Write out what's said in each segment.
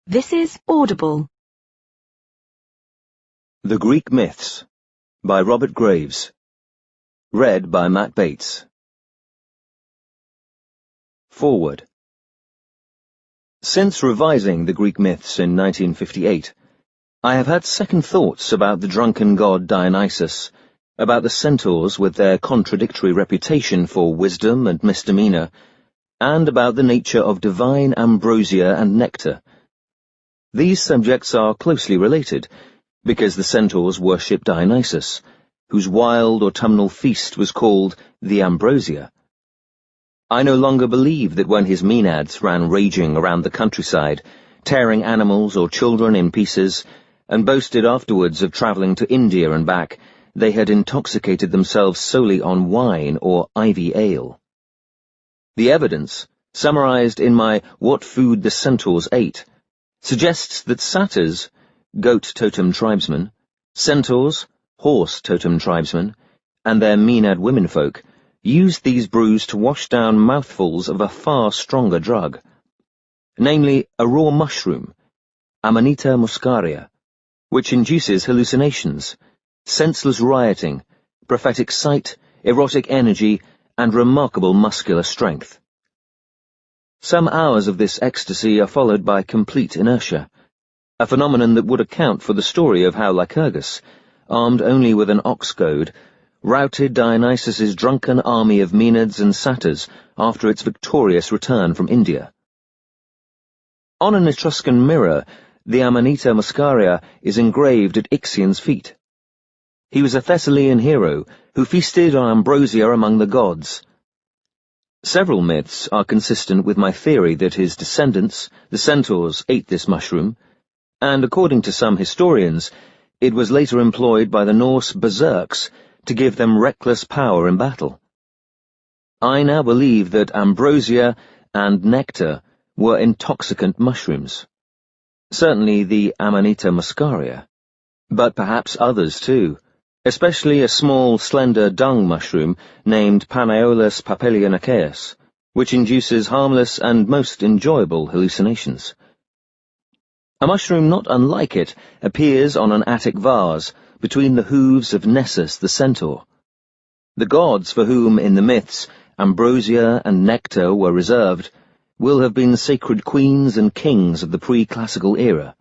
This is Audible. The Greek Myths by Robert Graves. Read by Matt Bates. Foreword. Since revising the Greek myths in 1958, I have had second thoughts about the drunken god Dionysus, about the centaurs with their contradictory reputation for wisdom and misdemeanor, and about the nature of divine ambrosia and nectar. These subjects are closely related, because the centaurs worship Dionysus, whose wild autumnal feast was called the Ambrosia. I no longer believe that when his Maenads ran raging around the countryside, tearing animals or children in pieces, and boasted afterwards of travelling to India and back, they had intoxicated themselves solely on wine or ivy ale. The evidence, summarized in my What Food the Centaurs Ate, suggests that satyrs, goat totem tribesmen, centaurs, horse totem tribesmen, and their Maenad womenfolk used these brews to wash down mouthfuls of a far stronger drug, namely a raw mushroom, Amanita muscaria, which induces hallucinations, senseless rioting, prophetic sight, erotic energy, and remarkable muscular strength. Some hours of this ecstasy are followed by complete inertia, a phenomenon that would account for the story of how Lycurgus, armed only with an ox goad, routed Dionysus's drunken army of Maenads and satyrs after its victorious return from India. On an Etruscan mirror, the Amanita muscaria is engraved at Ixion's feet. He was a Thessalian hero who feasted on ambrosia among the gods. Several myths are consistent with my theory that his descendants, the centaurs, ate this mushroom, and according to some historians, it was later employed by the Norse berserks to give them reckless power in battle. I now believe that ambrosia and nectar were intoxicant mushrooms. Certainly the Amanita muscaria, but perhaps others too, especially a small, slender dung mushroom named Panaeolus papilionaceus, which induces harmless and most enjoyable hallucinations. A mushroom not unlike it appears on an Attic vase between the hooves of Nessus the centaur. The gods for whom, in the myths, ambrosia and nectar were reserved will have been sacred queens and kings of the pre-classical era.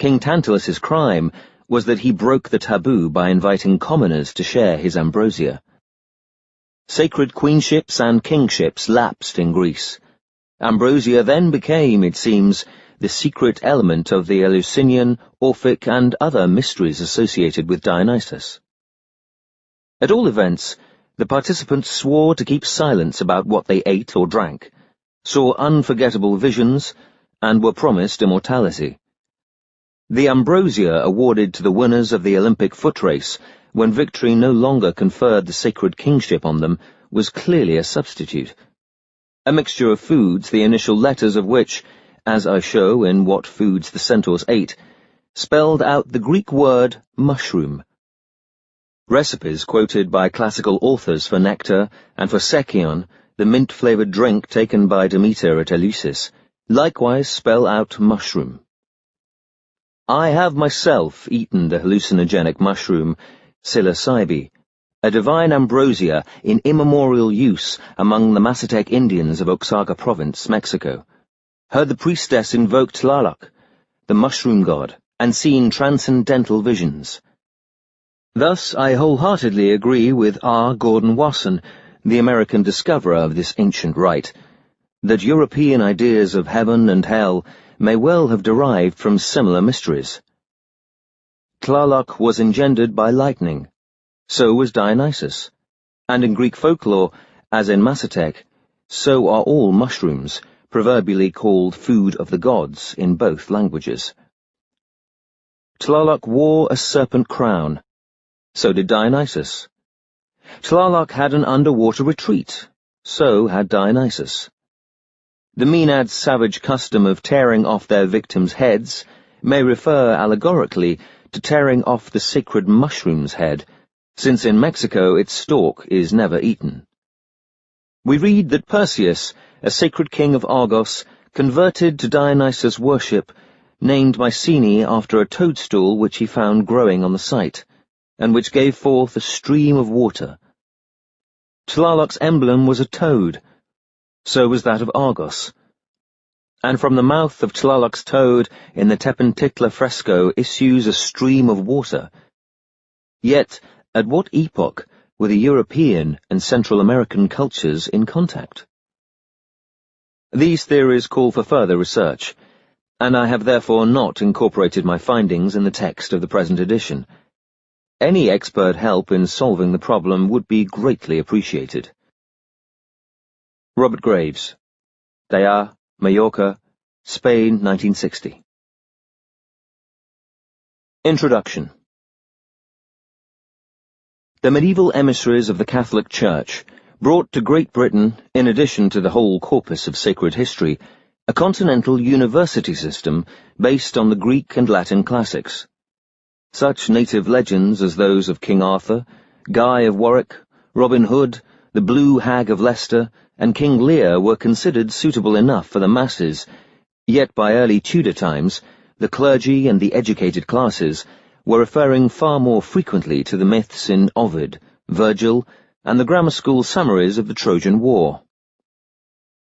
King Tantalus's crime was that he broke the taboo by inviting commoners to share his ambrosia. Sacred queenships and kingships lapsed in Greece. Ambrosia then became, it seems, the secret element of the Eleusinian, Orphic, and other mysteries associated with Dionysus. At all events, the participants swore to keep silence about what they ate or drank, saw unforgettable visions, and were promised immortality. The ambrosia awarded to the winners of the Olympic foot race, when victory no longer conferred the sacred kingship on them, was clearly a substitute. A mixture of foods, the initial letters of which, as I show in What Foods the Centaurs Ate, spelled out the Greek word mushroom. Recipes quoted by classical authors for nectar and for sekion, the mint-flavoured drink taken by Demeter at Eleusis, likewise spell out mushroom. I have myself eaten the hallucinogenic mushroom, psilocybe, a divine ambrosia in immemorial use among the Mazatec Indians of Oaxaca Province, Mexico, heard the priestess invoke Tlaloc, the mushroom god, and seen transcendental visions. Thus, I wholeheartedly agree with R. Gordon Wasson, the American discoverer of this ancient rite, that European ideas of heaven and hell may well have derived from similar mysteries. Tlaloc was engendered by lightning. So was Dionysus. And in Greek folklore, as in Mazatec, so are all mushrooms, proverbially called food of the gods in both languages. Tlaloc wore a serpent crown. So did Dionysus. Tlaloc had an underwater retreat. So had Dionysus. The Maenads' savage custom of tearing off their victims' heads may refer allegorically to tearing off the sacred mushroom's head, since in Mexico its stalk is never eaten. We read that Perseus, a sacred king of Argos, converted to Dionysus worship, named Mycenae after a toadstool which he found growing on the site, and which gave forth a stream of water. Tlaloc's emblem was a toad. So was that of Argos. And from the mouth of Tlaloc's toad in the Tepentitla fresco issues a stream of water. Yet, at what epoch were the European and Central American cultures in contact? These theories call for further research, and I have therefore not incorporated my findings in the text of the present edition. Any expert help in solving the problem would be greatly appreciated. Robert Graves, Daya, Mallorca, Spain, 1960. Introduction. The medieval emissaries of the Catholic Church brought to Great Britain, in addition to the whole corpus of sacred history, a continental university system based on the Greek and Latin classics. Such native legends as those of King Arthur, Guy of Warwick, Robin Hood, the Blue Hag of Leicester, and King Lear were considered suitable enough for the masses, yet by early Tudor times, the clergy and the educated classes were referring far more frequently to the myths in Ovid, Virgil, and the grammar school summaries of the Trojan War.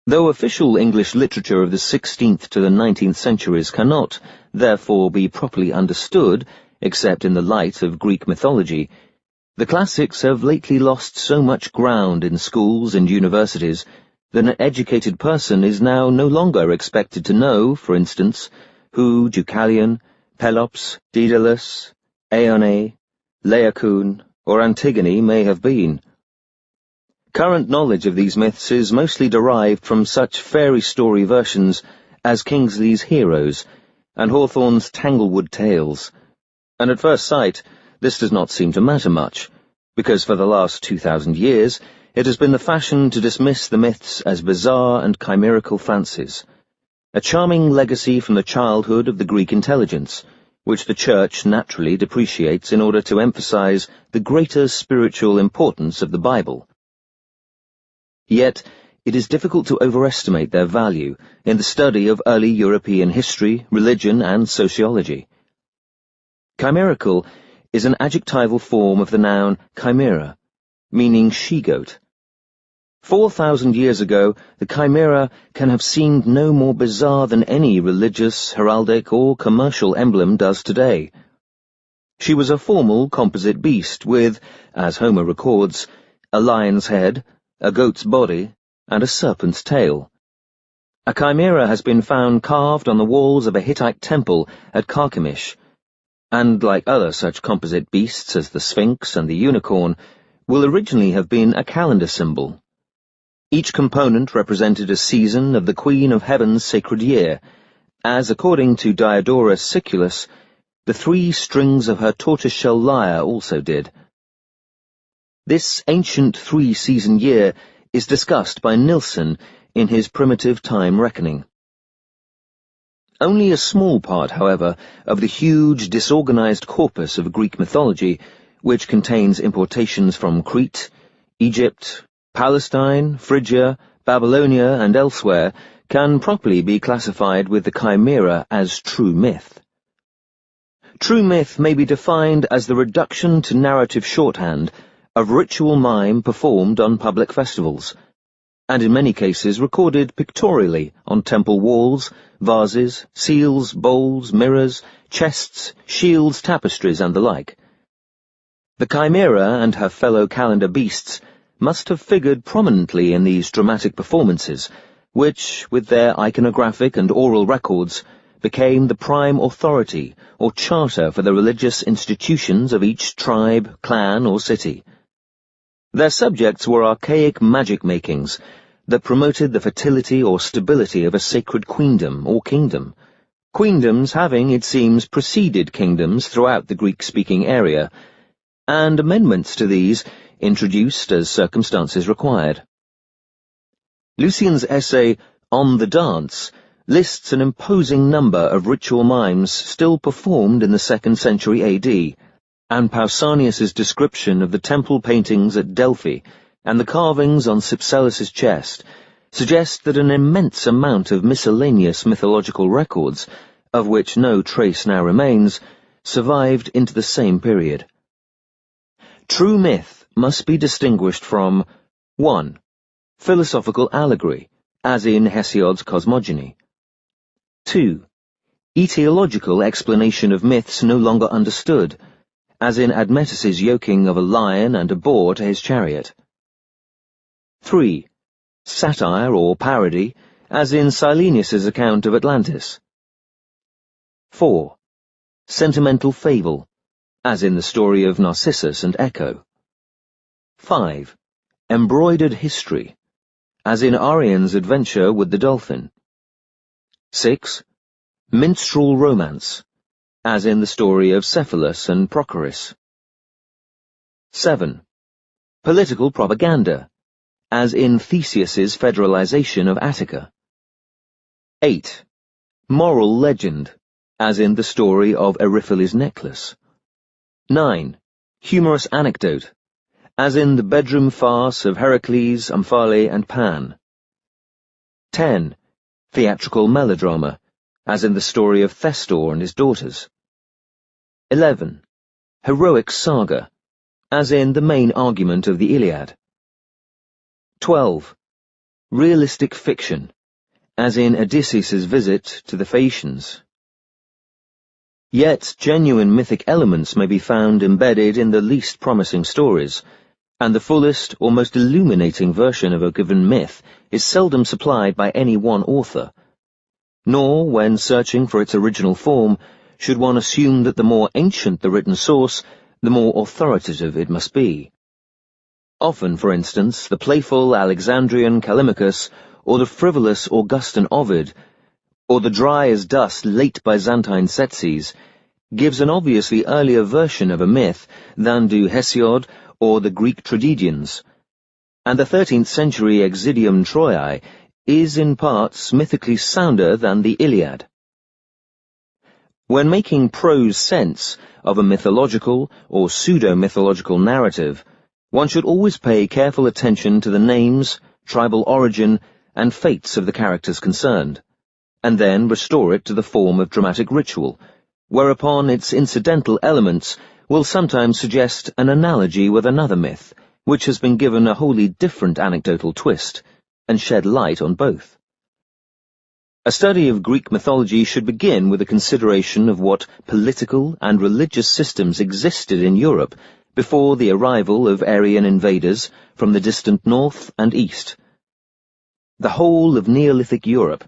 Though official English literature of the 16th to the 19th centuries cannot, therefore, be properly understood, except in the light of Greek mythology, the classics have lately lost so much ground in schools and universities that an educated person is now no longer expected to know, for instance, who Deucalion, Pelops, Daedalus, Aeone, Laocoon, or Antigone may have been. Current knowledge of these myths is mostly derived from such fairy story versions as Kingsley's Heroes and Hawthorne's Tanglewood Tales, and at first sight this does not seem to matter much, because for the last 2,000 years it has been the fashion to dismiss the myths as bizarre and chimerical fancies, a charming legacy from the childhood of the Greek intelligence, which the Church naturally depreciates in order to emphasize the greater spiritual importance of the Bible. Yet, it is difficult to overestimate their value in the study of early European history, religion, and sociology. Chimerical is an adjectival form of the noun chimera, meaning she-goat. 4,000 years ago, the chimera can have seemed no more bizarre than any religious, heraldic, or commercial emblem does today. She was a formal composite beast with, as Homer records, a lion's head, a goat's body, and a serpent's tail. A chimera has been found carved on the walls of a Hittite temple at Carchemish, and, like other such composite beasts as the Sphinx and the unicorn, will originally have been a calendar symbol. Each component represented a season of the Queen of Heaven's sacred year, as, according to Diodorus Siculus, the 3 strings of her tortoiseshell lyre also did. This ancient 3-season year is discussed by Nilsson in his primitive time reckoning. Only a small part, however, of the huge, disorganized corpus of Greek mythology, which contains importations from Crete, Egypt, Palestine, Phrygia, Babylonia, and elsewhere, can properly be classified with the chimera as true myth. True myth may be defined as the reduction to narrative shorthand of ritual mime performed on public festivals, and in many cases recorded pictorially on temple walls, vases, seals, bowls, mirrors, chests, shields, tapestries, and the like. The chimera and her fellow calendar beasts must have figured prominently in these dramatic performances, which, with their iconographic and oral records, became the prime authority or charter for the religious institutions of each tribe, clan, or city. Their subjects were archaic magic-makings that promoted the fertility or stability of a sacred queendom or kingdom, queendoms having, it seems, preceded kingdoms throughout the Greek-speaking area, and amendments to these introduced as circumstances required. Lucian's essay, On the Dance, lists an imposing number of ritual mimes still performed in the 2nd century AD, and Pausanias's description of the temple paintings at Delphi and the carvings on Cypselus's chest suggest that an immense amount of miscellaneous mythological records, of which no trace now remains, survived into the same period. True myth must be distinguished from 1. Philosophical allegory, as in Hesiod's cosmogony. 2. Etiological explanation of myths no longer understood, as in Admetus's yoking of a lion and a boar to his chariot. 3. Satire or parody, as in Silenius's account of Atlantis. 4. Sentimental fable, as in the story of Narcissus and Echo. 5. Embroidered history, as in Arian's adventure with the dolphin. 6. Minstrel romance, as in the story of Cephalus and Prochorus. 7. Political propaganda, as in Theseus's federalization of Attica. 8. Moral legend, as in the story of Eriphylle's necklace. 9. Humorous anecdote, as in the bedroom farce of Heracles, Omphale, and Pan. 10. Theatrical melodrama, as in the story of Thestor and his daughters. 11. Heroic saga, as in the main argument of the Iliad. 12. Realistic fiction, as in Odysseus's visit to the Phaeacians. Yet genuine mythic elements may be found embedded in the least promising stories, and the fullest or most illuminating version of a given myth is seldom supplied by any one author. Nor, when searching for its original form, should one assume that the more ancient the written source, the more authoritative it must be. Often, for instance, the playful Alexandrian Callimachus, or the frivolous Augustan Ovid, or the dry-as-dust late Byzantine Tzetzes, gives an obviously earlier version of a myth than do Hesiod or the Greek tragedians, and the 13th century Exidium Troiae is in parts mythically sounder than the Iliad. When making prose sense of a mythological or pseudo-mythological narrative, one should always pay careful attention to the names, tribal origin, and fates of the characters concerned, and then restore it to the form of dramatic ritual, whereupon its incidental elements will sometimes suggest an analogy with another myth, which has been given a wholly different anecdotal twist, and shed light on both. A study of Greek mythology should begin with a consideration of what political and religious systems existed in Europe before the arrival of Aryan invaders from the distant north and east. The whole of Neolithic Europe,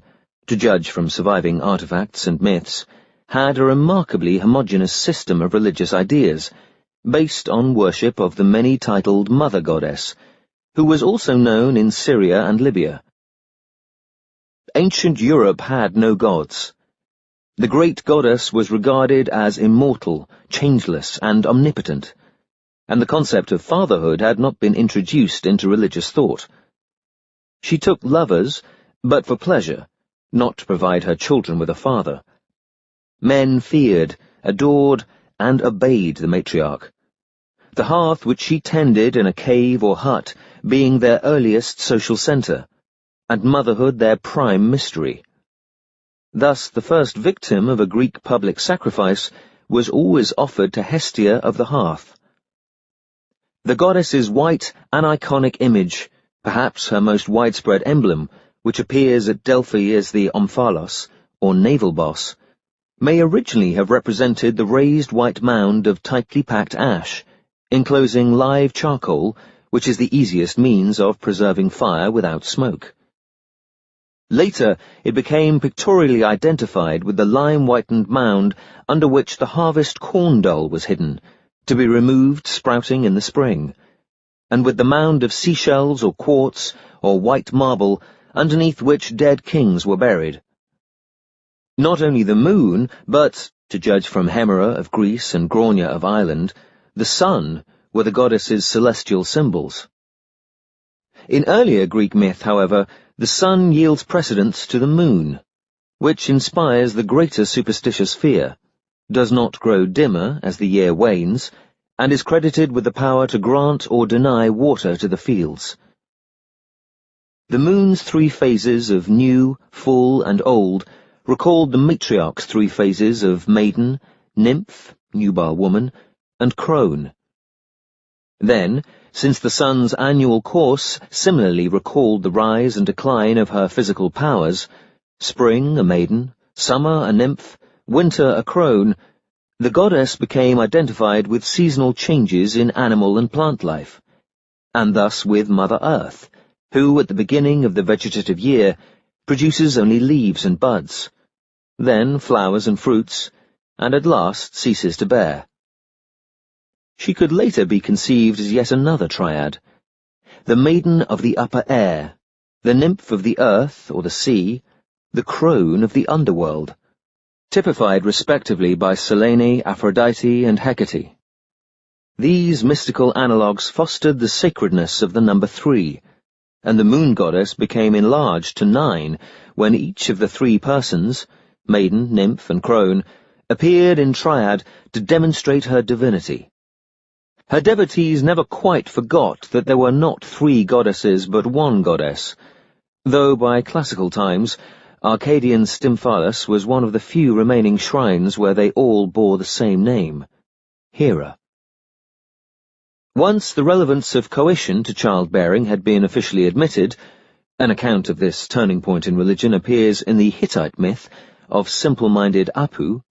to judge from surviving artifacts and myths, had a remarkably homogeneous system of religious ideas, based on worship of the many-titled Mother Goddess, who was also known in Syria and Libya. Ancient Europe had no gods. The great goddess was regarded as immortal, changeless, and omnipotent, and the concept of fatherhood had not been introduced into religious thought. She took lovers, but for pleasure, not to provide her children with a father. Men feared, adored, and obeyed the matriarch, the hearth which she tended in a cave or hut being their earliest social centre, and motherhood their prime mystery. Thus the first victim of a Greek public sacrifice was always offered to Hestia of the hearth. The goddess's white, aniconic image, perhaps her most widespread emblem, which appears at Delphi as the omphalos, or navel boss, may originally have represented the raised white mound of tightly packed ash, enclosing live charcoal, which is the easiest means of preserving fire without smoke. Later, it became pictorially identified with the lime-whitened mound under which the harvest corn doll was hidden, to be removed sprouting in the spring, and with the mound of seashells or quartz or white marble underneath which dead kings were buried. Not only the moon, but, to judge from Hemera of Greece and Grania of Ireland, the sun were the goddess's celestial symbols. In earlier Greek myth, however, the sun yields precedence to the moon, which inspires the greater superstitious fear, does not grow dimmer as the year wanes, and is credited with the power to grant or deny water to the fields. The moon's three phases of new, full, and old recalled the matriarch's three phases of maiden, nymph, nubile woman, and crone. Then, since the sun's annual course similarly recalled the rise and decline of her physical powers, spring a maiden, summer a nymph, winter a crone, the goddess became identified with seasonal changes in animal and plant life, and thus with Mother Earth, who, at the beginning of the vegetative year, produces only leaves and buds, then flowers and fruits, and at last ceases to bear. She could later be conceived as yet another triad, the maiden of the upper air, the nymph of the earth or the sea, the crone of the underworld, typified respectively by Selene, Aphrodite, and Hecate. These mystical analogues fostered the sacredness of the number 3, and the moon goddess became enlarged to 9 when each of the 3 persons, maiden, nymph, and crone, appeared in triad to demonstrate her divinity. Her devotees never quite forgot that there were not 3 goddesses but one goddess, though by classical times, Arcadian Stymphalus was one of the few remaining shrines where they all bore the same name, Hera. Once the relevance of coition to childbearing had been officially admitted, an account of this turning point in religion appears in the Hittite myth of simple-minded Apu,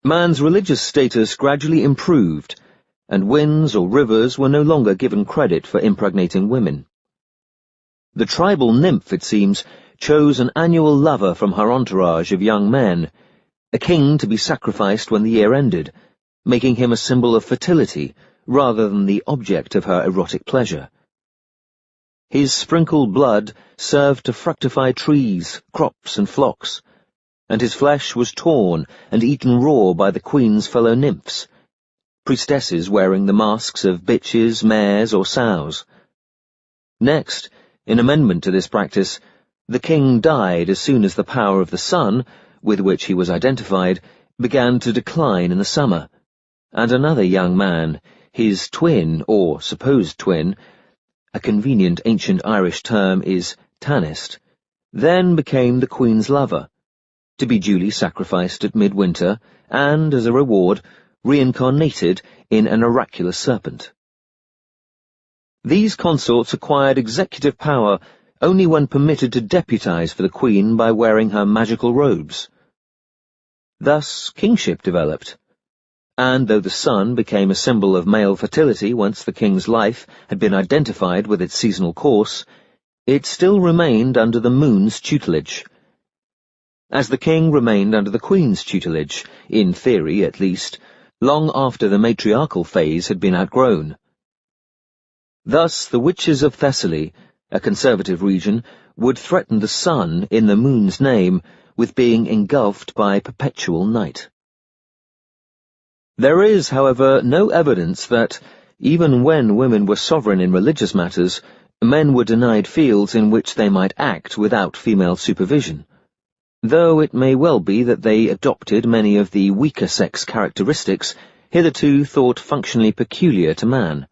man's religious status gradually improved, and winds or rivers were no longer given credit for impregnating women. The tribal nymph, it seems, chose an annual lover from her entourage of young men, a king to be sacrificed when the year ended, making him a symbol of fertility rather than the object of her erotic pleasure. His sprinkled blood served to fructify trees, crops, and flocks, and his flesh was torn and eaten raw by the queen's fellow nymphs, priestesses wearing the masks of bitches, mares, or sows. Next, in amendment to this practice, the king died as soon as the power of the sun, with which he was identified, began to decline in the summer, and another young man, his twin, or supposed twin, a convenient ancient Irish term is tanist, then became the queen's lover, to be duly sacrificed at midwinter, and, as a reward, reincarnated in an oracular serpent. These consorts acquired executive power only when permitted to deputize for the queen by wearing her magical robes. Thus kingship developed, and though the sun became a symbol of male fertility once the king's life had been identified with its seasonal course, it still remained under the moon's tutelage, as the king remained under the queen's tutelage, in theory at least, long after the matriarchal phase had been outgrown. Thus the witches of Thessaly, a conservative region, would threaten the sun in the moon's name with being engulfed by perpetual night. There is, however, no evidence that, even when women were sovereign in religious matters, men were denied fields in which they might act without female supervision, though it may well be that they adopted many of the weaker sex characteristics hitherto thought functionally peculiar to man.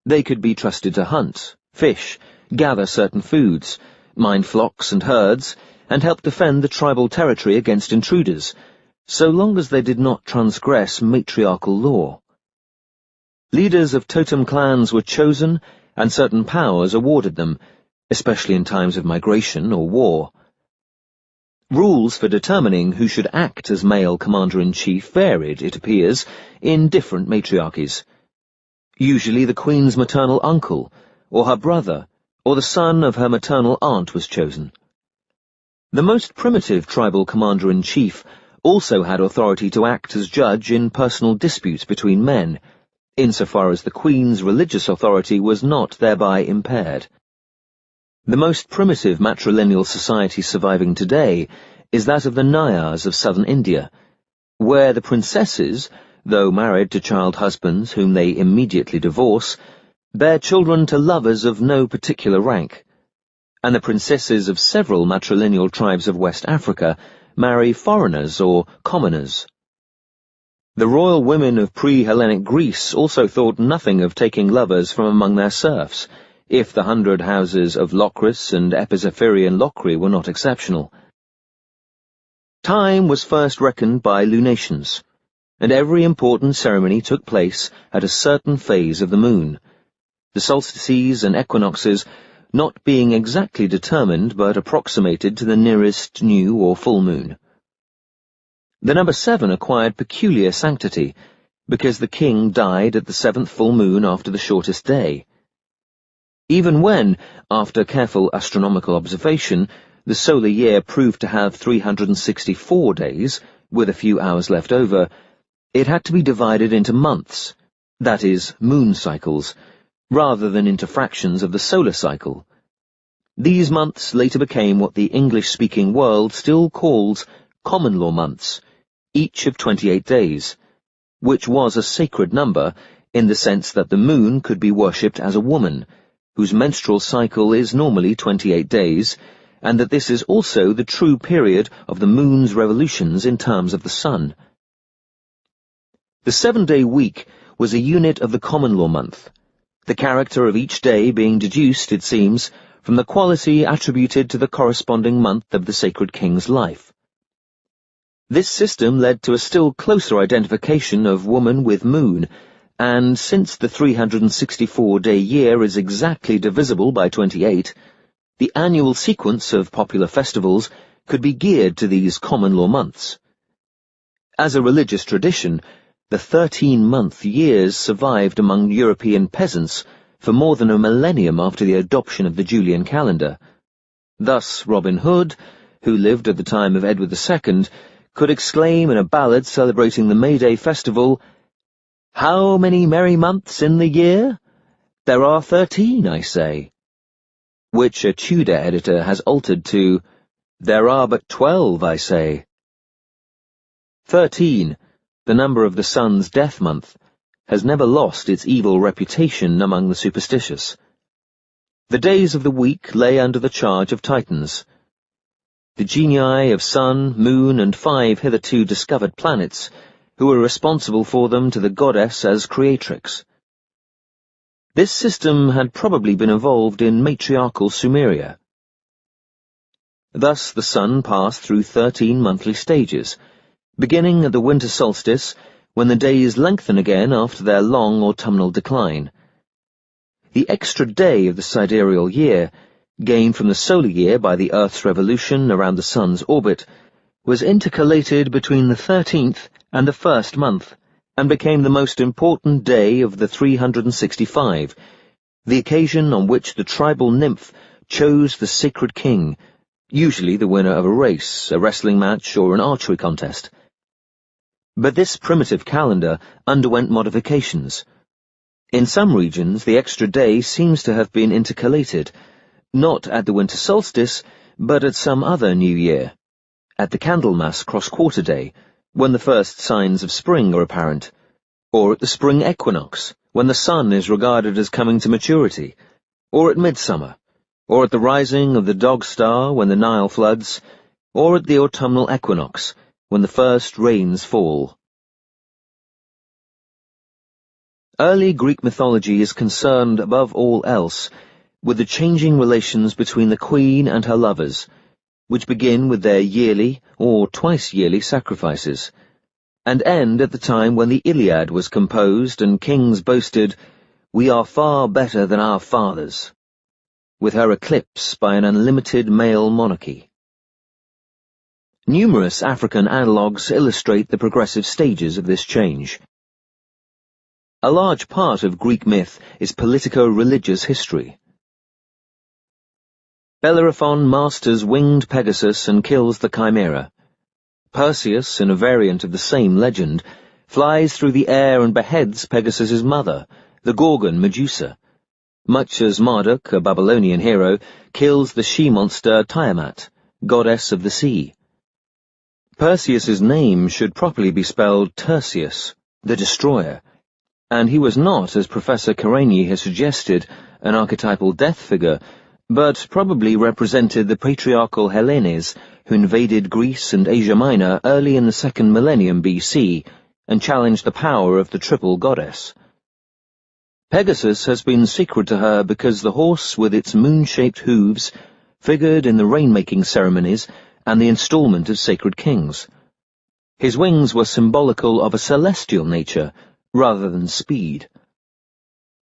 They could be trusted to hunt, fish, gather certain foods, mind flocks and herds, and help defend the tribal territory against intruders, so long as they did not transgress matriarchal law. Leaders of totem clans were chosen, and certain powers awarded them, especially in times of migration or war. Rules for determining who should act as male commander-in-chief varied, it appears, in different matriarchies. Usually the queen's maternal uncle, or her brother, or the son of her maternal aunt was chosen. The most primitive tribal commander-in-chief also had authority to act as judge in personal disputes between men, insofar as the queen's religious authority was not thereby impaired. The most primitive matrilineal society surviving today is that of the Nayars of southern India, where the princesses, though married to child husbands whom they immediately divorce, bear children to lovers of no particular rank, and the princesses of several matrilineal tribes of West Africa marry foreigners or commoners. The royal women of pre-Hellenic Greece also thought nothing of taking lovers from among their serfs, if the 100 houses of Locris and Epizephirian Locri were not exceptional. Time was first reckoned by lunations, and every important ceremony took place at a certain phase of the moon, the solstices and equinoxes not being exactly determined but approximated to the nearest new or full moon. The number 7 acquired peculiar sanctity, because the king died at the 7th full moon after the shortest day. Even when, after careful astronomical observation, the solar year proved to have 364 days, with a few hours left over, it had to be divided into months, that is, moon cycles, rather than into fractions of the solar cycle. These months later became what the English-speaking world still calls common law months, each of 28 days, which was a sacred number in the sense that the moon could be worshipped as a woman, whose menstrual cycle is normally 28 days, and that this is also the true period of the moon's revolutions in terms of the sun. The 7-day week was a unit of the common law month, the character of each day being deduced, it seems, from the quality attributed to the corresponding month of the sacred king's life. This system led to a still closer identification of woman with moon, and since the 364-day year is exactly divisible by 28, the annual sequence of popular festivals could be geared to these common law months. As a religious tradition, the 13-month years survived among European peasants for more than a millennium after the adoption of the Julian calendar. Thus Robin Hood, who lived at the time of Edward II, could exclaim in a ballad celebrating the May Day festival, "How many merry months in the year? There are 13, I say," which a Tudor editor has altered to, "There are but 12, I say." 13, the number of the sun's death month, has never lost its evil reputation among the superstitious. The days of the week lay under the charge of Titans, the genii of sun, moon, and 5 hitherto discovered planets, who were responsible for them to the goddess as creatrix. This system had probably been evolved in matriarchal Sumeria. Thus the sun passed through 13 monthly stages, beginning at the winter solstice, when the days lengthen again after their long autumnal decline. The extra day of the sidereal year, gained from the solar year by the Earth's revolution around the sun's orbit, was intercalated between the 13th and the 1st month, and became the most important day of the 365, the occasion on which the tribal nymph chose the sacred king, usually the winner of a race, a wrestling match, or an archery contest. But this primitive calendar underwent modifications. In some regions, the extra day seems to have been intercalated, not at the winter solstice, but at some other new year, at the Candlemas cross-quarter day, when the first signs of spring are apparent, or at the spring equinox, when the sun is regarded as coming to maturity, or at midsummer, or at the rising of the Dog Star when the Nile floods, or at the autumnal equinox, when the first rains fall. Early Greek mythology is concerned, above all else, with the changing relations between the queen and her lovers, which begin with their yearly or twice-yearly sacrifices, and end at the time when the Iliad was composed and kings boasted, "We are far better than our fathers," with her eclipse by an unlimited male monarchy. Numerous African analogues illustrate the progressive stages of this change. A large part of Greek myth is politico-religious history. Bellerophon masters winged Pegasus and kills the Chimera. Perseus, in a variant of the same legend, flies through the air and beheads Pegasus's mother, the Gorgon Medusa, much as Marduk, a Babylonian hero, kills the she-monster Tiamat, goddess of the sea. Perseus's name should properly be spelled Tertius, the destroyer, and he was not, as Professor Kareni has suggested, an archetypal death figure, but probably represented the patriarchal Hellenes who invaded Greece and Asia Minor early in the 2nd millennium BC and challenged the power of the triple goddess. Pegasus has been sacred to her because the horse with its moon-shaped hooves figured in the rain-making ceremonies and the installment of sacred kings. His wings were symbolical of a celestial nature, rather than speed.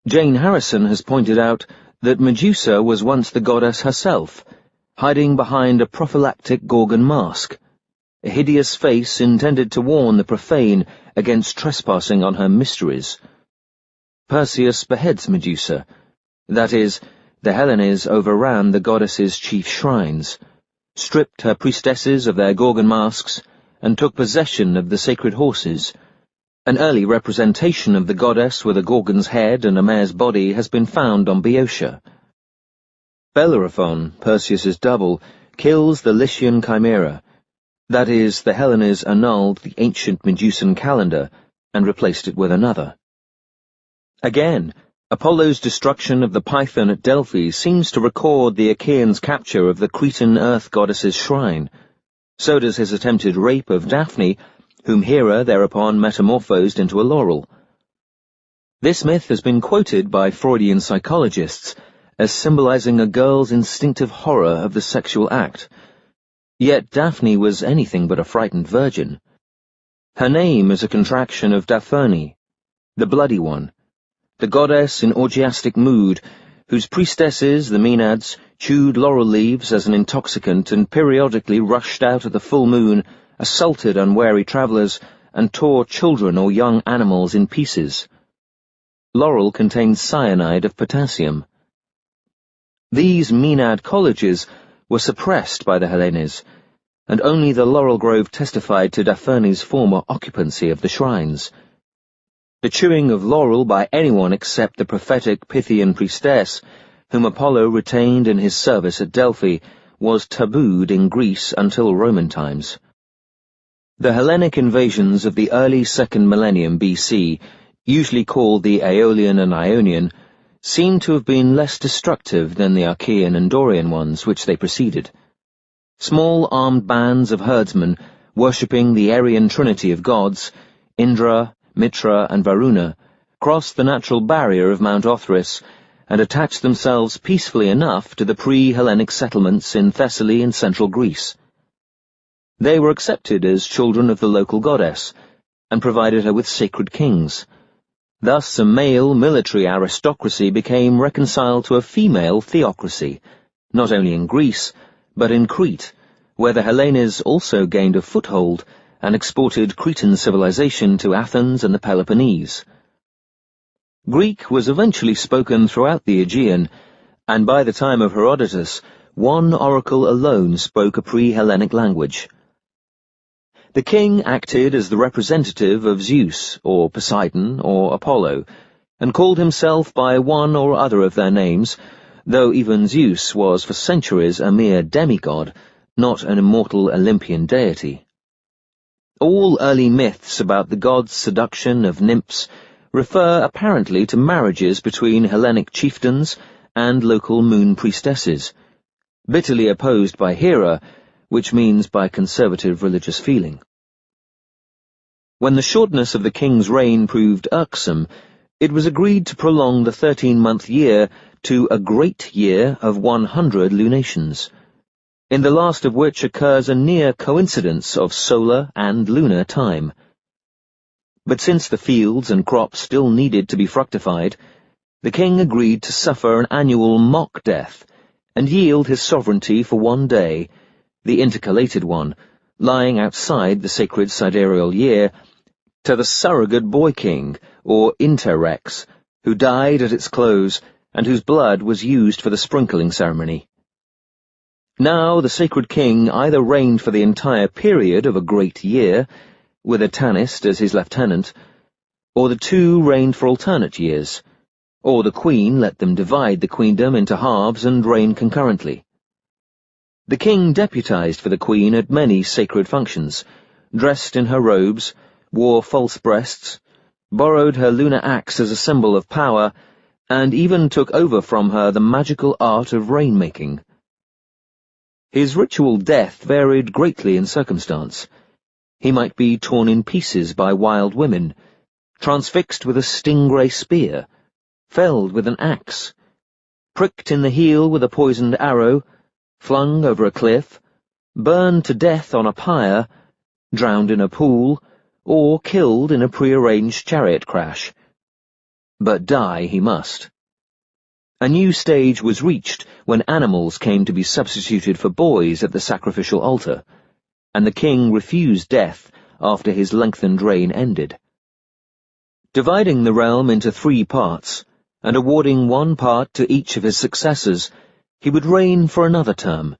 Jane Harrison has pointed out that Medusa was once the goddess herself, hiding behind a prophylactic Gorgon mask, a hideous face intended to warn the profane against trespassing on her mysteries. Perseus beheads Medusa. That is, the Hellenes overran the goddess's chief shrines, stripped her priestesses of their Gorgon masks, and took possession of the sacred horses. An early representation of the goddess with a Gorgon's head and a mare's body has been found on Boeotia. Bellerophon, Perseus's double, kills the Lycian chimera. That is, the Hellenes annulled the ancient Medusan calendar and replaced it with another. Again, Apollo's destruction of the Python at Delphi seems to record the Achaeans' capture of the Cretan earth goddess's shrine. So does his attempted rape of Daphne, whom Hera thereupon metamorphosed into a laurel. This myth has been quoted by Freudian psychologists as symbolizing a girl's instinctive horror of the sexual act. Yet Daphne was anything but a frightened virgin. Her name is a contraction of Daphne, the bloody one, the goddess in orgiastic mood, whose priestesses, the Maenads, chewed laurel leaves as an intoxicant and periodically rushed out at the full moon, assaulted unwary travellers, and tore children or young animals in pieces. Laurel contained cyanide of potassium. These Maenad colleges were suppressed by the Hellenes, and only the laurel grove testified to Daphne's former occupancy of the shrines. The chewing of laurel by anyone except the prophetic Pythian priestess, whom Apollo retained in his service at Delphi, was tabooed in Greece until Roman times. The Hellenic invasions of the early 2nd millennium BC, usually called the Aeolian and Ionian, seem to have been less destructive than the Achaean and Dorian ones which they preceded. Small armed bands of herdsmen, worshipping the Aryan trinity of gods, Indra, Mitra, and Varuna, crossed the natural barrier of Mount Othrys and attached themselves peacefully enough to the pre-Hellenic settlements in Thessaly and central Greece. They were accepted as children of the local goddess, and provided her with sacred kings. Thus a male military aristocracy became reconciled to a female theocracy, not only in Greece, but in Crete, where the Hellenes also gained a foothold and exported Cretan civilization to Athens and the Peloponnese. Greek was eventually spoken throughout the Aegean, and by the time of Herodotus, one oracle alone spoke a pre-Hellenic language. The king acted as the representative of Zeus, or Poseidon, or Apollo, and called himself by one or other of their names, though even Zeus was for centuries a mere demigod, not an immortal Olympian deity. All early myths about the gods' seduction of nymphs refer apparently to marriages between Hellenic chieftains and local moon priestesses, bitterly opposed by Hera, which means by conservative religious feeling. When the shortness of the king's reign proved irksome, it was agreed to prolong the 13-month year to a great year of 100 lunations, in the last of which occurs a near coincidence of solar and lunar time. But since the fields and crops still needed to be fructified, the king agreed to suffer an annual mock death and yield his sovereignty for one day, the intercalated one, lying outside the sacred sidereal year, to the surrogate boy-king, or interrex, who died at its close and whose blood was used for the sprinkling ceremony. Now the sacred king either reigned for the entire period of a great year, with a Tanist as his lieutenant, or the two reigned for alternate years, or the queen let them divide the queendom into halves and reign concurrently. The king deputized for the queen at many sacred functions, dressed in her robes, wore false breasts, borrowed her lunar axe as a symbol of power, and even took over from her the magical art of rain-making. His ritual death varied greatly in circumstance. He might be torn in pieces by wild women, transfixed with a stingray spear, felled with an axe, pricked in the heel with a poisoned arrow, flung over a cliff, burned to death on a pyre, drowned in a pool, or killed in a prearranged chariot crash. But die he must. A new stage was reached when animals came to be substituted for boys at the sacrificial altar, and the king refused death after his lengthened reign ended. Dividing the realm into 3 parts, and awarding 1 part to each of his successors, he would reign for another term,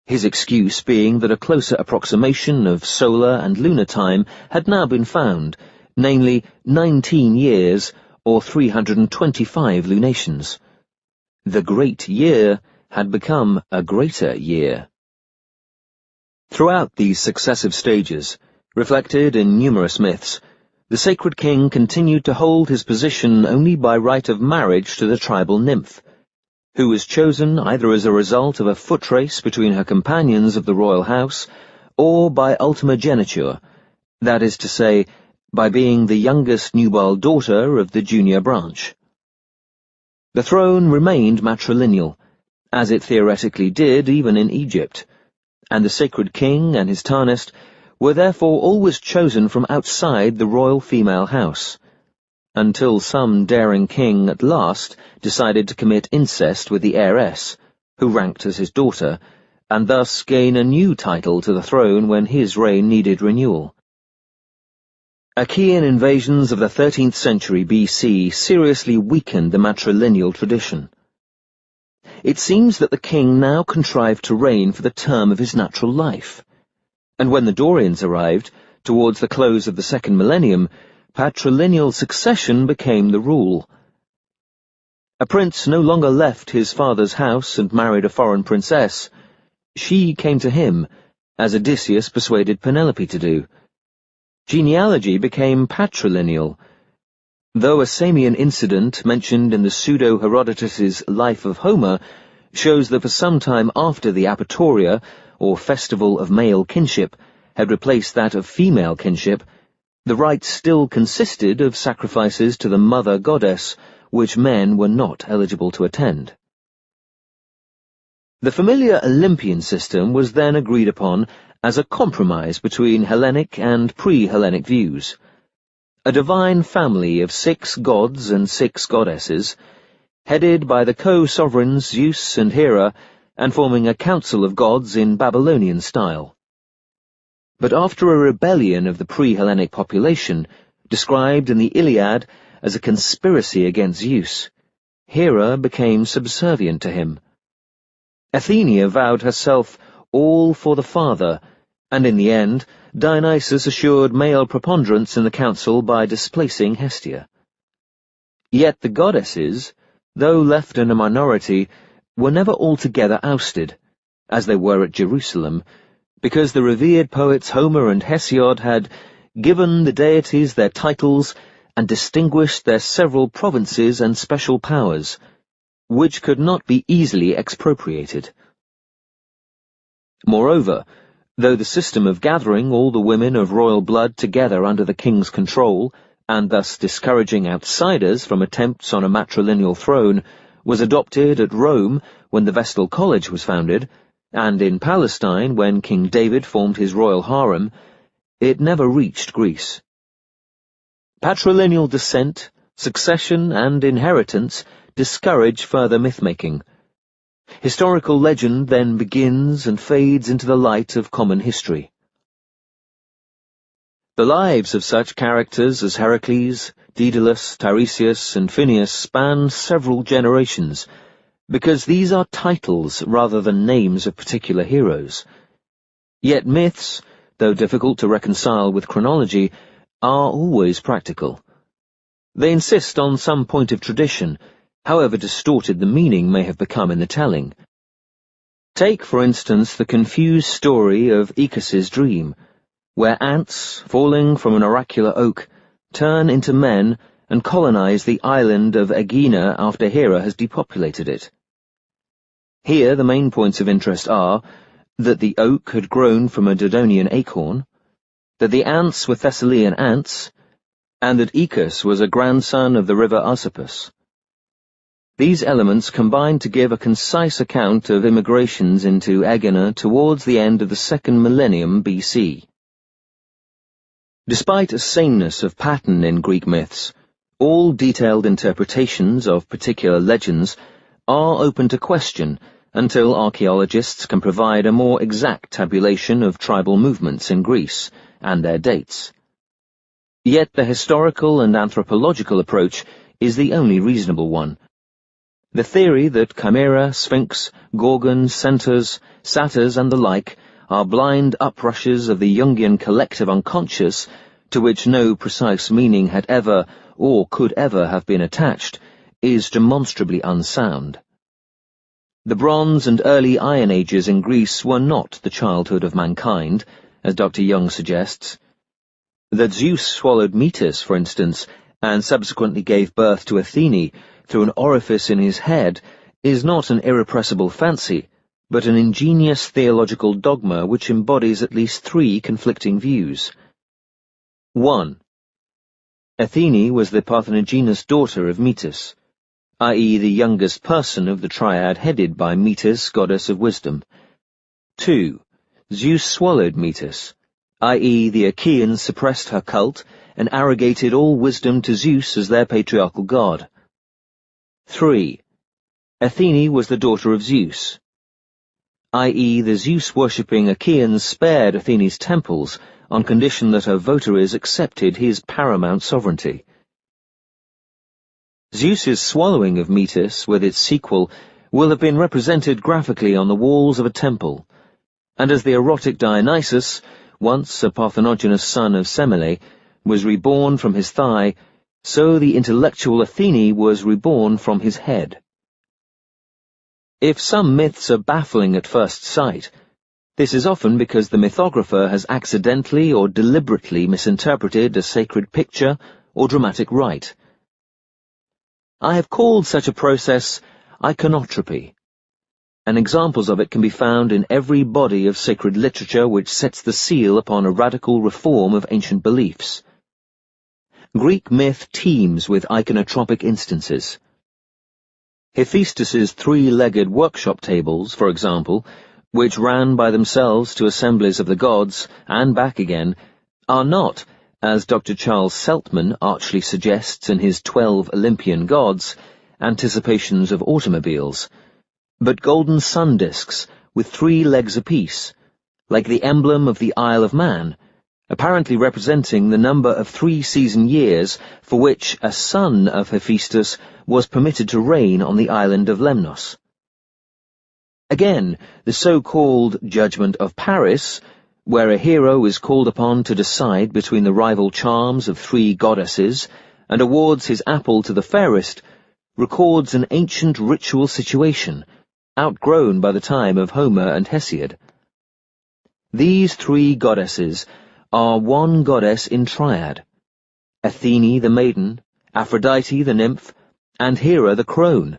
his excuse being that a closer approximation of solar and lunar time had now been found, namely 19 years, or 325 lunations. The great year had become a greater year. Throughout these successive stages, reflected in numerous myths, the sacred king continued to hold his position only by right of marriage to the tribal nymph, who was chosen either as a result of a foot race between her companions of the royal house, or by ultimogeniture, that is to say, by being the youngest nubile daughter of the junior branch. The throne remained matrilineal, as it theoretically did even in Egypt, and the sacred king and his Tanist were therefore always chosen from outside the royal female house, until some daring king at last decided to commit incest with the heiress, who ranked as his daughter, and thus gain a new title to the throne when his reign needed renewal. Achaean invasions of the 13th century BC seriously weakened the matrilineal tradition. It seems that the king now contrived to reign for the term of his natural life, and when the Dorians arrived, towards the close of the 2nd millennium, patrilineal succession became the rule. A prince no longer left his father's house and married a foreign princess. She came to him, as Odysseus persuaded Penelope to do. Genealogy became patrilineal, though a Samian incident mentioned in the Pseudo-Herodotus's Life of Homer shows that for some time after the Apatoria, or festival of male kinship, had replaced that of female kinship, the rites still consisted of sacrifices to the mother goddess, which men were not eligible to attend. The familiar Olympian system was then agreed upon as a compromise between Hellenic and pre-Hellenic views. A divine family of 6 gods and 6 goddesses, headed by the co-sovereigns Zeus and Hera, and forming a council of gods in Babylonian style. But after a rebellion of the pre-Hellenic population, described in the Iliad as a conspiracy against Zeus, Hera became subservient to him. Athene vowed herself all for the father, and in the end, Dionysus assured male preponderance in the council by displacing Hestia. Yet the goddesses, though left in a minority, were never altogether ousted, as they were at Jerusalem, because the revered poets Homer and Hesiod had given the deities their titles and distinguished their several provinces and special powers, which could not be easily expropriated. Moreover, though the system of gathering all the women of royal blood together under the king's control, and thus discouraging outsiders from attempts on a matrilineal throne, was adopted at Rome when the Vestal College was founded, and in Palestine when King David formed his royal harem, it never reached Greece. Patrilineal descent, succession, and inheritance discourage further myth-making. Historical legend then begins and fades into the light of common history. The lives of such characters as Heracles, Daedalus, Tiresias, and Phineus span several generations, because these are titles rather than names of particular heroes. Yet myths, though difficult to reconcile with chronology, are always practical. They insist on some point of tradition, however distorted the meaning may have become in the telling. Take, for instance, the confused story of Aeacus's dream, where ants, falling from an oracular oak, turn into men and colonize the island of Aegina after Hera has depopulated it. Here the main points of interest are that the oak had grown from a Dodonian acorn, that the ants were Thessalian ants, and that Aeacus was a grandson of the river Asopus. These elements combine to give a concise account of immigrations into Egina towards the end of the second millennium BC. Despite a sameness of pattern in Greek myths, all detailed interpretations of particular legends are open to question until archaeologists can provide a more exact tabulation of tribal movements in Greece and their dates. Yet the historical and anthropological approach is the only reasonable one. The theory that Chimera, Sphinx, Gorgons, Centaurs, Satyrs, and the like are blind uprushes of the Jungian collective unconscious, to which no precise meaning had ever or could ever have been attached, is demonstrably unsound. The Bronze and early Iron Ages in Greece were not the childhood of mankind, as Dr. Young suggests. That Zeus swallowed Metis, for instance, and subsequently gave birth to Athene through an orifice in his head, is not an irrepressible fancy, but an ingenious theological dogma which embodies at least three conflicting views. 1. Athene was the parthenogenous daughter of Metis, i.e. the youngest person of the triad headed by Metis, goddess of wisdom. 2. Zeus swallowed Metis, i.e. the Achaeans suppressed her cult and arrogated all wisdom to Zeus as their patriarchal god. 3. Athene was the daughter of Zeus, i.e. the Zeus-worshipping Achaeans spared Athene's temples on condition that her votaries accepted his paramount sovereignty. Zeus's swallowing of Metis, with its sequel, will have been represented graphically on the walls of a temple, and as the erotic Dionysus, once a parthenogenous son of Semele, was reborn from his thigh, so the intellectual Athene was reborn from his head. If some myths are baffling at first sight, this is often because the mythographer has accidentally or deliberately misinterpreted a sacred picture or dramatic rite. I have called such a process iconotropy, and examples of it can be found in every body of sacred literature which sets the seal upon a radical reform of ancient beliefs. Greek myth teems with iconotropic instances. Hephaestus's three-legged workshop tables, for example, which ran by themselves to assemblies of the gods and back again, are not, as Dr. Charles Seltman archly suggests in his 12 Olympian gods, anticipations of automobiles, but golden sun discs with 3 legs apiece, like the emblem of the Isle of Man, apparently representing the number of 3-season years for which a son of Hephaestus was permitted to reign on the island of Lemnos. Again, the so-called Judgment of Paris, where a hero is called upon to decide between the rival charms of 3 goddesses and awards his apple to the fairest, records an ancient ritual situation, outgrown by the time of Homer and Hesiod. These 3 goddesses are one goddess in triad: Athene the maiden, Aphrodite the nymph, and Hera the crone,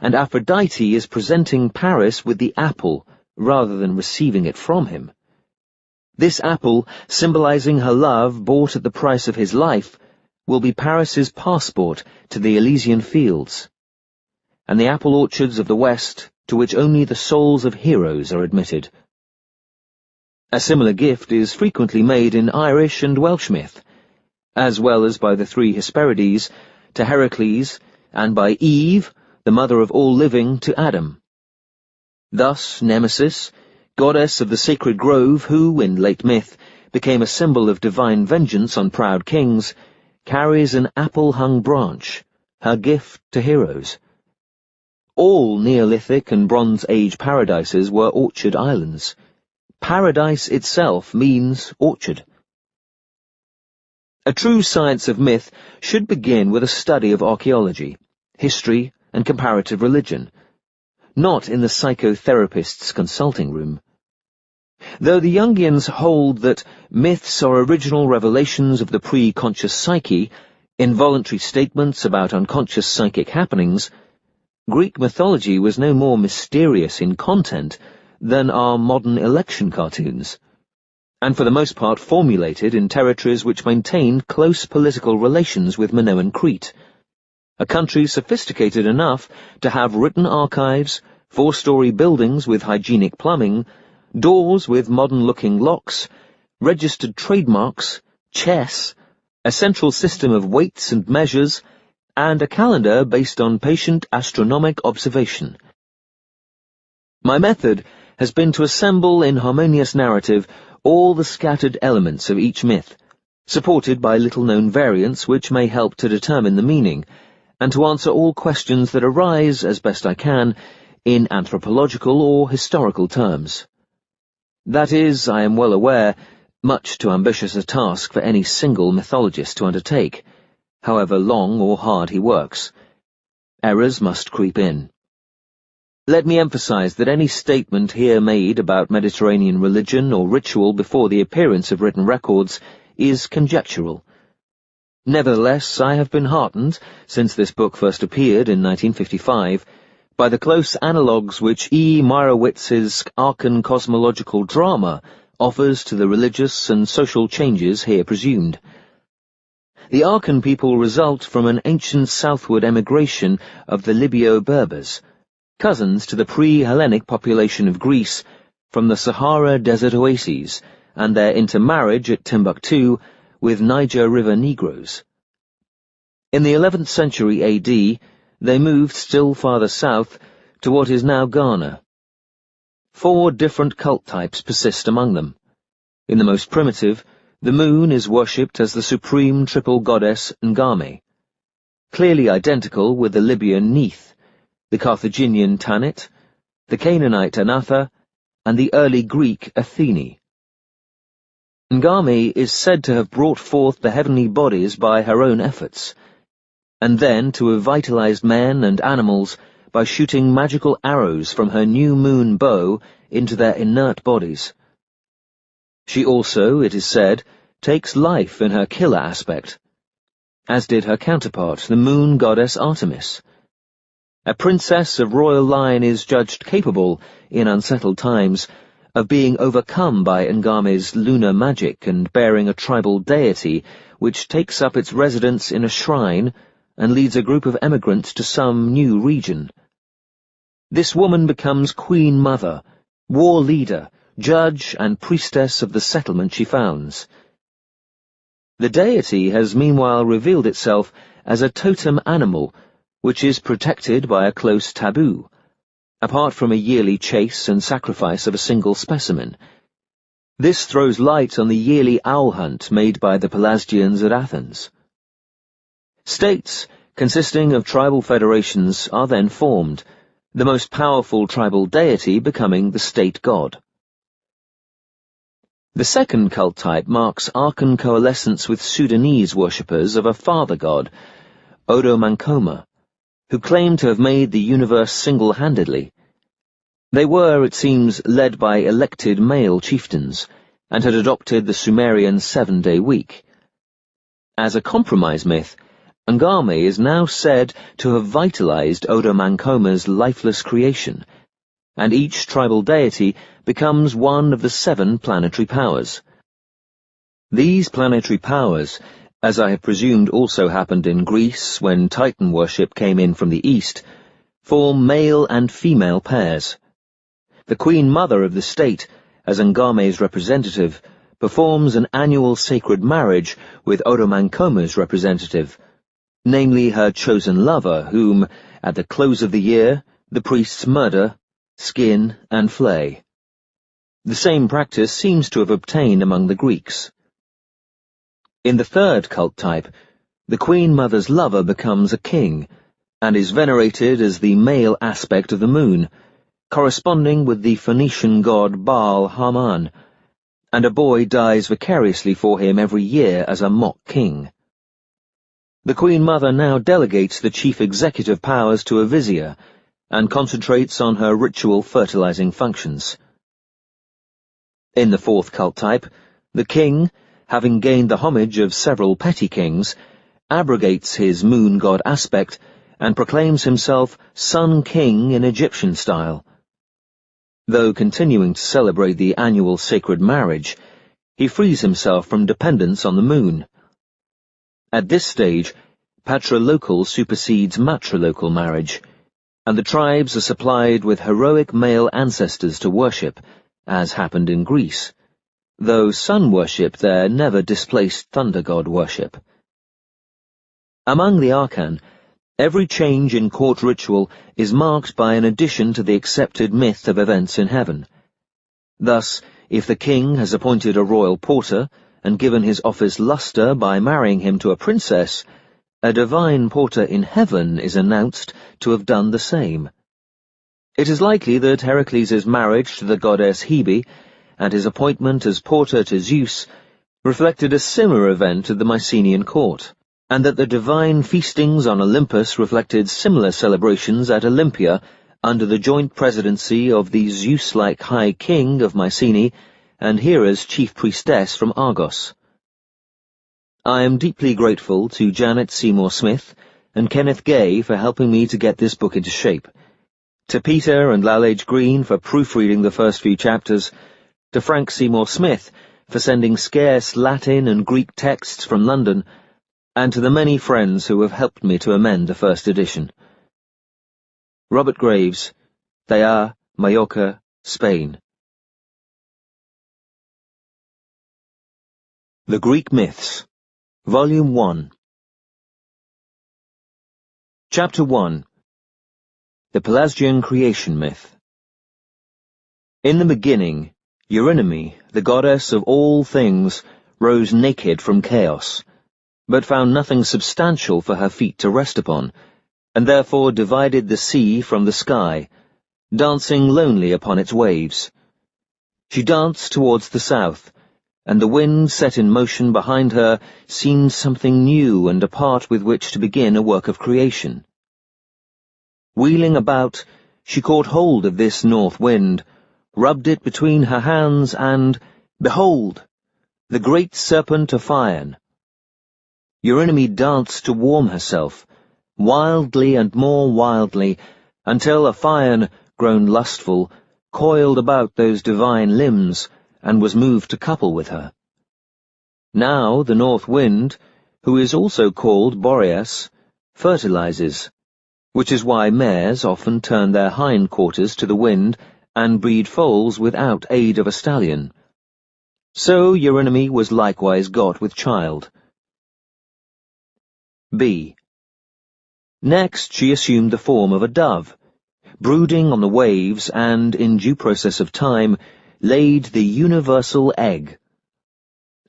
and Aphrodite is presenting Paris with the apple rather than receiving it from him. This apple, symbolizing her love bought at the price of his life, will be Paris's passport to the Elysian fields, and the apple orchards of the West, to which only the souls of heroes are admitted. A similar gift is frequently made in Irish and Welsh myth, as well as by the 3 Hesperides to Heracles, and by Eve, the mother of all living, to Adam. Thus Nemesis, goddess of the sacred grove who, in late myth, became a symbol of divine vengeance on proud kings, carries an apple-hung branch, her gift to heroes. All Neolithic and Bronze Age paradises were orchard islands. Paradise itself means orchard. A true science of myth should begin with a study of archaeology, history, and comparative religion, not in the psychotherapist's consulting room. Though the Jungians hold that myths are original revelations of the pre-conscious psyche, involuntary statements about unconscious psychic happenings, Greek mythology was no more mysterious in content than are modern election cartoons, and for the most part formulated in territories which maintained close political relations with Minoan Crete. a country sophisticated enough to have written archives, 4-story buildings with hygienic plumbing, doors with modern-looking locks, registered trademarks, chess, a central system of weights and measures, and a calendar based on patient astronomic observation. My method has been to assemble in harmonious narrative all the scattered elements of each myth, supported by little-known variants which may help to determine the meaning, and to answer all questions that arise, as best I can, in anthropological or historical terms. That is, I am well aware, much too ambitious a task for any single mythologist to undertake, however long or hard he works. Errors must creep in. Let me emphasize that any statement here made about Mediterranean religion or ritual before the appearance of written records is conjectural. Nevertheless, I have been heartened, since this book first appeared in 1955, by the close analogues which E. Meyerowitz's Aachen cosmological drama offers to the religious and social changes here presumed. The Aachen people result from an ancient southward emigration of the Libyo-Berbers, cousins to the pre-Hellenic population of Greece from the Sahara Desert oases, and their intermarriage at Timbuktu with Niger River Negroes. In the 11th century AD, they moved still farther south to what is now Ghana. 4 different cult types persist among them. In the most primitive, the moon is worshipped as the supreme triple goddess Ngame, clearly identical with the Libyan Neith, the Carthaginian Tanit, the Canaanite Anatha, and the early Greek Athene. Ngame is said to have brought forth the heavenly bodies by her own efforts, and then to have vitalized men and animals by shooting magical arrows from her new moon bow into their inert bodies. She also, it is said, takes life in her killer aspect, as did her counterpart, the moon goddess Artemis. A princess of royal line is judged capable, in unsettled times, of being overcome by Ngame's lunar magic and bearing a tribal deity which takes up its residence in a shrine and leads a group of emigrants to some new region. This woman becomes Queen Mother, war leader, judge and priestess of the settlement she founds. The deity has meanwhile revealed itself as a totem animal which is protected by a close taboo, apart from a yearly chase and sacrifice of a single specimen. This throws light on the yearly owl hunt made by the Pelasgians at Athens. States, consisting of tribal federations, are then formed, the most powerful tribal deity becoming the state god. The second cult type marks Aachen coalescence with Sudanese worshippers of a father god, Odo Mankoma, who claimed to have made the universe single-handedly. They were, it seems, led by elected male chieftains, and had adopted the Sumerian 7-day week. As a compromise myth, Ngame is now said to have vitalized Odo Mankoma's lifeless creation, and each tribal deity becomes one of the 7 planetary powers. These planetary powers, as I have presumed also happened in Greece when Titan worship came in from the east, form male and female pairs. The Queen Mother of the state, as Ngame's representative, performs an annual sacred marriage with Odo Mankoma's representative, namely her chosen lover, whom, at the close of the year, the priests murder, skin, and flay. The same practice seems to have obtained among the Greeks. In the third cult type, the Queen Mother's lover becomes a king, and is venerated as the male aspect of the moon, corresponding with the Phoenician god Baal Haman, and a boy dies vicariously for him every year as a mock king. The Queen Mother now delegates the chief executive powers to a vizier, and concentrates on her ritual fertilizing functions. In the fourth cult type, the king, having gained the homage of several petty kings, abrogates his moon god aspect and proclaims himself Sun King in Egyptian style. Though continuing to celebrate the annual sacred marriage, he frees himself from dependence on the moon. At this stage, patrilocal supersedes matrilocal marriage, and the tribes are supplied with heroic male ancestors to worship, as happened in Greece, though sun worship there never displaced thunder god worship. Among the Arkan, every change in court ritual is marked by an addition to the accepted myth of events in heaven. Thus, if the king has appointed a royal porter and given his office lustre by marrying him to a princess, a divine porter in heaven is announced to have done the same. It is likely that Heracles' marriage to the goddess Hebe and his appointment as porter to Zeus reflected a similar event at the Mycenaean court, and that the divine feastings on Olympus reflected similar celebrations at Olympia under the joint presidency of the Zeus-like High King of Mycenae and Hera's chief priestess from Argos. I am deeply grateful to Janet Seymour Smith and Kenneth Gay for helping me to get this book into shape, to Peter and Lalage Green for proofreading the first few chapters, to Frank Seymour Smith for sending scarce Latin and Greek texts from London, and to the many friends who have helped me to amend the first edition. Robert Graves, Daya, Mallorca, Spain. The Greek Myths, Volume 1. Chapter 1. The Pelasgian Creation Myth. In the beginning, Eurynome, the goddess of all things, rose naked from chaos, but found nothing substantial for her feet to rest upon, and therefore divided the sea from the sky, dancing lonely upon its waves. She danced towards the south, and the wind set in motion behind her seemed something new and apart with which to begin a work of creation. Wheeling about, she caught hold of this north wind, rubbed it between her hands, and, behold, the great serpent Ophion. Eurynome danced to warm herself, wildly and more wildly, until Ophion, grown lustful, coiled about those divine limbs, and was moved to couple with her. Now the north wind, who is also called Boreas, fertilizes, which is why mares often turn their hind quarters to the wind and breed foals without aid of a stallion. So Eurynome was likewise got with child. B. Next she assumed the form of a dove, brooding on the waves and, in due process of time, laid the universal egg.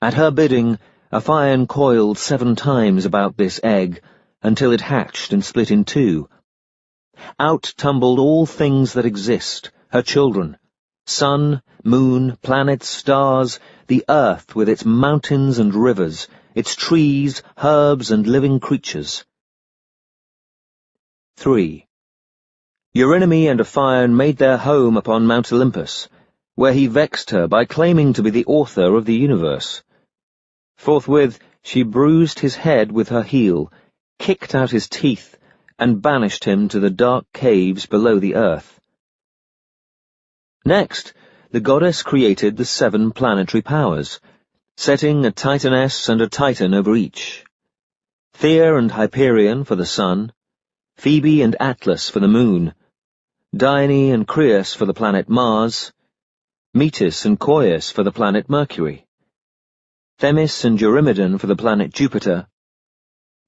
At her bidding, Ophion coiled 7 times about this egg, until it hatched and split in 2. Out tumbled all things that exist, her children, sun, moon, planets, stars, the earth with its mountains and rivers, its trees, herbs, and living creatures. 3. Eurynome and Ophion made their home upon Mount Olympus, where he vexed her by claiming to be the author of the universe. Forthwith she bruised his head with her heel, kicked out his teeth, and banished him to the dark caves below the earth. Next, the goddess created the 7 planetary powers, setting a Titaness and a Titan over each. Thea and Hyperion for the sun, Phoebe and Atlas for the moon, Dione and Crius for the planet Mars, Metis and Coeus for the planet Mercury, Themis and Eurymedon for the planet Jupiter,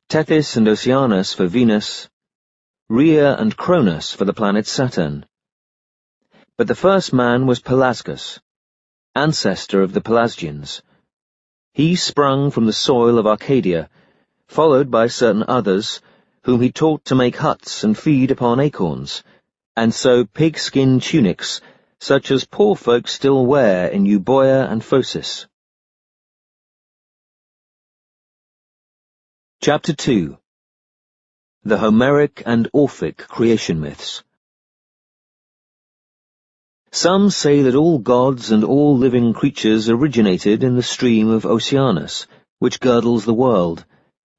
Tethys and Oceanus for Venus, Rhea and Cronus for the planet Saturn. But the first man was Pelasgus, ancestor of the Pelasgians. He sprung from the soil of Arcadia, followed by certain others, whom he taught to make huts and feed upon acorns, and sew pigskin tunics, such as poor folk still wear in Euboea and Phocis. Chapter 2. The Homeric and Orphic Creation Myths. Some say that all gods and all living creatures originated in the stream of Oceanus, which girdles the world,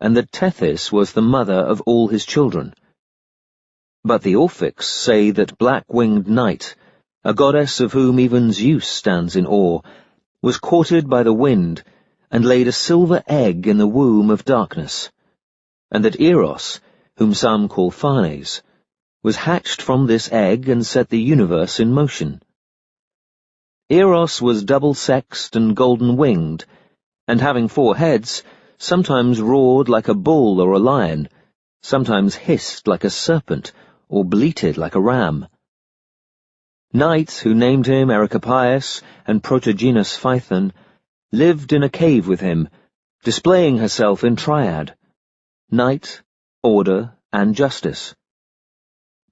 and that Tethys was the mother of all his children. But the Orphics say that black-winged Night, a goddess of whom even Zeus stands in awe, was courted by the wind, and laid a silver egg in the womb of darkness. and that Eros, whom some call Phanes, was hatched from this egg and set the universe in motion. Eros was double-sexed and golden-winged, and having 4 heads, sometimes roared like a bull or a lion, sometimes hissed like a serpent, or bleated like a ram. Night, who named him Ericopias and Protogenus Phaethon, lived in a cave with him, displaying herself in triad: night, order, and justice.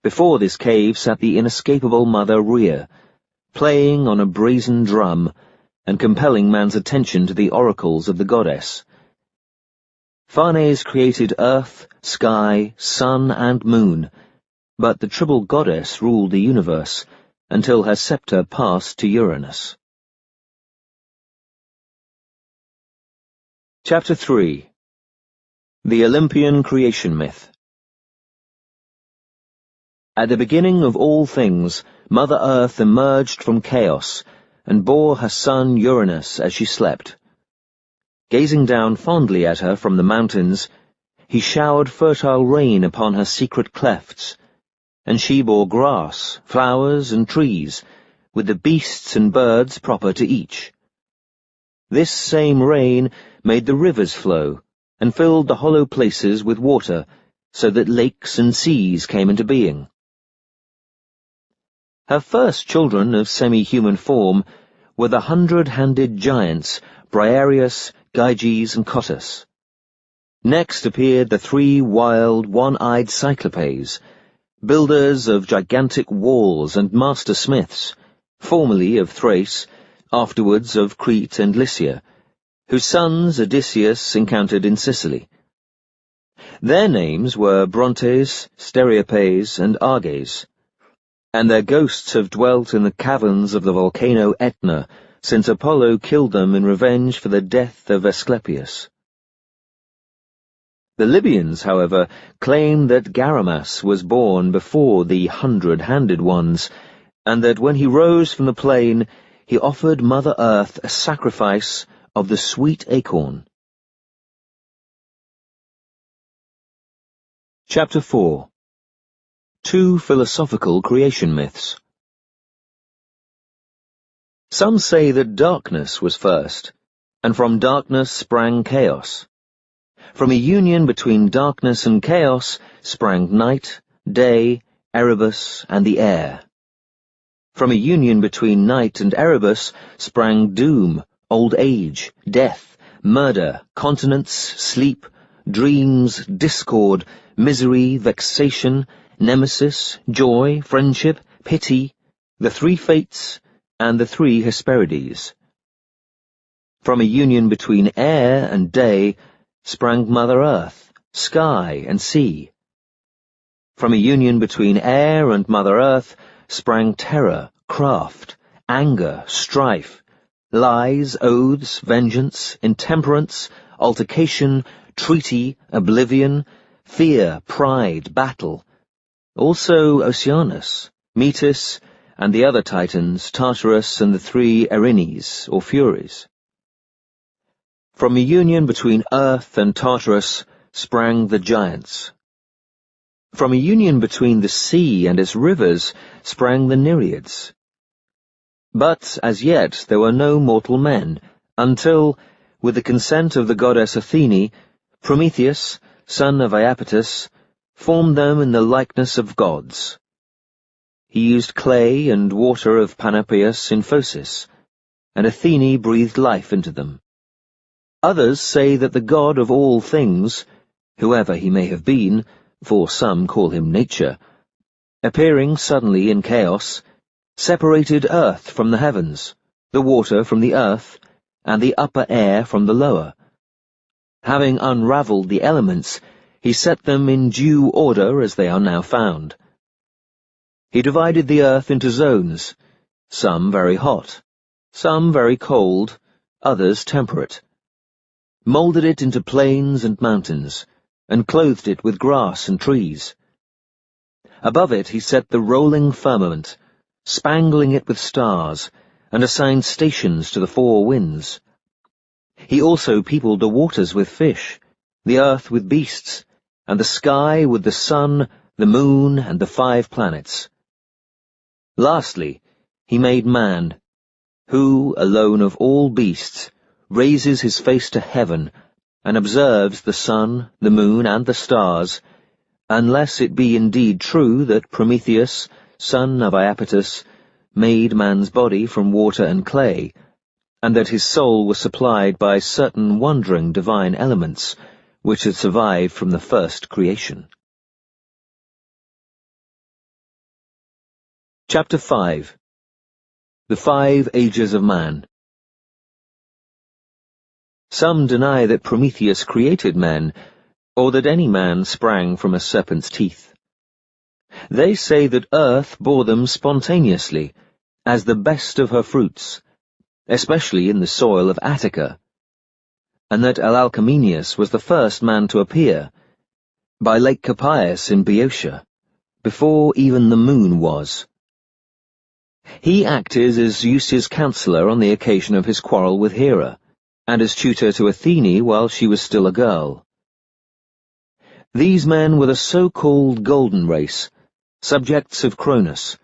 Before this cave sat the inescapable mother Rhea, playing on a brazen drum and compelling man's attention to the oracles of the goddess. Phanes created earth, sky, sun, and moon, but the triple goddess ruled the universe until her scepter passed to Uranus. Chapter 3. The Olympian Creation Myth. At the beginning of all things, Mother Earth emerged from chaos and bore her son Uranus as she slept. Gazing down fondly at her from the mountains, he showered fertile rain upon her secret clefts, and she bore grass, flowers, and trees, with the beasts and birds proper to each. This same rain made the rivers flow, and filled the hollow places with water, so that lakes and seas came into being. Her first children of semi-human form were the 100-handed giants Briareus, Gyges, and Cottus. Next appeared the 3 wild, one-eyed Cyclopes, builders of gigantic walls and master smiths, formerly of Thrace, afterwards of Crete and Lycia, whose sons Odysseus encountered in Sicily. Their names were Brontes, Stereopes, and Arges, and their ghosts have dwelt in the caverns of the volcano Etna since Apollo killed them in revenge for the death of Asclepius. The Libyans, however, claim that Garamas was born before the 100-handed ones, and that when he rose from the plain, he offered Mother Earth a sacrifice of the sweet acorn. Chapter 4. 2 philosophical creation myths. Some say that darkness was first, and from darkness sprang chaos. From a union between darkness and chaos sprang night, day, Erebus, and the air. From a union between night and Erebus sprang doom, old age, death, murder, continence, sleep, dreams, discord, misery, vexation, nemesis, joy, friendship, pity, the 3 fates, and the 3 Hesperides. From a union between air and day sprang Mother Earth, sky, and sea. From a union between air and Mother Earth sprang terror, craft, anger, strife, lies, oaths, vengeance, intemperance, altercation, treaty, oblivion, fear, pride, battle, also Oceanus, Metis, and the other Titans, Tartarus and the 3 Erinyes, or Furies. From a union between Earth and Tartarus sprang the giants. From a union between the sea and its rivers sprang the Nereids. But, as yet, there were no mortal men, until, with the consent of the goddess Athene, Prometheus, son of Iapetus, formed them in the likeness of gods. He used clay and water of Panopeus in Phocis, and Athene breathed life into them. Others say that the god of all things, whoever he may have been, for some call him nature, appearing suddenly in chaos, separated earth from the heavens, the water from the earth, and the upper air from the lower. Having unravelled the elements, he set them in due order as they are now found. He divided the earth into zones, some very hot, some very cold, others temperate, moulded it into plains and mountains, and clothed it with grass and trees. Above it he set the rolling firmament, spangling it with stars, and assigned stations to the 4 winds. He also peopled the waters with fish, the earth with beasts, and the sky with the sun, the moon, and the 5 planets. Lastly, he made man, who, alone of all beasts, raises his face to heaven, and observes the sun, the moon, and the stars, unless it be indeed true that Prometheus, son of Iapetus, made man's body from water and clay, and that his soul was supplied by certain wandering divine elements, which had survived from the first creation. Chapter 5. The 5 Ages of Man. Some deny that Prometheus created men, or that any man sprang from a serpent's teeth. They say that earth bore them spontaneously, as the best of her fruits, especially in the soil of Attica, and that Alalcomenius was the first man to appear, by Lake Capias in Boeotia, before even the moon was. He acted as Zeus's counsellor on the occasion of his quarrel with Hera, and as tutor to Athene while she was still a girl. These men were the so-called golden race, subjects of Cronus,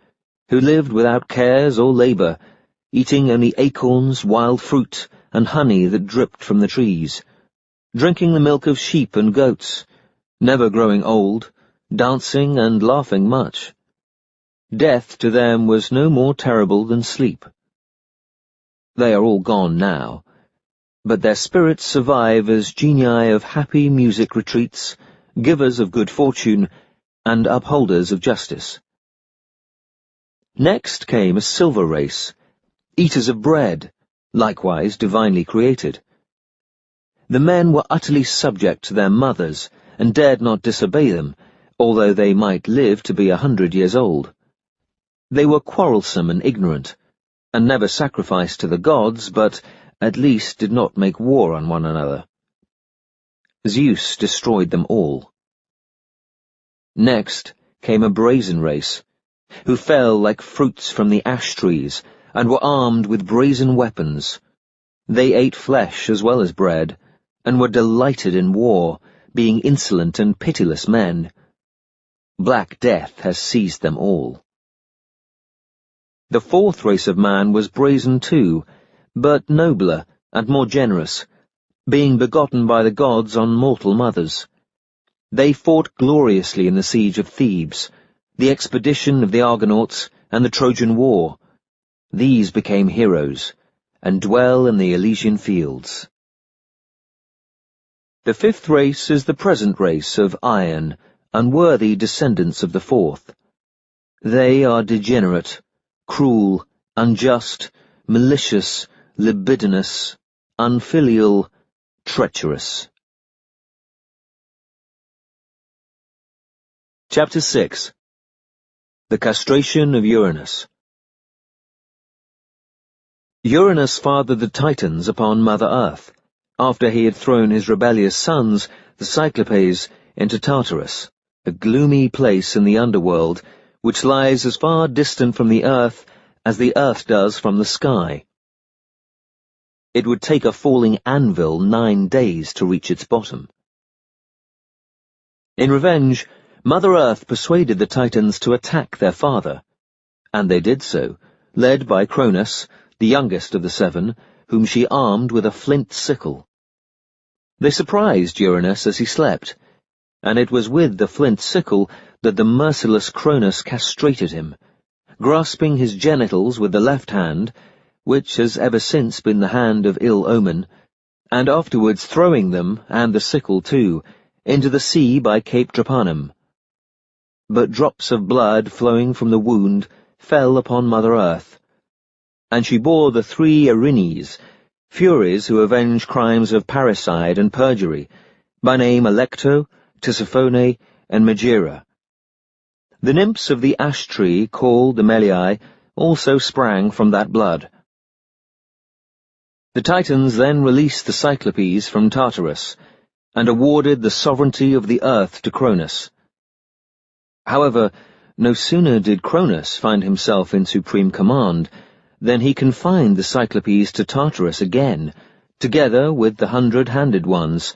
who lived without cares or labour, eating only acorns, wild fruit, and honey that dripped from the trees, drinking the milk of sheep and goats, never growing old, dancing and laughing much. Death to them was no more terrible than sleep. They are all gone now, but their spirits survive as genii of happy music retreats, givers of good fortune, and upholders of justice. Next came a silver race, eaters of bread, likewise divinely created. The men were utterly subject to their mothers, and dared not disobey them, although they might live to be 100 years old. They were quarrelsome and ignorant, and never sacrificed to the gods, but at least did not make war on one another. Zeus destroyed them all. Next came a brazen race, who fell like fruits from the ash trees, and were armed with brazen weapons. They ate flesh as well as bread, and were delighted in war, being insolent and pitiless men. Black Death has seized them all. The 4th race of man was brazen too, but nobler and more generous, being begotten by the gods on mortal mothers. They fought gloriously in the siege of Thebes, the expedition of the Argonauts, and the Trojan War. These became heroes, and dwell in the Elysian fields. The 5th race is the present race of iron, unworthy descendants of the 4th. They are degenerate, cruel, unjust, malicious, libidinous, unfilial, treacherous. Chapter 6. The Castration of Uranus. Uranus fathered the Titans upon Mother Earth, after he had thrown his rebellious sons, the Cyclopes, into Tartarus, a gloomy place in the underworld, which lies as far distant from the earth as the earth does from the sky. It would take a falling anvil 9 days to reach its bottom. In revenge, Mother Earth persuaded the Titans to attack their father, and they did so, led by Cronus, the youngest of the 7, whom she armed with a flint sickle. They surprised Uranus as he slept, and it was with the flint sickle that the merciless Cronus castrated him, grasping his genitals with the left hand, which has ever since been the hand of ill omen, and afterwards throwing them, and the sickle too, into the sea by Cape Drepanum. But drops of blood flowing from the wound fell upon Mother Earth, and she bore the 3 Erinyes, furies who avenge crimes of parricide and perjury, by name Alecto, Tisiphone, and Megera. The nymphs of the ash tree, called the Meliae, also sprang from that blood. The Titans then released the Cyclopes from Tartarus, and awarded the sovereignty of the earth to Cronus. However, no sooner did Cronus find himself in supreme command than he confined the Cyclopes to Tartarus again, together with the 100-handed ones,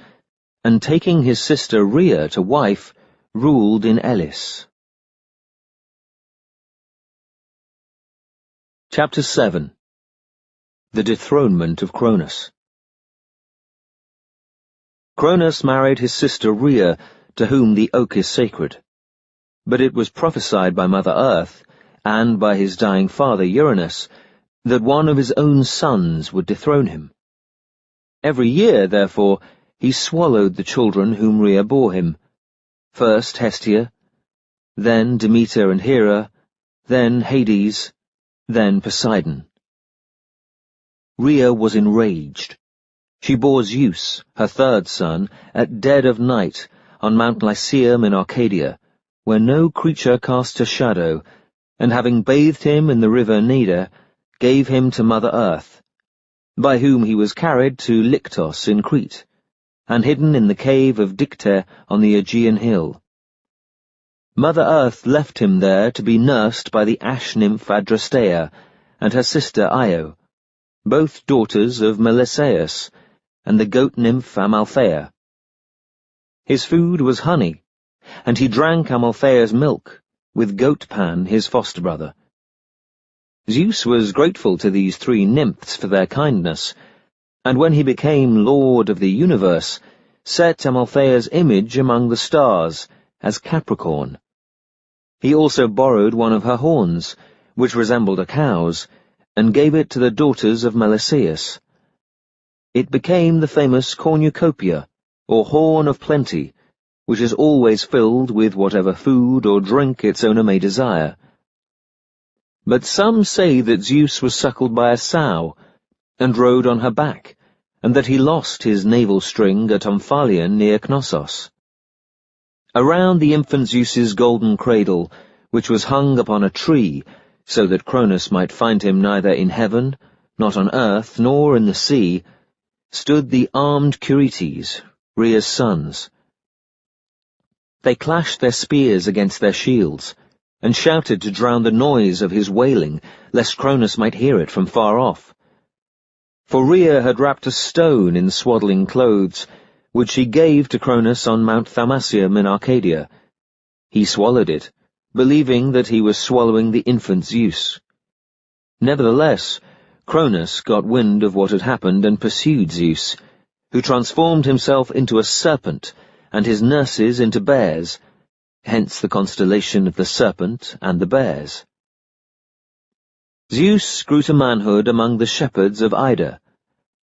and taking his sister Rhea to wife, ruled in Elis. Chapter 7. The Dethronement of Cronus. Cronus married his sister Rhea, to whom the oak is sacred. But it was prophesied by Mother Earth, and by his dying father Uranus, that one of his own sons would dethrone him. Every year, therefore, he swallowed the children whom Rhea bore him, first Hestia, then Demeter and Hera, then Hades, then Poseidon. Rhea was enraged. She bore Zeus, her third son, at dead of night, on Mount Lycaeum in Arcadia, where no creature cast a shadow, and having bathed him in the river Neda, gave him to Mother Earth, by whom he was carried to Lyktos in Crete, and hidden in the cave of Dicte on the Aegean hill. Mother Earth left him there to be nursed by the ash-nymph Adrasteia and her sister Io, both daughters of Melisseus, and the goat-nymph Amaltheia. His food was honey, and he drank Amaltheia's milk, with Goat-Pan, his foster-brother. Zeus was grateful to these three nymphs for their kindness, and when he became lord of the universe, set Amaltheia's image among the stars, as Capricorn. He also borrowed one of her horns, which resembled a cow's, and gave it to the daughters of Melisseus. It became the famous cornucopia, or horn of plenty, which is always filled with whatever food or drink its owner may desire. But some say that Zeus was suckled by a sow, and rode on her back, and that he lost his navel string at Omphalion near Knossos. Around the infant Zeus's golden cradle, which was hung upon a tree, so that Cronus might find him neither in heaven, not on earth, nor in the sea, stood the armed Curetes, Rhea's sons. They clashed their spears against their shields, and shouted to drown the noise of his wailing, lest Cronus might hear it from far off. For Rhea had wrapped a stone in swaddling clothes, which she gave to Cronus on Mount Thamasium in Arcadia. He swallowed it, believing that he was swallowing the infant Zeus. Nevertheless, Cronus got wind of what had happened and pursued Zeus, who transformed himself into a serpent, and his nurses into bears, hence the constellation of the serpent and the bears. Zeus grew to manhood among the shepherds of Ida,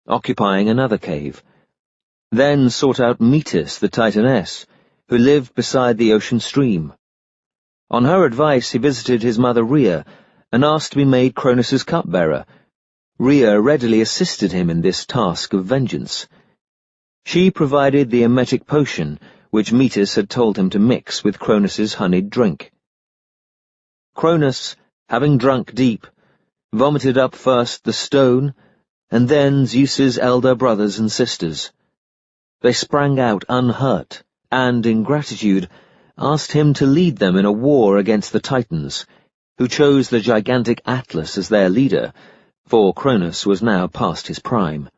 occupying another cave, then sought out Metis the Titaness, who lived beside the ocean stream. On her advice he visited his mother Rhea, and asked to be made Cronus's cupbearer. Rhea readily assisted him in this task of vengeance. She provided the emetic potion, which Metis had told him to mix with Cronus's honeyed drink. Cronus, having drunk deep, vomited up first the stone, and then Zeus's elder brothers and sisters. They sprang out unhurt, and, in gratitude, asked him to lead them in a war against the Titans, who chose the gigantic Atlas as their leader, for Cronus was now past his prime.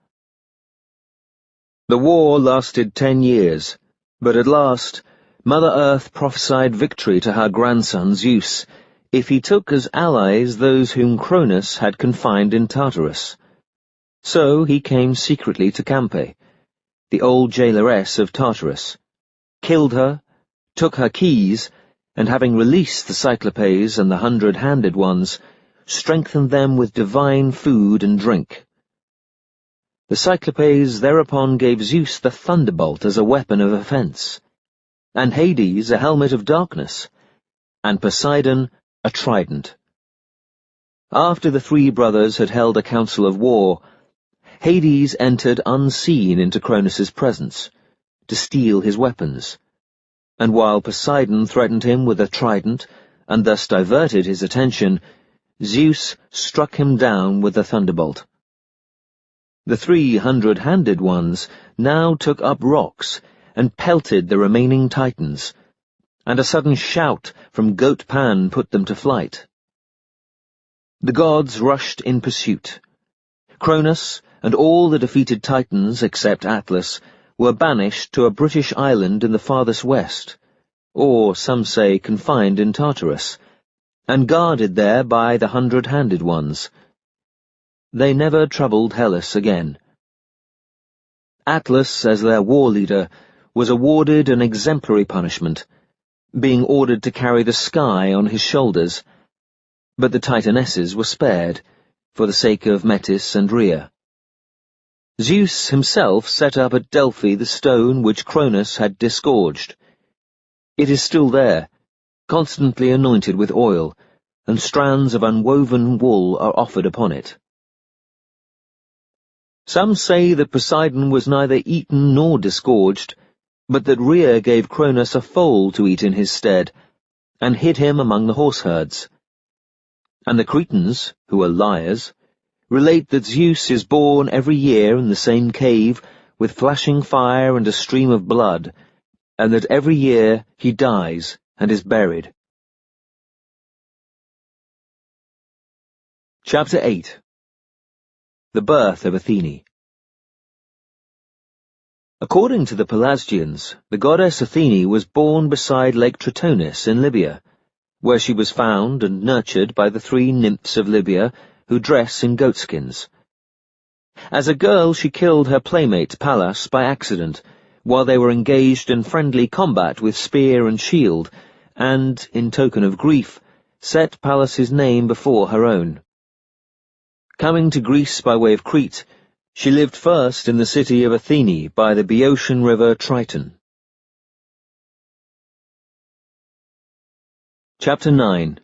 The war lasted 10 years, but at last Mother Earth prophesied victory to her grandson Zeus, if he took as allies those whom Cronus had confined in Tartarus. So he came secretly to Campe, the old jailoress of Tartarus, killed her, took her keys, and having released the Cyclopes and the 100-handed ones, strengthened them with divine food and drink. The Cyclopes thereupon gave Zeus the thunderbolt as a weapon of offence, and Hades a helmet of darkness, and Poseidon a trident. After the three brothers had held a council of war, Hades entered unseen into Cronus's presence, to steal his weapons, and while Poseidon threatened him with a trident, and thus diverted his attention, Zeus struck him down with the thunderbolt. The 300-handed ones now took up rocks and pelted the remaining Titans, and a sudden shout from Goat-Pan put them to flight. The gods rushed in pursuit. Cronus and all the defeated Titans except Atlas were banished to a British island in the farthest west, or, some say, confined in Tartarus, and guarded there by the 100-handed ones. They never troubled Hellas again. Atlas, as their war leader, was awarded an exemplary punishment, being ordered to carry the sky on his shoulders, but the Titanesses were spared, for the sake of Metis and Rhea. Zeus himself set up at Delphi the stone which Cronus had disgorged. It is still there, constantly anointed with oil, and strands of unwoven wool are offered upon it. Some say that Poseidon was neither eaten nor disgorged, but that Rhea gave Cronus a foal to eat in his stead, and hid him among the horseherds. And the Cretans, who are liars, relate that Zeus is born every year in the same cave, with flashing fire and a stream of blood, and that every year he dies and is buried. Chapter 8. The Birth of Athene. According to the Pelasgians, the goddess Athene was born beside Lake Tritonis in Libya, where she was found and nurtured by the 3 nymphs of Libya who dress in goatskins. As a girl she killed her playmate Pallas by accident, while they were engaged in friendly combat with spear and shield, and, in token of grief, set Pallas's name before her own. Coming to Greece by way of Crete, she lived first in the city of Athene by the Boeotian river Triton. Chapter 9.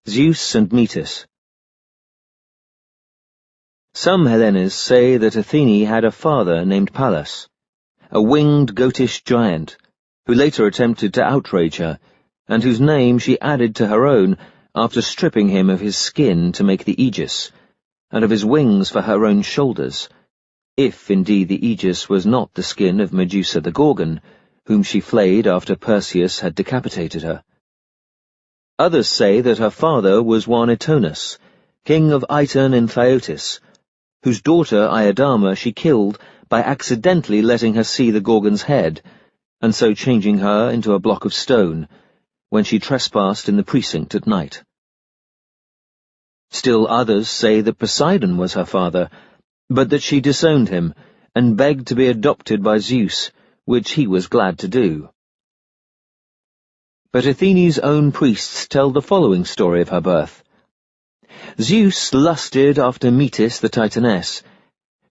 Zeus and Metis. Some Hellenes say that Athene had a father named Pallas, a winged goatish giant, who later attempted to outrage her, and whose name she added to her own after stripping him of his skin to make the aegis, and of his wings for her own shoulders, if indeed the aegis was not the skin of Medusa the Gorgon, whom she flayed after Perseus had decapitated her. Others say that her father was one Etonus, king of Iton in Phthiotis, whose daughter Iodama she killed by accidentally letting her see the Gorgon's head, and so changing her into a block of stone, when she trespassed in the precinct at night. Still others say that Poseidon was her father, but that she disowned him, and begged to be adopted by Zeus, which he was glad to do. But Athene's own priests tell the following story of her birth. Zeus lusted after Metis the Titaness,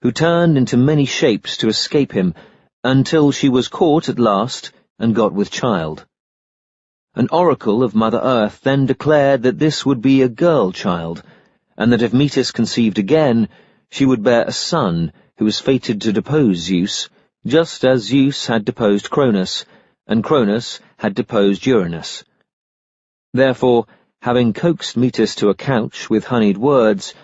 who turned into many shapes to escape him, until she was caught at last and got with child. An oracle of Mother Earth then declared that this would be a girl child, and that if Metis conceived again, she would bear a son who was fated to depose Zeus, just as Zeus had deposed Cronus, and Cronus had deposed Uranus. Therefore, having coaxed Metis to a couch with honeyed words,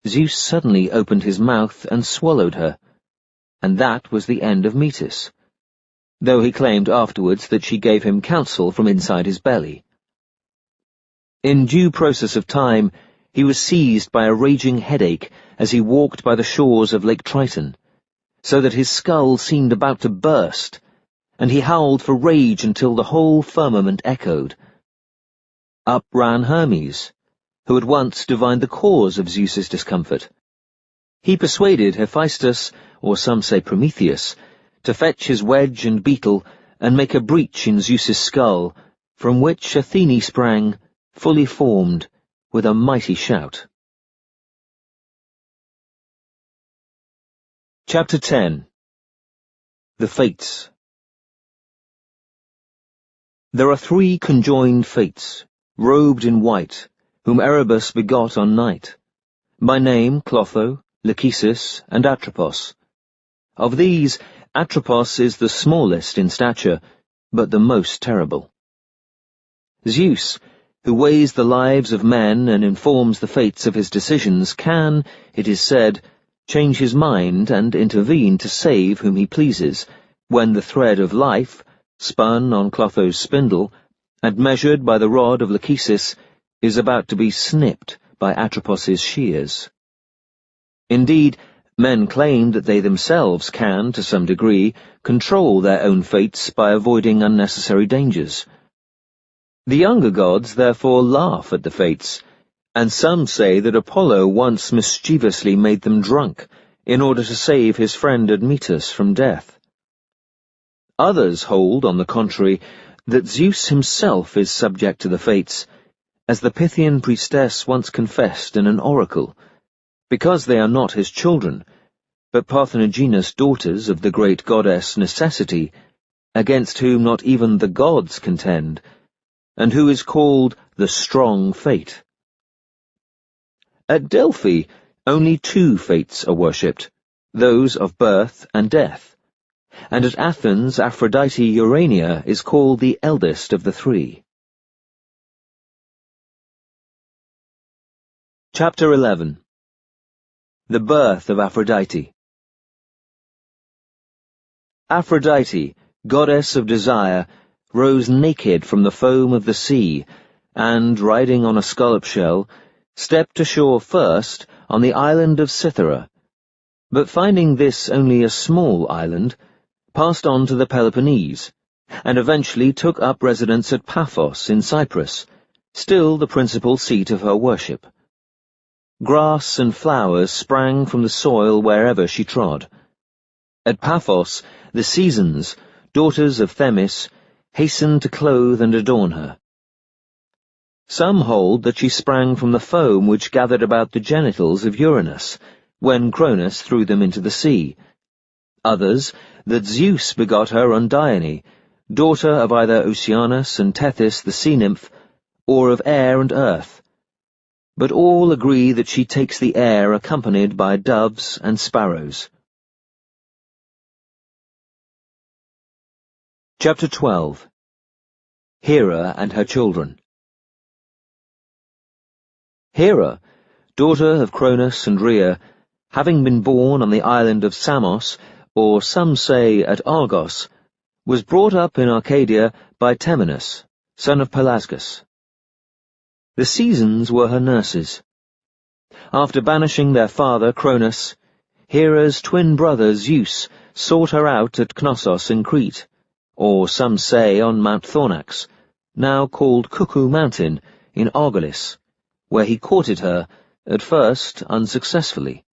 Zeus suddenly opened his mouth and swallowed her, and that was the end of Metis, though he claimed afterwards that she gave him counsel from inside his belly. In due process of time, he was seized by a raging headache as he walked by the shores of Lake Triton, so that his skull seemed about to burst, and he howled for rage until the whole firmament echoed. Up ran Hermes, who at once divined the cause of Zeus's discomfort. He persuaded Hephaestus, or some say Prometheus, to fetch his wedge and beetle and make a breach in Zeus's skull, from which Athene sprang, fully formed, with a mighty shout. Chapter 10. The Fates. There are 3 conjoined Fates, robed in white, whom Erebus begot on night, by name Clotho, Lachesis, and Atropos. Of these, Atropos is the smallest in stature, but the most terrible. Zeus, who weighs the lives of men and informs the fates of his decisions, can, it is said, change his mind and intervene to save whom he pleases, when the thread of life, spun on Clotho's spindle, and measured by the rod of Lachesis, is about to be snipped by Atropos's shears. Indeed, Men claim that they themselves can, to some degree, control their own fates by avoiding unnecessary dangers. The younger gods therefore laugh at the fates, and some say that Apollo once mischievously made them drunk in order to save his friend Admetus from death. Others hold, on the contrary, that Zeus himself is subject to the fates, as the Pythian priestess once confessed in an oracle, because they are not his children, but parthenogenous daughters of the great goddess Necessity, against whom not even the gods contend, and who is called the Strong Fate. At Delphi, only two fates are worshipped, those of birth and death, and at Athens Aphrodite Urania is called the eldest of the three. Chapter 11. The Birth of Aphrodite. Aphrodite, goddess of desire, rose naked from the foam of the sea, and, riding on a scallop shell, stepped ashore first on the island of Cythera, but finding this only a small island, passed on to the Peloponnese, and eventually took up residence at Paphos in Cyprus, still the principal seat of her worship. Grass and flowers sprang from the soil wherever she trod. At Paphos, the Seasons, daughters of Themis, hastened to clothe and adorn her. Some hold that she sprang from the foam which gathered about the genitals of Uranus, when Cronus threw them into the sea. Others, that Zeus begot her on Dione, daughter of either Oceanus and Tethys the sea-nymph, or of air and earth, but all agree that she takes the air accompanied by doves and sparrows. Chapter 12. Hera and her children. Hera, daughter of Cronus and Rhea, having been born on the island of Samos, or some say at Argos, was brought up in Arcadia by Temenus, son of Pelasgus. The Seasons were her nurses. After banishing their father, Cronus, Hera's twin brother Zeus sought her out at Knossos in Crete, or some say on Mount Thornax, now called Cuckoo Mountain, in Argolis, where he courted her, at first unsuccessfully.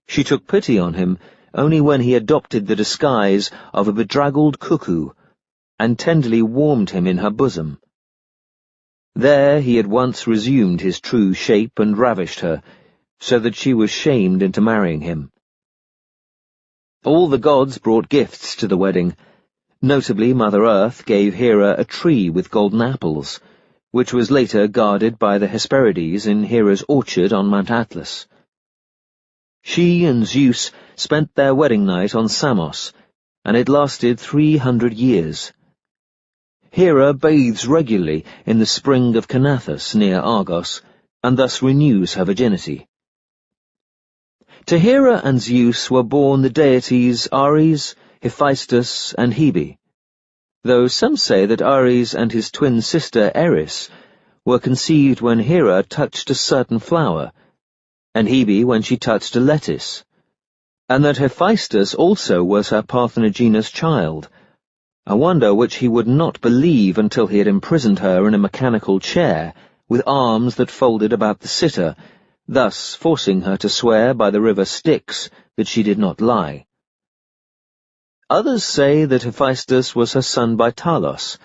She took pity on him only when he adopted the disguise of a bedraggled cuckoo, and tenderly warmed him in her bosom. There he at once resumed his true shape and ravished her, so that she was shamed into marrying him. All the gods brought gifts to the wedding. Notably Mother Earth gave Hera a tree with golden apples, which was later guarded by the Hesperides in Hera's orchard on Mount Atlas. She and Zeus spent their wedding night on Samos, and it lasted 300 years. Hera bathes regularly in the spring of Canathus near Argos, and thus renews her virginity. To Hera and Zeus were born the deities Ares, Hephaestus, and Hebe, though some say that Ares and his twin sister Eris were conceived when Hera touched a certain flower, and Hebe when she touched a lettuce, and that Hephaestus also was her parthenogenous child, a wonder which he would not believe until he had imprisoned her in a mechanical chair, with arms that folded about the sitter, thus forcing her to swear by the river Styx that she did not lie. Others say that Hephaestus was her son by Talos,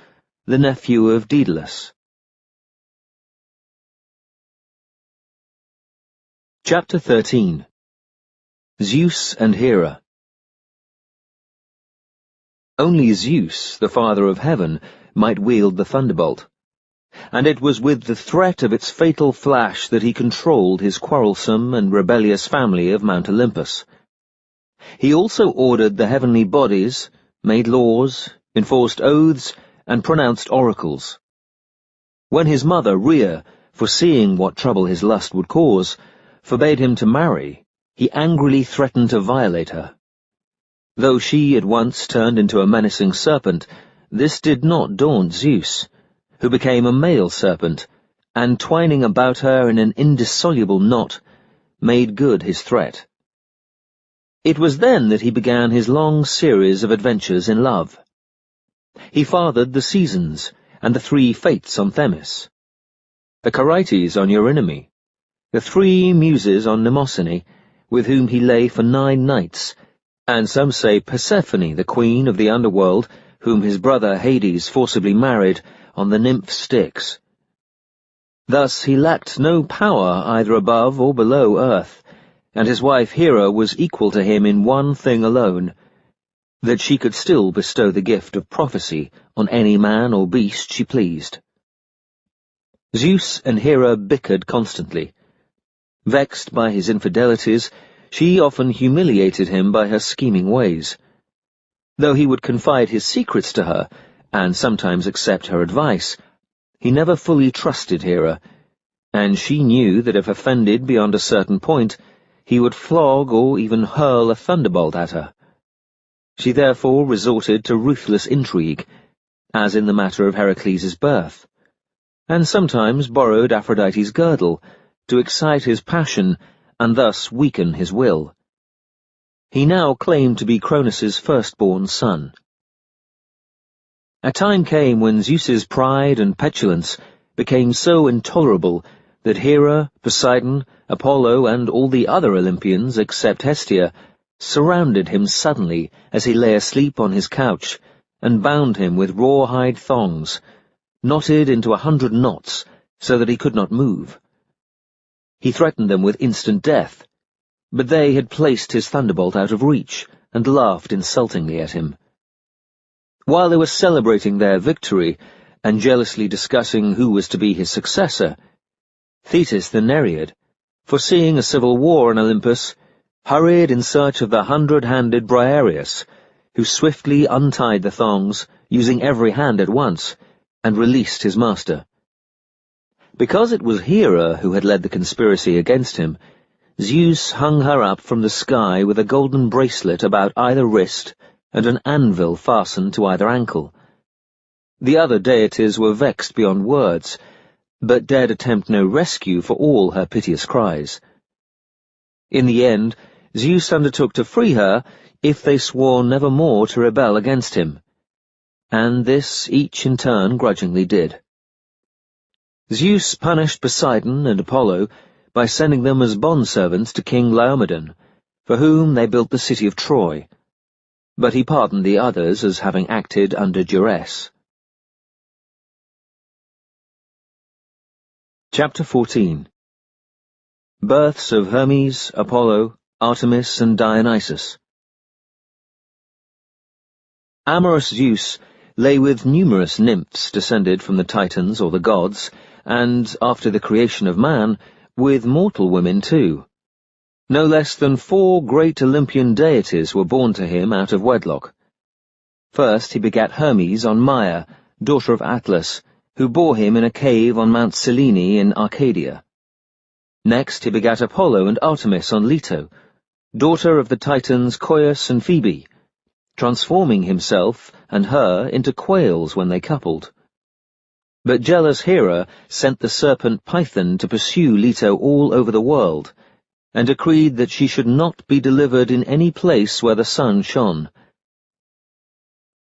the nephew of Daedalus. Chapter 13. Zeus and Hera. Only Zeus, the father of heaven, might wield the thunderbolt, and it was with the threat of its fatal flash that he controlled his quarrelsome and rebellious family of Mount Olympus. He also ordered the heavenly bodies, made laws, enforced oaths, and pronounced oracles. When his mother, Rhea, foreseeing what trouble his lust would cause, forbade him to marry, he angrily threatened to violate her. Though she at once turned into a menacing serpent, this did not daunt Zeus, who became a male serpent, and twining about her in an indissoluble knot, made good his threat. It was then that he began his long series of adventures in love. He fathered the Seasons and the 3 Fates on Themis, the Carites on Eurynome, the 3 Muses on Mnemosyne, with whom he lay for 9 nights, and some say Persephone, the queen of the underworld, whom his brother Hades forcibly married on the nymph Styx. Thus he lacked no power either above or below earth, and his wife Hera was equal to him in one thing alone, that she could still bestow the gift of prophecy on any man or beast she pleased. Zeus and Hera bickered constantly. Vexed by his infidelities, she often humiliated him by her scheming ways. Though he would confide his secrets to her, and sometimes accept her advice, he never fully trusted Hera, and she knew that if offended beyond a certain point, he would flog or even hurl a thunderbolt at her. She therefore resorted to ruthless intrigue, as in the matter of Heracles' birth, and sometimes borrowed Aphrodite's girdle to excite his passion and thus weaken his will. He now claimed to be Cronus's firstborn son. A time came when Zeus's pride and petulance became so intolerable that Hera, Poseidon, Apollo, and all the other Olympians except Hestia surrounded him suddenly as he lay asleep on his couch, and bound him with rawhide thongs, knotted into 100 knots so that he could not move. He threatened them with instant death, but they had placed his thunderbolt out of reach and laughed insultingly at him. While they were celebrating their victory and jealously discussing who was to be his successor, Thetis the Nereid, foreseeing a civil war in Olympus, hurried in search of the 100-handed Briareus, who swiftly untied the thongs, using every hand at once, and released his master. Because it was Hera who had led the conspiracy against him, Zeus hung her up from the sky with a golden bracelet about either wrist and an anvil fastened to either ankle. The other deities were vexed beyond words, but dared attempt no rescue for all her piteous cries. In the end, Zeus undertook to free her if they swore never more to rebel against him, and this each in turn grudgingly did. Zeus punished Poseidon and Apollo by sending them as bondservants to King Laomedon, for whom they built the city of Troy, but he pardoned the others as having acted under duress. Chapter 14. Births of Hermes, Apollo, Artemis, and Dionysus. Amorous Zeus lay with numerous nymphs descended from the Titans or the gods, and, after the creation of man, with mortal women too. No less than 4 great Olympian deities were born to him out of wedlock. First he begat Hermes on Maia, daughter of Atlas, who bore him in a cave on Mount Selene in Arcadia. Next he begat Apollo and Artemis on Leto, daughter of the Titans Coeus and Phoebe, transforming himself and her into quails when they coupled. But jealous Hera sent the serpent Python to pursue Leto all over the world, and decreed that she should not be delivered in any place where the sun shone.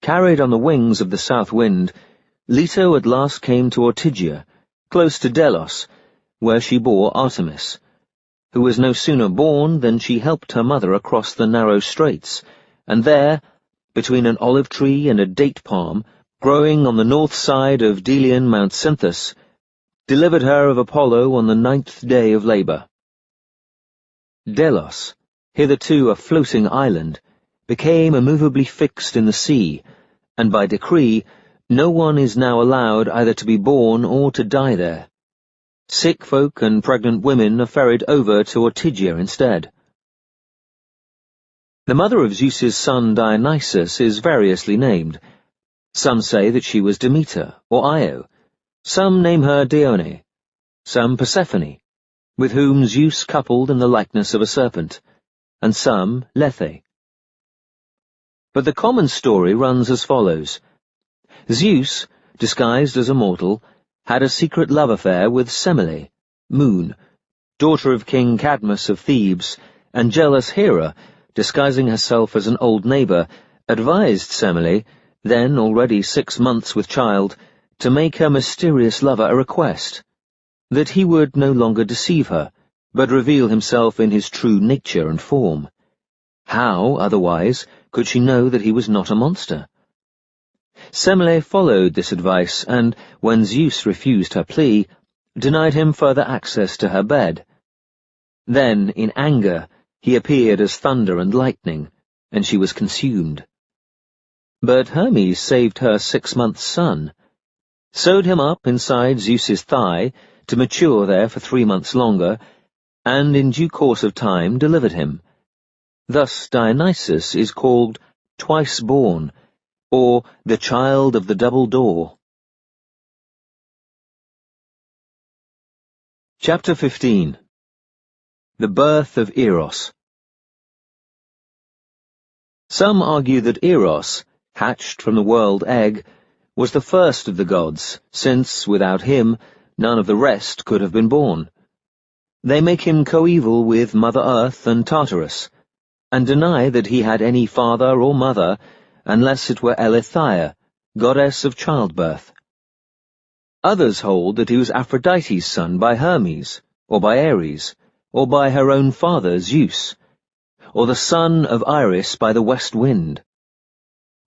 Carried on the wings of the south wind, Leto at last came to Ortygia, close to Delos, where she bore Artemis, who was no sooner born than she helped her mother across the narrow straits, and there, between an olive tree and a date palm, growing on the north side of Delian Mount Cynthus, delivered her of Apollo on the 9th day of labour. Delos, hitherto a floating island, became immovably fixed in the sea, and by decree no one is now allowed either to be born or to die there. Sick folk and pregnant women are ferried over to Ortygia instead. The mother of Zeus's son Dionysus is variously named. Some say that she was Demeter, or Io. Some name her Dione. Some Persephone, with whom Zeus coupled in the likeness of a serpent, and some Lethe. But the common story runs as follows. Zeus, disguised as a mortal, had a secret love affair with Semele, Moon, daughter of King Cadmus of Thebes, and jealous Hera, disguising herself as an old neighbour, advised Semele, then already 6 months with child, to make her mysterious lover a request, that he would no longer deceive her, but reveal himself in his true nature and form. How, otherwise, could she know that he was not a monster? Semele followed this advice, and, when Zeus refused her plea, denied him further access to her bed. Then, in anger, he appeared as thunder and lightning, and she was consumed. But Hermes saved her 6-month son, sewed him up inside Zeus's thigh to mature there for 3 months longer, and in due course of time delivered him. Thus Dionysus is called twice born, or the child of the double door. Chapter 15. The birth of Eros. Some argue that Eros, hatched from the world egg, was the first of the gods, since, without him, none of the rest could have been born. They make him coeval with Mother Earth and Tartarus, and deny that he had any father or mother, unless it were Eileithyia, goddess of childbirth. Others hold that he was Aphrodite's son by Hermes, or by Ares, or by her own father Zeus, or the son of Iris by the west wind.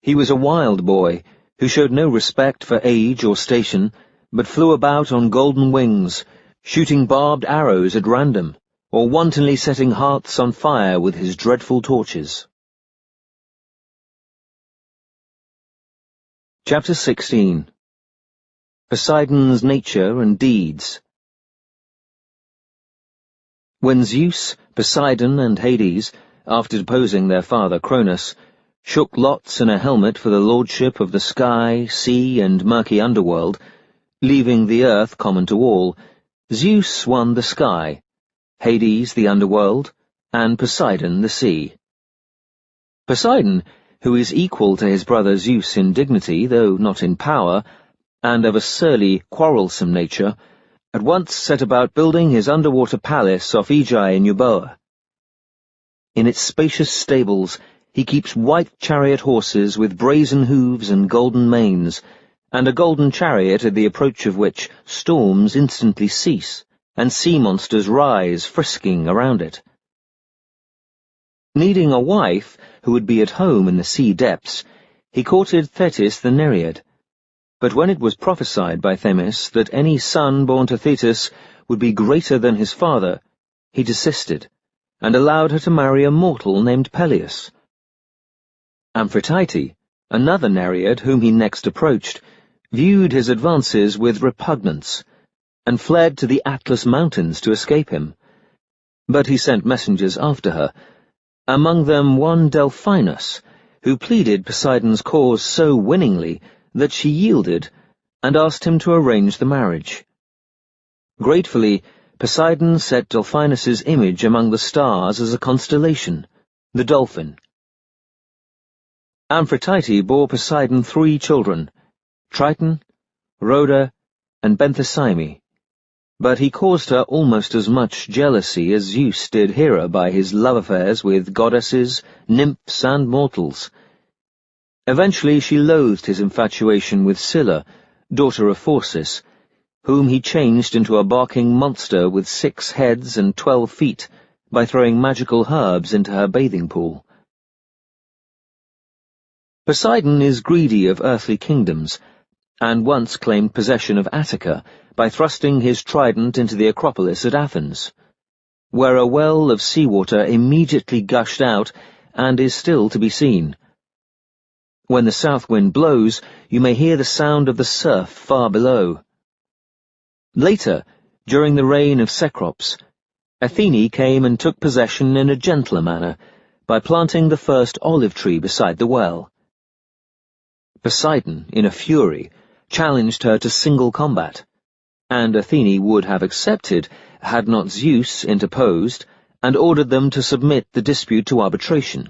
He was a wild boy, who showed no respect for age or station, but flew about on golden wings, shooting barbed arrows at random, or wantonly setting hearths on fire with his dreadful torches. Chapter 16. Poseidon's nature and deeds. When Zeus, Poseidon, and Hades, after deposing their father Cronus, shook lots in a helmet for the lordship of the sky, sea, and murky underworld, leaving the earth common to all, Zeus won the sky, Hades the underworld, and Poseidon the sea. Poseidon, who is equal to his brother Zeus in dignity, though not in power, and of a surly, quarrelsome nature, at once set about building his underwater palace off Aegae in Euboea. In its spacious stables he keeps white chariot horses with brazen hooves and golden manes, and a golden chariot at the approach of which storms instantly cease, and sea monsters rise frisking around it. Needing a wife who would be at home in the sea depths, he courted Thetis the Nereid. But when it was prophesied by Themis that any son born to Thetis would be greater than his father, he desisted, and allowed her to marry a mortal named Peleus. Amphitrite, another Nereid whom he next approached, viewed his advances with repugnance, and fled to the Atlas Mountains to escape him. But he sent messengers after her, among them one Delphinus, who pleaded Poseidon's cause so winningly that she yielded, and asked him to arrange the marriage. Gratefully, Poseidon set Delphinus's image among the stars as a constellation, the dolphin. Amphitrite bore Poseidon 3 children, Triton, Rhoda, and Benthesyme, but he caused her almost as much jealousy as Zeus did Hera by his love affairs with goddesses, nymphs, and mortals. Eventually she loathed his infatuation with Scylla, daughter of Phorcys, whom he changed into a barking monster with 6 heads and 12 feet by throwing magical herbs into her bathing pool. Poseidon is greedy of earthly kingdoms, and once claimed possession of Attica by thrusting his trident into the Acropolis at Athens, where a well of seawater immediately gushed out and is still to be seen. When the south wind blows, you may hear the sound of the surf far below. Later, during the reign of Cecrops, Athene came and took possession in a gentler manner, by planting the first olive tree beside the well. Poseidon, in a fury, challenged her to single combat, and Athene would have accepted had not Zeus interposed and ordered them to submit the dispute to arbitration.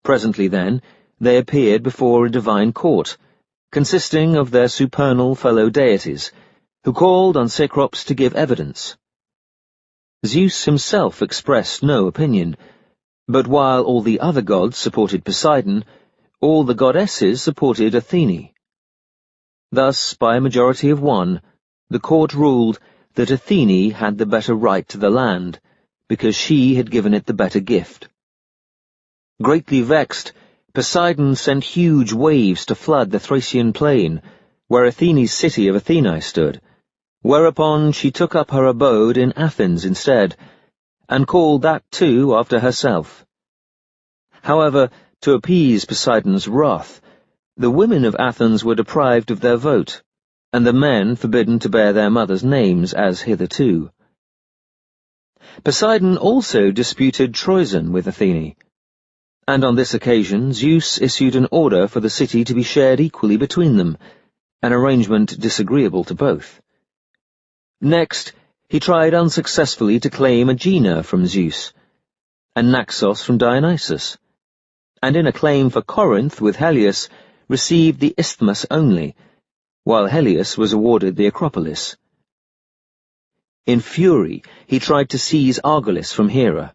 Presently then, they appeared before a divine court, consisting of their supernal fellow deities, who called on Cecrops to give evidence. Zeus himself expressed no opinion, But while all the other gods supported Poseidon, all the goddesses supported Athene. Thus, by a majority of one, the court ruled that Athene had the better right to the land, because she had given it the better gift. Greatly vexed, Poseidon sent huge waves to flood the Thracian plain, where Athene's city of Athenae stood, whereupon she took up her abode in Athens instead, and called that too after herself. However, to appease Poseidon's wrath, the women of Athens were deprived of their vote, and the men forbidden to bear their mothers' names as hitherto. Poseidon also disputed Troezen with Athene, and on this occasion Zeus issued an order for the city to be shared equally between them, an arrangement disagreeable to both. Next, he tried unsuccessfully to claim Aegina from Zeus, and Naxos from Dionysus, and in a claim for Corinth with Helios received the isthmus only, while Helios was awarded the Acropolis. In fury, he tried to seize Argolis from Hera,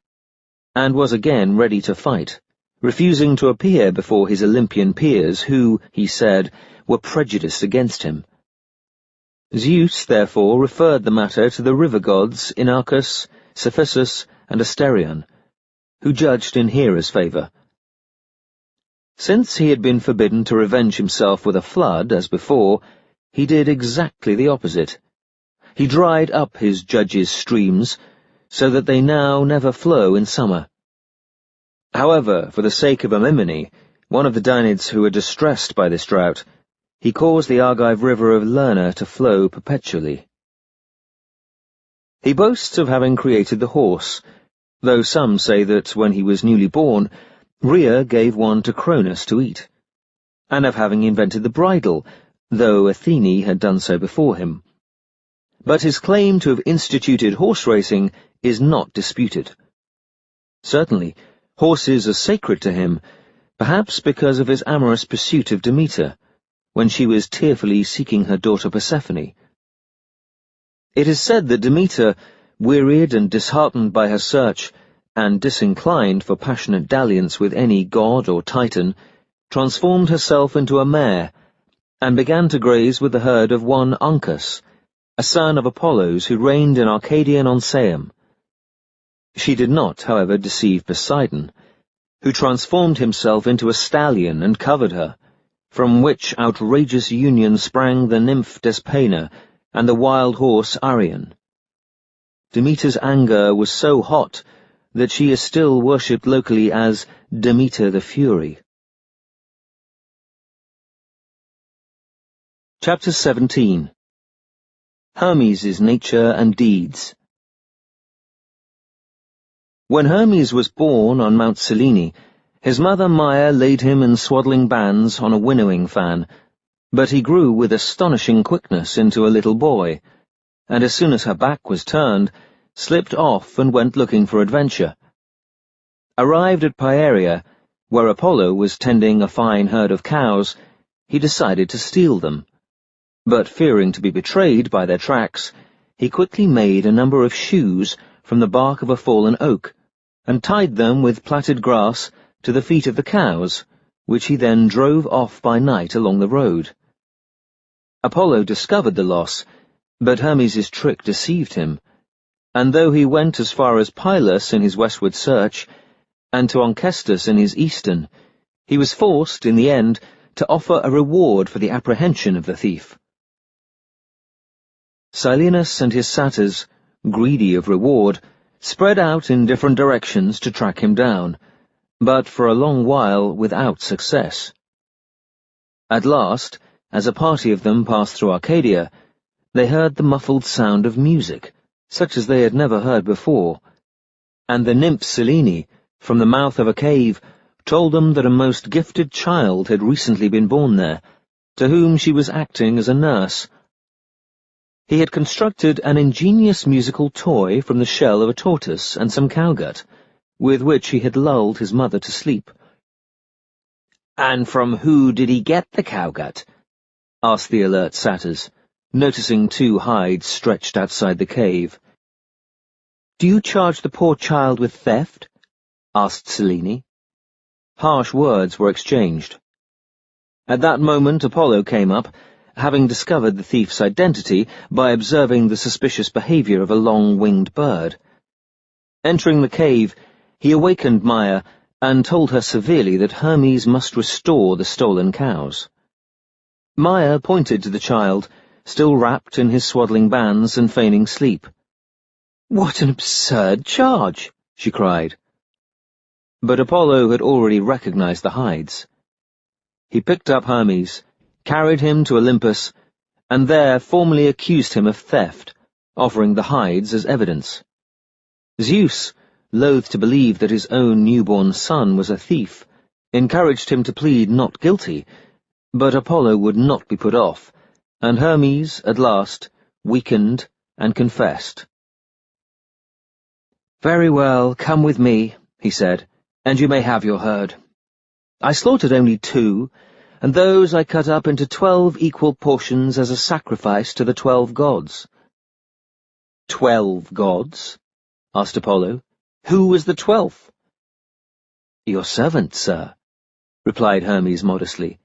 and was again ready to fight, refusing to appear before his Olympian peers who, he said, were prejudiced against him. Zeus, therefore, referred the matter to the river gods Inachus, Cephissus, and Asterion, who judged in Hera's favour. Since he had been forbidden to revenge himself with a flood, as before, he did exactly the opposite. He dried up his judges' streams, so that they now never flow in summer. However, for the sake of Amymone, one of the Dainids who were distressed by this drought, he caused the Argive river of Lerna to flow perpetually. He boasts of having created the horse, though some say that when he was newly born, Rhea gave one to Cronus to eat, and of having invented the bridle, though Athene had done so before him. But his claim to have instituted horse racing is not disputed. Certainly, horses are sacred to him, perhaps because of his amorous pursuit of Demeter, when she was tearfully seeking her daughter Persephone. It is said that Demeter, wearied and disheartened by her search, and disinclined for passionate dalliance with any god or titan, transformed herself into a mare, and began to graze with the herd of one Uncus, a son of Apollo's who reigned in Arcadian Onseum. She did not, however, deceive Poseidon, who transformed himself into a stallion and covered her, from which outrageous union sprang the nymph Despina and the wild horse Arion. Demeter's anger was so hot that she is still worshipped locally as Demeter the Fury. Chapter 17. Hermes' Nature and Deeds. When Hermes was born on Mount Selene, his mother Maia laid him in swaddling bands on a winnowing fan, but he grew with astonishing quickness into a little boy, and as soon as her back was turned, slipped off and went looking for adventure. Arrived at Pieria, where Apollo was tending a fine herd of cows, he decided to steal them. But fearing to be betrayed by their tracks, he quickly made a number of shoes from the bark of a fallen oak, and tied them with plaited grass to the feet of the cows, which he then drove off by night along the road. Apollo discovered the loss, but Hermes' trick deceived him, and though he went as far as Pylos in his westward search, and to Onchestus in his eastern, he was forced, in the end, to offer a reward for the apprehension of the thief. Silenus and his satyrs, greedy of reward, spread out in different directions to track him down, but for a long while without success. At last, as a party of them passed through Arcadia, they heard the muffled sound of music, such as they had never heard before, and the nymph Selene, from the mouth of a cave, told them that a most gifted child had recently been born there, to whom she was acting as a nurse. He had constructed an ingenious musical toy from the shell of a tortoise and some cowgut, with which he had lulled his mother to sleep. "And from who did he get the cowgut?" asked the alert satyrs, noticing two hides stretched outside the cave. "Do you charge the poor child with theft?" asked Selene. Harsh words were exchanged. At that moment Apollo came up, having discovered the thief's identity by observing the suspicious behavior of a long-winged bird. Entering the cave, he awakened Maia and told her severely that Hermes must restore the stolen cows. Maia pointed to the child, still wrapped in his swaddling bands and feigning sleep. "What an absurd charge!" she cried. But Apollo had already recognized the hides. He picked up Hermes, carried him to Olympus, and there formally accused him of theft, offering the hides as evidence. Zeus, loath to believe that his own newborn son was a thief, encouraged him to plead not guilty, but Apollo would not be put off, and Hermes, at last, weakened and confessed. "Very well, come with me," he said, "and you may have your herd. I slaughtered only 2, and those I cut up into 12 equal portions as a sacrifice to the 12 gods." "12 gods?" asked Apollo. "Who was the 12th?" "Your servant, sir," replied Hermes modestly.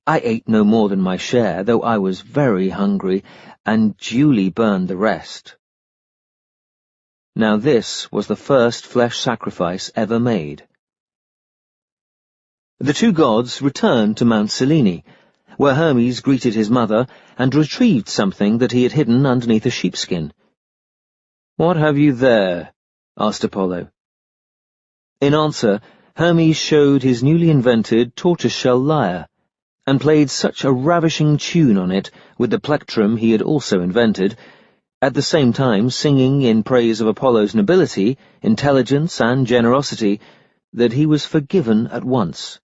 "I ate no more than my share, though I was very hungry, and duly burned the rest." Now this was the first flesh sacrifice ever made. The 2 gods returned to Mount Selene, where Hermes greeted his mother and retrieved something that he had hidden underneath a sheepskin. "What have you there?" asked Apollo. In answer, Hermes showed his newly invented tortoise-shell lyre, and played such a ravishing tune on it with the plectrum he had also invented, at the same time singing in praise of Apollo's nobility, intelligence, and generosity, that he was forgiven at once.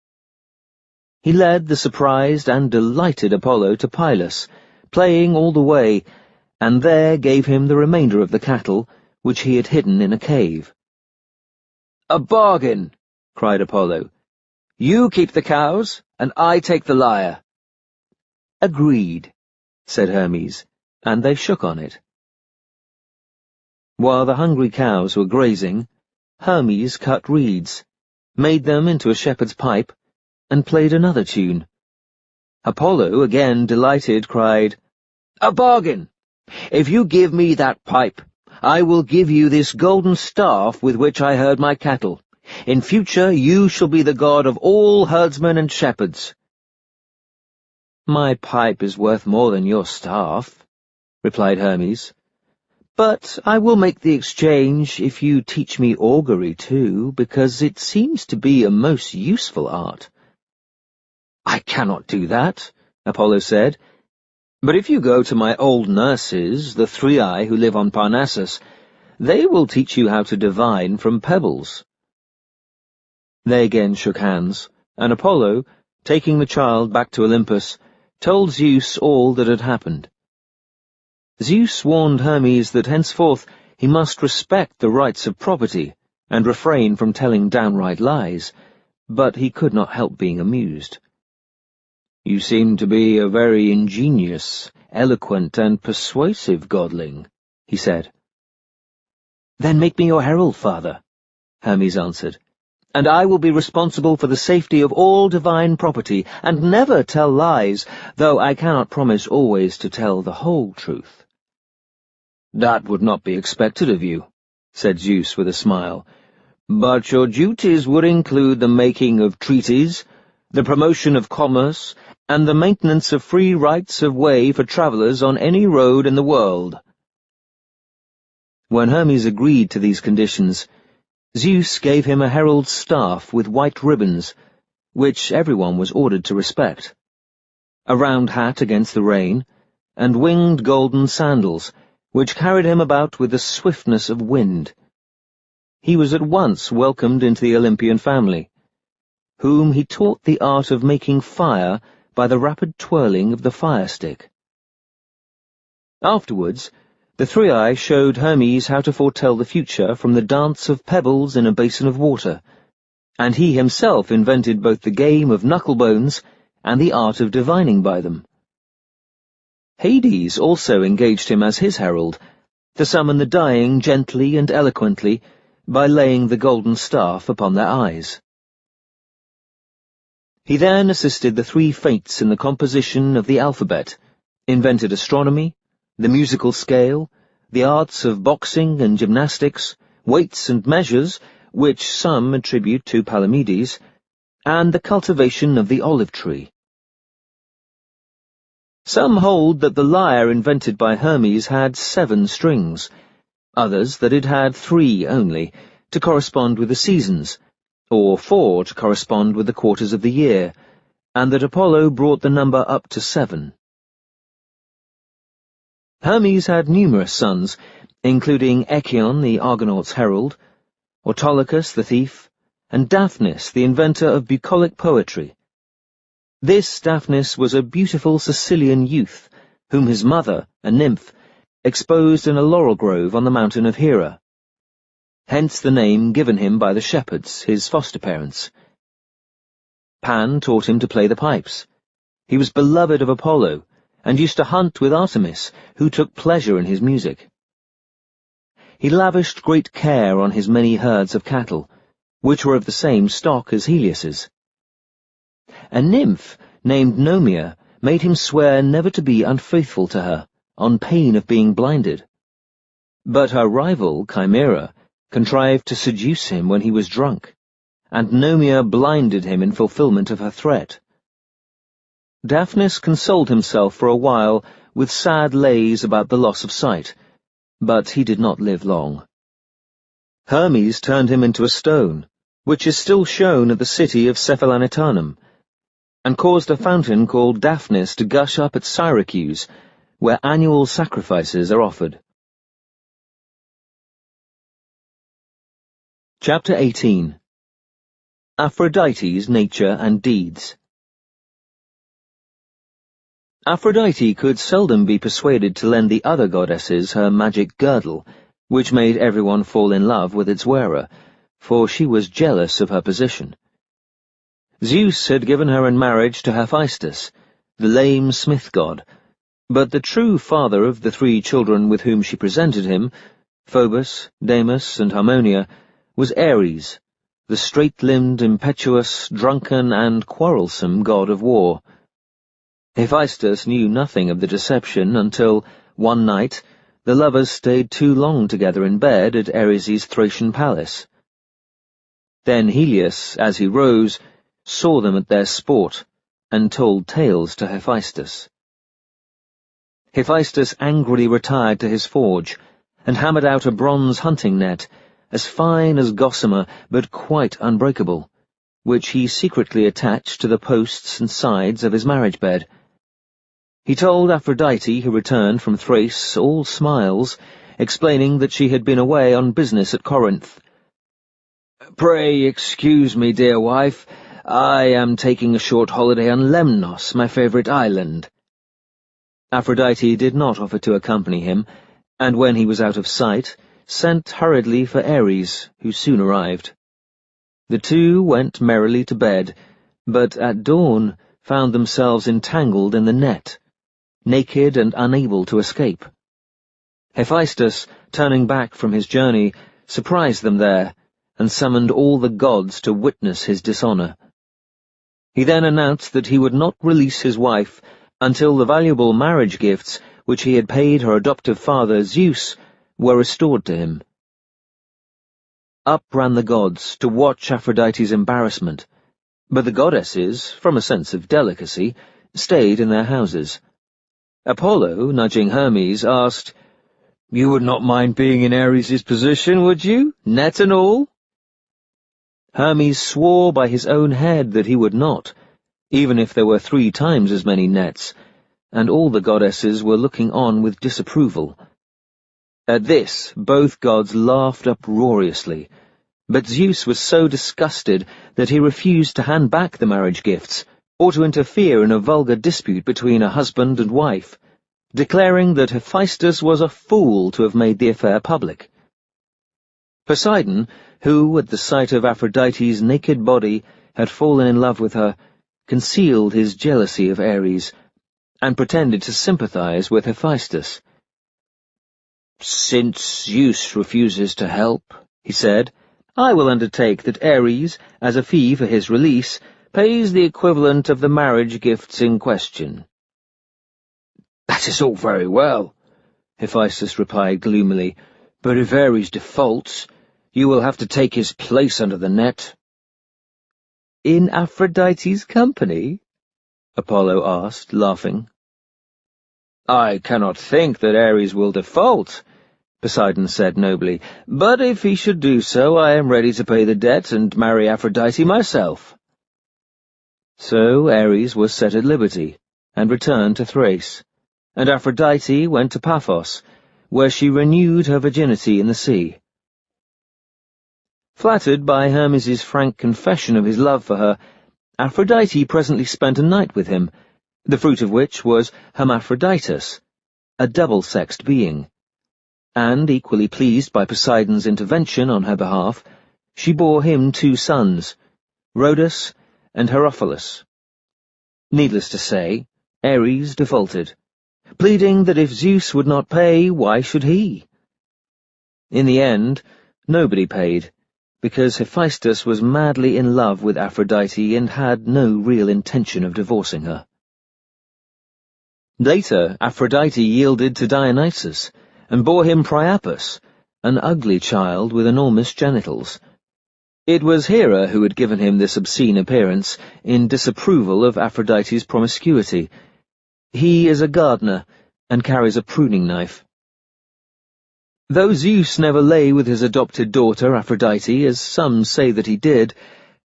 He led the surprised and delighted Apollo to Pylos, playing all the way, and there gave him the remainder of the cattle, which he had hidden in a cave. "A bargain!" cried Apollo. "You keep the cows, and I take the lyre." "Agreed," said Hermes, and they shook on it. While the hungry cows were grazing, Hermes cut reeds, made them into a shepherd's pipe, and played another tune. Apollo, again delighted, cried, "A bargain! If you give me that pipe, I will give you this golden staff with which I herd my cattle. In future you shall be the god of all herdsmen and shepherds." "My pipe is worth more than your staff," replied Hermes. "But I will make the exchange if you teach me augury too, because it seems to be a most useful art." "I cannot do that," Apollo said. "But if you go to my old nurses, the Three who live on Parnassus, they will teach you how to divine from pebbles." They again shook hands, and Apollo, taking the child back to Olympus, told Zeus all that had happened. Zeus warned Hermes that henceforth he must respect the rights of property and refrain from telling downright lies, but he could not help being amused. "You seem to be a very ingenious, eloquent, and persuasive godling," he said. "Then make me your herald, father," Hermes answered, "and I will be responsible for the safety of all divine property, and never tell lies, though I cannot promise always to tell the whole truth." "That would not be expected of you," said Zeus with a smile, "but your duties would include the making of treaties, the promotion of commerce, and the maintenance of free rights of way for travellers on any road in the world." When Hermes agreed to these conditions, Zeus gave him a herald's staff with white ribbons, which everyone was ordered to respect, a round hat against the rain, and winged golden sandals, which carried him about with the swiftness of wind. He was at once welcomed into the Olympian family, whom he taught the art of making fire by the rapid twirling of the fire-stick. Afterwards, the Three showed Hermes how to foretell the future from the dance of pebbles in a basin of water, and he himself invented both the game of knucklebones and the art of divining by them. Hades also engaged him as his herald, to summon the dying gently and eloquently, by laying the golden staff upon their eyes. He then assisted the three Fates in the composition of the alphabet, invented astronomy, the musical scale, the arts of boxing and gymnastics, weights and measures, which some attribute to Palamedes, and the cultivation of the olive tree. Some hold that the lyre invented by Hermes had 7 strings, others that it had 3 only, to correspond with the seasons, or 4 to correspond with the quarters of the year, and that Apollo brought the number up to 7. Hermes had numerous sons, including Echion, the Argonaut's herald, Autolycus, the thief, and Daphnis, the inventor of bucolic poetry. This Daphnis was a beautiful Sicilian youth, whom his mother, a nymph, exposed in a laurel grove on the mountain of Hera. Hence the name given him by the shepherds, his foster parents. Pan taught him to play the pipes. He was beloved of Apollo, and used to hunt with Artemis, who took pleasure in his music. He lavished great care on his many herds of cattle, which were of the same stock as Helios's. A nymph named Nomia made him swear never to be unfaithful to her, on pain of being blinded. But her rival, Chimera, contrived to seduce him when he was drunk, and Nomia blinded him in fulfillment of her threat. Daphnis consoled himself for a while with sad lays about the loss of sight, but he did not live long. Hermes turned him into a stone, which is still shown at the city of Cephalanitanum, and caused a fountain called Daphnis to gush up at Syracuse, where annual sacrifices are offered. Chapter 18. Aphrodite's Nature and Deeds. Aphrodite could seldom be persuaded to lend the other goddesses her magic girdle, which made everyone fall in love with its wearer, for she was jealous of her position. Zeus had given her in marriage to Hephaestus, the lame smith god, but the true father of the 3 children with whom she presented him, Phobos, Deimos, and Harmonia, was Ares, the straight-limbed, impetuous, drunken, and quarrelsome god of war. Hephaestus knew nothing of the deception until, one night, the lovers stayed too long together in bed at Ares' Thracian palace. Then Helios, as he rose, saw them at their sport, and told tales to Hephaestus. Hephaestus angrily retired to his forge, and hammered out a bronze hunting net, as fine as gossamer, but quite unbreakable, which he secretly attached to the posts and sides of his marriage bed. He told Aphrodite, who returned from Thrace, all smiles, explaining that she had been away on business at Corinth. "Pray excuse me, dear wife. I am taking a short holiday on Lemnos, my favorite island." Aphrodite did not offer to accompany him, and when he was out of sight, sent hurriedly for Ares, who soon arrived. The two went merrily to bed, but at dawn found themselves entangled in the net, naked and unable to escape. Hephaestus, turning back from his journey, surprised them there, and summoned all the gods to witness his dishonor. He then announced that he would not release his wife until the valuable marriage gifts which he had paid her adoptive father, Zeus, were restored to him. Up ran the gods to watch Aphrodite's embarrassment, but the goddesses, from a sense of delicacy, stayed in their houses. Apollo, nudging Hermes, asked, "You would not mind being in Ares' position, would you, net and all?" Hermes swore by his own head that he would not, even if there were 3 times as many nets, and all the goddesses were looking on with disapproval. At this, both gods laughed uproariously, but Zeus was so disgusted that he refused to hand back the marriage gifts, or to interfere in a vulgar dispute between a husband and wife, declaring that Hephaestus was a fool to have made the affair public. Poseidon, who, at the sight of Aphrodite's naked body, had fallen in love with her, concealed his jealousy of Ares, and pretended to sympathize with Hephaestus. "Since Zeus refuses to help, he said, "I will undertake that Ares, as a fee for his release, pays the equivalent of the marriage gifts in question." "That is all very well," Hephaestus replied gloomily, "but if Ares defaults, you will have to take his place under the net." "In Aphrodite's company?" Apollo asked, laughing. "I cannot think that Ares will default," Poseidon said nobly, "but if he should do so, I am ready to pay the debt and marry Aphrodite myself." So Ares was set at liberty, and returned to Thrace, and Aphrodite went to Paphos, where she renewed her virginity in the sea. Flattered by Hermes' frank confession of his love for her, Aphrodite presently spent a night with him, the fruit of which was Hermaphroditus, a double-sexed being. And, equally pleased by Poseidon's intervention on her behalf, she bore him 2 sons, Rhodus and Herophilus. Needless to say, Ares defaulted, pleading that if Zeus would not pay, why should he? In the end, nobody paid, because Hephaestus was madly in love with Aphrodite and had no real intention of divorcing her. Later, Aphrodite yielded to Dionysus, and bore him Priapus, an ugly child with enormous genitals. It was Hera who had given him this obscene appearance, in disapproval of Aphrodite's promiscuity. He is a gardener, and carries a pruning knife. Though Zeus never lay with his adopted daughter Aphrodite, as some say that he did,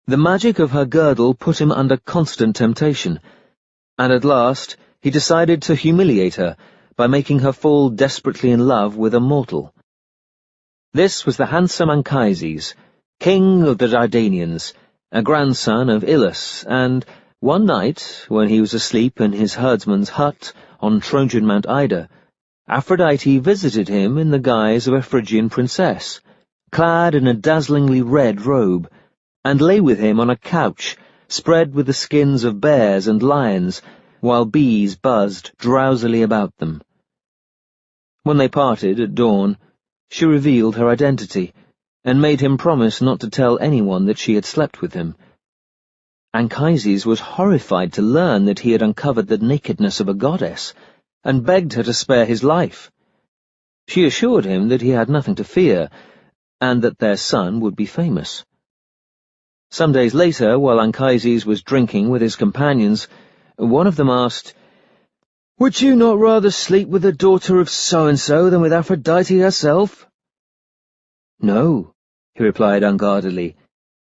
the magic of her girdle put him under constant temptation, and at last he decided to humiliate her by making her fall desperately in love with a mortal. This was the handsome Anchises, king of the Dardanians, a grandson of Ilus, and one night, when he was asleep in his herdsman's hut on Trojan Mount Ida, Aphrodite visited him in the guise of a Phrygian princess, clad in a dazzlingly red robe, and lay with him on a couch spread with the skins of bears and lions, while bees buzzed drowsily about them. When they parted at dawn, she revealed her identity, and made him promise not to tell anyone that she had slept with him. Anchises was horrified to learn that he had uncovered the nakedness of a goddess, and begged her to spare his life. She assured him that he had nothing to fear, and that their son would be famous. Some days later, while Anchises was drinking with his companions, one of them asked, "Would you not rather sleep with the daughter of so-and-so than with Aphrodite herself?" "No," he replied unguardedly.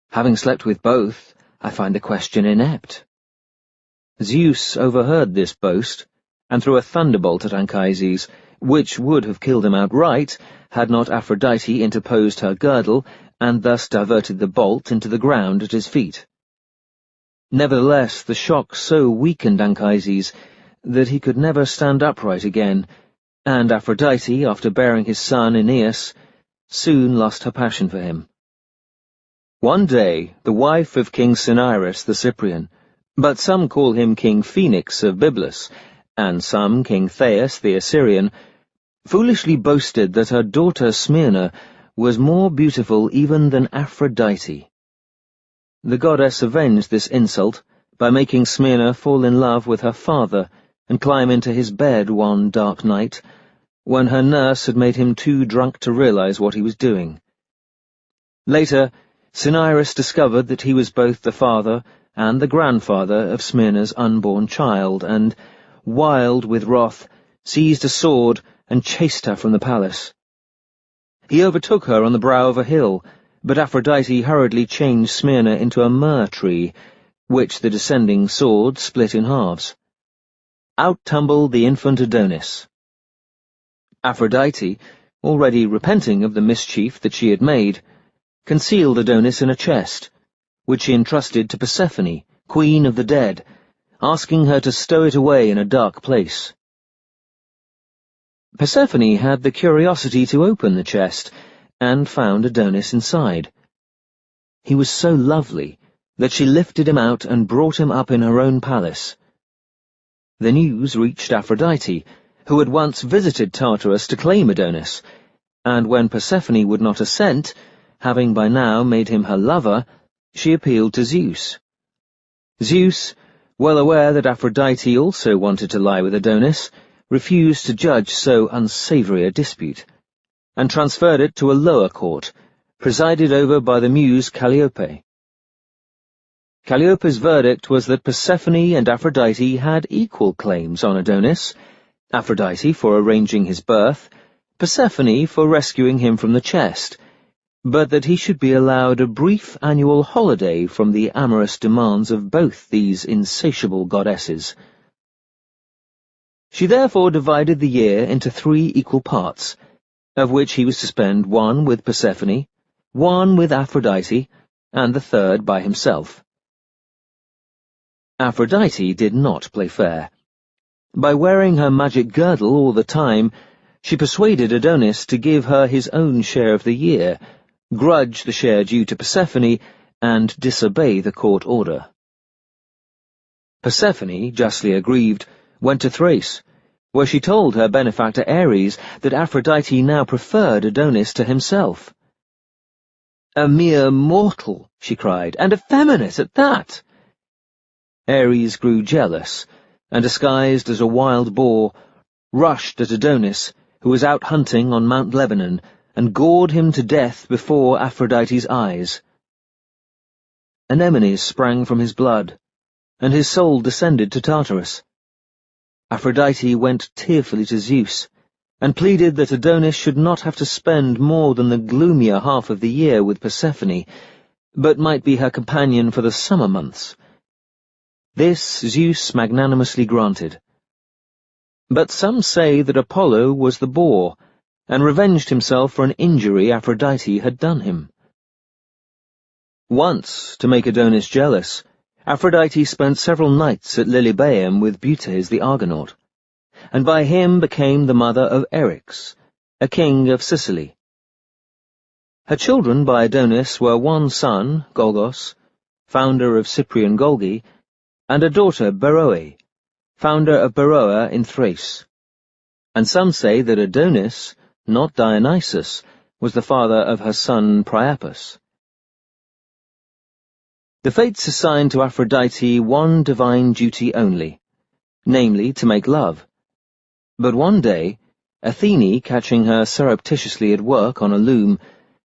"Having slept with both, I find the question inept." Zeus overheard this boast, and threw a thunderbolt at Anchises, which would have killed him outright, had not Aphrodite interposed her girdle, and thus diverted the bolt into the ground at his feet. Nevertheless, the shock so weakened Anchises that he could never stand upright again, and Aphrodite, after bearing his son Aeneas, soon lost her passion for him. One day, the wife of King Cinyras the Cyprian, but some call him King Phoenix of Byblus, and some King Thais the Assyrian, foolishly boasted that her daughter Smyrna was more beautiful even than Aphrodite. The goddess avenged this insult by making Smyrna fall in love with her father and climb into his bed one dark night, when her nurse had made him too drunk to realize what he was doing. Later, Cinyras discovered that he was both the father and the grandfather of Smyrna's unborn child, and, wild with wrath, seized a sword and chased her from the palace. He overtook her on the brow of a hill, but Aphrodite hurriedly changed Smyrna into a myrrh tree, which the descending sword split in halves. Out tumbled the infant Adonis. Aphrodite, already repenting of the mischief that she had made, concealed Adonis in a chest, which she entrusted to Persephone, queen of the dead, asking her to stow it away in a dark place. Persephone had the curiosity to open the chest, and found Adonis inside. He was so lovely that she lifted him out and brought him up in her own palace. The news reached Aphrodite, who had once visited Tartarus to claim Adonis, and when Persephone would not assent, having by now made him her lover, she appealed to Zeus. Zeus, well aware that Aphrodite also wanted to lie with Adonis, refused to judge so unsavoury a dispute, and transferred it to a lower court, presided over by the muse Calliope. Calliope's verdict was that Persephone and Aphrodite had equal claims on Adonis, Aphrodite for arranging his birth, Persephone for rescuing him from the chest, but that he should be allowed a brief annual holiday from the amorous demands of both these insatiable goddesses. She therefore divided the year into 3 equal parts, of which he was to spend 1 with Persephone, 1 with Aphrodite, and the 3rd by himself. Aphrodite did not play fair. By wearing her magic girdle all the time, she persuaded Adonis to give her his own share of the year, grudge the share due to Persephone, and disobey the court order. Persephone, justly aggrieved, went to Thrace, where she told her benefactor Ares that Aphrodite now preferred Adonis to himself. "A mere mortal," she cried, "and effeminate at that!" Ares grew jealous, and disguised as a wild boar, rushed at Adonis, who was out hunting on Mount Lebanon, and gored him to death before Aphrodite's eyes. Anemones sprang from his blood, and his soul descended to Tartarus. Aphrodite went tearfully to Zeus, and pleaded that Adonis should not have to spend more than the gloomier half of the year with Persephone, but might be her companion for the summer months. This Zeus magnanimously granted. But some say that Apollo was the boar, and revenged himself for an injury Aphrodite had done him. Once, to make Adonis jealous, Aphrodite spent several nights at Lilybaeum with Butes the Argonaut, and by him became the mother of Eryx, a king of Sicily. Her children by Adonis were 1 son, Golgos, founder of Cyprian Golgi, and a daughter, Beroe, founder of Beroea in Thrace. And some say that Adonis, not Dionysus, was the father of her son Priapus. The fates assigned to Aphrodite one divine duty only, namely to make love. But one day, Athene, catching her surreptitiously at work on a loom,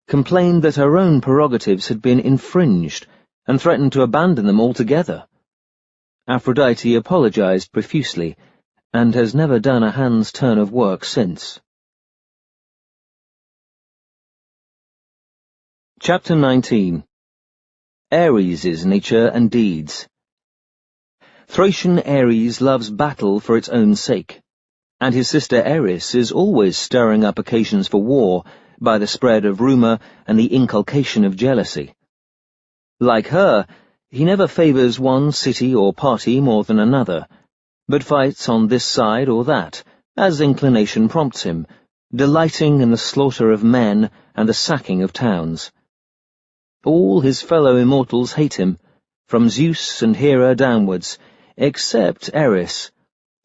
complained that her own prerogatives had been infringed, and threatened to abandon them altogether. Aphrodite apologized profusely, and has never done a hand's turn of work since. Chapter 19. Ares' Nature and Deeds. Thracian Ares loves battle for its own sake, and his sister Eris is always stirring up occasions for war by the spread of rumour and the inculcation of jealousy. Like her, he never favours one city or party more than another, but fights on this side or that, as inclination prompts him, delighting in the slaughter of men and the sacking of towns. All his fellow immortals hate him, from Zeus and Hera downwards, except Eris,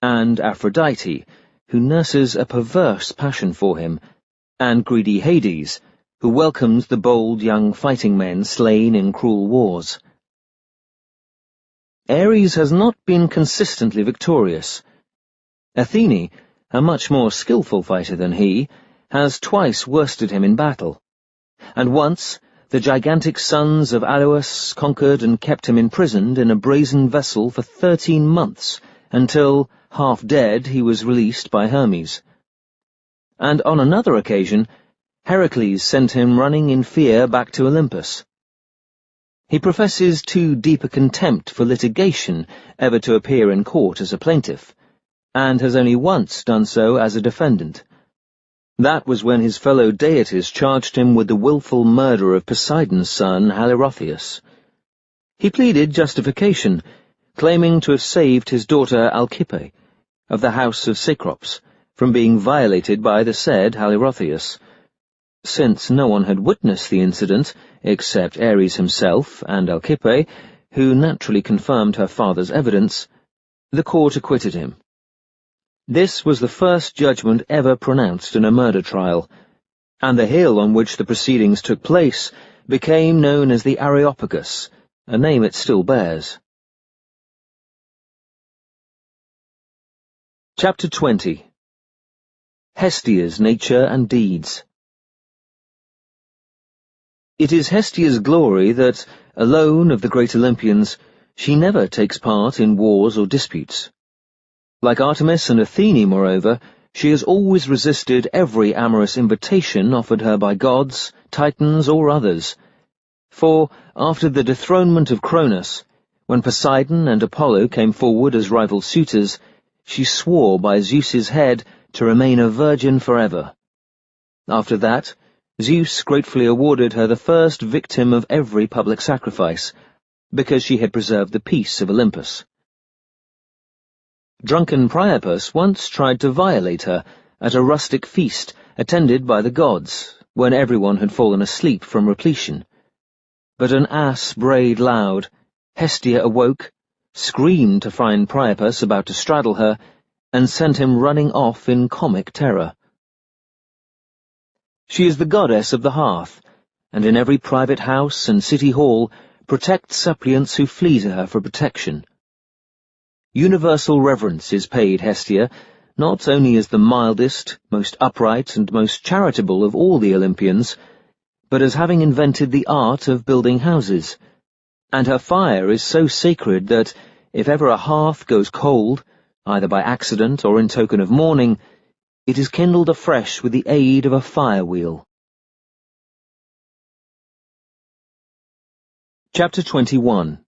and Aphrodite, who nurses a perverse passion for him, and greedy Hades, who welcomes the bold young fighting men slain in cruel wars. Ares has not been consistently victorious. Athene, a much more skilful fighter than he, has twice worsted him in battle, and once the gigantic sons of Aloeus conquered and kept him imprisoned in a brazen vessel for 13 months, until, half dead, he was released by Hermes. And on another occasion, Heracles sent him running in fear back to Olympus. He professes too deep a contempt for litigation ever to appear in court as a plaintiff, and has only once done so as a defendant. That was when his fellow deities charged him with the willful murder of Poseidon's son, Halirrhothius. He pleaded justification, claiming to have saved his daughter Alcippe, of the house of Cecrops, from being violated by the said Halirrhothius. Since no one had witnessed the incident, except Ares himself and Alcippe, who naturally confirmed her father's evidence, the court acquitted him. This was the first judgment ever pronounced in a murder trial, and the hill on which the proceedings took place became known as the Areopagus, a name it still bears. Chapter 20. Hestia's Nature and Deeds. It is Hestia's glory that, alone of the great Olympians, she never takes part in wars or disputes. Like Artemis and Athene, moreover, she has always resisted every amorous invitation offered her by gods, titans, or others. For, after the dethronement of Cronus, when Poseidon and Apollo came forward as rival suitors, she swore by Zeus's head to remain a virgin forever. After that, Zeus gratefully awarded her the first victim of every public sacrifice, because she had preserved the peace of Olympus. Drunken Priapus once tried to violate her at a rustic feast attended by the gods, when everyone had fallen asleep from repletion. But an ass brayed loud, Hestia awoke, screamed to find Priapus about to straddle her, and sent him running off in comic terror. She is the goddess of the hearth, and in every private house and city hall protects suppliants who flee to her for protection. Universal reverence is paid Hestia, not only as the mildest, most upright, and most charitable of all the Olympians, but as having invented the art of building houses, and her fire is so sacred that, if ever a hearth goes cold, either by accident or in token of mourning, it is kindled afresh with the aid of a fire-wheel. Chapter 21.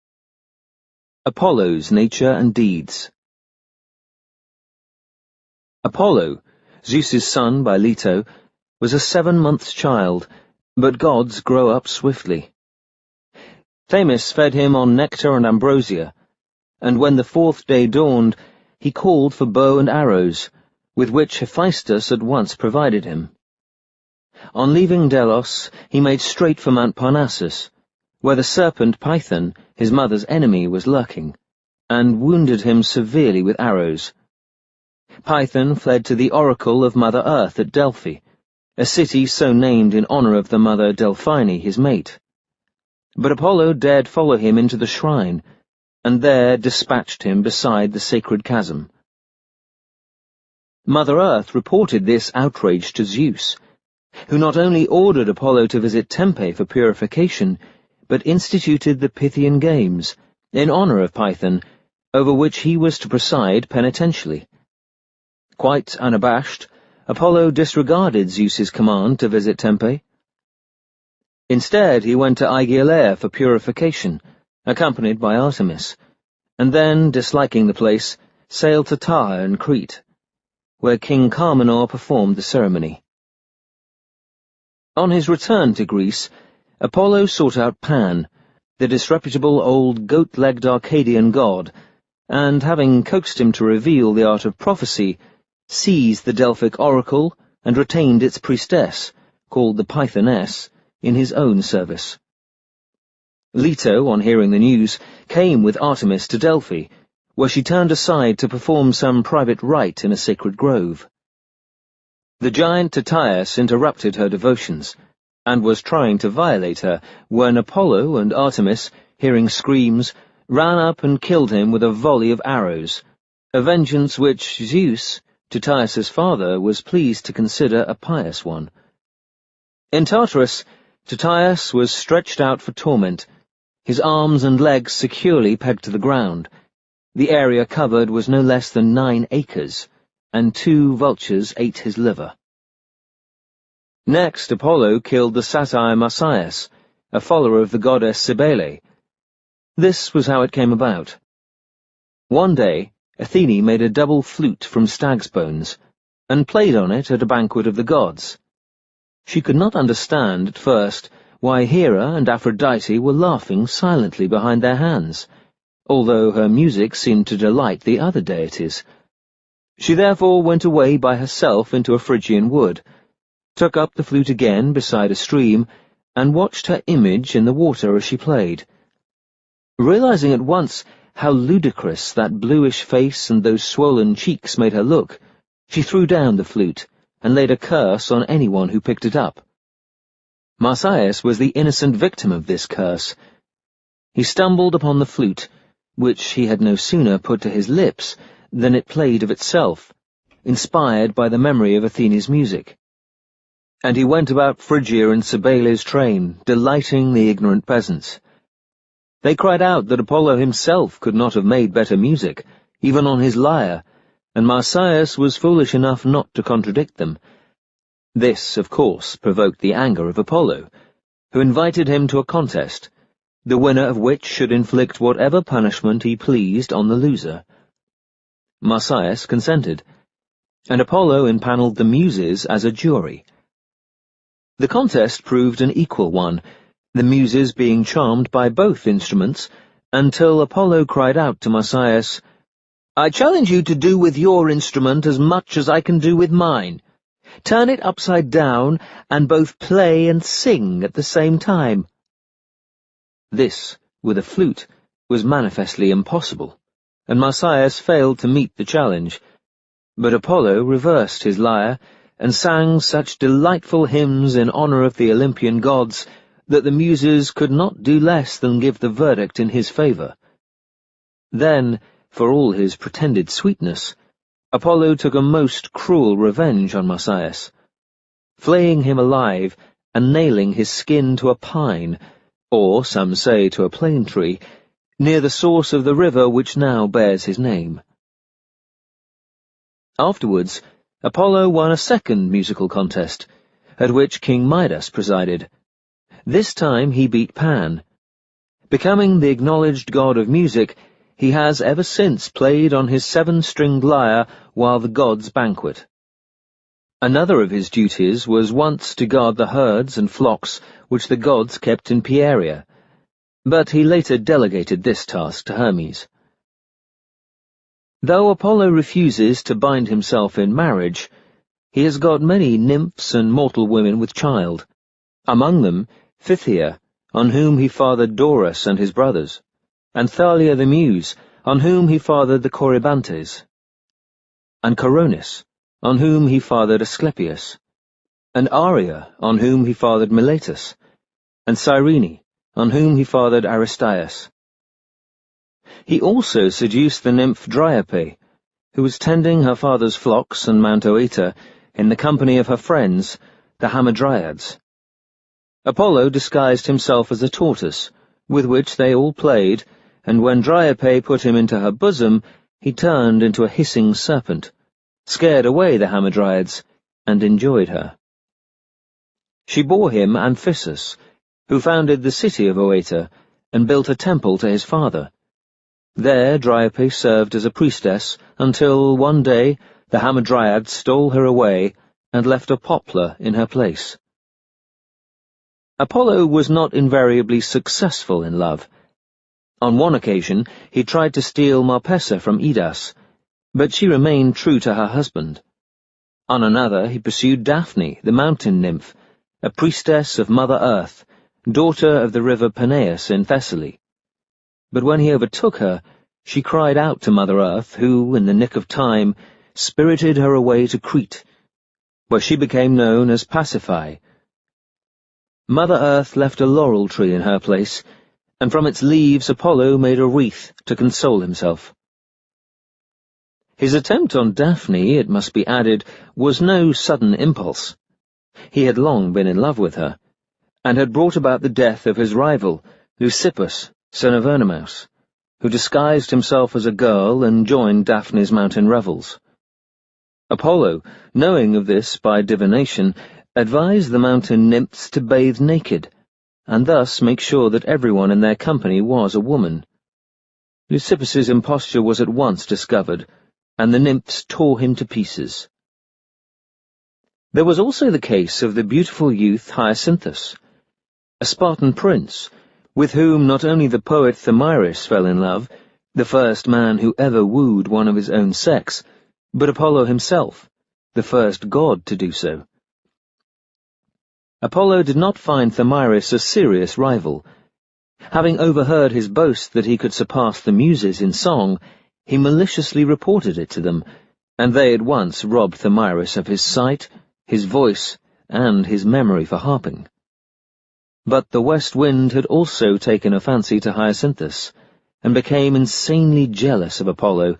Apollo's Nature and Deeds. Apollo, Zeus's son by Leto, was a 7-month child, but gods grow up swiftly. Themis fed him on nectar and ambrosia, and when the 4th day dawned, he called for bow and arrows, with which Hephaestus at once provided him. On leaving Delos, he made straight for Mount Parnassus, where the serpent Python, his mother's enemy, was lurking, and wounded him severely with arrows. Python fled to the oracle of Mother Earth at Delphi, a city so named in honor of the mother Delphine, his mate. But Apollo dared follow him into the shrine, and there dispatched him beside the sacred chasm. Mother Earth reported this outrage to Zeus, who not only ordered Apollo to visit Tempe for purification, but instituted the Pythian Games, in honor of Python, over which he was to preside penitentially. Quite unabashed, Apollo disregarded Zeus's command to visit Tempe. Instead, he went to Aegialeia for purification, accompanied by Artemis, and then, disliking the place, sailed to Tyre in Crete, where King Carmenor performed the ceremony. On his return to Greece, Apollo sought out Pan, the disreputable old goat-legged Arcadian god, and, having coaxed him to reveal the art of prophecy, seized the Delphic oracle and retained its priestess, called the Pythoness, in his own service. Leto, on hearing the news, came with Artemis to Delphi, where she turned aside to perform some private rite in a sacred grove. The giant Tyrtaeus interrupted her devotions, and was trying to violate her, when Apollo and Artemis, hearing screams, ran up and killed him with a volley of arrows, a vengeance which Zeus, Tyrtaeus' father, was pleased to consider a pious one. In Tartarus, Tyrtaeus was stretched out for torment, his arms and legs securely pegged to the ground. The area covered was no less than 9 acres, and 2 vultures ate his liver. Next, Apollo killed the satyr Marsyas, a follower of the goddess Cybele. This was how it came about. One day, Athene made a double flute from stag's bones, and played on it at a banquet of the gods. She could not understand, at first, why Hera and Aphrodite were laughing silently behind their hands, although her music seemed to delight the other deities. She therefore went away by herself into a Phrygian wood, took up the flute again beside a stream, and watched her image in the water as she played. Realizing at once how ludicrous that bluish face and those swollen cheeks made her look, she threw down the flute, and laid a curse on anyone who picked it up. Marsyas was the innocent victim of this curse. He stumbled upon the flute, which he had no sooner put to his lips than it played of itself, inspired by the memory of Athene's music. And he went about Phrygia and Cybele's train, delighting the ignorant peasants. They cried out that Apollo himself could not have made better music, even on his lyre, and Marsyas was foolish enough not to contradict them. This, of course, provoked the anger of Apollo, who invited him to a contest, the winner of which should inflict whatever punishment he pleased on the loser. Marsyas consented, and Apollo impaneled the Muses as a jury. The contest proved an equal one, the Muses being charmed by both instruments, until Apollo cried out to Marsyas, "I challenge you to do with your instrument as much as I can do with mine. Turn it upside down, and both play and sing at the same time." This, with a flute, was manifestly impossible, and Marsyas failed to meet the challenge. But Apollo reversed his lyre, and sang such delightful hymns in honor of the Olympian gods that the Muses could not do less than give the verdict in his favor. Then, for all his pretended sweetness, Apollo took a most cruel revenge on Marsyas, flaying him alive and nailing his skin to a pine, or, some say, to a plane tree, near the source of the river which now bears his name. Afterwards, Apollo won a second musical contest, at which King Midas presided. This time he beat Pan. Becoming the acknowledged god of music, he has ever since played on his 7-stringed lyre while the gods banquet. Another of his duties was once to guard the herds and flocks which the gods kept in Pieria, but he later delegated this task to Hermes. Though Apollo refuses to bind himself in marriage, he has got many nymphs and mortal women with child, among them Phthia, on whom he fathered Dorus and his brothers, and Thalia the Muse, on whom he fathered the Corybantes, and Coronis, on whom he fathered Asclepius, and Aria, on whom he fathered Miletus, and Cyrene, on whom he fathered Aristaeus. He also seduced the nymph Dryope, who was tending her father's flocks on Mount Oeta in the company of her friends, the Hamadryads. Apollo disguised himself as a tortoise, with which they all played, and when Dryope put him into her bosom, he turned into a hissing serpent, scared away the Hamadryads, and enjoyed her. She bore him Amphissus, who founded the city of Oeta, and built a temple to his father. There Dryope served as a priestess until, one day, the Hamadryads stole her away and left a poplar in her place. Apollo was not invariably successful in love. On one occasion he tried to steal Marpessa from Idas, but she remained true to her husband. On another he pursued Daphne, the mountain nymph, a priestess of Mother Earth, daughter of the river Peneus in Thessaly. But when he overtook her, she cried out to Mother Earth, who, in the nick of time, spirited her away to Crete, where she became known as Pasiphae. Mother Earth left a laurel tree in her place, and from its leaves Apollo made a wreath to console himself. His attempt on Daphne, it must be added, was no sudden impulse. He had long been in love with her, and had brought about the death of his rival, Leucippus, son of Oenomaus, who disguised himself as a girl and joined Daphne's mountain revels. Apollo, knowing of this by divination, advised the mountain nymphs to bathe naked, and thus make sure that everyone in their company was a woman. Leucippus's imposture was at once discovered, and the nymphs tore him to pieces. There was also the case of the beautiful youth Hyacinthus, a Spartan prince, with whom not only the poet Thamyris fell in love, the first man who ever wooed one of his own sex, but Apollo himself, the first god to do so. Apollo did not find Thamyris a serious rival. Having overheard his boast that he could surpass the Muses in song, he maliciously reported it to them, and they at once robbed Thamyris of his sight, his voice, and his memory for harping. But the west wind had also taken a fancy to Hyacinthus, and became insanely jealous of Apollo,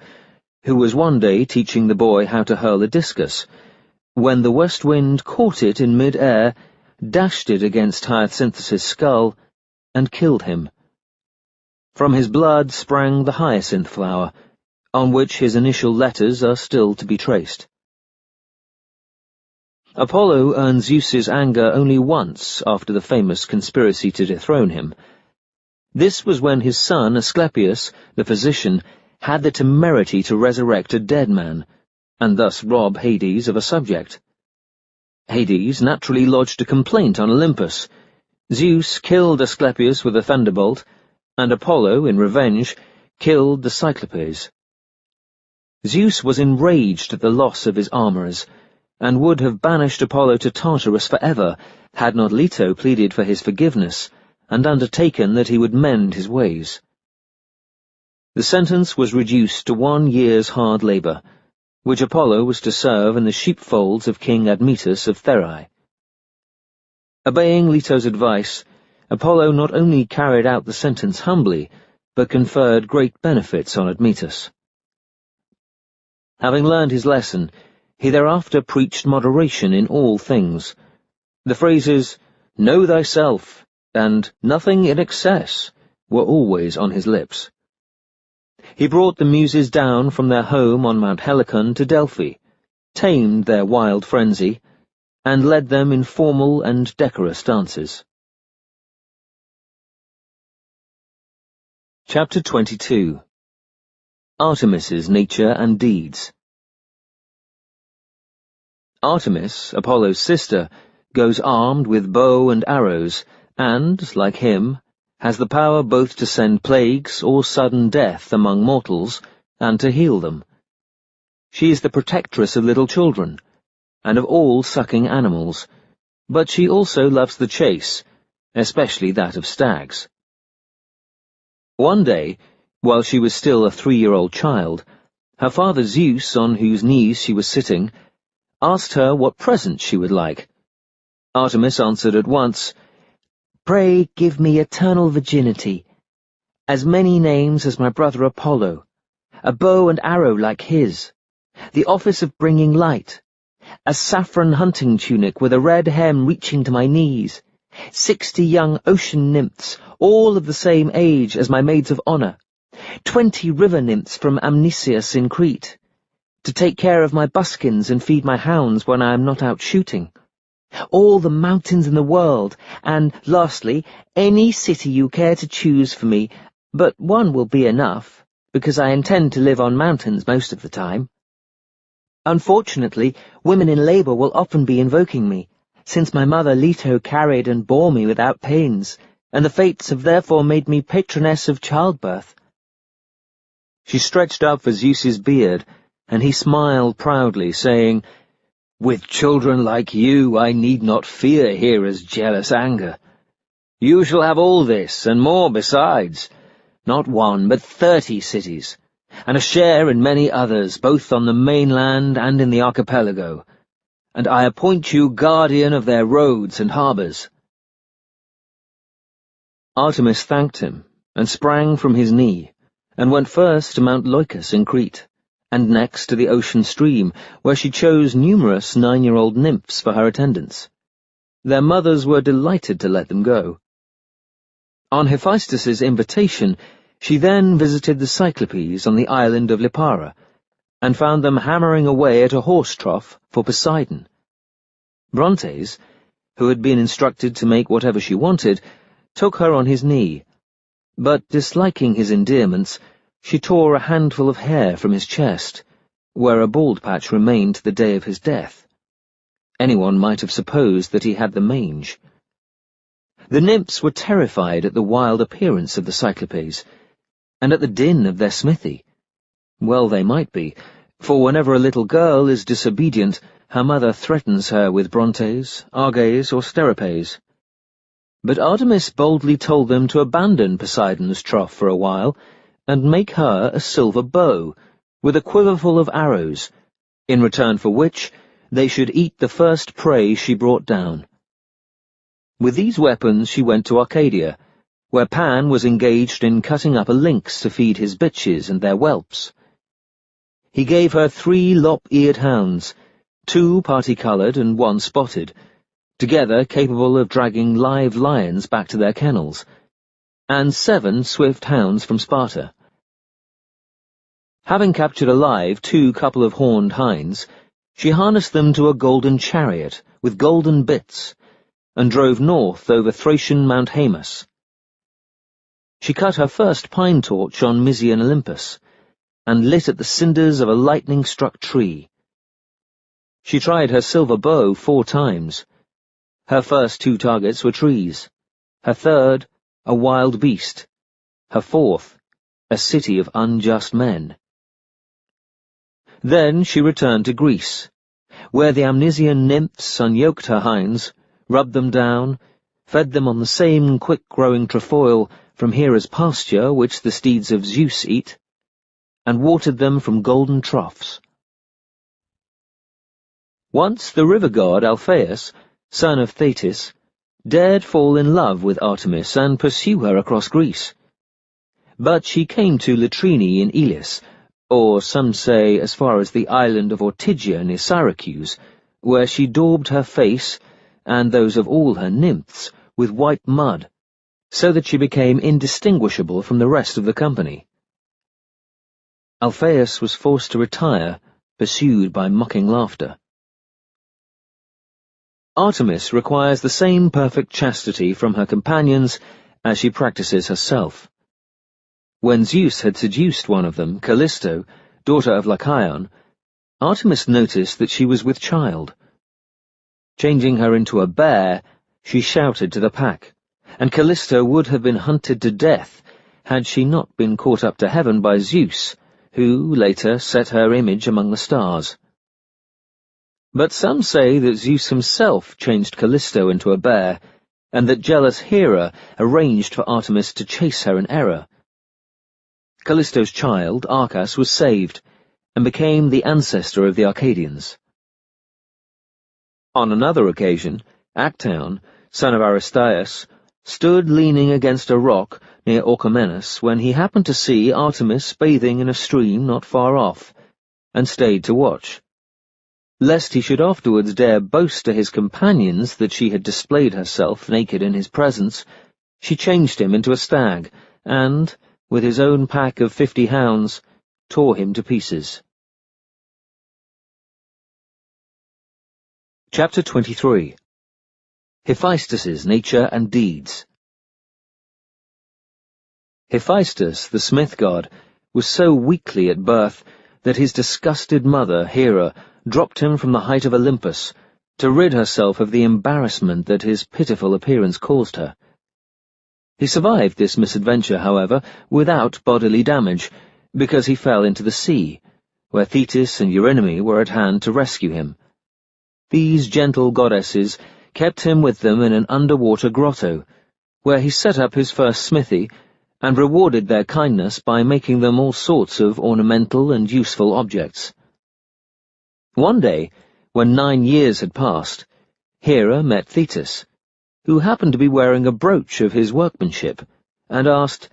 who was one day teaching the boy how to hurl a discus, when the west wind caught it in mid-air, dashed it against Hyacinthus's skull, and killed him. From his blood sprang the hyacinth flower, on which his initial letters are still to be traced. Apollo earned Zeus's anger only once after the famous conspiracy to dethrone him. This was when his son Asclepius, the physician, had the temerity to resurrect a dead man, and thus rob Hades of a subject. Hades naturally lodged a complaint on Olympus. Zeus killed Asclepius with a thunderbolt, and Apollo, in revenge, killed the Cyclopes. Zeus was enraged at the loss of his armourers, and would have banished Apollo to Tartarus forever, had not Leto pleaded for his forgiveness, and undertaken that he would mend his ways. The sentence was reduced to 1 year's hard labour, which Apollo was to serve in the sheepfolds of King Admetus of Pherae. Obeying Leto's advice, Apollo not only carried out the sentence humbly, but conferred great benefits on Admetus. Having learned his lesson, he thereafter preached moderation in all things. The phrases, "Know thyself," and "nothing in excess," were always on his lips. He brought the Muses down from their home on Mount Helicon to Delphi, tamed their wild frenzy, and led them in formal and decorous dances. Chapter 22. Artemis's Nature and Deeds. Artemis, Apollo's sister, goes armed with bow and arrows, and, like him, has the power both to send plagues or sudden death among mortals, and to heal them. She is the protectress of little children, and of all sucking animals, but she also loves the chase, especially that of stags. One day, while she was still a 3-year-old child, her father Zeus, on whose knees she was sitting, asked her what present she would like. Artemis answered at once, "Pray give me eternal virginity, as many names as my brother Apollo, a bow and arrow like his, the office of bringing light, a saffron hunting tunic with a red hem reaching to my knees, 60 young ocean nymphs, all of the same age as my maids of honour, 20 river nymphs from Amnesius in Crete, to take care of my buskins and feed my hounds when I am not out shooting, all the mountains in the world, and, lastly, any city you care to choose for me, but one will be enough, because I intend to live on mountains most of the time. Unfortunately, women in labour will often be invoking me, since my mother Leto carried and bore me without pains, and the fates have therefore made me patroness of childbirth." She stretched up for Zeus's beard, and he smiled proudly, saying, "With children like you, I need not fear Hera's jealous anger. You shall have all this, and more besides, not 1 but 30 cities, and a share in many others, both on the mainland and in the archipelago, and I appoint you guardian of their roads and harbours." Artemis thanked him, and sprang from his knee, and went first to Mount Leucas in Crete, and next to the ocean stream, where she chose numerous 9-year-old nymphs for her attendants. Their mothers were delighted to let them go. On Hephaestus's invitation, she then visited the Cyclopes on the island of Lipara, and found them hammering away at a horse trough for Poseidon. Brontes, who had been instructed to make whatever she wanted, took her on his knee, but disliking his endearments, she tore a handful of hair from his chest, where a bald patch remained to the day of his death. Anyone might have supposed that he had the mange. The nymphs were terrified at the wild appearance of the Cyclopes, and at the din of their smithy. Well they might be, for whenever a little girl is disobedient, her mother threatens her with Brontes, Arges, or Steripes. But Artemis boldly told them to abandon Poseidon's trough for a while, and make her a silver bow, with a quiver full of arrows, in return for which they should eat the first prey she brought down. With these weapons she went to Arcadia, where Pan was engaged in cutting up a lynx to feed his bitches and their whelps. He gave her 3 lop-eared hounds, 2 party-coloured and 1 spotted, together capable of dragging live lions back to their kennels, and 7 swift hounds from Sparta. Having captured alive 2 couple of horned hinds, she harnessed them to a golden chariot with golden bits, and drove north over Thracian Mount Haemus. She cut her first pine torch on Mysian Olympus, and lit at the cinders of a lightning-struck tree. She tried her silver bow 4 times. Her first 2 targets were trees, her third, a wild beast, her fourth, a city of unjust men. Then she returned to Greece, where the Amnesian nymphs unyoked her hinds, rubbed them down, fed them on the same quick-growing trefoil from Hera's pasture which the steeds of Zeus eat, and watered them from golden troughs. Once the river god Alpheus, son of Thetis, dared fall in love with Artemis and pursue her across Greece. But she came to Latrine in Elis, or some say as far as the island of Ortygia near Syracuse, where she daubed her face, and those of all her nymphs, with white mud, so that she became indistinguishable from the rest of the company. Alpheus was forced to retire, pursued by mocking laughter. Artemis requires the same perfect chastity from her companions as she practices herself. When Zeus had seduced one of them, Callisto, daughter of Lycaon, Artemis noticed that she was with child. Changing her into a bear, she shouted to the pack, and Callisto would have been hunted to death had she not been caught up to heaven by Zeus, who later set her image among the stars. But some say that Zeus himself changed Callisto into a bear, and that jealous Hera arranged for Artemis to chase her in error. Callisto's child, Arcas, was saved, and became the ancestor of the Arcadians. On another occasion, Actaeon, son of Aristaeus, stood leaning against a rock near Orchomenus when he happened to see Artemis bathing in a stream not far off, and stayed to watch. Lest he should afterwards dare boast to his companions that she had displayed herself naked in his presence, she changed him into a stag, and, with his own pack of 50 hounds, tore him to pieces. Chapter 23. Hephaestus's Nature and Deeds. Hephaestus, the smith god, was so weakly at birth that his disgusted mother, Hera, dropped him from the height of Olympus to rid herself of the embarrassment that his pitiful appearance caused her. He survived this misadventure, however, without bodily damage, because he fell into the sea, where Thetis and Eurynome were at hand to rescue him. These gentle goddesses kept him with them in an underwater grotto, where he set up his first smithy, and rewarded their kindness by making them all sorts of ornamental and useful objects. One day, when 9 years had passed, Hera met Thetis, who happened to be wearing a brooch of his workmanship, and asked,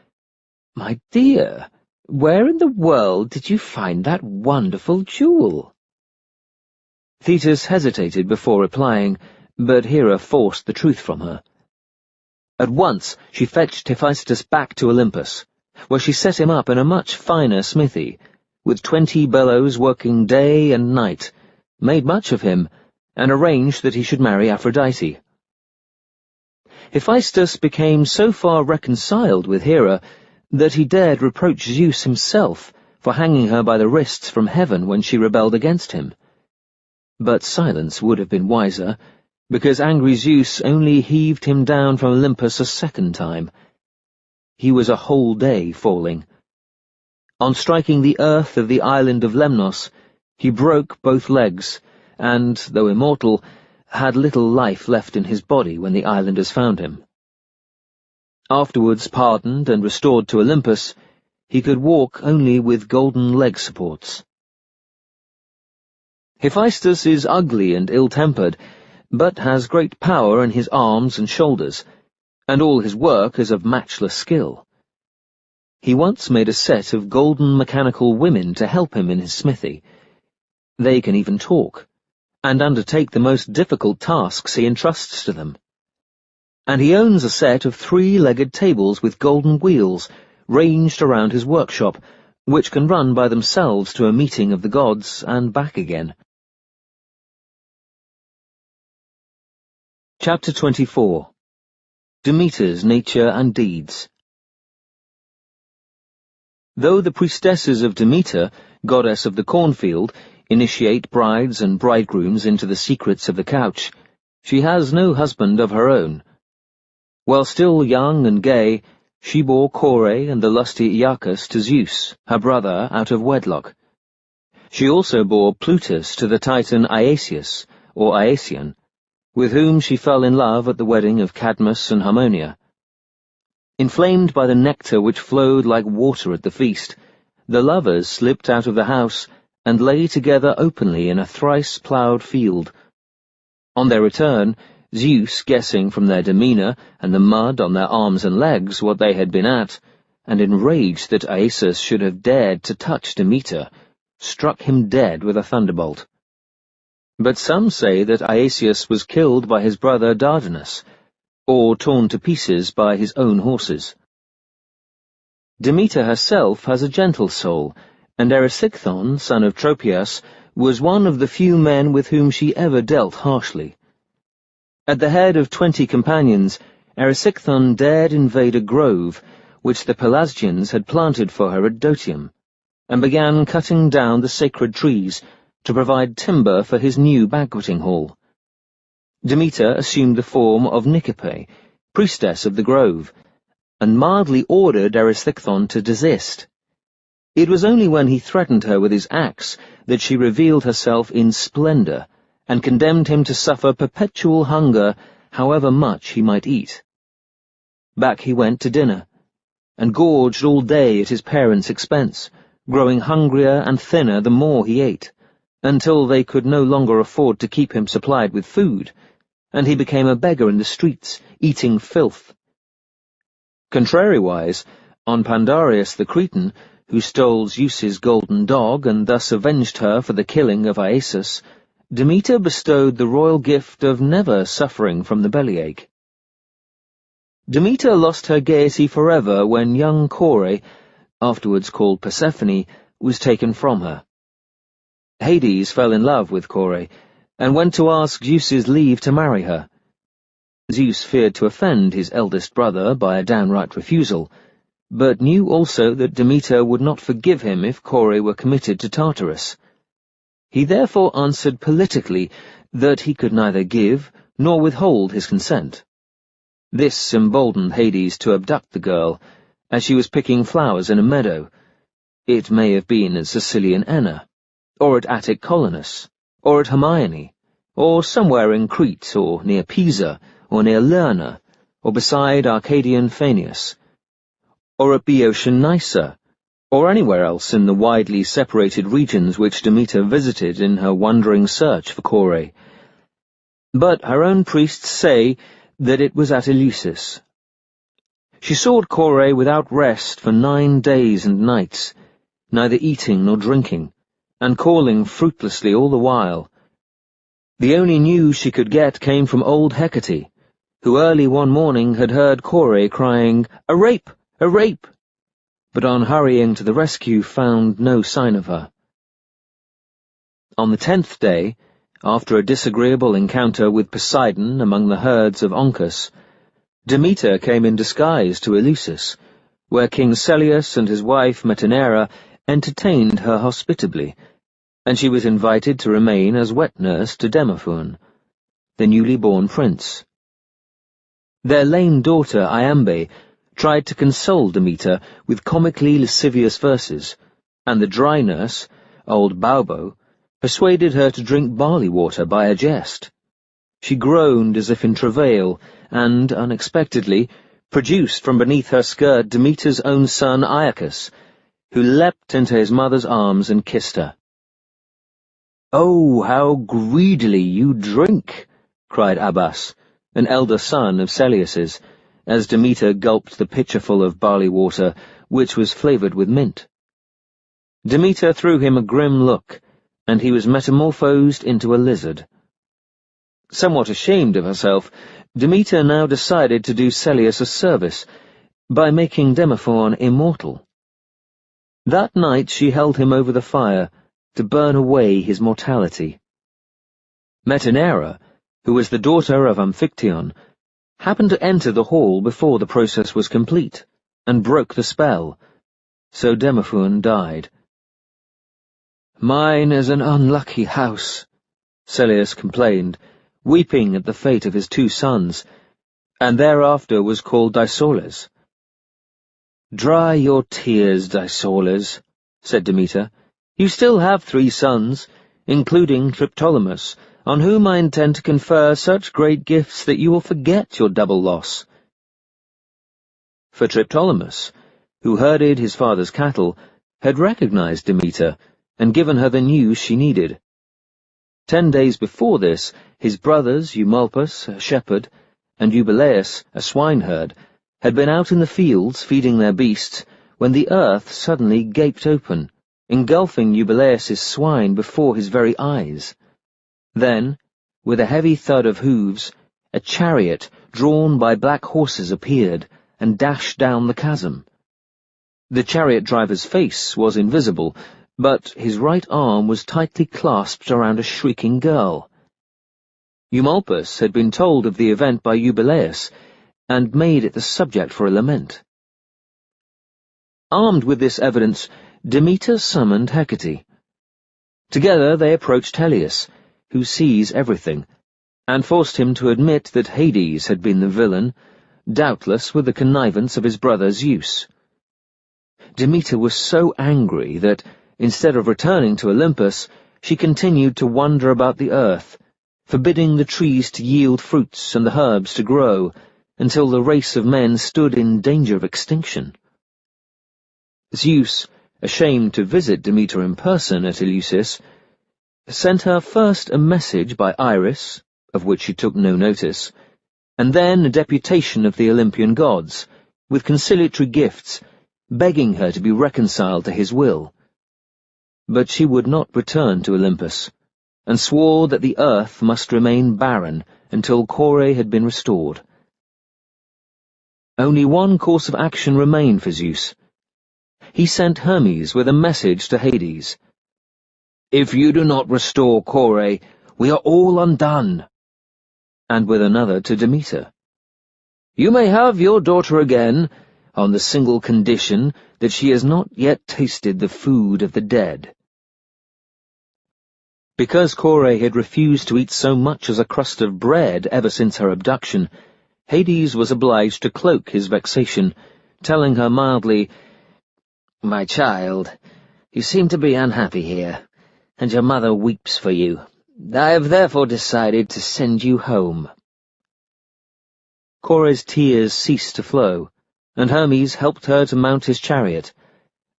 "My dear, where in the world did you find that wonderful jewel?" Thetis hesitated before replying, but Hera forced the truth from her. At once she fetched Hephaestus back to Olympus, where she set him up in a much finer smithy, with 20 bellows working day and night, made much of him, and arranged that he should marry Aphrodite. Hephaestus became so far reconciled with Hera that he dared reproach Zeus himself for hanging her by the wrists from heaven when she rebelled against him. But silence would have been wiser, because angry Zeus only heaved him down from Olympus a second time. He was a whole day falling. On striking the earth of the island of Lemnos, he broke both legs, and, though immortal, had little life left in his body when the islanders found him. Afterwards pardoned and restored to Olympus, he could walk only with golden leg supports. Hephaestus is ugly and ill-tempered, but has great power in his arms and shoulders, and all his work is of matchless skill. He once made a set of golden mechanical women to help him in his smithy. They can even talk, and undertake the most difficult tasks he entrusts to them. And he owns a set of 3-legged tables with golden wheels ranged around his workshop, which can run by themselves to a meeting of the gods and back again. Chapter 24. Demeter's Nature and Deeds. Though the priestesses of Demeter, goddess of the cornfield, initiate brides and bridegrooms into the secrets of the couch, she has no husband of her own. While still young and gay, she bore Kore and the lusty Iacchus to Zeus, her brother, out of wedlock. She also bore Plutus to the Titan Iaseus, or Iasion, with whom she fell in love at the wedding of Cadmus and Harmonia. Inflamed by the nectar which flowed like water at the feast, the lovers slipped out of the house and lay together openly in a thrice-ploughed field. On their return, Zeus, guessing from their demeanour and the mud on their arms and legs what they had been at, and enraged that Iasus should have dared to touch Demeter, struck him dead with a thunderbolt. But some say that Iasus was killed by his brother Dardanus, or torn to pieces by his own horses. Demeter herself has a gentle soul, and Erysichthon, son of Tropius, was one of the few men with whom she ever dealt harshly. At the head of 20 companions, Erysichthon dared invade a grove, which the Pelasgians had planted for her at Dotium, and began cutting down the sacred trees to provide timber for his new banqueting hall. Demeter assumed the form of Nicippe, priestess of the grove, and mildly ordered Erysichthon to desist. It was only when he threatened her with his axe that she revealed herself in splendour, and condemned him to suffer perpetual hunger, however much he might eat. Back he went to dinner, and gorged all day at his parents' expense, growing hungrier and thinner the more he ate, until they could no longer afford to keep him supplied with food, and he became a beggar in the streets, eating filth. Contrariwise, on Pandarius the Cretan, who stole Zeus's golden dog and thus avenged her for the killing of Iasus, Demeter bestowed the royal gift of never suffering from the bellyache. Demeter lost her gaiety forever when young Kore, afterwards called Persephone, was taken from her. Hades fell in love with Kore, and went to ask Zeus's leave to marry her. Zeus feared to offend his eldest brother by a downright refusal, but knew also that Demeter would not forgive him if Kore were committed to Tartarus. He therefore answered politically that he could neither give nor withhold his consent. This emboldened Hades to abduct the girl, as she was picking flowers in a meadow. It may have been at Sicilian Enna, or at Attic Colonus, or at Hermione, or somewhere in Crete, or near Pisa, or near Lerna, or beside Arcadian Phaneus, or at Boeotian Nysa, or anywhere else in the widely separated regions which Demeter visited in her wandering search for Kore. But her own priests say that it was at Eleusis. She sought Kore without rest for 9 days and nights, neither eating nor drinking, and calling fruitlessly all the while. The only news she could get came from old Hecate, who early one morning had heard Kore crying, "A rape! A rape!" but on hurrying to the rescue found no sign of her. On the 10th day, after a disagreeable encounter with Poseidon among the herds of Oncus, Demeter came in disguise to Eleusis, where King Celeus and his wife Metanera entertained her hospitably, and she was invited to remain as wet nurse to Demophoon, the newly born prince. Their lame daughter Iambe tried to console Demeter with comically lascivious verses, and the dry nurse, old Baubo, persuaded her to drink barley water by a jest. She groaned as if in travail, and, unexpectedly, produced from beneath her skirt Demeter's own son Iacchus, who leapt into his mother's arms and kissed her. "Oh, how greedily you drink!" cried Abbas, an elder son of Seleucus, as Demeter gulped the pitcherful of barley water, which was flavoured with mint. Demeter threw him a grim look, and he was metamorphosed into a lizard. Somewhat ashamed of herself, Demeter now decided to do Celeus a service by making Demophon immortal. That night she held him over the fire to burn away his mortality. Metaneira, who was the daughter of Amphictyon, happened to enter the hall before the process was complete, and broke the spell, so Demophon died. "Mine is an unlucky house," Celeus complained, weeping at the fate of his 2 sons, and thereafter was called Disorles. "Dry your tears, Disorles," said Demeter. "You still have 3 sons, including Triptolemus, on whom I intend to confer such great gifts that you will forget your double loss." For Triptolemus, who herded his father's cattle, had recognized Demeter and given her the news she needed. 10 days before this, his brothers Eumolpus, a shepherd, and Eubileus, a swineherd, had been out in the fields feeding their beasts when the earth suddenly gaped open, engulfing Eubileus's swine before his very eyes. Then, with a heavy thud of hooves, a chariot drawn by black horses appeared and dashed down the chasm. The chariot driver's face was invisible, but his right arm was tightly clasped around a shrieking girl. Eumolpus had been told of the event by Eubileus, and made it the subject for a lament. Armed with this evidence, Demeter summoned Hecate. Together they approached Helios, who sees everything, and forced him to admit that Hades had been the villain, doubtless with the connivance of his brother Zeus. Demeter was so angry that, instead of returning to Olympus, she continued to wander about the earth, forbidding the trees to yield fruits and the herbs to grow, until the race of men stood in danger of extinction. Zeus, ashamed to visit Demeter in person at Eleusis, sent her first a message by Iris, of which she took no notice, and then a deputation of the Olympian gods, with conciliatory gifts, begging her to be reconciled to his will. But she would not return to Olympus, and swore that the earth must remain barren until Kore had been restored. Only one course of action remained for Zeus. He sent Hermes with a message to Hades. "If you do not restore Kore, we are all undone," and with another to Demeter. "You may have your daughter again, on the single condition that she has not yet tasted the food of the dead." Because Kore had refused to eat so much as a crust of bread ever since her abduction, Hades was obliged to cloak his vexation, telling her mildly, "My child, you seem to be unhappy here, and your mother weeps for you. I have therefore decided to send you home." Kore's tears ceased to flow, and Hermes helped her to mount his chariot.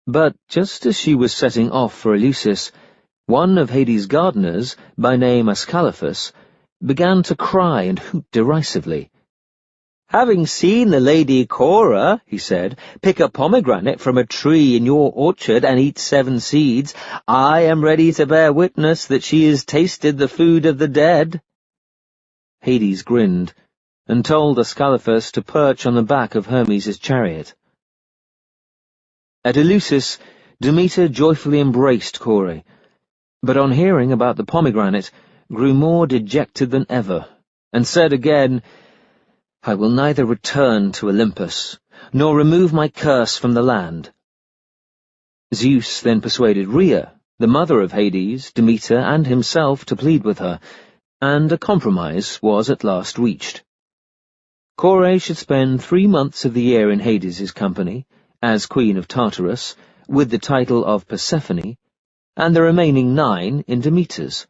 But just as she was setting off for Eleusis, one of Hades' gardeners, by name Ascalaphus, began to cry and hoot derisively. "Having seen the Lady Cora," he said, "pick a pomegranate from a tree in your orchard and eat 7 seeds, I am ready to bear witness that she has tasted the food of the dead." Hades grinned, and told Ascalaphus to perch on the back of Hermes' chariot. At Eleusis, Demeter joyfully embraced Kore, but on hearing about the pomegranate, grew more dejected than ever, and said again, "I will neither return to Olympus, nor remove my curse from the land." Zeus then persuaded Rhea, the mother of Hades, Demeter, and himself to plead with her, and a compromise was at last reached. Kore should spend 3 months of the year in Hades' company, as Queen of Tartarus, with the title of Persephone, and the remaining 9 in Demeter's.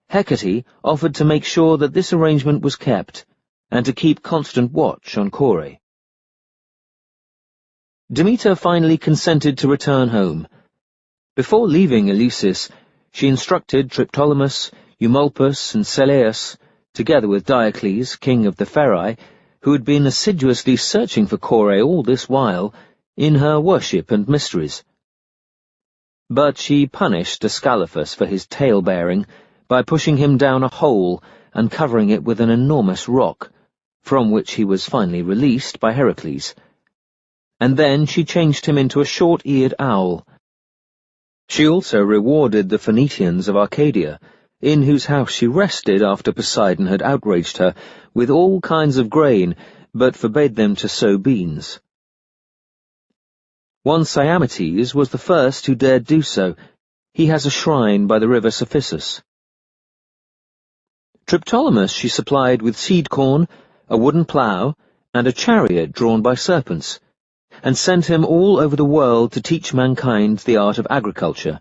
Hecate offered to make sure that this arrangement was kept, and to keep constant watch on Kore. Demeter finally consented to return home. Before leaving Eleusis, she instructed Triptolemus, Eumolpus, and Celeus together with Diocles, king of the Pherae, who had been assiduously searching for Kore all this while, in her worship and mysteries. But she punished Ascalaphus for his tale-bearing by pushing him down a hole and covering it with an enormous rock, from which he was finally released by Heracles. And then she changed him into a short-eared owl. She also rewarded the Phoenicians of Arcadia, in whose house she rested after Poseidon had outraged her, with all kinds of grain, but forbade them to sow beans. One Cyametes was the first who dared do so. He has a shrine by the river Cephissus. Triptolemus she supplied with seed corn, a wooden plough, and a chariot drawn by serpents, and sent him all over the world to teach mankind the art of agriculture.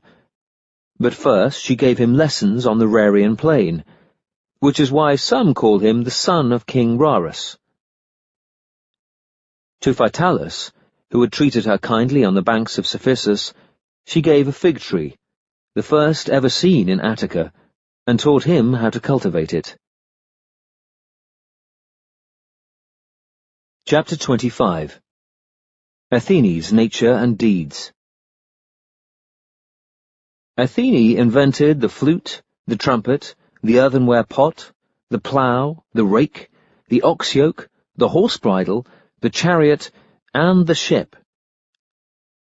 But first she gave him lessons on the Rarian plain, which is why some call him the son of King Rarus. To Phytalus, who had treated her kindly on the banks of Cephissus, she gave a fig tree, the first ever seen in Attica, and taught him how to cultivate it. Chapter 25. Athene's Nature and Deeds. Athene invented the flute, the trumpet, the earthenware pot, the plough, the rake, the ox-yoke, the horse-bridle, the chariot, and the ship.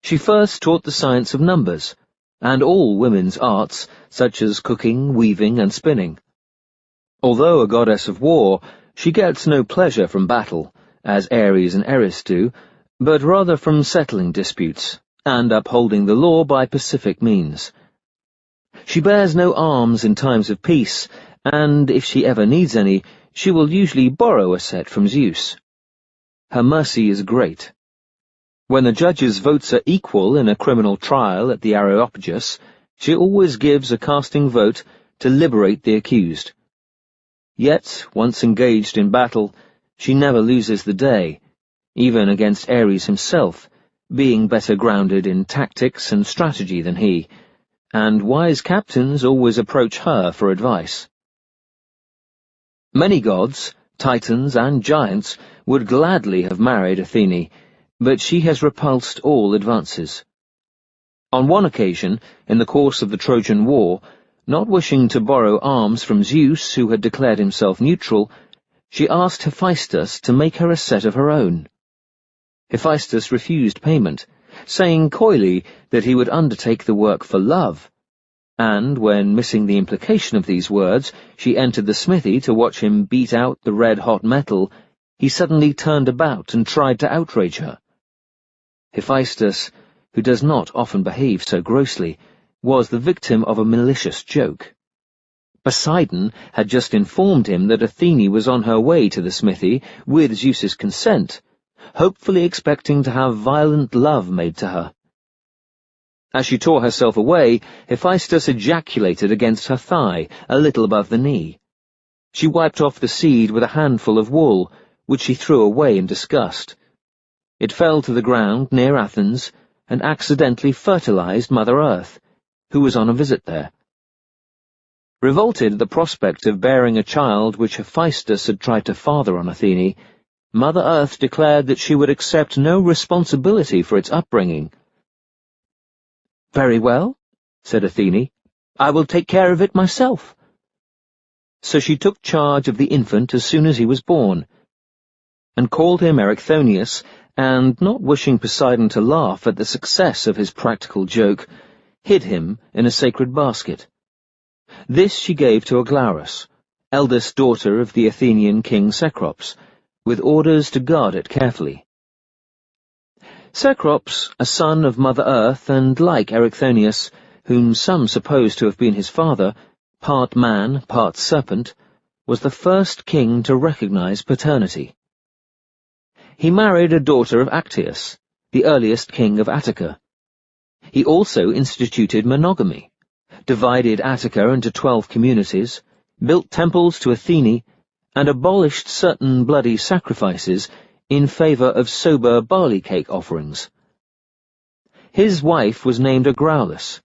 She first taught the science of numbers, and all women's arts, such as cooking, weaving, and spinning. Although a goddess of war, she gets no pleasure from battle, as Ares and Eris do, but rather from settling disputes, and upholding the law by pacific means. She bears no arms in times of peace, and if she ever needs any, she will usually borrow a set from Zeus. Her mercy is great. When the judge's votes are equal in a criminal trial at the Areopagus, she always gives a casting vote to liberate the accused. Yet, once engaged in battle, she never loses the day, even against Ares himself, being better grounded in tactics and strategy than he, and wise captains always approach her for advice. Many gods, titans, and giants would gladly have married Athene, but she has repulsed all advances. On one occasion, in the course of the Trojan War, not wishing to borrow arms from Zeus, who had declared himself neutral, she asked Hephaestus to make her a set of her own. Hephaestus refused payment, saying coyly that he would undertake the work for love, and when, missing the implication of these words, she entered the smithy to watch him beat out the red-hot metal, he suddenly turned about and tried to outrage her. Hephaestus, who does not often behave so grossly, was the victim of a malicious joke. Poseidon had just informed him that Athene was on her way to the smithy with Zeus's consent, hopefully expecting to have violent love made to her. As she tore herself away, Hephaestus ejaculated against her thigh, a little above the knee. She wiped off the seed with a handful of wool, which she threw away in disgust. It fell to the ground near Athens, and accidentally fertilized Mother Earth, who was on a visit there. Revolted at the prospect of bearing a child which Hephaestus had tried to father on Athene, Mother Earth declared that she would accept no responsibility for its upbringing. "Very well," said Athene, "I will take care of it myself." So she took charge of the infant as soon as he was born, and called him Erichthonius, and, not wishing Poseidon to laugh at the success of his practical joke, hid him in a sacred basket. This she gave to Aglaus, eldest daughter of the Athenian king Cecrops, with orders to guard it carefully. Cecrops, a son of Mother Earth, and like Erichthonius, whom some suppose to have been his father, part man, part serpent, was the first king to recognize paternity. He married a daughter of Actius, the earliest king of Attica. He also instituted monogamy, divided Attica into 12 communities, built temples to Athene, and abolished certain bloody sacrifices in favor of sober barley cake offerings. His wife was named Agraulis,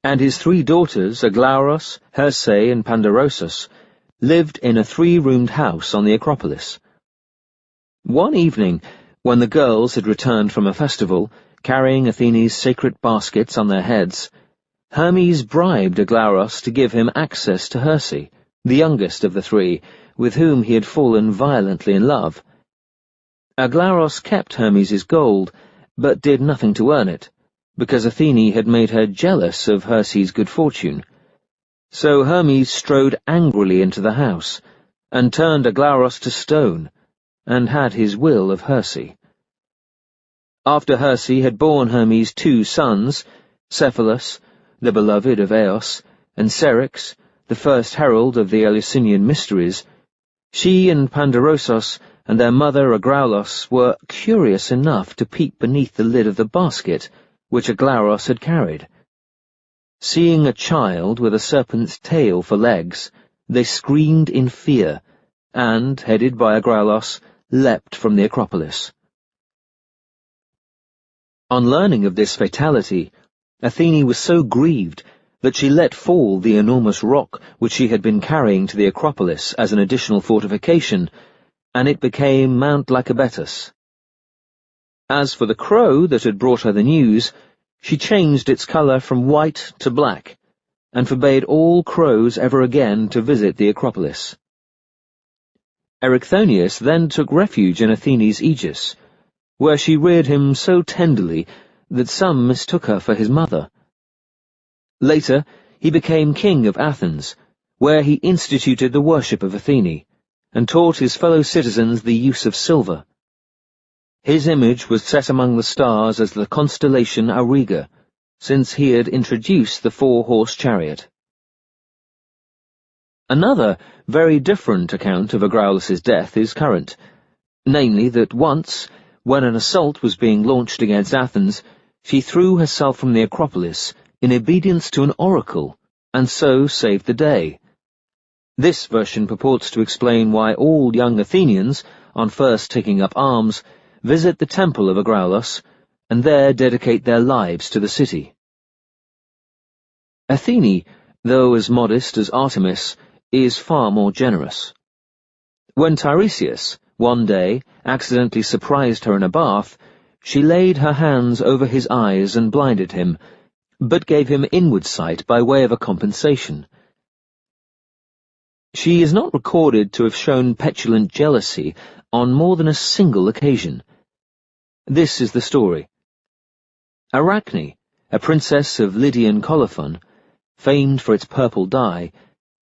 and his 3 daughters, Aglauros, Herse, and Pandarosus, lived in a 3-roomed house on the Acropolis. One evening, when the girls had returned from a festival, carrying Athene's sacred baskets on their heads, Hermes bribed Aglauros to give him access to Herse, the youngest of the 3, with whom he had fallen violently in love. Aglauros kept Hermes's gold, but did nothing to earn it, because Athene had made her jealous of Herse's good fortune. So Hermes strode angrily into the house, and turned Aglauros to stone, and had his will of Herse. After Herse had borne Hermes 2 sons, Cephalus, the beloved of Eos, and Syrinx, the first herald of the Eleusinian mysteries, she and Pandarosos and their mother Agraulos were curious enough to peep beneath the lid of the basket which Aglauros had carried. Seeing a child with a serpent's tail for legs, they screamed in fear, and, headed by Agraulos, leapt from the Acropolis. On learning of this fatality, Athene was so grieved that she let fall the enormous rock which she had been carrying to the Acropolis as an additional fortification, and it became Mount Lycabettus. As for the crow that had brought her the news, she changed its colour from white to black, and forbade all crows ever again to visit the Acropolis. Erichthonius then took refuge in Athene's aegis, where she reared him so tenderly that some mistook her for his mother. Later, he became king of Athens, where he instituted the worship of Athene, and taught his fellow citizens the use of silver. His image was set among the stars as the constellation Auriga, since he had introduced the 4-horse chariot. Another, very different account of Agraulos' death is current, namely that once, when an assault was being launched against Athens, she threw herself from the Acropolis in obedience to an oracle, and so saved the day. This version purports to explain why all young Athenians, on first taking up arms, visit the temple of Agraulos, and there dedicate their lives to the city. Athene, though as modest as Artemis, is far more generous. When Tiresias, one day, accidentally surprised her in a bath, she laid her hands over his eyes and blinded him, but gave him inward sight by way of a compensation. She is not recorded to have shown petulant jealousy on more than a single occasion. This is the story. Arachne, a princess of Lydian Colophon, famed for its purple dye,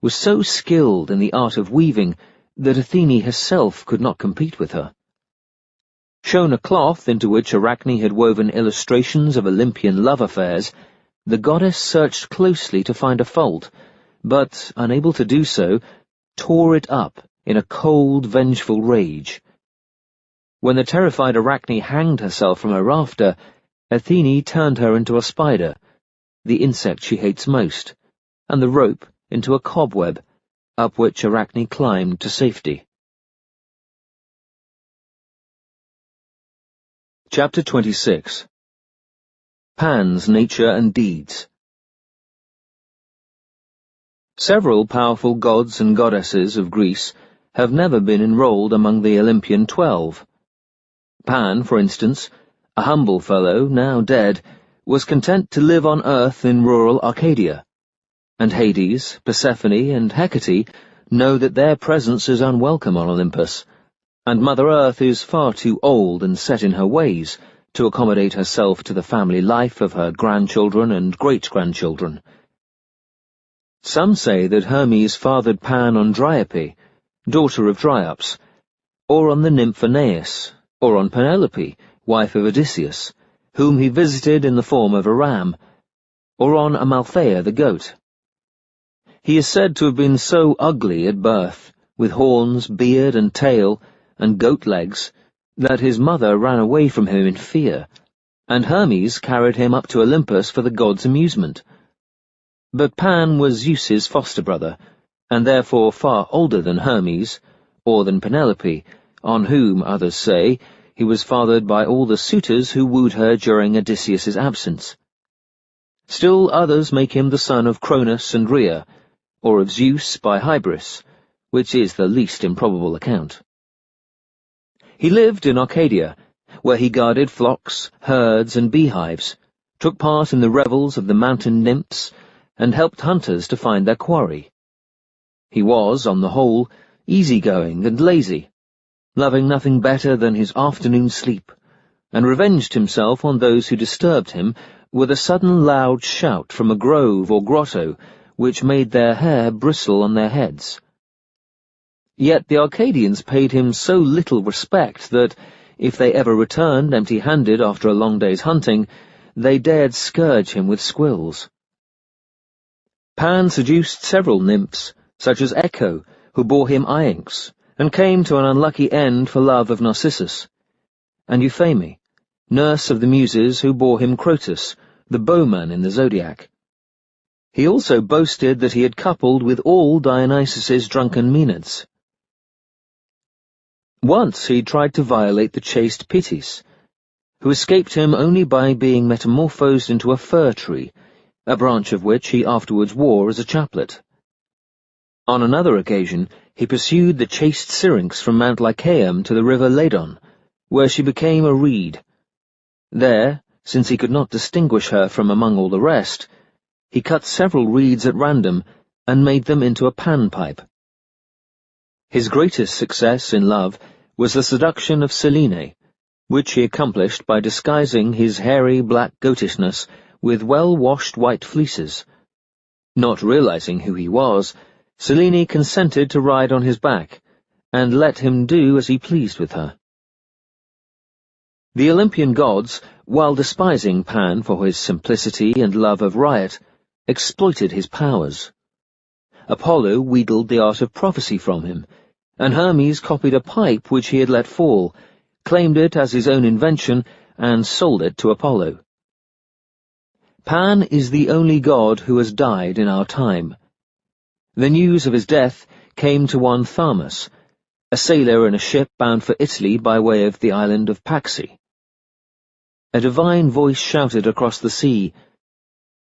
was so skilled in the art of weaving that Athene herself could not compete with her. Shown a cloth into which Arachne had woven illustrations of Olympian love affairs, the goddess searched closely to find a fault, but, unable to do so, tore it up in a cold, vengeful rage. When the terrified Arachne hanged herself from a rafter, Athene turned her into a spider, the insect she hates most, and the rope into a cobweb, up which Arachne climbed to safety. Chapter 26. Pan's Nature and Deeds. Several powerful gods and goddesses of Greece have never been enrolled among the Olympian 12. Pan, for instance, a humble fellow, now dead, was content to live on earth in rural Arcadia, and Hades, Persephone, and Hecate know that their presence is unwelcome on Olympus, and Mother Earth is far too old and set in her ways to accommodate herself to the family life of her grandchildren and great-grandchildren. Some say that Hermes fathered Pan on Dryope, daughter of Dryops, or on the nymph Aeneas, or on Penelope, wife of Odysseus, whom he visited in the form of a ram, or on Amalthea the goat. He is said to have been so ugly at birth, with horns, beard, and tail, and goat legs, that his mother ran away from him in fear, and Hermes carried him up to Olympus for the gods' amusement. But Pan was Zeus's foster brother, and therefore far older than Hermes, or than Penelope, on whom, others say, he was fathered by all the suitors who wooed her during Odysseus's absence. Still others make him the son of Cronus and Rhea, or of Zeus by Hybris, which is the least improbable account. He lived in Arcadia, where he guarded flocks, herds, and beehives, took part in the revels of the mountain nymphs, and helped hunters to find their quarry. He was, on the whole, easygoing and lazy, loving nothing better than his afternoon sleep, and revenged himself on those who disturbed him with a sudden loud shout from a grove or grotto which made their hair bristle on their heads. Yet the Arcadians paid him so little respect that, if they ever returned empty-handed after a long day's hunting, they dared scourge him with squills. Pan seduced several nymphs, such as Echo, who bore him Iynx, and came to an unlucky end for love of Narcissus, and Euphame, nurse of the Muses, who bore him Crotus, the bowman in the zodiac. He also boasted that he had coupled with all Dionysus's drunken Maenads. Once he tried to violate the chaste Pitys, who escaped him only by being metamorphosed into a fir tree, a branch of which he afterwards wore as a chaplet. On another occasion, he pursued the chaste Syrinx from Mount Lycaeum to the river Ladon, where she became a reed. There, since he could not distinguish her from among all the rest, he cut several reeds at random and made them into a panpipe. His greatest success in love was the seduction of Selene, which he accomplished by disguising his hairy black goatishness with well-washed white fleeces. Not realizing who he was, Selene consented to ride on his back, and let him do as he pleased with her. The Olympian gods, while despising Pan for his simplicity and love of riot, exploited his powers. Apollo wheedled the art of prophecy from him, and Hermes copied a pipe which he had let fall, claimed it as his own invention, and sold it to Apollo. Pan is the only god who has died in our time. The news of his death came to one Thamus, a sailor in a ship bound for Italy by way of the island of Paxi. A divine voice shouted across the sea,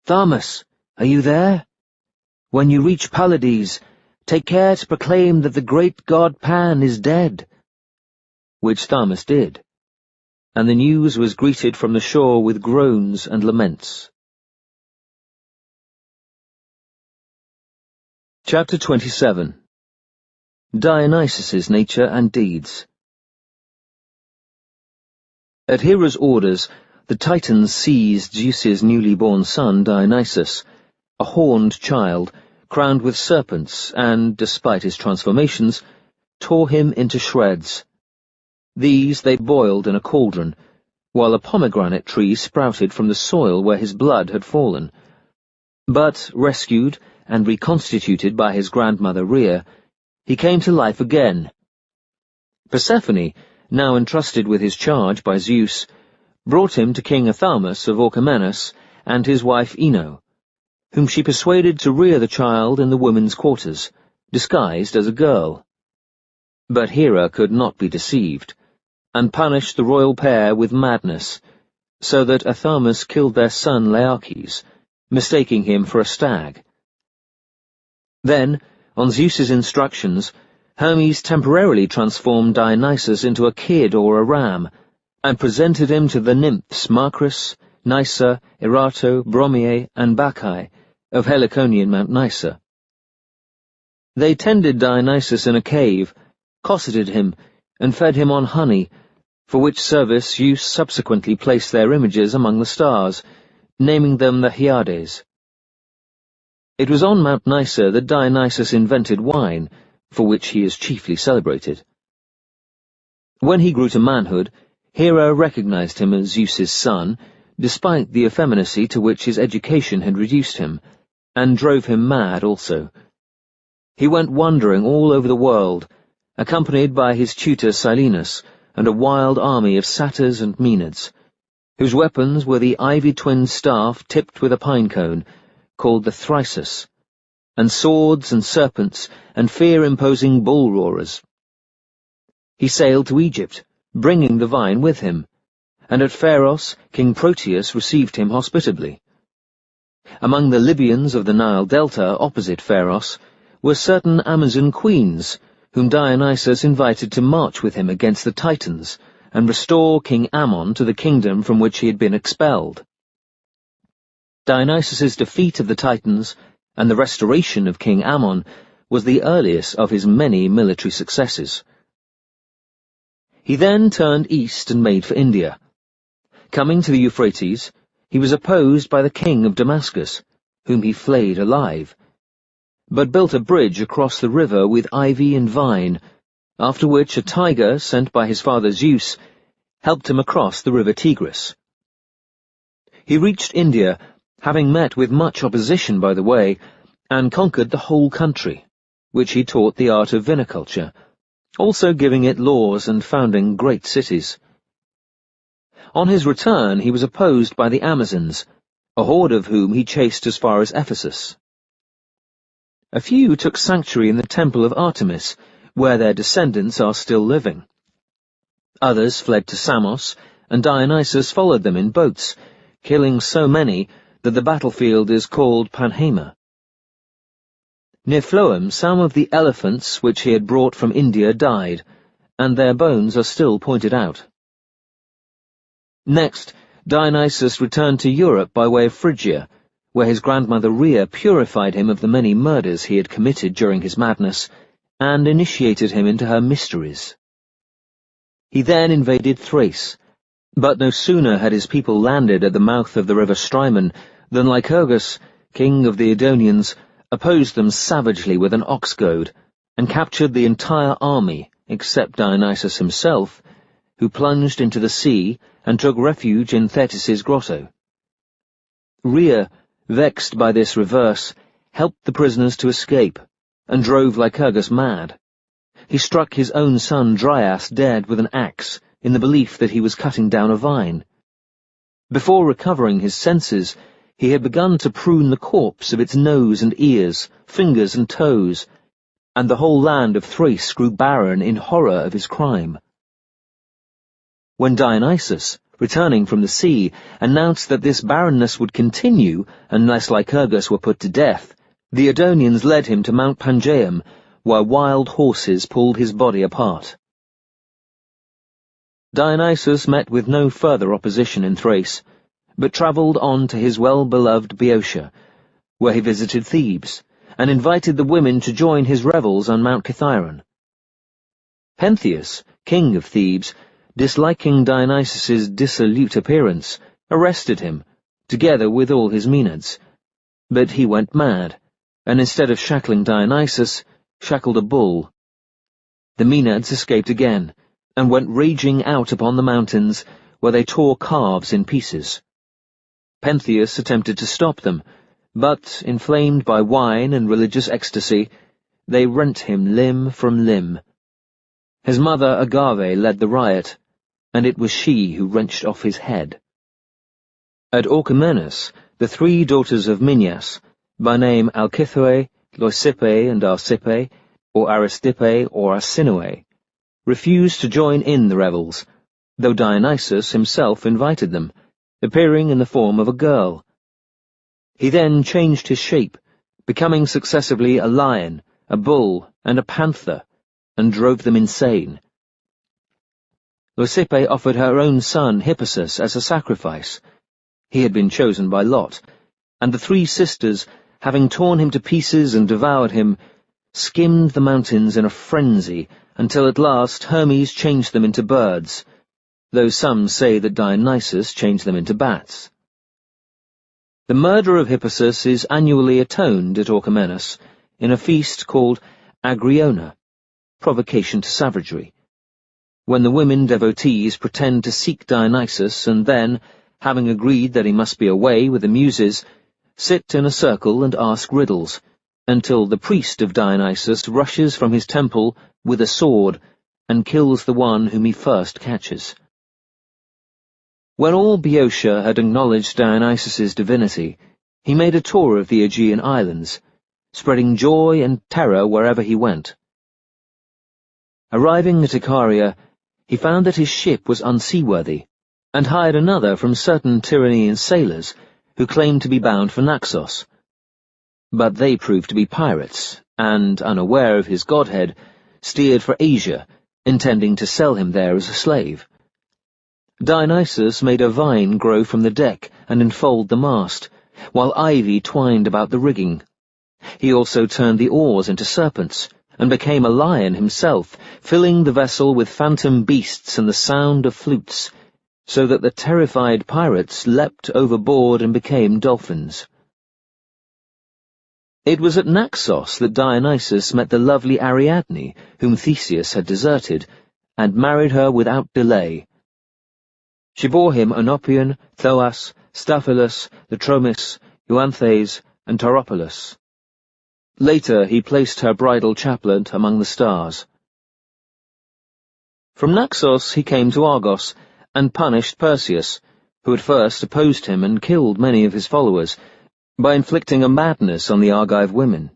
"Thamus, are you there? When you reach Pallades, take care to proclaim that the great god Pan is dead." Which Thamus did, and the news was greeted from the shore with groans and laments. Chapter 27. Dionysus's Nature and Deeds. At Hera's orders, the Titans seized Zeus's newly born son Dionysus, a horned child, crowned with serpents, and, despite his transformations, tore him into shreds. These they boiled in a cauldron, while a pomegranate tree sprouted from the soil where his blood had fallen. But, rescued and reconstituted by his grandmother Rhea, he came to life again. Persephone, now entrusted with his charge by Zeus, brought him to King Athamas of Orchomenus and his wife Ino, whom she persuaded to rear the child in the women's quarters, disguised as a girl. But Hera could not be deceived, and punished the royal pair with madness, so that Athamas killed their son Laerches, mistaking him for a stag. Then, on Zeus's instructions, Hermes temporarily transformed Dionysus into a kid or a ram, and presented him to the nymphs Macris, Nysa, Erato, Bromie, and Bacchae of Heliconian Mount Nysa. They tended Dionysus in a cave, cosseted him, and fed him on honey, for which service Zeus subsequently placed their images among the stars, naming them the Hyades. It was on Mount Nysa that Dionysus invented wine, for which he is chiefly celebrated. When he grew to manhood, Hera recognized him as Zeus's son, despite the effeminacy to which his education had reduced him, and drove him mad also. He went wandering all over the world, accompanied by his tutor Silenus and a wild army of satyrs and Maenads, whose weapons were the ivy-twinned staff tipped with a pine cone, called the Thrysus, and swords and serpents and fear-imposing bull-roarers. He sailed to Egypt, bringing the vine with him, and at Pharos King Proteus received him hospitably. Among the Libyans of the Nile Delta opposite Pharos were certain Amazon queens, whom Dionysus invited to march with him against the Titans and restore King Ammon to the kingdom from which he had been expelled. Dionysus's defeat of the Titans and the restoration of King Ammon was the earliest of his many military successes. He then turned east and made for India. Coming to the Euphrates, he was opposed by the king of Damascus, whom he flayed alive, but built a bridge across the river with ivy and vine, after which a tiger sent by his father Zeus helped him across the river Tigris. He reached India, having met with much opposition by the way, and conquered the whole country, which he taught the art of viniculture, also giving it laws and founding great cities. On his return he was opposed by the Amazons, a horde of whom he chased as far as Ephesus. A few took sanctuary in the temple of Artemis, where their descendants are still living. Others fled to Samos, and Dionysus followed them in boats, killing so many that the battlefield is called Panhema. Near Phloem, some of the elephants which he had brought from India died, and their bones are still pointed out. Next, Dionysus returned to Europe by way of Phrygia, where his grandmother Rhea purified him of the many murders he had committed during his madness, and initiated him into her mysteries. He then invaded Thrace, but no sooner had his people landed at the mouth of the river Strymon than Lycurgus, king of the Edonians, opposed them savagely with an ox goad, and captured the entire army, except Dionysus himself, who plunged into the sea and took refuge in Thetis's grotto. Rhea, vexed by this reverse, helped the prisoners to escape, and drove Lycurgus mad. He struck his own son Dryas dead with an axe, in the belief that he was cutting down a vine. Before recovering his senses, he had begun to prune the corpse of its nose and ears, fingers and toes, and the whole land of Thrace grew barren in horror of his crime. When Dionysus, returning from the sea, announced that this barrenness would continue unless Lycurgus were put to death, the Edonians led him to Mount Pangaeum, where wild horses pulled his body apart. Dionysus met with no further opposition in Thrace, but travelled on to his well-beloved Boeotia, where he visited Thebes, and invited the women to join his revels on Mount Cithaeron. Pentheus, king of Thebes, disliking Dionysus's dissolute appearance, arrested him, together with all his Maenads. But he went mad, and instead of shackling Dionysus, shackled a bull. The Maenads escaped again, and went raging out upon the mountains, where they tore calves in pieces. Pentheus attempted to stop them, but, inflamed by wine and religious ecstasy, they rent him limb from limb. His mother Agave led the riot, and it was she who wrenched off his head. At Orchomenus, the 3 daughters of Minyas, by name Alcithoe, Leucippe and Arcippe, or Aristippe or Arsinoe, refused to join in the revels, though Dionysus himself invited them, appearing in the form of a girl. He then changed his shape, becoming successively a lion, a bull, and a panther, and drove them insane. Leucippe offered her own son Hippasus as a sacrifice. He had been chosen by lot, and the 3 sisters, having torn him to pieces and devoured him, skimmed the mountains in a frenzy until at last Hermes changed them into birds, though some say that Dionysus changed them into bats. The murder of Hippasus is annually atoned at Orchomenus in a feast called Agriona, provocation to savagery, when the women devotees pretend to seek Dionysus and then, having agreed that he must be away with the Muses, sit in a circle and ask riddles, until the priest of Dionysus rushes from his temple with a sword and kills the one whom he first catches. When all Boeotia had acknowledged Dionysus's divinity, he made a tour of the Aegean islands, spreading joy and terror wherever he went. Arriving at Icaria, he found that his ship was unseaworthy, and hired another from certain Tyrrhenian sailors who claimed to be bound for Naxos. But they proved to be pirates, and, unaware of his godhead, steered for Asia, intending to sell him there as a slave. Dionysus made a vine grow from the deck and enfold the mast, while ivy twined about the rigging. He also turned the oars into serpents, and became a lion himself, filling the vessel with phantom beasts and the sound of flutes, so that the terrified pirates leapt overboard and became dolphins. It was at Naxos that Dionysus met the lovely Ariadne, whom Theseus had deserted, and married her without delay. She bore him Oenopion, Thoas, Staphylos, Latromis, Euanthes, and Tauropolis. Later he placed her bridal chaplet among the stars. From Naxos he came to Argos, and punished Perseus, who at first opposed him and killed many of his followers, by inflicting a madness on the Argive women.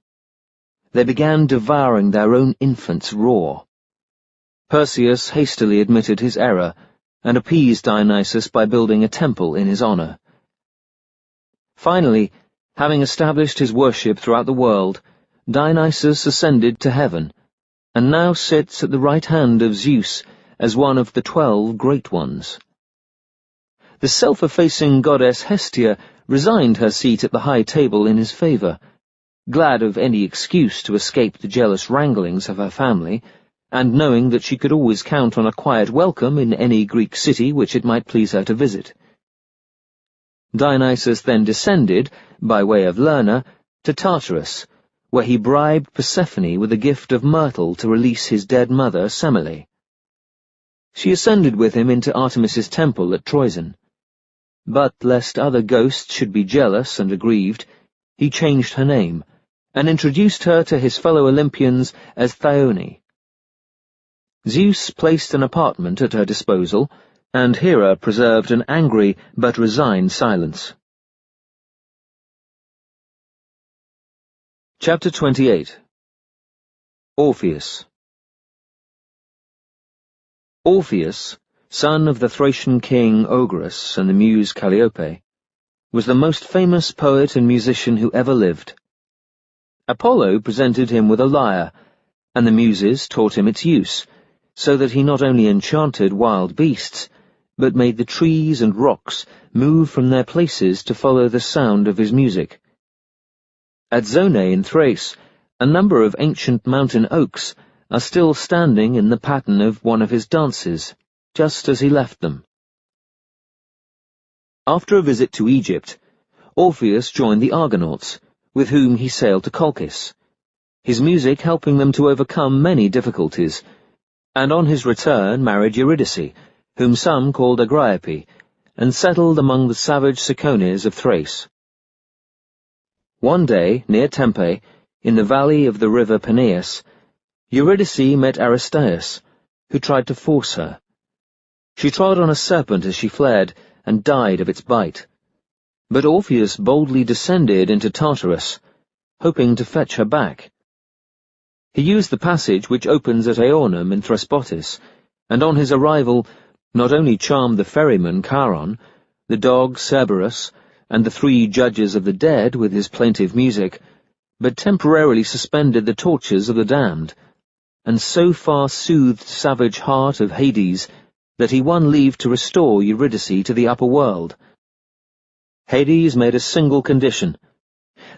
They began devouring their own infants raw. Perseus hastily admitted his error, and appeased Dionysus by building a temple in his honor. Finally, having established his worship throughout the world, Dionysus ascended to heaven, and now sits at the right hand of Zeus as one of the 12 great ones. The self-effacing goddess Hestia resigned her seat at the high table in his favor, glad of any excuse to escape the jealous wranglings of her family, and knowing that she could always count on a quiet welcome in any Greek city which it might please her to visit. Dionysus then descended, by way of Lerna, to Tartarus, where he bribed Persephone with a gift of myrtle to release his dead mother, Semele. She ascended with him into Artemis's temple at Troezen. But, lest other ghosts should be jealous and aggrieved, he changed her name, and introduced her to his fellow Olympians as Thyone. Zeus placed an apartment at her disposal, and Hera preserved an angry but resigned silence. Chapter 28. Orpheus. Orpheus, son of the Thracian king Ogarus and the muse Calliope, was the most famous poet and musician who ever lived. Apollo presented him with a lyre, and the muses taught him its use, so that he not only enchanted wild beasts, but made the trees and rocks move from their places to follow the sound of his music. At Zone in Thrace, a number of ancient mountain oaks are still standing in the pattern of one of his dances, just as he left them. After a visit to Egypt, Orpheus joined the Argonauts, with whom he sailed to Colchis, his music helping them to overcome many difficulties, and on his return married Eurydice, whom some called Agriope, and settled among the savage Cicones of Thrace. One day, near Tempe, in the valley of the river Peneus, Eurydice met Aristaeus, who tried to force her. She trod on a serpent as she fled, and died of its bite. But Orpheus boldly descended into Tartarus, hoping to fetch her back. He used the passage which opens at Aeornum in Thesprotis, and on his arrival not only charmed the ferryman Charon, the dog Cerberus, and the 3 judges of the dead with his plaintive music, but temporarily suspended the tortures of the damned, and so far soothed the savage heart of Hades that he won leave to restore Eurydice to the upper world. Hades made a single condition,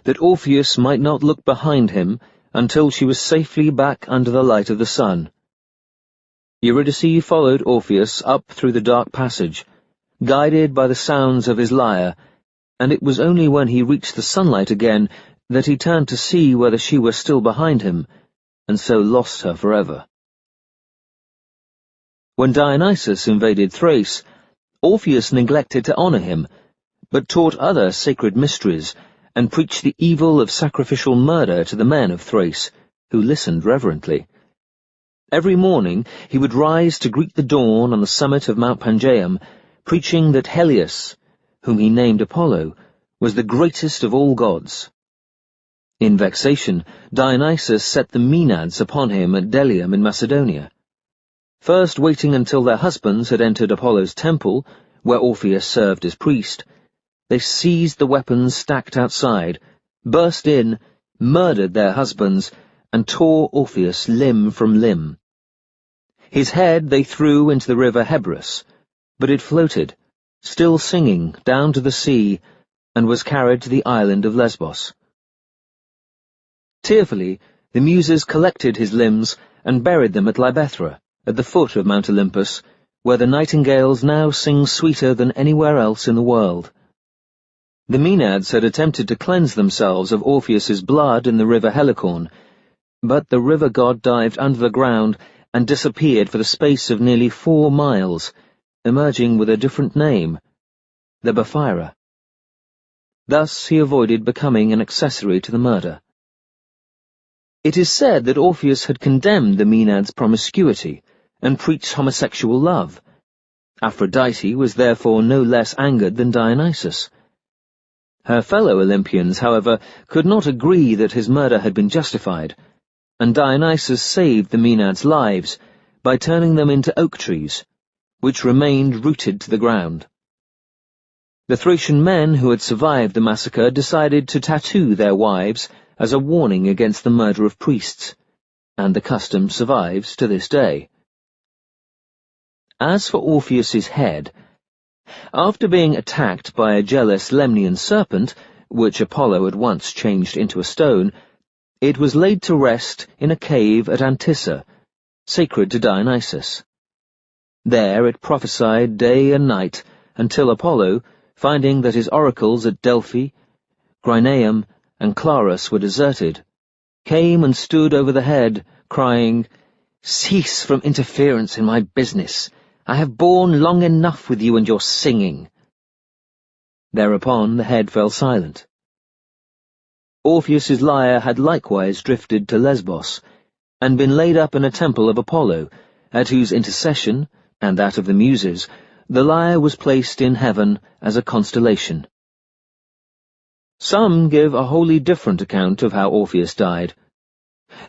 that Orpheus might not look behind him until she was safely back under the light of the sun. Eurydice followed Orpheus up through the dark passage, guided by the sounds of his lyre, and it was only when he reached the sunlight again that he turned to see whether she were still behind him, and so lost her forever. When Dionysus invaded Thrace, Orpheus neglected to honor him, but taught other sacred mysteries, and preached the evil of sacrificial murder to the men of Thrace, who listened reverently. Every morning he would rise to greet the dawn on the summit of Mount Pangaeum, preaching that Helios, whom he named Apollo, was the greatest of all gods. In vexation, Dionysus set the Maenads upon him at Delium in Macedonia. First waiting until their husbands had entered Apollo's temple, where Orpheus served as priest, they seized the weapons stacked outside, burst in, murdered their husbands, and tore Orpheus limb from limb. His head they threw into the river Hebrus, but it floated, still singing, down to the sea, and was carried to the island of Lesbos. Tearfully, the Muses collected his limbs and buried them at Libethra, at the foot of Mount Olympus, where the nightingales now sing sweeter than anywhere else in the world. The Maenads had attempted to cleanse themselves of Orpheus's blood in the river Helicorn, but the river god dived under the ground and disappeared for the space of nearly 4 miles, emerging with a different name, the Baphyra. Thus he avoided becoming an accessory to the murder. It is said that Orpheus had condemned the Maenads' promiscuity and preached homosexual love. Aphrodite was therefore no less angered than Dionysus. Her fellow Olympians, however, could not agree that his murder had been justified, and Dionysus saved the Maenads' lives by turning them into oak trees, which remained rooted to the ground. The Thracian men who had survived the massacre decided to tattoo their wives as a warning against the murder of priests, and the custom survives to this day. As for Orpheus's head, after being attacked by a jealous Lemnian serpent, which Apollo had once changed into a stone, it was laid to rest in a cave at Antissa, sacred to Dionysus. There it prophesied day and night, until Apollo, finding that his oracles at Delphi, Gryneum, and Clarus were deserted, came and stood over the head, crying, "Cease from interference in my business. I have borne long enough with you and your singing." Thereupon the head fell silent. Orpheus's lyre had likewise drifted to Lesbos, and been laid up in a temple of Apollo, at whose intercession, and that of the Muses, the lyre was placed in heaven as a constellation. Some give a wholly different account of how Orpheus died.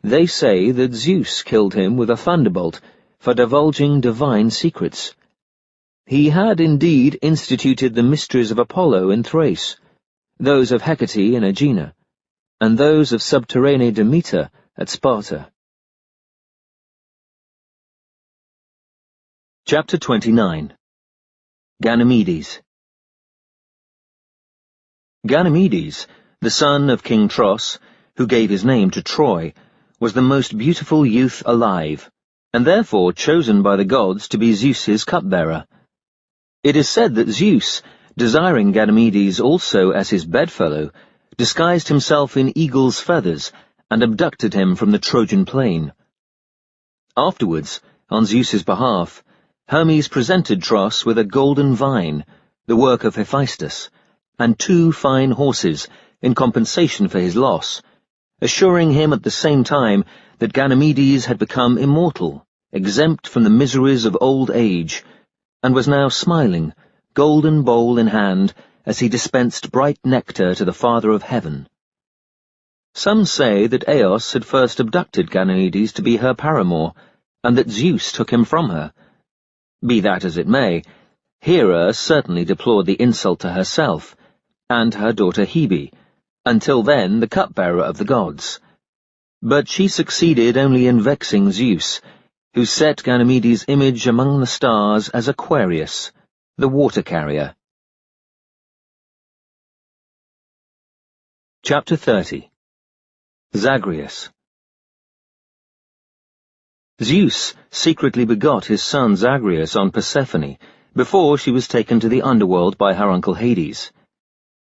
They say that Zeus killed him with a thunderbolt for divulging divine secrets. He had indeed instituted the mysteries of Apollo in Thrace, those of Hecate in Aegina, and those of subterranean Demeter at Sparta. Chapter 29. Ganymedes. Ganymedes, the son of King Tros, who gave his name to Troy, was the most beautiful youth alive, and therefore chosen by the gods to be Zeus's cupbearer. It is said that Zeus, desiring Ganymedes also as his bedfellow, disguised himself in eagle's feathers and abducted him from the Trojan plain. Afterwards, on Zeus's behalf, Hermes presented Tros with a golden vine, the work of Hephaestus, and 2 fine horses in compensation for his loss, assuring him at the same time that Ganymedes had become immortal, exempt from the miseries of old age, and was now smiling, golden bowl in hand, as he dispensed bright nectar to the Father of Heaven. Some say that Eos had first abducted Ganymedes to be her paramour, and that Zeus took him from her. Be that as it may, Hera certainly deplored the insult to herself, and her daughter Hebe, until then the cupbearer of the gods. But she succeeded only in vexing Zeus, who set Ganymedes' image among the stars as Aquarius, the water-carrier. Chapter 30. Zagreus. Zeus secretly begot his son Zagreus on Persephone, before she was taken to the underworld by her uncle Hades.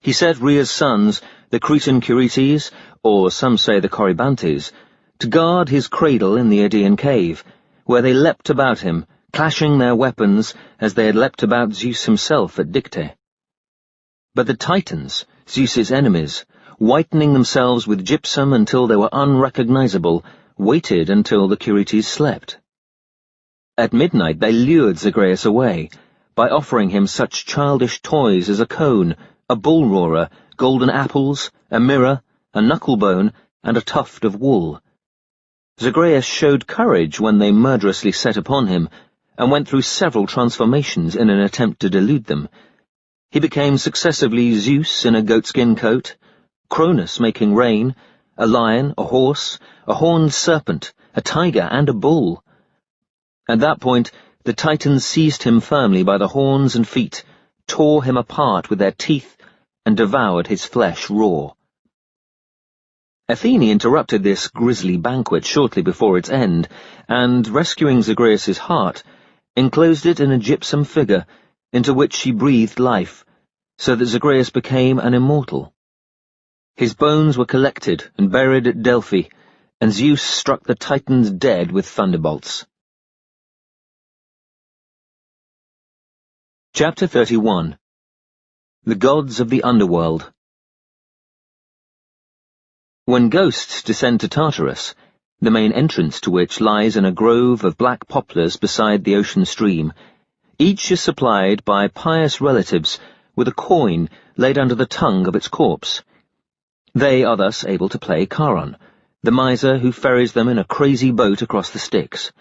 He set Rhea's sons, the Cretan Curetes, or some say the Corybantes, to guard his cradle in the Idaean cave, where they leapt about him, clashing their weapons as they had leapt about Zeus himself at Dicte. But the Titans, Zeus's enemies, whitening themselves with gypsum until they were unrecognizable, waited until the Curetes slept. At midnight they lured Zagreus away, by offering him such childish toys as a cone, a bull-roarer, golden apples, a mirror, a knuckle-bone, and a tuft of wool. Zagreus showed courage when they murderously set upon him, and went through several transformations in an attempt to delude them. He became successively Zeus in a goatskin coat, Cronus making rain, a lion, a horse, a horned serpent, a tiger, and a bull. At that point, the Titans seized him firmly by the horns and feet, tore him apart with their teeth, and devoured his flesh raw. Athene interrupted this grisly banquet shortly before its end, and, rescuing Zagreus' heart, enclosed it in a gypsum figure, into which she breathed life, so that Zagreus became an immortal. His bones were collected and buried at Delphi, and Zeus struck the Titans dead with thunderbolts. Chapter 31. The Gods of the Underworld. When ghosts descend to Tartarus, the main entrance to which lies in a grove of black poplars beside the ocean stream, each is supplied by pious relatives with a coin laid under the tongue of its corpse. They are thus able to play Charon, the miser who ferries them in a crazy boat across the Styx.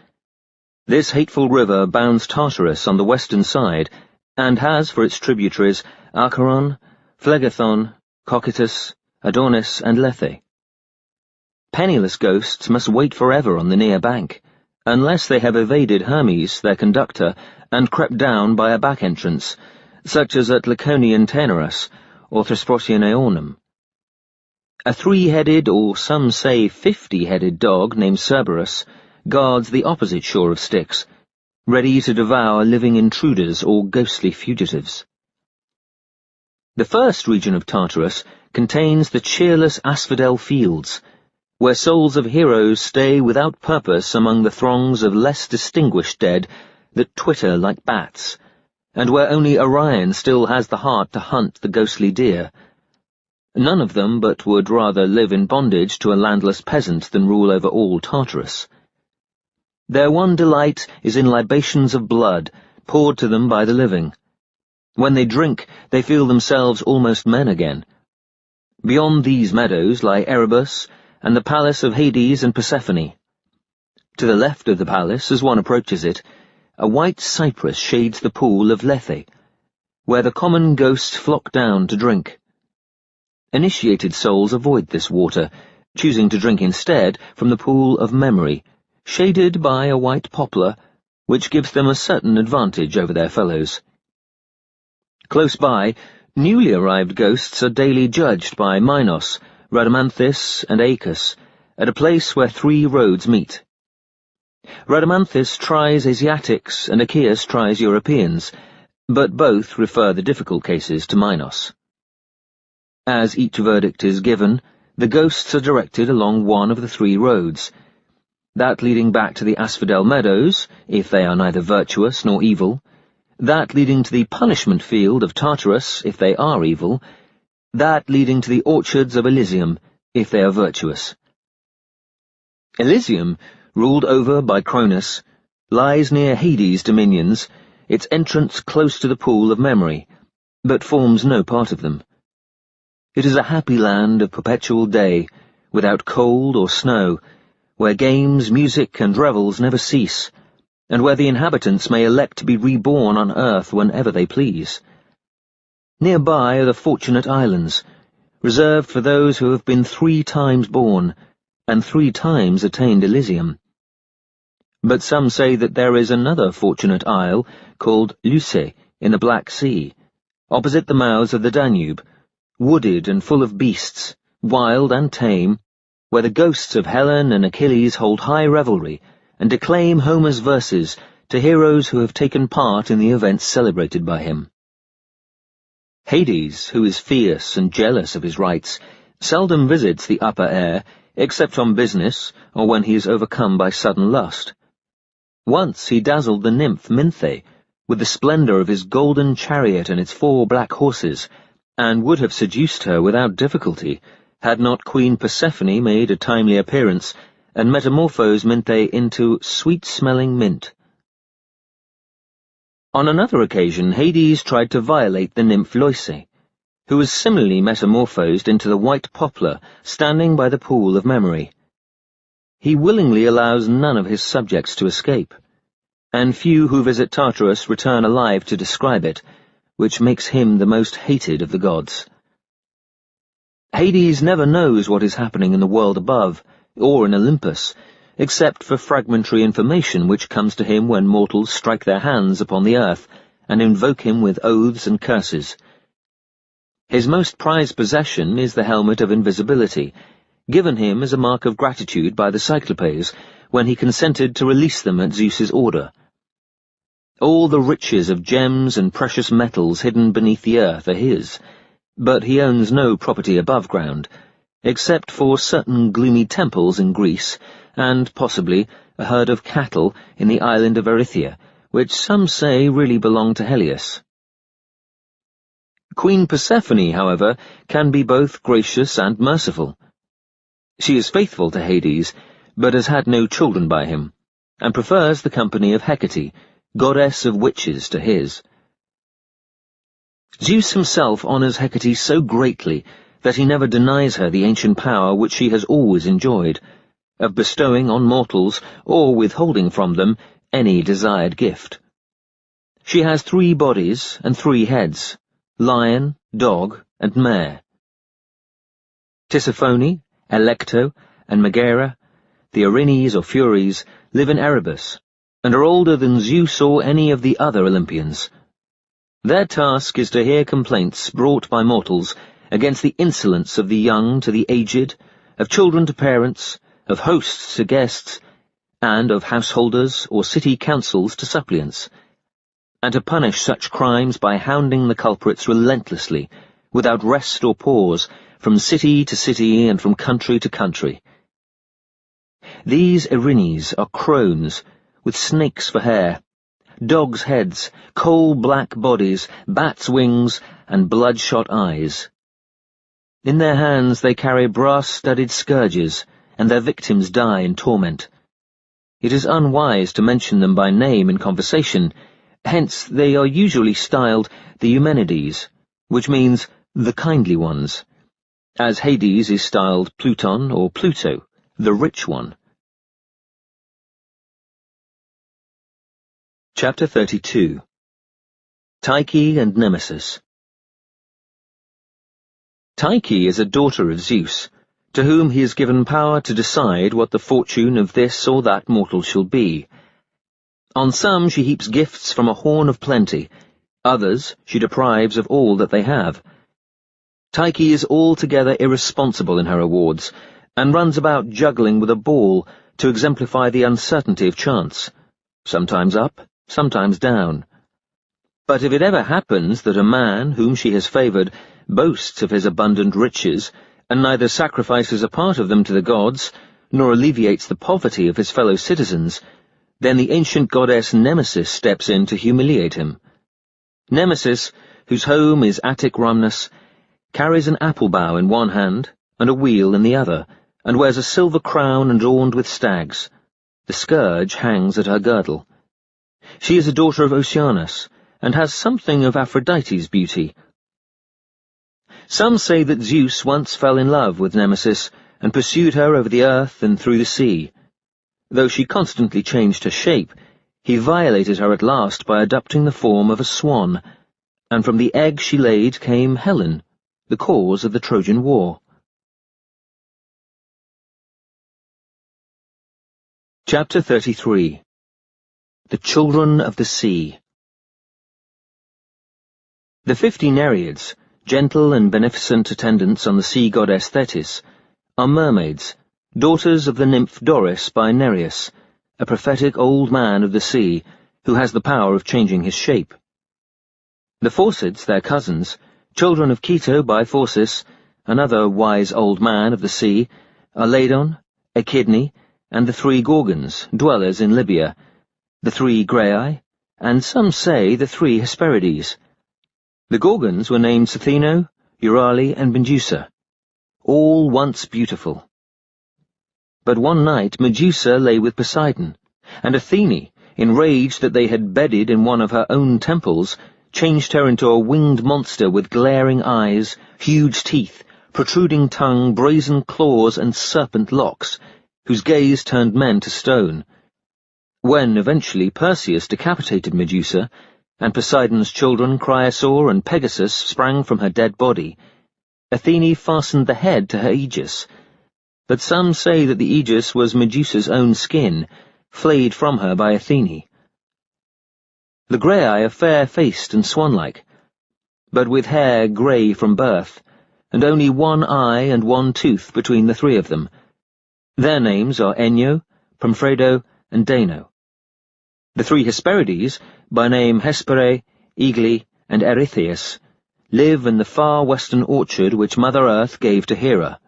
This hateful river bounds Tartarus on the western side, and has for its tributaries Acheron, Phlegethon, Cocytus, Adonis, and Lethe. Penniless ghosts must wait forever on the near bank, unless they have evaded Hermes, their conductor, and crept down by a back entrance, such as at Laconian Taenarus, or Thesprotianaeornum. A 3-headed, or some say 50-headed dog named Cerberus guards the opposite shore of Styx, ready to devour living intruders or ghostly fugitives. The first region of Tartarus contains the cheerless asphodel fields, where souls of heroes stay without purpose among the throngs of less distinguished dead that twitter like bats, and where only Orion still has the heart to hunt the ghostly deer. None of them but would rather live in bondage to a landless peasant than rule over all Tartarus. Their one delight is in libations of blood, poured to them by the living. When they drink, they feel themselves almost men again. Beyond these meadows lie Erebus, and the palace of Hades and Persephone. To the left of the palace, as one approaches it, a white cypress shades the pool of Lethe, where the common ghosts flock down to drink. Initiated souls avoid this water, choosing to drink instead from the pool of memory, shaded by a white poplar, which gives them a certain advantage over their fellows. Close by, newly arrived ghosts are daily judged by Minos, Rhadamanthus, and Aeacus, at a place where 3 roads meet. Rhadamanthus tries Asiatics and Achaeus tries Europeans, but both refer the difficult cases to Minos. As each verdict is given, the ghosts are directed along one of the 3 roads, that leading back to the Asphodel Meadows, if they are neither virtuous nor evil, that leading to the punishment field of Tartarus, if they are evil, that leading to the orchards of Elysium, if they are virtuous. Elysium, ruled over by Cronus, lies near Hades' dominions, its entrance close to the pool of memory, but forms no part of them. It is a happy land of perpetual day, without cold or snow, where games, music, and revels never cease, and where the inhabitants may elect to be reborn on earth whenever they please. Nearby are the Fortunate Islands, reserved for those who have been 3 times born, and 3 times attained Elysium. But some say that there is another Fortunate Isle, called Luce, in the Black Sea, opposite the mouths of the Danube, wooded and full of beasts, wild and tame, where the ghosts of Helen and Achilles hold high revelry, and declaim Homer's verses to heroes who have taken part in the events celebrated by him. Hades, who is fierce and jealous of his rights, seldom visits the upper air, except on business or when he is overcome by sudden lust. Once he dazzled the nymph Minthe with the splendor of his golden chariot and its 4 black horses, and would have seduced her without difficulty, had not Queen Persephone made a timely appearance and metamorphosed Minthe into sweet-smelling mint. On another occasion, Hades tried to violate the nymph Loise, who was similarly metamorphosed into the white poplar standing by the pool of memory. He willingly allows none of his subjects to escape, and few who visit Tartarus return alive to describe it, which makes him the most hated of the gods. Hades never knows what is happening in the world above, or in Olympus, except for fragmentary information which comes to him when mortals strike their hands upon the earth and invoke him with oaths and curses. His most prized possession is the helmet of invisibility, given him as a mark of gratitude by the Cyclopes when he consented to release them at Zeus's order. All the riches of gems and precious metals hidden beneath the earth are his, but he owns no property above ground, except for certain gloomy temples in Greece, and, possibly, a herd of cattle in the island of Erythea, which some say really belong to Helios. Queen Persephone, however, can be both gracious and merciful. She is faithful to Hades, but has had no children by him, and prefers the company of Hecate, goddess of witches, to his. Zeus himself honours Hecate so greatly that he never denies her the ancient power which she has always enjoyed, of bestowing on mortals, or withholding from them, any desired gift. She has 3 bodies and 3 heads, lion, dog, and mare. Tisiphone, Alecto, and Megaera, the Erinyes or Furies, live in Erebus, and are older than Zeus or any of the other Olympians. Their task is to hear complaints brought by mortals against the insolence of the young to the aged, of children to parents, of hosts to guests, and of householders or city councils to suppliants, and to punish such crimes by hounding the culprits relentlessly, without rest or pause, from city to city and from country to country. These Erinyes are crones, with snakes for hair, dogs' heads, coal-black bodies, bats' wings, and bloodshot eyes. In their hands they carry brass-studded scourges, and their victims die in torment. It is unwise to mention them by name in conversation, hence they are usually styled the Eumenides, which means the kindly ones, as Hades is styled Pluton or Pluto, the rich one. Chapter 32. Tyche and Nemesis. Tyche is a daughter of Zeus, to whom he has given power to decide what the fortune of this or that mortal shall be. On some she heaps gifts from a horn of plenty, others she deprives of all that they have. Tyche is altogether irresponsible in her awards, and runs about juggling with a ball to exemplify the uncertainty of chance, sometimes up, sometimes down. But if it ever happens that a man whom she has favoured boasts of his abundant riches, and neither sacrifices a part of them to the gods, nor alleviates the poverty of his fellow citizens, then the ancient goddess Nemesis steps in to humiliate him. Nemesis, whose home is Attic Rhamnus, carries an apple bough in one hand and a wheel in the other, and wears a silver crown adorned with stags. The scourge hangs at her girdle. She is a daughter of Oceanus, and has something of Aphrodite's beauty. Some say that Zeus once fell in love with Nemesis, and pursued her over the earth and through the sea. Though she constantly changed her shape, he violated her at last by adopting the form of a swan, and from the egg she laid came Helen, the cause of the Trojan War. Chapter 33. The Children of the Sea. The 50 Nereids, gentle and beneficent attendants on the sea goddess Thetis, are mermaids, daughters of the nymph Doris by Nereus, a prophetic old man of the sea, who has the power of changing his shape. The Phorcids, their cousins, children of Ceto by Phorcys, another wise old man of the sea, are Ladon, Echidna, and the 3 Gorgons, dwellers in Libya, the 3 Graeae, and some say the 3 Hesperides. The Gorgons were named Ctheno, Euryale, and Medusa, all once beautiful. But one night Medusa lay with Poseidon, and Athene, enraged that they had bedded in one of her own temples, changed her into a winged monster with glaring eyes, huge teeth, protruding tongue, brazen claws, and serpent locks, whose gaze turned men to stone. When, eventually, Perseus decapitated Medusa, and Poseidon's children Chrysaor and Pegasus sprang from her dead body, Athene fastened the head to her aegis, but some say that the aegis was Medusa's own skin, flayed from her by Athene. The Graeae are fair-faced and swan-like, but with hair grey from birth, and only one eye and one tooth between the three of them. Their names are Enyo, Pomfredo, and Dano. The three Hesperides, by name Hespere, Aegle, and Erytheus, live in the far western orchard which Mother Earth gave to Hera.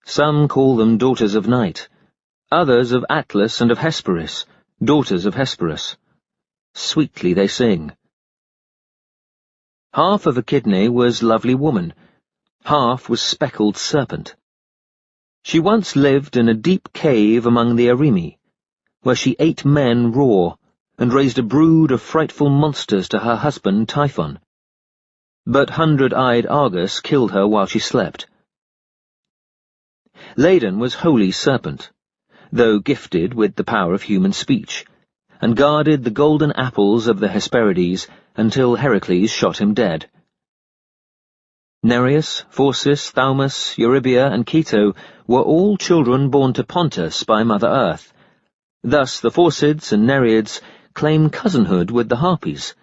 Some call them daughters of night, others of Atlas and of Hesperus, daughters of Hesperus. Sweetly they sing. Half of Echidna was lovely woman, half was speckled serpent. She once lived in a deep cave among the Arimi, where she ate men raw, and raised a brood of frightful monsters to her husband Typhon. But hundred-eyed Argus killed her while she slept. Ladon was holy serpent, though gifted with the power of human speech, and guarded the golden apples of the Hesperides until Heracles shot him dead. Nereus, Phorcys, Thaumas, Eurybia, and Ceto were all children born to Pontus by Mother Earth. Thus the Phorcids and Nereids claim cousinhood with the Harpies.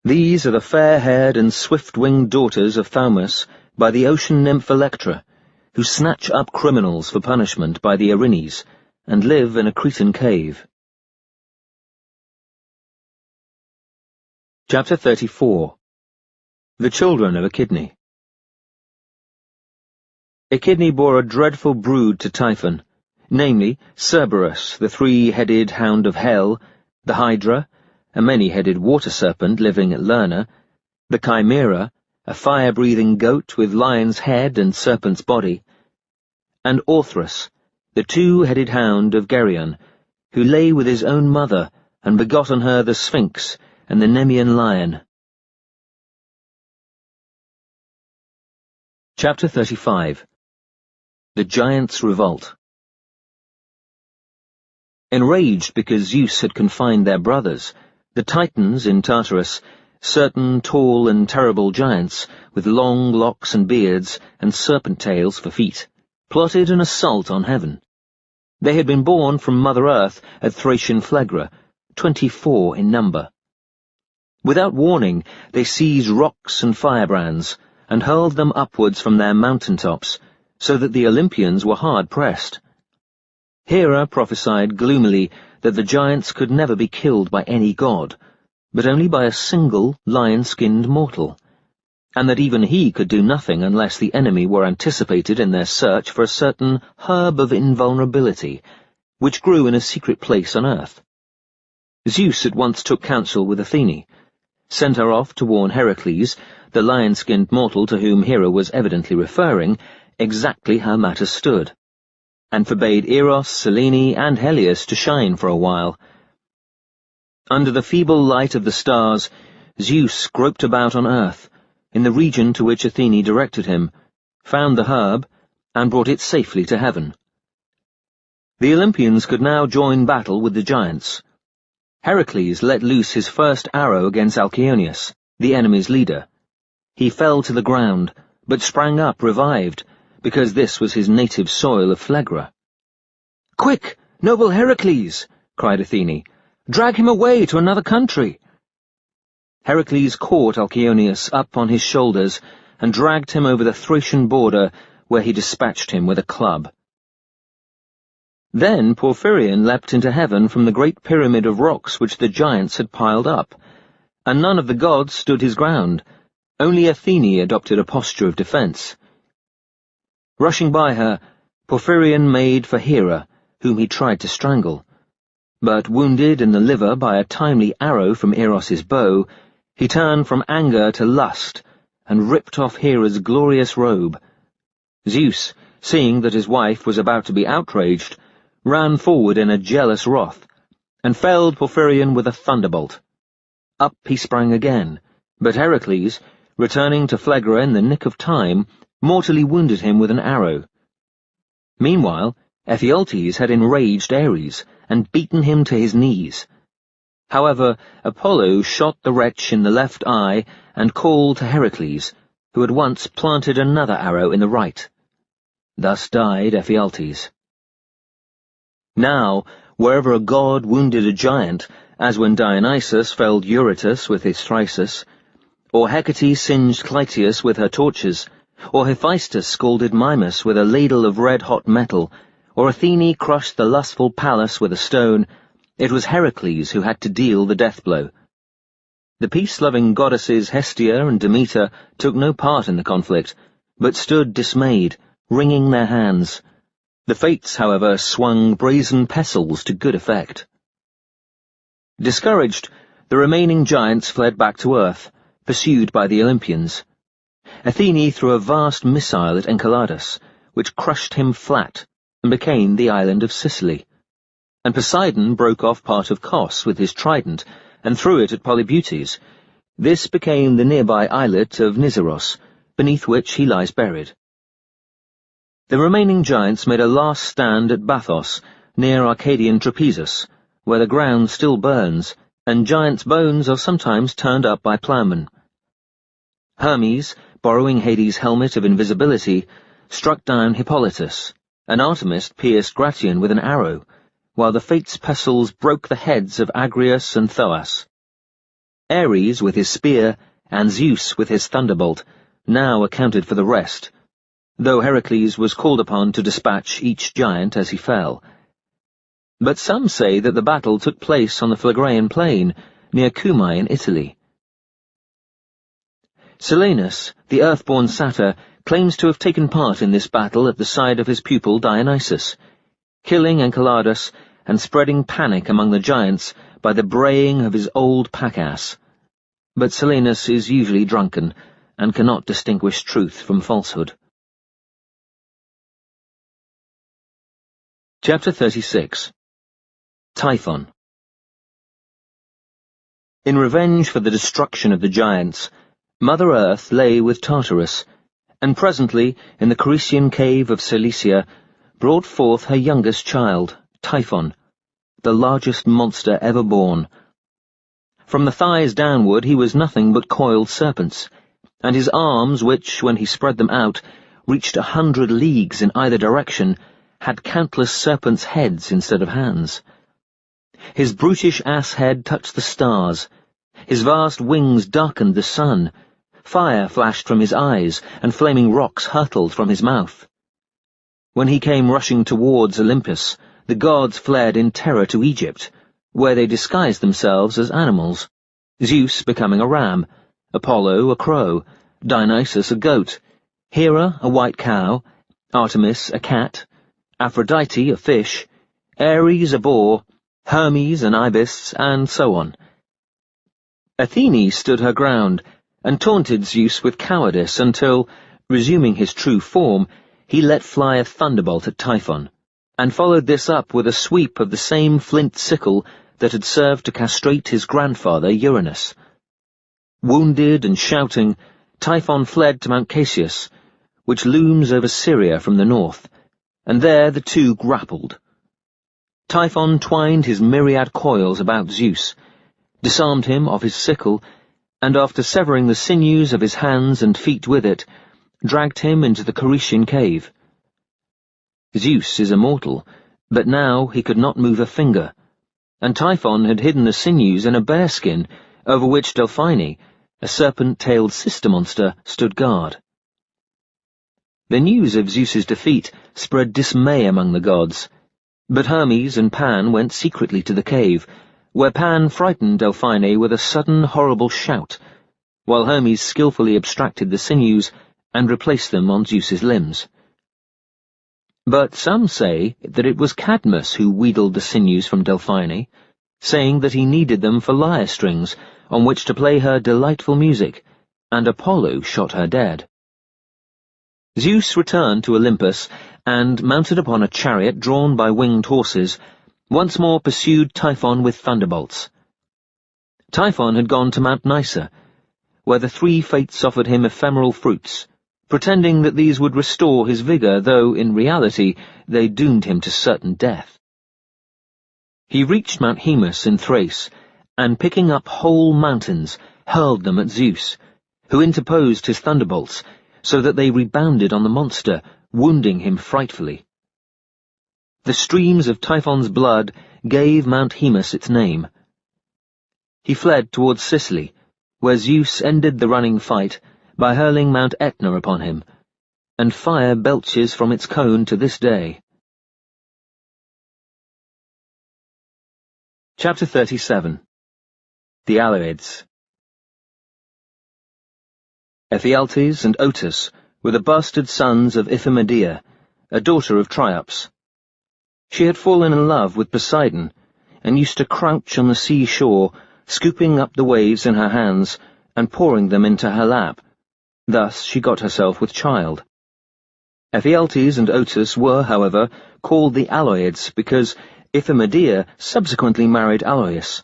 These are the fair-haired and swift-winged daughters of Thaumas by the ocean nymph Electra, who snatch up criminals for punishment by the Erinyes, and live in a Cretan cave. Chapter 34. The Children of Echidna. Echidna bore a dreadful brood to Typhon, namely Cerberus, the three-headed hound of hell, the Hydra, a many-headed water serpent living at Lerna, the Chimera, a fire-breathing goat with lion's head and serpent's body, and Orthrus, the two-headed hound of Geryon, who lay with his own mother and begot on her the Sphinx and the Nemean lion. Chapter 35. The Giants' Revolt. Enraged because Zeus had confined their brothers, the Titans in Tartarus, certain tall and terrible giants with long locks and beards and serpent tails for feet, plotted an assault on heaven. They had been born from Mother Earth at Thracian Phlegra, 24 in number. Without warning, they seized rocks and firebrands, and hurled them upwards from their mountain-tops, so that the Olympians were hard-pressed. Hera prophesied gloomily that the giants could never be killed by any god, but only by a single lion-skinned mortal, and that even he could do nothing unless the enemy were anticipated in their search for a certain herb of invulnerability, which grew in a secret place on earth. Zeus at once took counsel with Athene, sent her off to warn Heracles, the lion-skinned mortal to whom Hera was evidently referring, exactly how matters stood, and forbade Eros, Selene, and Helios to shine for a while. Under the feeble light of the stars, Zeus groped about on earth, in the region to which Athene directed him, found the herb, and brought it safely to heaven. The Olympians could now join battle with the giants. Heracles let loose his first arrow against Alcyoneus, the enemy's leader. He fell to the ground, but sprang up revived, because this was his native soil of Phlegra. "Quick, noble Heracles!" cried Athene. "Drag him away to another country!" Heracles caught Alcyoneus up on his shoulders and dragged him over the Thracian border, where he dispatched him with a club. Then Porphyrion leapt into heaven from the great pyramid of rocks which the giants had piled up, and none of the gods stood his ground. Only Athene adopted a posture of defence. Rushing by her, Porphyrion made for Hera, whom he tried to strangle, but wounded in the liver by a timely arrow from Eros's bow, he turned from anger to lust, and ripped off Hera's glorious robe. Zeus, seeing that his wife was about to be outraged, ran forward in a jealous wrath, and felled Porphyrion with a thunderbolt. Up he sprang again, but Heracles, returning to Phlegra in the nick of time, mortally wounded him with an arrow. Meanwhile, Ephialtes had enraged Ares, and beaten him to his knees. However, Apollo shot the wretch in the left eye, and called to Heracles, who at once planted another arrow in the right. Thus died Ephialtes. Now, wherever a god wounded a giant, as when Dionysus felled Eurytus with his thyrsus, or Hecate singed Clytius with her torches, or Hephaestus scalded Mimas with a ladle of red-hot metal, or Athene crushed the lustful Pallas with a stone, it was Heracles who had to deal the death blow. The peace-loving goddesses Hestia and Demeter took no part in the conflict, but stood dismayed, wringing their hands. The Fates, however, swung brazen pestles to good effect. Discouraged, the remaining giants fled back to earth, pursued by the Olympians. Athene threw a vast missile at Enceladus, which crushed him flat and became the island of Sicily. And Poseidon broke off part of Kos with his trident and threw it at Polybutes. This became the nearby islet of Nisyros, beneath which he lies buried. The remaining giants made a last stand at Bathos, near Arcadian Trapezus, where the ground still burns, and giants' bones are sometimes turned up by ploughmen. Hermes, borrowing Hades' helmet of invisibility, struck down Hippolytus, and Artemis pierced Gratian with an arrow, while the Fates' pestles broke the heads of Agrius and Thoas. Ares with his spear, and Zeus with his thunderbolt, now accounted for the rest, though Heracles was called upon to dispatch each giant as he fell. But some say that the battle took place on the Phlegraean plain, near Cumae in Italy. Silenus, the earthborn satyr, claims to have taken part in this battle at the side of his pupil Dionysus, killing Enceladus and spreading panic among the giants by the braying of his old pack-ass. But Silenus is usually drunken, and cannot distinguish truth from falsehood. Chapter 36. Typhon. In revenge for the destruction of the giants, Mother Earth lay with Tartarus, and presently, in the Corician cave of Cilicia, brought forth her youngest child, Typhon, the largest monster ever born. From the thighs downward he was nothing but coiled serpents, and his arms, which, when he spread them out, reached 100 leagues in either direction, had countless serpents' heads instead of hands. His brutish ass head touched the stars, his vast wings darkened the sun, fire flashed from his eyes, and flaming rocks hurtled from his mouth. When he came rushing towards Olympus, the gods fled in terror to Egypt, where they disguised themselves as animals, Zeus becoming a ram, Apollo a crow, Dionysus a goat, Hera a white cow, Artemis a cat, Aphrodite a fish, Ares a boar, Hermes an ibis, and so on. Athene stood her ground, and taunted Zeus with cowardice until, resuming his true form, he let fly a thunderbolt at Typhon, and followed this up with a sweep of the same flint sickle that had served to castrate his grandfather Uranus. Wounded and shouting, Typhon fled to Mount Casius, which looms over Syria from the north, and there the two grappled. Typhon twined his myriad coils about Zeus, disarmed him of his sickle, and after severing the sinews of his hands and feet with it, dragged him into the Corician cave. Zeus is immortal, but now he could not move a finger, and Typhon had hidden the sinews in a bearskin, over which Delphine, a serpent-tailed sister monster, stood guard. The news of Zeus's defeat spread dismay among the gods, but Hermes and Pan went secretly to the cave, where Pan frightened Delphine with a sudden horrible shout, while Hermes skillfully abstracted the sinews and replaced them on Zeus's limbs. But some say that it was Cadmus who wheedled the sinews from Delphine, saying that he needed them for lyre strings on which to play her delightful music, and Apollo shot her dead. Zeus returned to Olympus, and, mounted upon a chariot drawn by winged horses, once more pursued Typhon with thunderbolts. Typhon had gone to Mount Nysa, where the three Fates offered him ephemeral fruits, pretending that these would restore his vigour, though, in reality, they doomed him to certain death. He reached Mount Haemus in Thrace, and picking up whole mountains, hurled them at Zeus, who interposed his thunderbolts, so that they rebounded on the monster, wounding him frightfully. The streams of Typhon's blood gave Mount Haemus its name. He fled towards Sicily, where Zeus ended the running fight by hurling Mount Etna upon him, and fire belches from its cone to this day. Chapter 37. The Alloids. Ephialtes and Otus were the bastard sons of Iphimedeia, a daughter of Triops. She had fallen in love with Poseidon, and used to crouch on the sea-shore, scooping up the waves in her hands and pouring them into her lap. Thus she got herself with child. Ephialtes and Otus were, however, called the Alloids because Iphimedeia subsequently married Aloeus,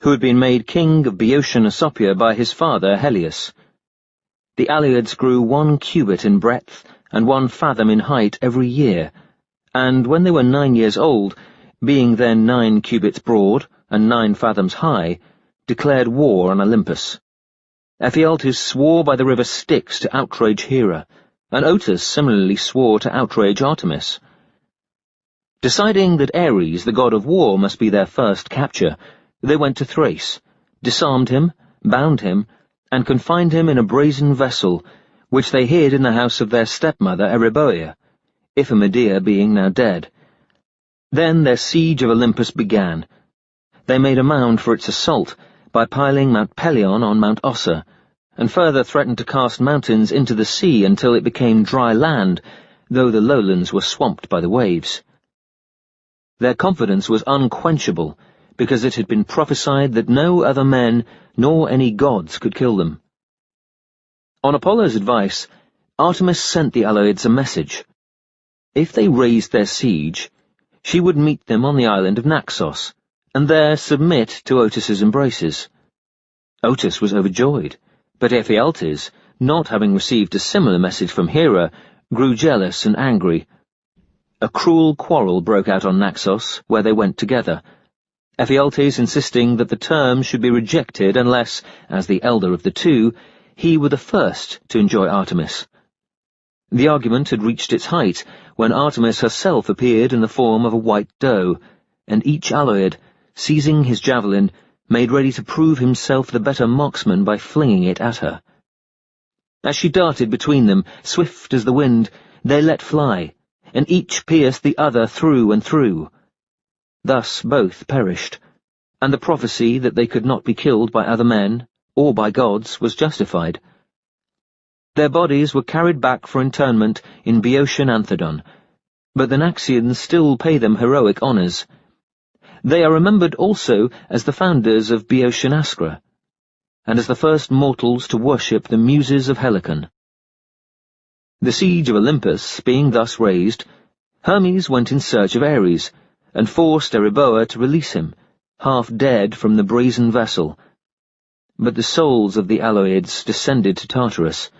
who had been made king of Boeotian Aesopia by his father Helios. The Alloids grew 1 cubit in breadth and 1 fathom in height every year, and when they were 9 years old, being then 9 cubits broad and 9 fathoms high, declared war on Olympus. Ephialtes swore by the river Styx to outrage Hera, and Otus similarly swore to outrage Artemis. Deciding that Ares, the god of war, must be their first capture, they went to Thrace, disarmed him, bound him, and confined him in a brazen vessel, which they hid in the house of their stepmother Eriboea, Iphimedeia being now dead. Then their siege of Olympus began. They made a mound for its assault by piling Mount Pelion on Mount Ossa, and further threatened to cast mountains into the sea until it became dry land, though the lowlands were swamped by the waves. Their confidence was unquenchable, because it had been prophesied that no other men nor any gods could kill them. On Apollo's advice, Artemis sent the Alloids a message. If they raised their siege, she would meet them on the island of Naxos, and there submit to Otus's embraces. Otus was overjoyed, but Ephialtes, not having received a similar message from Hera, grew jealous and angry. A cruel quarrel broke out on Naxos, where they went together, Ephialtes insisting that the terms should be rejected unless, as the elder of the two, he were the first to enjoy Artemis. The argument had reached its height when Artemis herself appeared in the form of a white doe, and each Alloid, seizing his javelin, made ready to prove himself the better marksman by flinging it at her. As she darted between them, swift as the wind, they let fly, and each pierced the other through and through. Thus both perished, and the prophecy that they could not be killed by other men, or by gods, was justified. Their bodies were carried back for interment in Boeotian Anthedon, but the Naxians still pay them heroic honours. They are remembered also as the founders of Boeotian Askra, and as the first mortals to worship the Muses of Helicon. The siege of Olympus being thus raised, Hermes went in search of Ares, and forced Eriboea to release him, half dead from the brazen vessel. But the souls of the Alloids descended to Tartarus,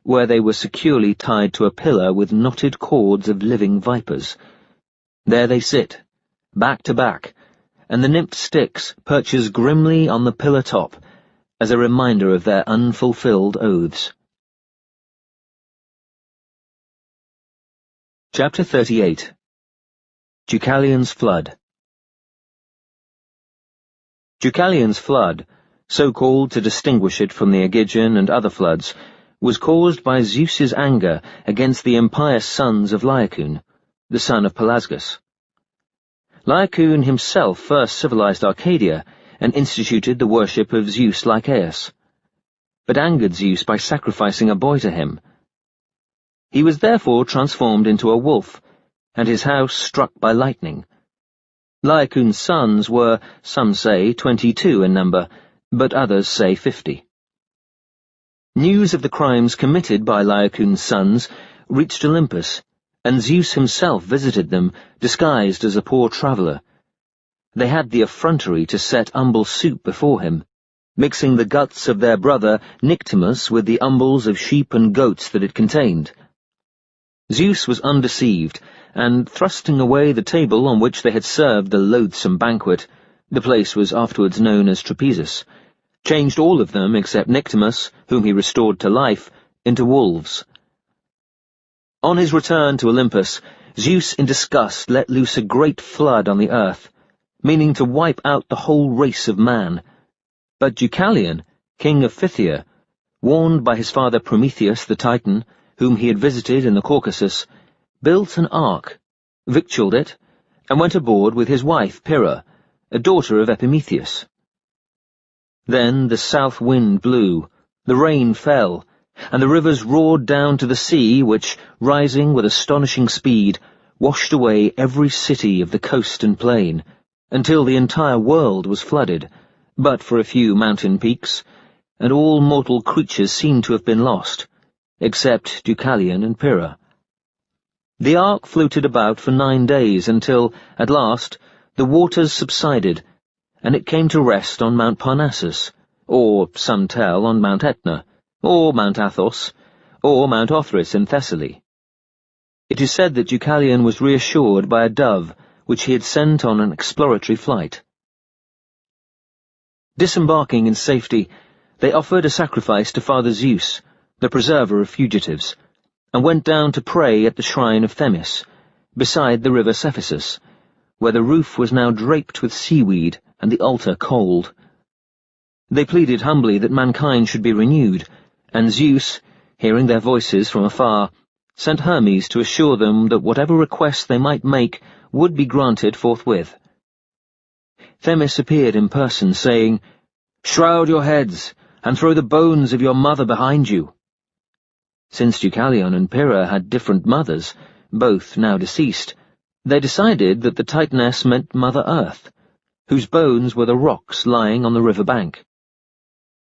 where they were securely tied to a pillar with knotted cords of living vipers. There they sit, back to back, and the nymph Styx perches grimly on the pillar top, as a reminder of their unfulfilled oaths. Chapter 38. Deucalion's Flood. Deucalion's flood, so called to distinguish it from the Aegidian and other floods, was caused by Zeus's anger against the impious sons of Laocoon, the son of Pelasgus. Laocoon himself first civilized Arcadia and instituted the worship of Zeus Lycaeus, but angered Zeus by sacrificing a boy to him. He was therefore transformed into a wolf, and his house struck by lightning. Laocoon's sons were, some say, 22 in number, but others say 50. News of the crimes committed by Laocoon's sons reached Olympus, and Zeus himself visited them, disguised as a poor traveller. They had the effrontery to set umble soup before him, mixing the guts of their brother Nyctimus with the umbles of sheep and goats that it contained. Zeus was undeceived, and thrusting away the table on which they had served the loathsome banquet, the place was afterwards known as Trapezus, changed all of them, except Nyctimus, whom he restored to life, into wolves. On his return to Olympus, Zeus in disgust let loose a great flood on the earth, meaning to wipe out the whole race of man. But Deucalion, king of Phthia, warned by his father Prometheus the Titan, whom he had visited in the Caucasus, built an ark, victualled it, and went aboard with his wife Pyrrha, a daughter of Epimetheus. Then the south wind blew, the rain fell, and the rivers roared down to the sea, which, rising with astonishing speed, washed away every city of the coast and plain, until the entire world was flooded, but for a few mountain peaks, and all mortal creatures seemed to have been lost, except Deucalion and Pyrrha. The ark floated about for 9 days until, at last, the waters subsided, and it came to rest on Mount Parnassus, or, some tell, on Mount Etna, or Mount Athos, or Mount Othrys in Thessaly. It is said that Deucalion was reassured by a dove which he had sent on an exploratory flight. Disembarking in safety, they offered a sacrifice to Father Zeus, the preserver of fugitives, and went down to pray at the shrine of Themis, beside the river Cephissus, where the roof was now draped with seaweed and the altar cold. They pleaded humbly that mankind should be renewed, and Zeus, hearing their voices from afar, sent Hermes to assure them that whatever request they might make would be granted forthwith. Themis appeared in person, saying, "Shroud your heads, and throw the bones of your mother behind you." Since Deucalion and Pyrrha had different mothers, both now deceased, they decided that the Titaness meant Mother Earth, whose bones were the rocks lying on the river bank.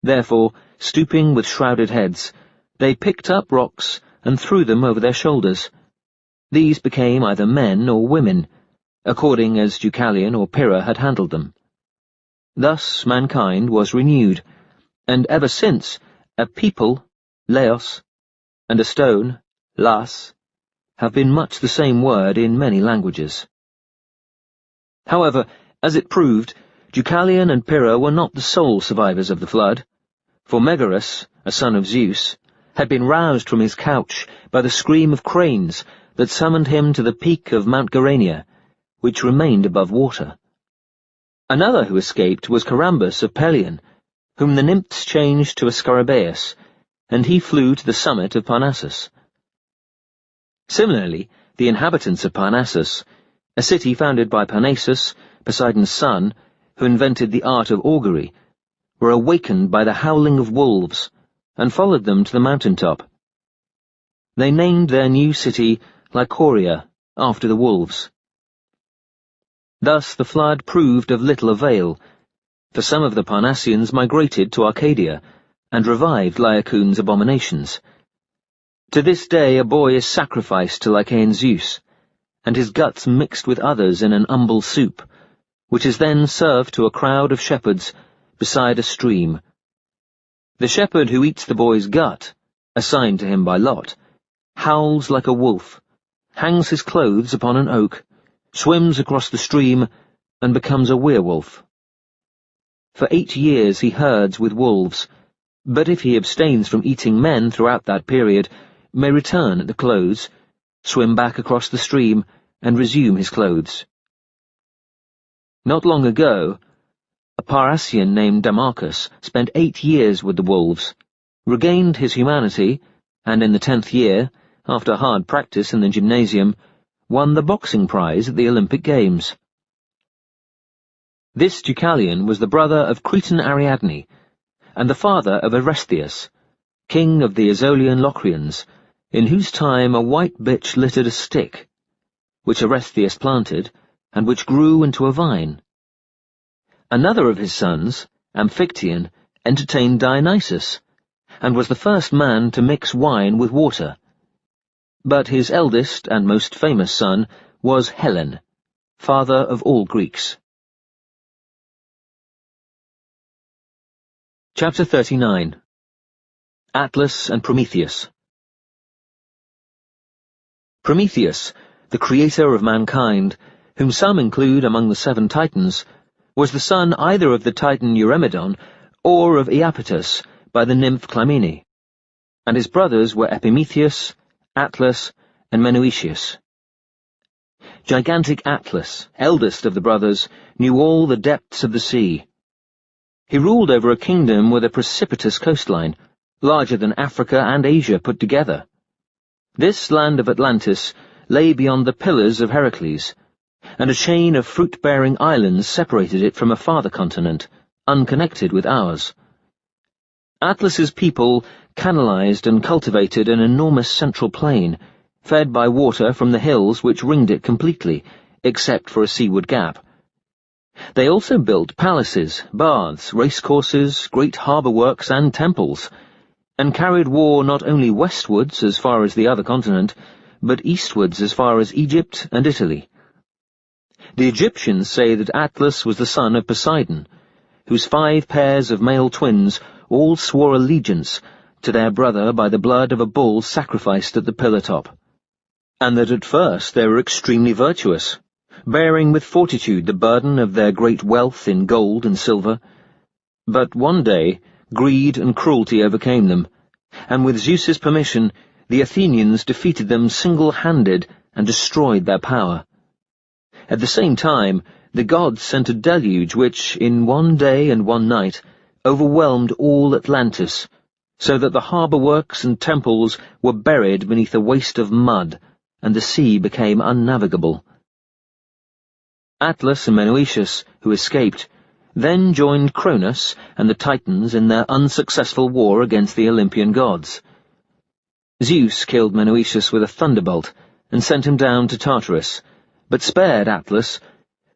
Therefore, stooping with shrouded heads, they picked up rocks and threw them over their shoulders. These became either men or women, according as Deucalion or Pyrrha had handled them. Thus mankind was renewed, and ever since a people, Laos, and a stone, Las, have been much the same word in many languages. However, as it proved, Deucalion and Pyrrha were not the sole survivors of the flood, for Megaris, a son of Zeus, had been roused from his couch by the scream of cranes that summoned him to the peak of Mount Geraenia, which remained above water. Another who escaped was Carambus of Pelion, whom the nymphs changed to a Scarabaeus, and he flew to the summit of Parnassus. Similarly, the inhabitants of Parnassus, a city founded by Parnassus, Poseidon's son, who invented the art of augury, were awakened by the howling of wolves, and followed them to the mountain-top. They named their new city Lycoria, after the wolves. Thus the flood proved of little avail, for some of the Parnassians migrated to Arcadia, and revived Laocoon's abominations. To this day a boy is sacrificed to Lycaean Zeus, and his guts mixed with others in an umbel soup, which is then served to a crowd of shepherds beside a stream. The shepherd who eats the boy's gut, assigned to him by lot, howls like a wolf, hangs his clothes upon an oak, swims across the stream, and becomes a werewolf. For 8 years he herds with wolves, but if he abstains from eating men throughout that period, may return at the close, swim back across the stream, and resume his clothes. Not long ago, a Parnassian named Damarchus spent 8 years with the wolves, regained his humanity, and in the 10th year, after hard practice in the gymnasium, won the boxing prize at the Olympic Games. This Deucalion was the brother of Cretan Ariadne, and the father of Aristhaeus, king of the Aetolian Locrians, in whose time a white bitch littered a stick, which Aristhaeus planted, and which grew into a vine. Another of his sons, Amphictyon, entertained Dionysus, and was the first man to mix wine with water. But his eldest and most famous son was Hellen, father of all Greeks. Chapter 39. Atlas and Prometheus. Prometheus, the creator of mankind, whom some include among the 7 Titans, was the son either of the Titan Eurymedon or of Iapetus by the nymph Clymene, and his brothers were Epimetheus, Atlas, and Menoetius. Gigantic Atlas, eldest of the brothers, knew all the depths of the sea. He ruled over a kingdom with a precipitous coastline, larger than Africa and Asia put together. This land of Atlantis lay beyond the Pillars of Heracles, and a chain of fruit-bearing islands separated it from a farther continent, unconnected with ours. Atlas's people canalized and cultivated an enormous central plain, fed by water from the hills which ringed it completely, except for a seaward gap. They also built palaces, baths, racecourses, great harbour works, and temples, and carried war not only westwards as far as the other continent, but eastwards as far as Egypt and Italy. The Egyptians say that Atlas was the son of Poseidon, whose 5 pairs of male twins all swore allegiance to their brother by the blood of a bull sacrificed at the pillar top, and that at first they were extremely virtuous, bearing with fortitude the burden of their great wealth in gold and silver. But one day greed and cruelty overcame them, and with Zeus's permission the Athenians defeated them single-handed and destroyed their power. At the same time, the gods sent a deluge which, in one day and one night, overwhelmed all Atlantis, so that the harbour works and temples were buried beneath a waste of mud, and the sea became unnavigable. Atlas and Menoetius, who escaped, then joined Cronus and the Titans in their unsuccessful war against the Olympian gods. Zeus killed Menoetius with a thunderbolt and sent him down to Tartarus, but spared Atlas,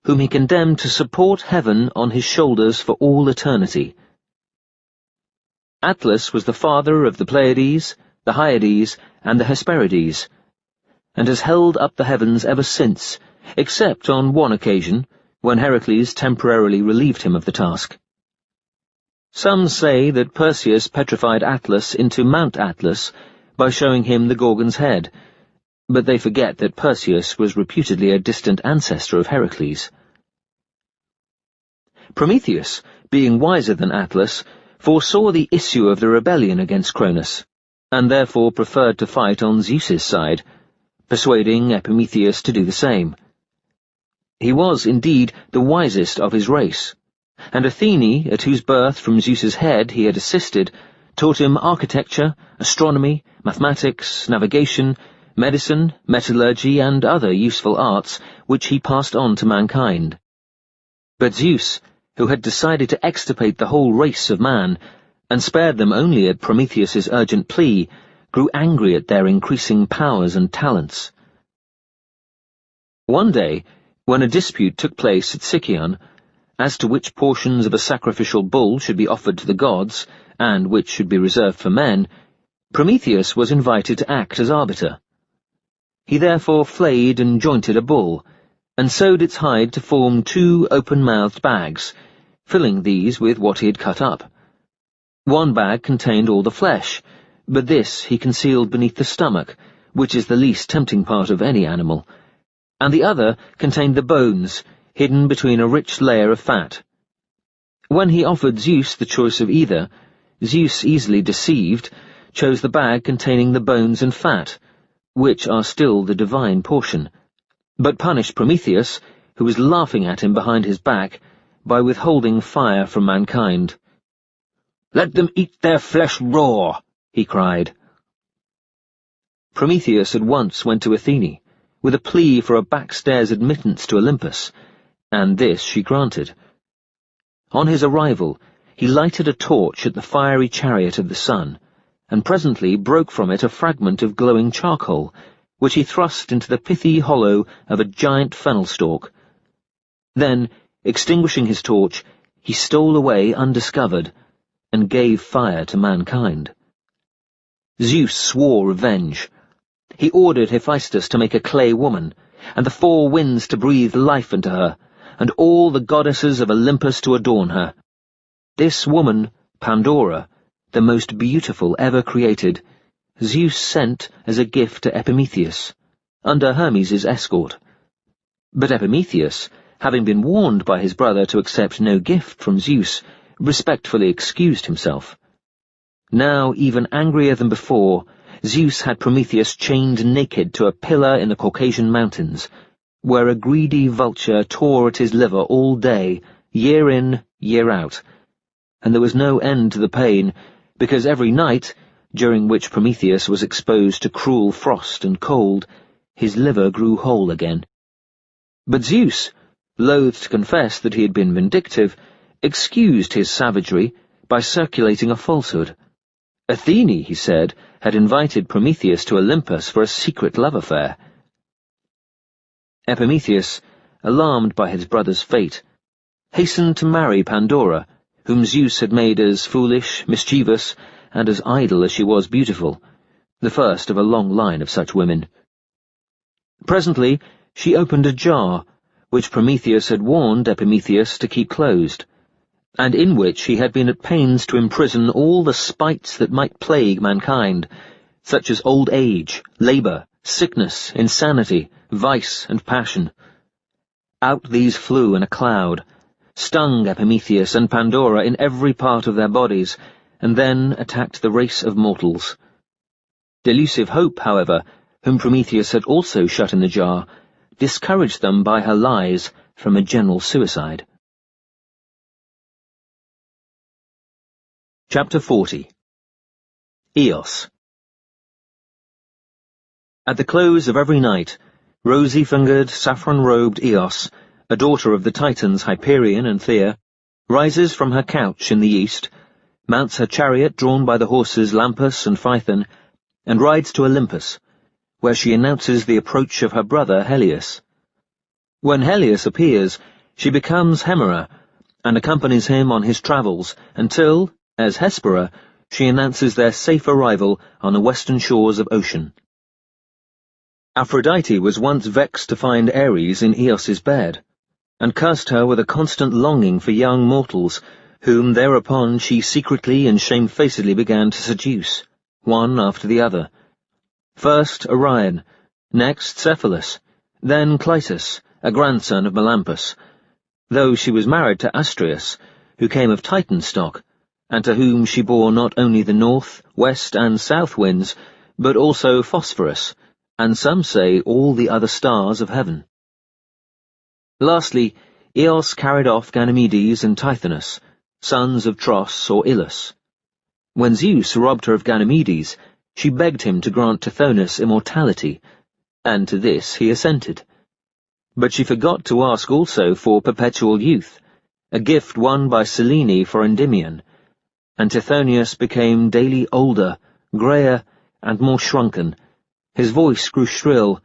whom he condemned to support heaven on his shoulders for all eternity. Atlas was the father of the Pleiades, the Hyades, and the Hesperides, and has held up the heavens ever since, except on one occasion, when Heracles temporarily relieved him of the task. Some say that Perseus petrified Atlas into Mount Atlas by showing him the Gorgon's head, but they forget that Perseus was reputedly a distant ancestor of Heracles. Prometheus, being wiser than Atlas, foresaw the issue of the rebellion against Cronus, and therefore preferred to fight on Zeus's side, persuading Epimetheus to do the same. He was, indeed, the wisest of his race, and Athene, at whose birth from Zeus's head he had assisted, taught him architecture, astronomy, mathematics, navigation, medicine, metallurgy, and other useful arts which he passed on to mankind. But Zeus, who had decided to extirpate the whole race of man, and spared them only at Prometheus's urgent plea, grew angry at their increasing powers and talents. One day, when a dispute took place at Sicyon, as to which portions of a sacrificial bull should be offered to the gods, and which should be reserved for men, Prometheus was invited to act as arbiter. He therefore flayed and jointed a bull, and sewed its hide to form 2 open-mouthed bags, filling these with what he had cut up. One bag contained all the flesh, but this he concealed beneath the stomach, which is the least tempting part of any animal, and the other contained the bones, hidden between a rich layer of fat. When he offered Zeus the choice of either, Zeus, easily deceived, chose the bag containing the bones and fat, which are still the divine portion, but punished Prometheus, who was laughing at him behind his back, by withholding fire from mankind. "Let them eat their flesh raw," he cried. Prometheus at once went to Athene, with a plea for a backstairs admittance to Olympus, and this she granted. On his arrival, he lighted a torch at the fiery chariot of the sun, and presently broke from it a fragment of glowing charcoal, which he thrust into the pithy hollow of a giant fennel stalk. Then, extinguishing his torch, he stole away undiscovered, and gave fire to mankind. Zeus swore revenge. He ordered Hephaestus to make a clay woman, and the 4 winds to breathe life into her, and all the goddesses of Olympus to adorn her. This woman, Pandora, the most beautiful ever created, Zeus sent as a gift to Epimetheus, under Hermes' escort. But Epimetheus, having been warned by his brother to accept no gift from Zeus, respectfully excused himself. Now, even angrier than before, Zeus had Prometheus chained naked to a pillar in the Caucasian mountains, where a greedy vulture tore at his liver all day, year in, year out, and there was no end to the pain, because every night, during which Prometheus was exposed to cruel frost and cold, his liver grew whole again. But Zeus, loath to confess that he had been vindictive, excused his savagery by circulating a falsehood. Athene, he said, had invited Prometheus to Olympus for a secret love affair. Epimetheus, alarmed by his brother's fate, hastened to marry Pandora, whom Zeus had made as foolish, mischievous, and as idle as she was beautiful, the first of a long line of such women. Presently she opened a jar, which Prometheus had warned Epimetheus to keep closed, and in which he had been at pains to imprison all the spites that might plague mankind, such as old age, labour, sickness, insanity, vice, and passion. Out these flew in a cloud, stung Epimetheus and Pandora in every part of their bodies, and then attacked the race of mortals. Delusive Hope, however, whom Prometheus had also shut in the jar, discouraged them by her lies from a general suicide. Chapter 40. Eos. At the close of every night, rosy-fingered, saffron-robed Eos, a daughter of the Titans Hyperion and Thea, rises from her couch in the east, mounts her chariot drawn by the horses Lampus and Phaethon, and rides to Olympus, where she announces the approach of her brother Helios. When Helios appears, she becomes Hemera, and accompanies him on his travels until, as Hespera, she announces their safe arrival on the western shores of Ocean. Aphrodite was once vexed to find Ares in Eos's bed, and cursed her with a constant longing for young mortals, whom thereupon she secretly and shamefacedly began to seduce, one after the other. First Orion, next Cephalus, then Clytus, a grandson of Melampus, though she was married to Astraeus, who came of Titan stock, and to whom she bore not only the north, west, and south winds, but also Phosphorus, and some say all the other stars of heaven. Lastly, Eos carried off Ganymedes and Tithonus, sons of Tros or Ilus. When Zeus robbed her of Ganymedes, she begged him to grant Tithonus immortality, and to this he assented. But she forgot to ask also for perpetual youth, a gift won by Selene for Endymion, and Tithonius became daily older, greyer, and more shrunken. His voice grew shrill,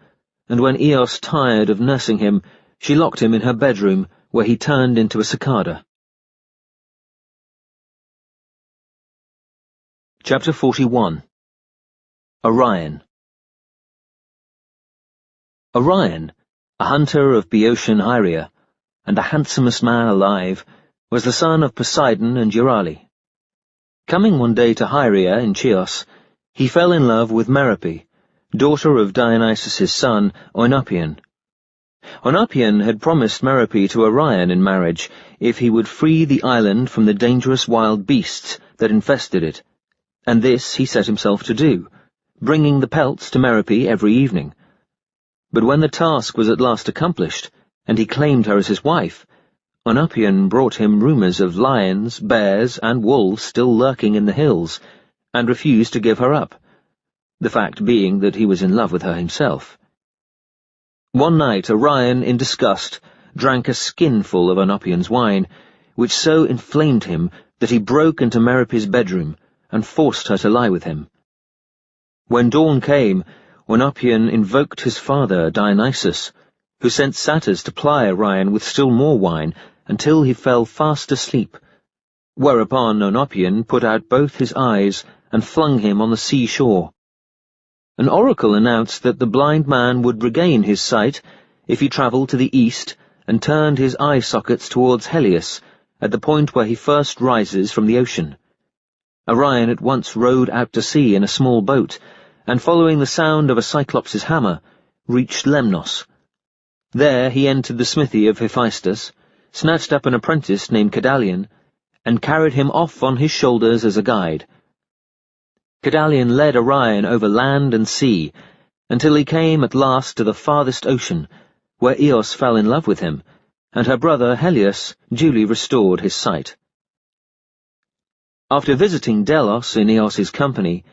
and when Eos tired of nursing him, she locked him in her bedroom, where he turned into a cicada. Chapter 41. Orion. Orion, a hunter of Boeotian Hyria, and the handsomest man alive, was the son of Poseidon and Euryale. Coming one day to Hyria in Chios, he fell in love with Merope, daughter of Dionysus' son, Oenopion. Oenopion had promised Merope to Orion in marriage if he would free the island from the dangerous wild beasts that infested it, and this he set himself to do, bringing the pelts to Merope every evening. But when the task was at last accomplished, and he claimed her as his wife, Oenopion brought him rumours of lions, bears, and wolves still lurking in the hills, and refused to give her up, the fact being that he was in love with her himself. One night Orion, in disgust, drank a skinful of Oenopion's wine, which so inflamed him that he broke into Merope's bedroom and forced her to lie with him. When dawn came, Oenopion invoked his father, Dionysus, who sent satyrs to ply Orion with still more wine until he fell fast asleep, whereupon Oenopion put out both his eyes and flung him on the sea-shore. An oracle announced that the blind man would regain his sight if he travelled to the east and turned his eye-sockets towards Helios, at the point where he first rises from the ocean. Orion at once rowed out to sea in a small boat, and following the sound of a Cyclops' hammer, reached Lemnos. There he entered the smithy of Hephaestus, snatched up an apprentice named Kedalion, and carried him off on his shoulders as a guide. Kedalion led Orion over land and sea, until he came at last to the farthest ocean, where Eos fell in love with him, and her brother Helios duly restored his sight. After visiting Delos in Eos's company,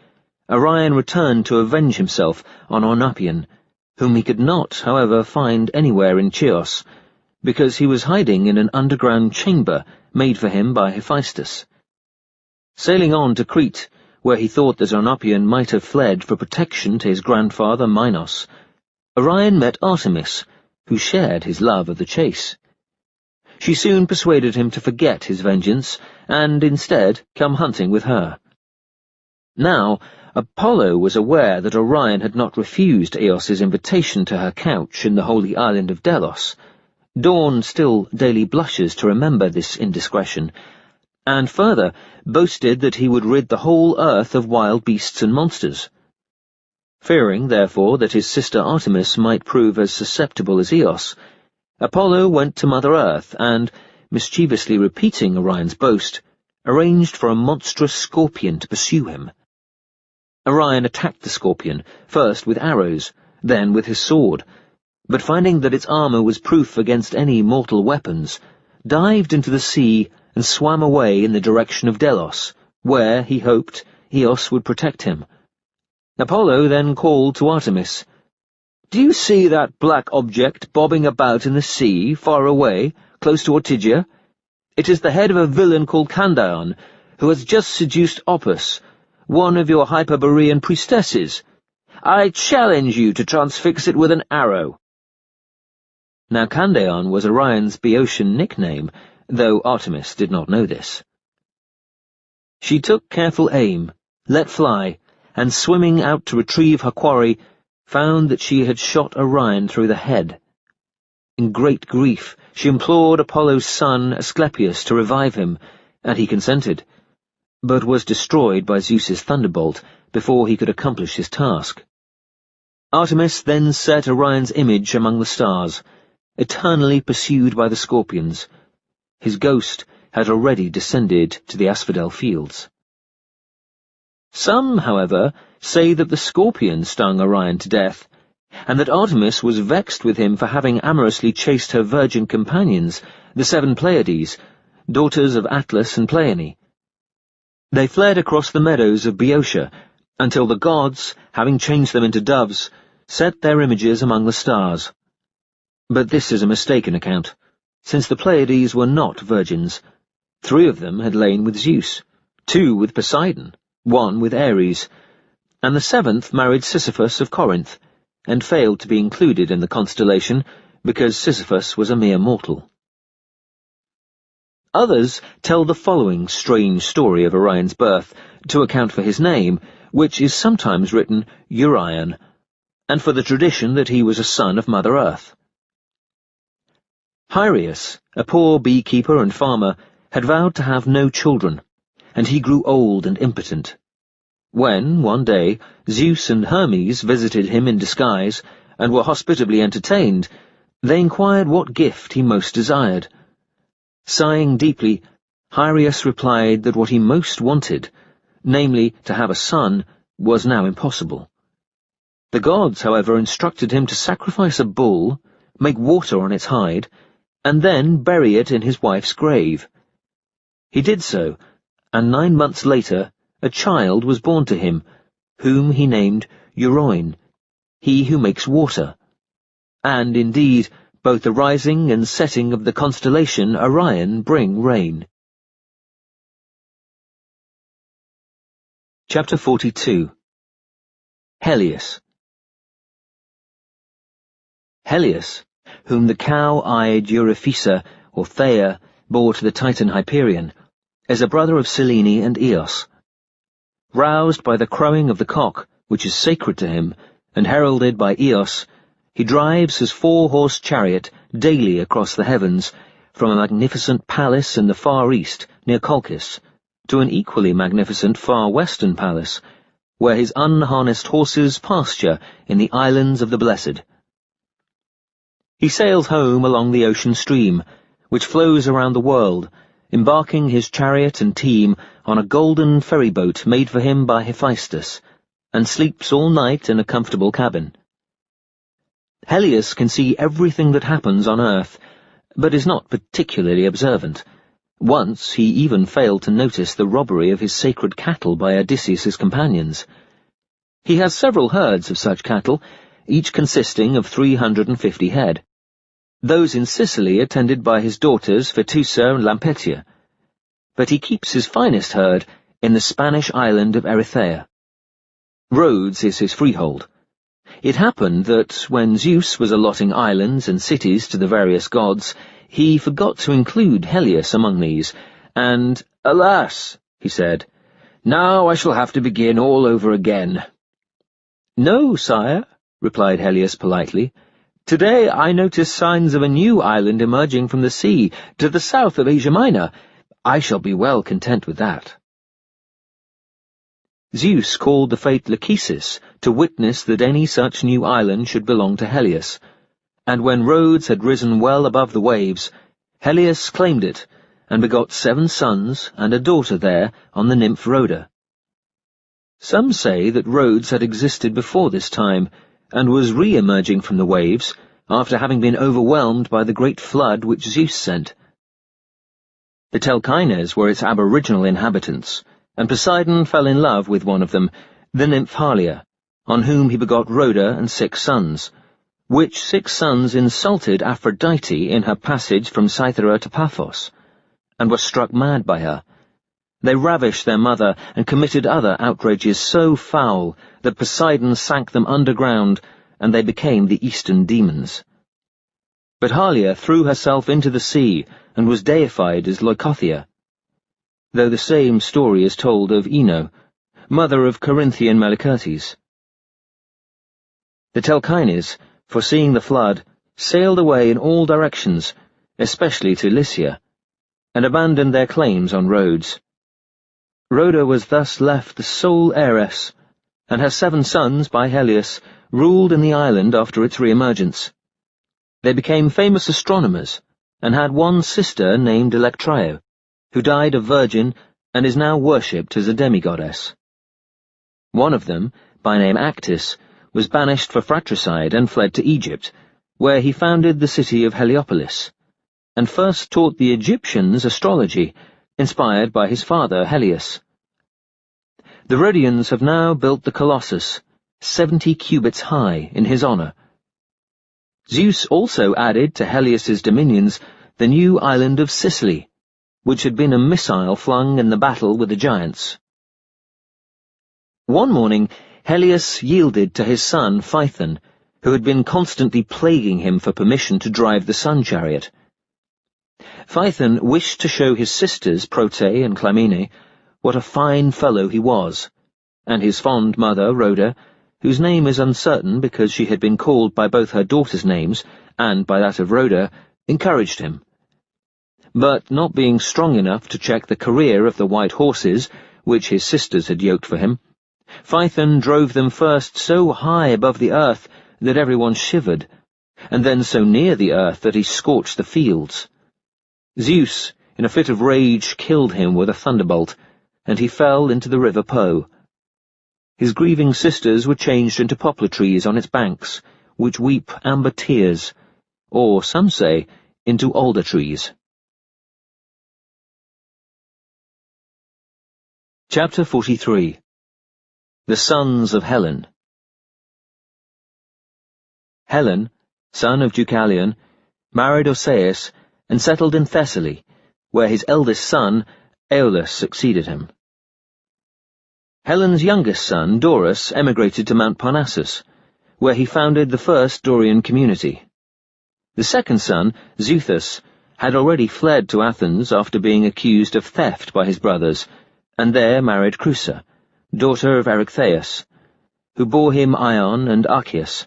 Orion returned to avenge himself on Ornapion, whom he could not, however, find anywhere in Chios, because he was hiding in an underground chamber made for him by Hephaestus. Sailing on to Crete, where he thought that Ornapion might have fled for protection to his grandfather Minos, Orion met Artemis, who shared his love of the chase. She soon persuaded him to forget his vengeance, and instead come hunting with her. Now, Apollo was aware that Orion had not refused Eos's invitation to her couch in the holy island of Delos. Dawn still daily blushes to remember this indiscretion, and further boasted that he would rid the whole earth of wild beasts and monsters. Fearing, therefore, that his sister Artemis might prove as susceptible as Eos, Apollo went to Mother Earth and, mischievously repeating Orion's boast, arranged for a monstrous scorpion to pursue him. Orion attacked the scorpion, first with arrows, then with his sword, but finding that its armor was proof against any mortal weapons, dived into the sea and swam away in the direction of Delos, where, he hoped, Eos would protect him. Apollo then called to Artemis, "Do you see that black object bobbing about in the sea, far away, close to Ortygia? It is the head of a villain called Candaon, who has just seduced Opus, one of your Hyperborean priestesses. I challenge you to transfix it with an arrow." Now Candaon was Orion's Boeotian nickname, though Artemis did not know this. She took careful aim, let fly, and swimming out to retrieve her quarry, found that she had shot Orion through the head. In great grief, she implored Apollo's son Asclepius to revive him, and he consented, but was destroyed by Zeus's thunderbolt before he could accomplish his task. Artemis then set Orion's image among the stars, eternally pursued by the scorpions. His ghost had already descended to the asphodel fields. Some, however, say that the scorpion stung Orion to death, and that Artemis was vexed with him for having amorously chased her virgin companions, the 7 Pleiades, daughters of Atlas and Pleione. They fled across the meadows of Boeotia, until the gods, having changed them into doves, set their images among the stars. But this is a mistaken account, since the Pleiades were not virgins. 3 of them had lain with Zeus, 2 with Poseidon, 1 with Ares, and the 7th married Sisyphus of Corinth, and failed to be included in the constellation because Sisyphus was a mere mortal. Others tell the following strange story of Orion's birth, to account for his name, which is sometimes written Urion, and for the tradition that he was a son of Mother Earth. Hyrieus, a poor beekeeper and farmer, had vowed to have no children, and he grew old and impotent. When, one day, Zeus and Hermes visited him in disguise, and were hospitably entertained, they inquired what gift he most desired. Sighing deeply, Hyrieus replied that what he most wanted, namely to have a son, was now impossible. The gods, however, instructed him to sacrifice a bull, make water on its hide, and then bury it in his wife's grave. He did so, and 9 months later a child was born to him, whom he named Euroin, he who makes water. And, indeed, both the rising and setting of the constellation Orion bring rain. Chapter 42. Helios. Helios, whom the cow-eyed Euryphysa, or Theia, bore to the Titan Hyperion, is a brother of Selene and Eos. Roused by the crowing of the cock, which is sacred to him, and heralded by Eos, he drives his 4-horse chariot daily across the heavens, from a magnificent palace in the far east, near Colchis, to an equally magnificent far western palace, where his unharnessed horses pasture in the islands of the blessed. He sails home along the ocean stream, which flows around the world, embarking his chariot and team on a golden ferryboat made for him by Hephaestus, and sleeps all night in a comfortable cabin. Helios can see everything that happens on earth, but is not particularly observant. Once he even failed to notice the robbery of his sacred cattle by Odysseus' companions. He has several herds of such cattle, each consisting of 350 head. Those in Sicily are tended by his daughters Phaetusa and Lampetia, but he keeps his finest herd in the Spanish island of Erythea. Rhodes is his freehold. It happened that, when Zeus was allotting islands and cities to the various gods, he forgot to include Helios among these, and, "Alas," he said, "now I shall have to begin all over again." "No, sire," replied Helios politely. "Today I notice signs of a new island emerging from the sea, to the south of Asia Minor. I shall be well content with that." Zeus called the fate Lachesis to witness that any such new island should belong to Helios, and when Rhodes had risen well above the waves, Helios claimed it, and begot 7 sons and a daughter there on the nymph Rhoda. Some say that Rhodes had existed before this time, and was re-emerging from the waves, after having been overwhelmed by the great flood which Zeus sent. The Telchines were its aboriginal inhabitants, and Poseidon fell in love with one of them, the nymph Halia, on whom he begot Rhoda and 6 sons, which 6 sons insulted Aphrodite in her passage from Cythera to Paphos, and were struck mad by her. They ravished their mother and committed other outrages so foul that Poseidon sank them underground, and they became the Eastern demons. But Halia threw herself into the sea and was deified as Leucothea, though the same story is told of Ino, mother of Corinthian Melicertes. The Telchines, foreseeing the flood, sailed away in all directions, especially to Lycia, and abandoned their claims on Rhodes. Rhoda was thus left the sole heiress, and her 7 sons, by Helios, ruled in the island after its re-emergence. They became famous astronomers, and had one sister named Electrio, who died a virgin and is now worshipped as a demigoddess. One of them, by name Actis, was banished for fratricide and fled to Egypt, where he founded the city of Heliopolis, and first taught the Egyptians astrology, inspired by his father Helios. The Rhodians have now built the Colossus, 70 cubits high, in his honor. Zeus also added to Helios's dominions the new island of Sicily, which had been a missile flung in the battle with the giants. One morning, Helios yielded to his son Phaethon, who had been constantly plaguing him for permission to drive the sun chariot. Phaethon wished to show his sisters, Prote and Clymene, what a fine fellow he was, and his fond mother, Rhoda, whose name is uncertain because she had been called by both her daughters' names and by that of Rhoda, encouraged him. But not being strong enough to check the career of the white horses, which his sisters had yoked for him, Phaethon drove them first so high above the earth that everyone shivered, and then so near the earth that he scorched the fields. Zeus, in a fit of rage, killed him with a thunderbolt, and he fell into the river Po. His grieving sisters were changed into poplar trees on its banks, which weep amber tears, or, some say, into alder trees. Chapter 43. The Sons of Hellen. Hellen, son of Deucalion, married Osaeus and settled in Thessaly, where his eldest son, Aeolus, succeeded him. Hellen's youngest son, Dorus, emigrated to Mount Parnassus, where he founded the first Dorian community. The second son, Xuthus, had already fled to Athens after being accused of theft by his brothers, and there married Creusa, daughter of Erechtheus, who bore him Ion and Archias.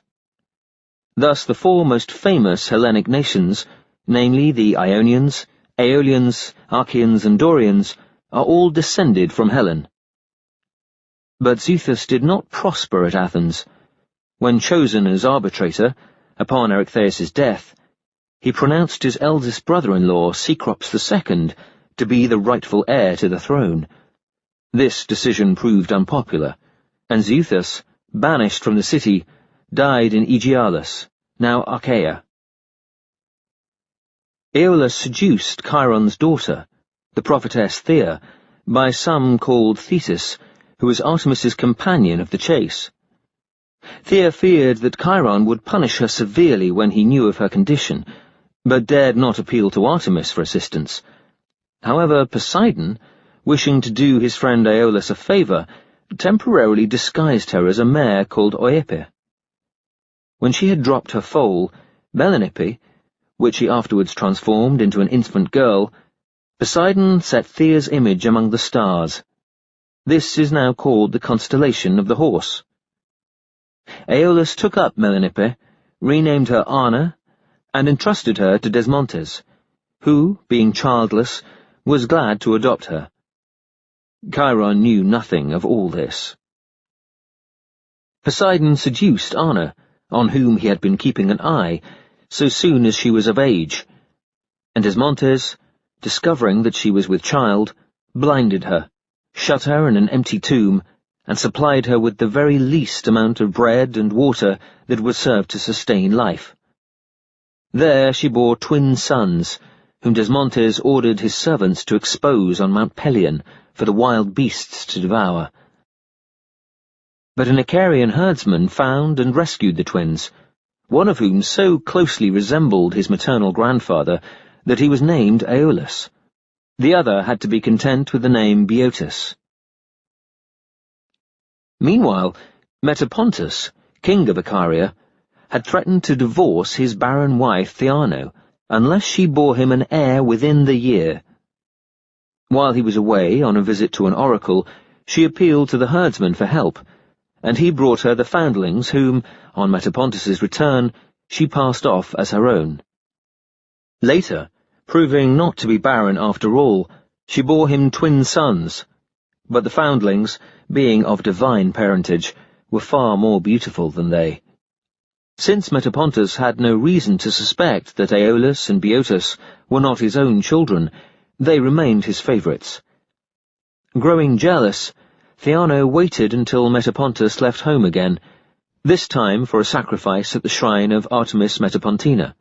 Thus the 4 most famous Hellenic nations, namely the Ionians, Aeolians, Archians, and Dorians, are all descended from Hellen. But Xuthus did not prosper at Athens. When chosen as arbitrator, upon Erechtheus's death, he pronounced his eldest brother-in-law, Cecrops II, to be the rightful heir to the throne. This decision proved unpopular, and Zeuthus, banished from the city, died in Aegialus, now Achaea. Aeolus seduced Chiron's daughter, the prophetess Thea, by some called Thetis, who was Artemis's companion of the chase. Thea feared that Chiron would punish her severely when he knew of her condition, but dared not appeal to Artemis for assistance. However, Poseidon, wishing to do his friend Aeolus a favour, temporarily disguised her as a mare called Oepe. When she had dropped her foal, Melanippe, which he afterwards transformed into an infant girl, Poseidon set Thea's image among the stars. This is now called the constellation of the Horse. Aeolus took up Melanippe, renamed her Arna, and entrusted her to Desmontes, who, being childless, was glad to adopt her. Chiron knew nothing of all this. Poseidon seduced Arna, on whom he had been keeping an eye, so soon as she was of age, and Desmontes, discovering that she was with child, blinded her, shut her in an empty tomb, and supplied her with the very least amount of bread and water that would serve to sustain life. There she bore twin sons, whom Desmontes ordered his servants to expose on Mount Pelion for the wild beasts to devour. But an Icarian herdsman found and rescued the twins, one of whom so closely resembled his maternal grandfather that he was named Aeolus. The other had to be content with the name Boeotus. Meanwhile, Metapontus, king of Icaria, had threatened to divorce his barren wife Theano, unless she bore him an heir within the year. While he was away on a visit to an oracle, she appealed to the herdsman for help, and he brought her the foundlings whom, on Metapontus's return, she passed off as her own. Later, proving not to be barren after all, she bore him twin sons, but the foundlings, being of divine parentage, were far more beautiful than they. Since Metapontus had no reason to suspect that Aeolus and Boeotus were not his own children, they remained his favourites. Growing jealous, Theano waited until Metapontus left home again, this time for a sacrifice at the shrine of Artemis Metapontina.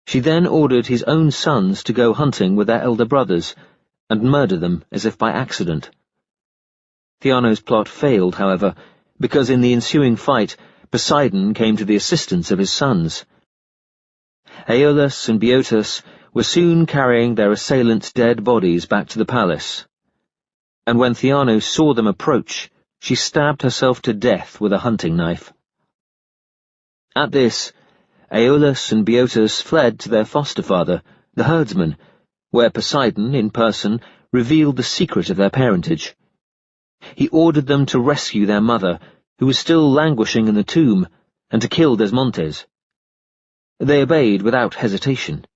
She then ordered his own sons to go hunting with their elder brothers, and murder them as if by accident. Theano's plot failed, however, because in the ensuing fight, Poseidon came to the assistance of his sons. Aeolus and Boeotus were soon carrying their assailants' dead bodies back to the palace, and when Theano saw them approach, she stabbed herself to death with a hunting knife. At this, Aeolus and Boeotus fled to their foster father, the herdsman, where Poseidon, in person, revealed the secret of their parentage. He ordered them to rescue their mother, who was still languishing in the tomb, and to kill Desmontes. They obeyed without hesitation.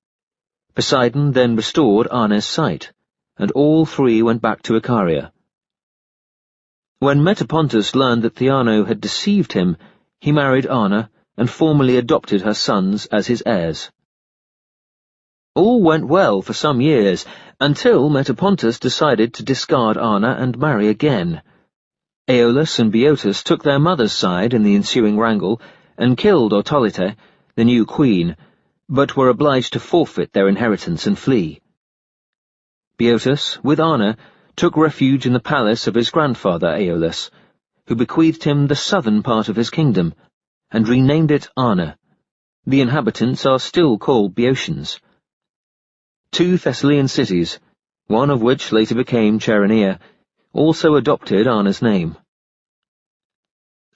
Poseidon then restored Arna's sight, and all three went back to Icaria. When Metapontus learned that Theano had deceived him, he married Arna and formally adopted her sons as his heirs. All went well for some years, until Metapontus decided to discard Arna and marry again. Aeolus and Boeotus took their mother's side in the ensuing wrangle, and killed Autolyte, the new queen, but were obliged to forfeit their inheritance and flee. Boeotus, with Arna, took refuge in the palace of his grandfather Aeolus, who bequeathed him the southern part of his kingdom, and renamed it Arna. The inhabitants are still called Boeotians. 2 Thessalian cities, one of which later became Chaeronea, also adopted Arna's name.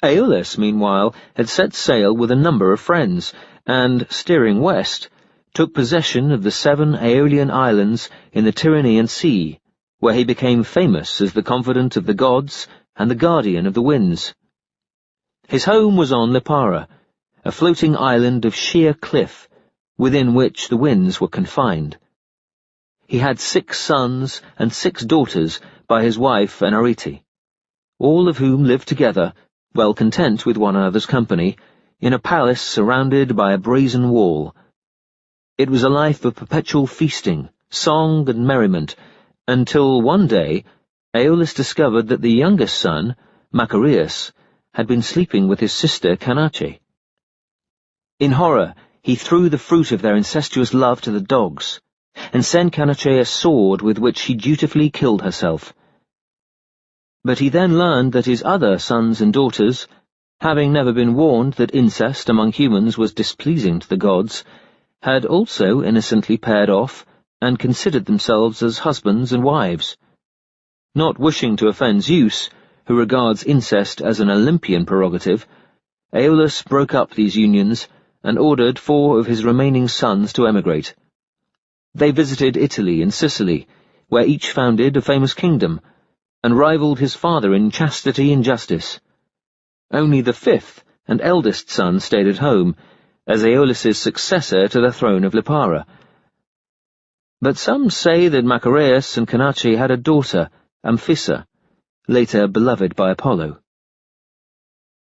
Aeolus, meanwhile, had set sail with a number of friends, and, steering west, took possession of the 7 Aeolian islands in the Tyrrhenian Sea, where he became famous as the confidant of the gods and the guardian of the winds. His home was on Lipara, a floating island of sheer cliff, within which the winds were confined. He had 6 sons and 6 daughters by his wife Enarete, all of whom lived together, well content with one another's company, in a palace surrounded by a brazen wall. It was a life of perpetual feasting, song and merriment, until one day Aeolus discovered that the youngest son, Macareus, had been sleeping with his sister Canace. In horror, he threw the fruit of their incestuous love to the dogs, and sent Canace a sword with which she dutifully killed herself. But he then learned that his other sons and daughters, having never been warned that incest among humans was displeasing to the gods, had also innocently paired off and considered themselves as husbands and wives. Not wishing to offend Zeus, who regards incest as an Olympian prerogative, Aeolus broke up these unions and ordered 4 of his remaining sons to emigrate. They visited Italy and Sicily, where each founded a famous kingdom, and rivaled his father in chastity and justice. Only the 5th and eldest son stayed at home, as Aeolus's successor to the throne of Lipara. But some say that Macareus and Canace had a daughter, Amphissa, later beloved by Apollo.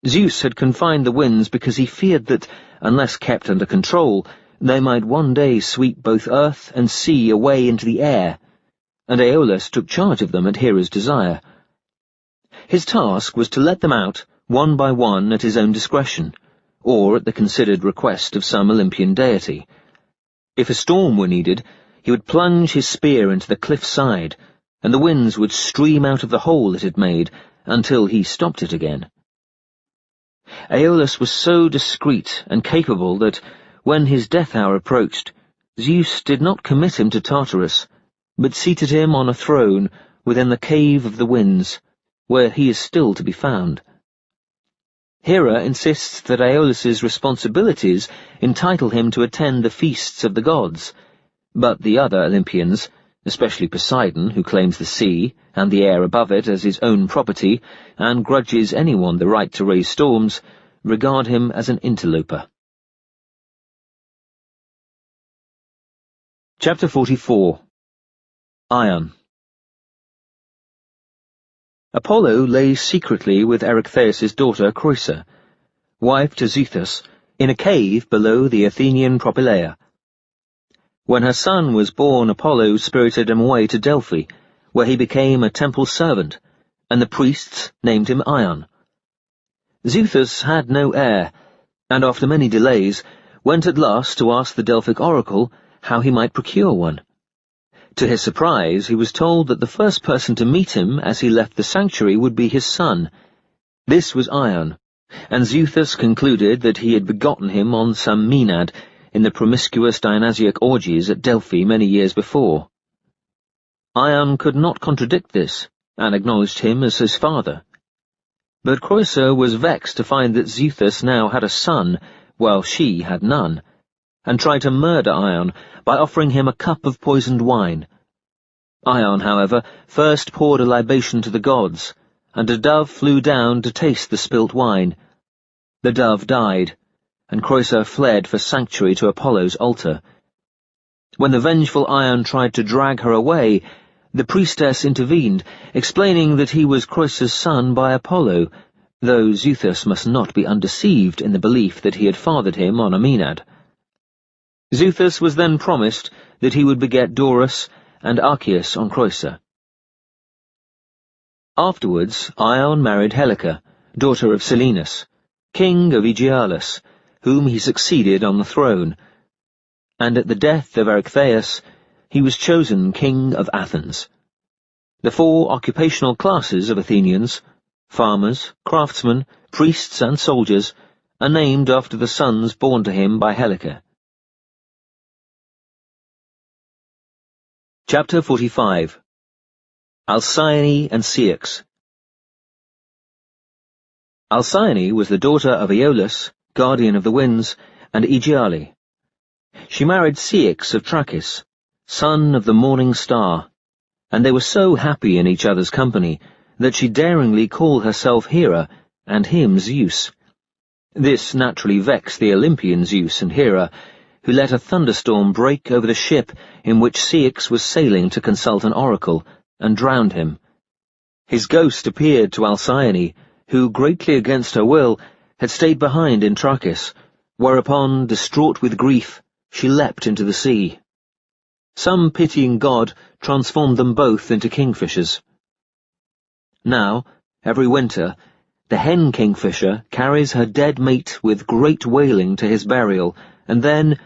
Zeus had confined the winds because he feared that, unless kept under control, they might one day sweep both earth and sea away into the air, and Aeolus took charge of them at Hera's desire. His task was to let them out, one by one, at his own discretion, or at the considered request of some Olympian deity. If a storm were needed, he would plunge his spear into the cliff side, and the winds would stream out of the hole it had made until he stopped it again. Aeolus was so discreet and capable that, when his death hour approached, Zeus did not commit him to Tartarus, but seated him on a throne within the Cave of the Winds, where he is still to be found. Hera insists that Aeolus's responsibilities entitle him to attend the feasts of the gods, but the other Olympians, especially Poseidon, who claims the sea and the air above it as his own property and grudges anyone the right to raise storms, regard him as an interloper. Chapter 44. Ion. Apollo lay secretly with Erechtheus' daughter Creusa, wife to Zethus, in a cave below the Athenian Propylaea. When her son was born, Apollo spirited him away to Delphi, where he became a temple servant, and the priests named him Ion. Zethus had no heir, and after many delays, went at last to ask the Delphic oracle how he might procure one. To his surprise, he was told that the first person to meet him as he left the sanctuary would be his son. This was Ion, and Zethus concluded that he had begotten him on some Maenad in the promiscuous Dionysiac orgies at Delphi many years before. Ion could not contradict this, and acknowledged him as his father. But Creusa was vexed to find that Zethus now had a son, while she had none, and tried to murder Ion by offering him a cup of poisoned wine. Ion, however, first poured a libation to the gods, and a dove flew down to taste the spilt wine. The dove died, and Creusa fled for sanctuary to Apollo's altar. When the vengeful Ion tried to drag her away, the priestess intervened, explaining that he was Creusa's son by Apollo, though Zethus must not be undeceived in the belief that he had fathered him on a Maenad. Zethus was then promised that he would beget Dorus and Archias on Creusa. Afterwards, Ion married Helica, daughter of Silenus, king of Aegialus, whom he succeeded on the throne, and at the death of Erechtheus, he was chosen king of Athens. The 4 occupational classes of Athenians, farmers, craftsmen, priests, and soldiers, are named after the sons born to him by Helica. Chapter 45. Alcyone and Ceyx. Alcyone was the daughter of Aeolus, guardian of the winds, and Aegiale. She married Ceyx of Trachis, son of the morning star, and they were so happy in each other's company that she daringly called herself Hera and him Zeus. This naturally vexed the Olympian Zeus and Hera, who let a thunderstorm break over the ship in which Ceyx was sailing to consult an oracle, and drowned him. His ghost appeared to Alcyone, who, greatly against her will, had stayed behind in Trachis, whereupon, distraught with grief, she leapt into the sea. Some pitying god transformed them both into kingfishers. Now, every winter, the hen kingfisher carries her dead mate with great wailing to his burial, and then,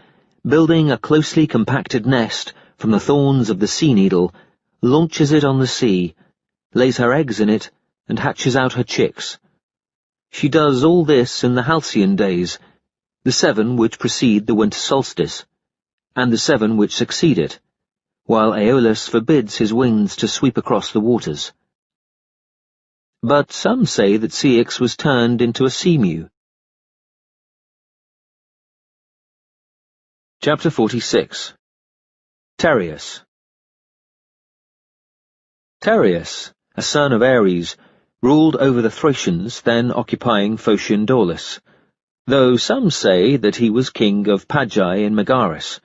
building a closely compacted nest from the thorns of the sea needle, launches it on the sea, lays her eggs in it, and hatches out her chicks. She does all this in the halcyon days, the 7 which precede the winter solstice, and the 7 which succeed it, while Aeolus forbids his wings to sweep across the waters. But some say that Ceyx was turned into a seamew. Chapter 46. Tereus. Tereus, a son of Ares, ruled over the Thracians then occupying Phocian Daulis, though some say that he was king of Pagi in Megaris,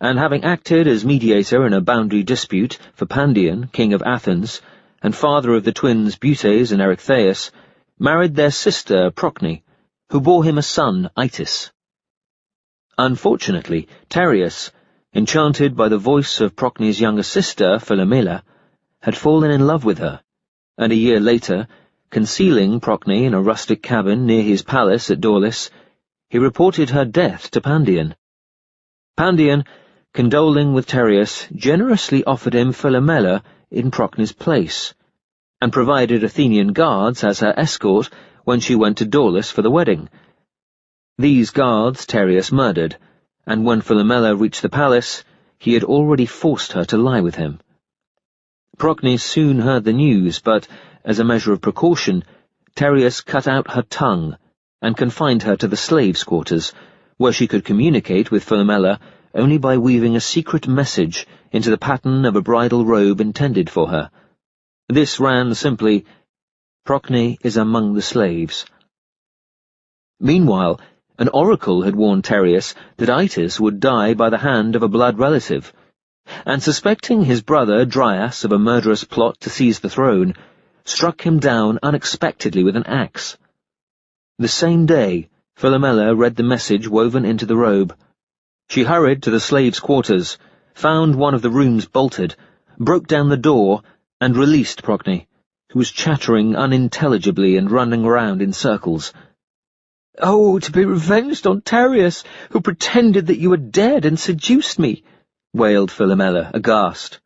and having acted as mediator in a boundary dispute for Pandion, king of Athens, and father of the twins Butes and Erechtheus, married their sister Procne, who bore him a son, Itis. Unfortunately, Tereus, enchanted by the voice of Procne's younger sister, Philomela, had fallen in love with her, and a year later, concealing Procne in a rustic cabin near his palace at Daulis, he reported her death to Pandion. Pandion, condoling with Tereus, generously offered him Philomela in Procne's place, and provided Athenian guards as her escort when she went to Daulis for the wedding. These guards Tereus murdered, and when Philomela reached the palace, he had already forced her to lie with him. Procne soon heard the news, but, as a measure of precaution, Tereus cut out her tongue and confined her to the slaves' quarters, where she could communicate with Philomela only by weaving a secret message into the pattern of a bridal robe intended for her. This ran simply, "Procne is among the slaves." Meanwhile, an oracle had warned Tereus that Itis would die by the hand of a blood relative, and suspecting his brother Dryas of a murderous plot to seize the throne, struck him down unexpectedly with an axe. The same day, Philomela read the message woven into the robe. She hurried to the slaves' quarters, found one of the rooms bolted, broke down the door, and released Procne, who was chattering unintelligibly and running around in circles. "Oh, to be revenged on Tereus, who pretended that you were dead and seduced me," wailed Philomela, aghast.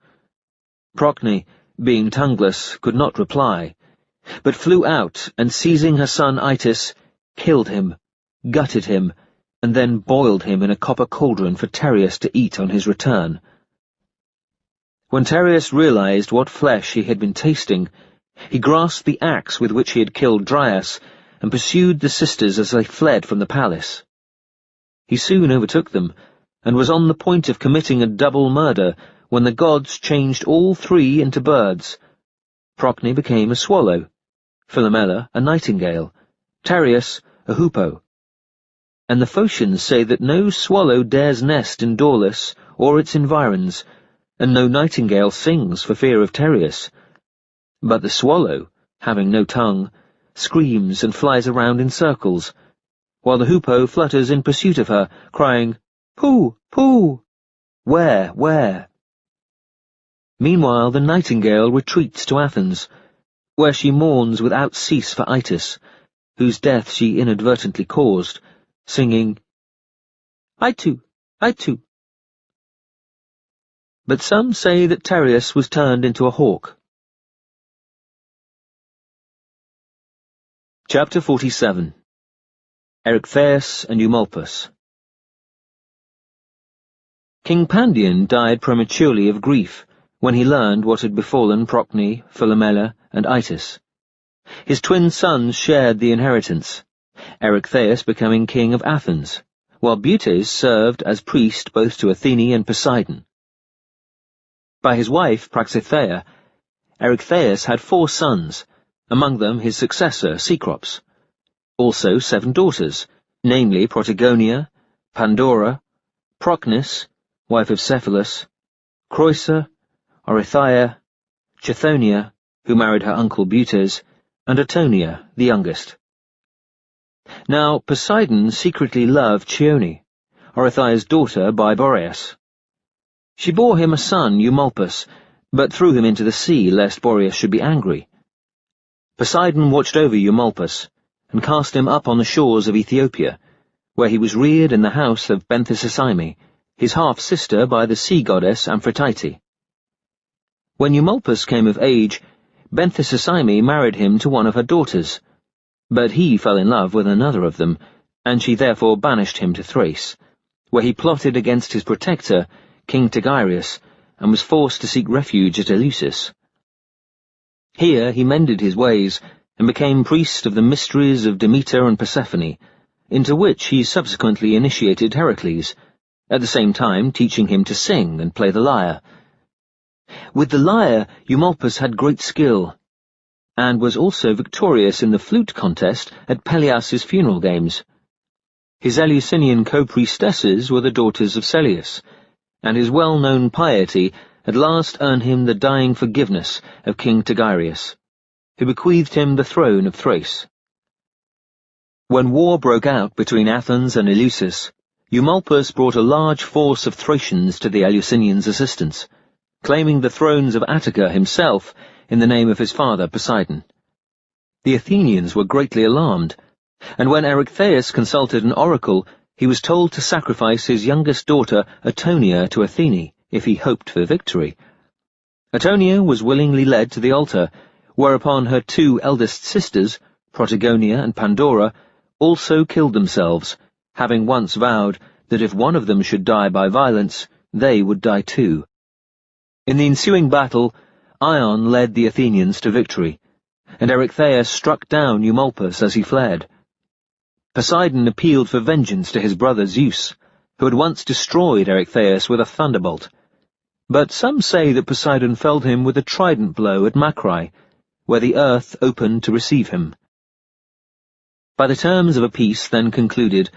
Procne, being tongueless, could not reply, but flew out and, seizing her son Itis, killed him, gutted him, and then boiled him in a copper cauldron for Tereus to eat on his return. When Tereus realized what flesh he had been tasting, he grasped the axe with which he had killed Dryas and pursued the sisters as they fled from the palace. He soon overtook them, and was on the point of committing a double murder when the gods changed all 3 into birds. Procne became a swallow, Philomela a nightingale, Tereus a hoopoe. And the Phocians say that no swallow dares nest in Daulis or its environs, and no nightingale sings for fear of Tereus. But the swallow, having no tongue, screams and flies around in circles, while the hoopoe flutters in pursuit of her, crying, "Pooh, pooh! Where, where?" Meanwhile the nightingale retreats to Athens, where she mourns without cease for Itis, whose death she inadvertently caused, singing, "Aitu, Aitu." But some say that Tereus was turned into a hawk. Chapter 47. Erechtheus and Eumolpus. King Pandion died prematurely of grief when he learned what had befallen Procne, Philomela, and Itis. His twin sons shared the inheritance, Erechtheus becoming king of Athens, while Butes served as priest both to Athene and Poseidon. By his wife, Praxithea, Erechtheus had 4 sons, among them his successor, Cecrops, also 7 daughters, namely Protagonia, Pandora, Procnis, wife of Cephalus, Creusa, Oreithyia, Chthoniia, who married her uncle Butes, and Antonia, the youngest. Now Poseidon secretly loved Chione, Oreithyia's daughter by Boreas. She bore him a son, Eumolpus, but threw him into the sea lest Boreas should be angry. Poseidon watched over Eumolpus, and cast him up on the shores of Ethiopia, where he was reared in the house of Benthesicyme, his half-sister by the sea-goddess Amphitrite. When Eumolpus came of age, Benthesicyme married him to one of her daughters, but he fell in love with another of them, and she therefore banished him to Thrace, where he plotted against his protector, King Tigirius, and was forced to seek refuge at Eleusis. Here he mended his ways, and became priest of the mysteries of Demeter and Persephone, into which he subsequently initiated Heracles, at the same time teaching him to sing and play the lyre. With the lyre, Eumolpus had great skill, and was also victorious in the flute contest at Peleus' funeral games. His Eleusinian co-priestesses were the daughters of Celeus, and his well-known piety at last earned him the dying forgiveness of King Tigirius, who bequeathed him the throne of Thrace. When war broke out between Athens and Eleusis, Eumolpus brought a large force of Thracians to the Eleusinians' assistance, claiming the thrones of Attica himself in the name of his father Poseidon. The Athenians were greatly alarmed, and when Erechtheus consulted an oracle, he was told to sacrifice his youngest daughter Antonia to Athene, if he hoped for victory. Antonia was willingly led to the altar, whereupon her two eldest sisters, Protagonia and Pandora, also killed themselves, having once vowed that if one of them should die by violence, they would die too. In the ensuing battle, Ion led the Athenians to victory, and Erechtheus struck down Eumolpus as he fled. Poseidon appealed for vengeance to his brother Zeus, who had once destroyed Erechtheus with a thunderbolt, but some say that Poseidon felled him with a trident blow at Macrae, where the earth opened to receive him. By the terms of a peace then concluded,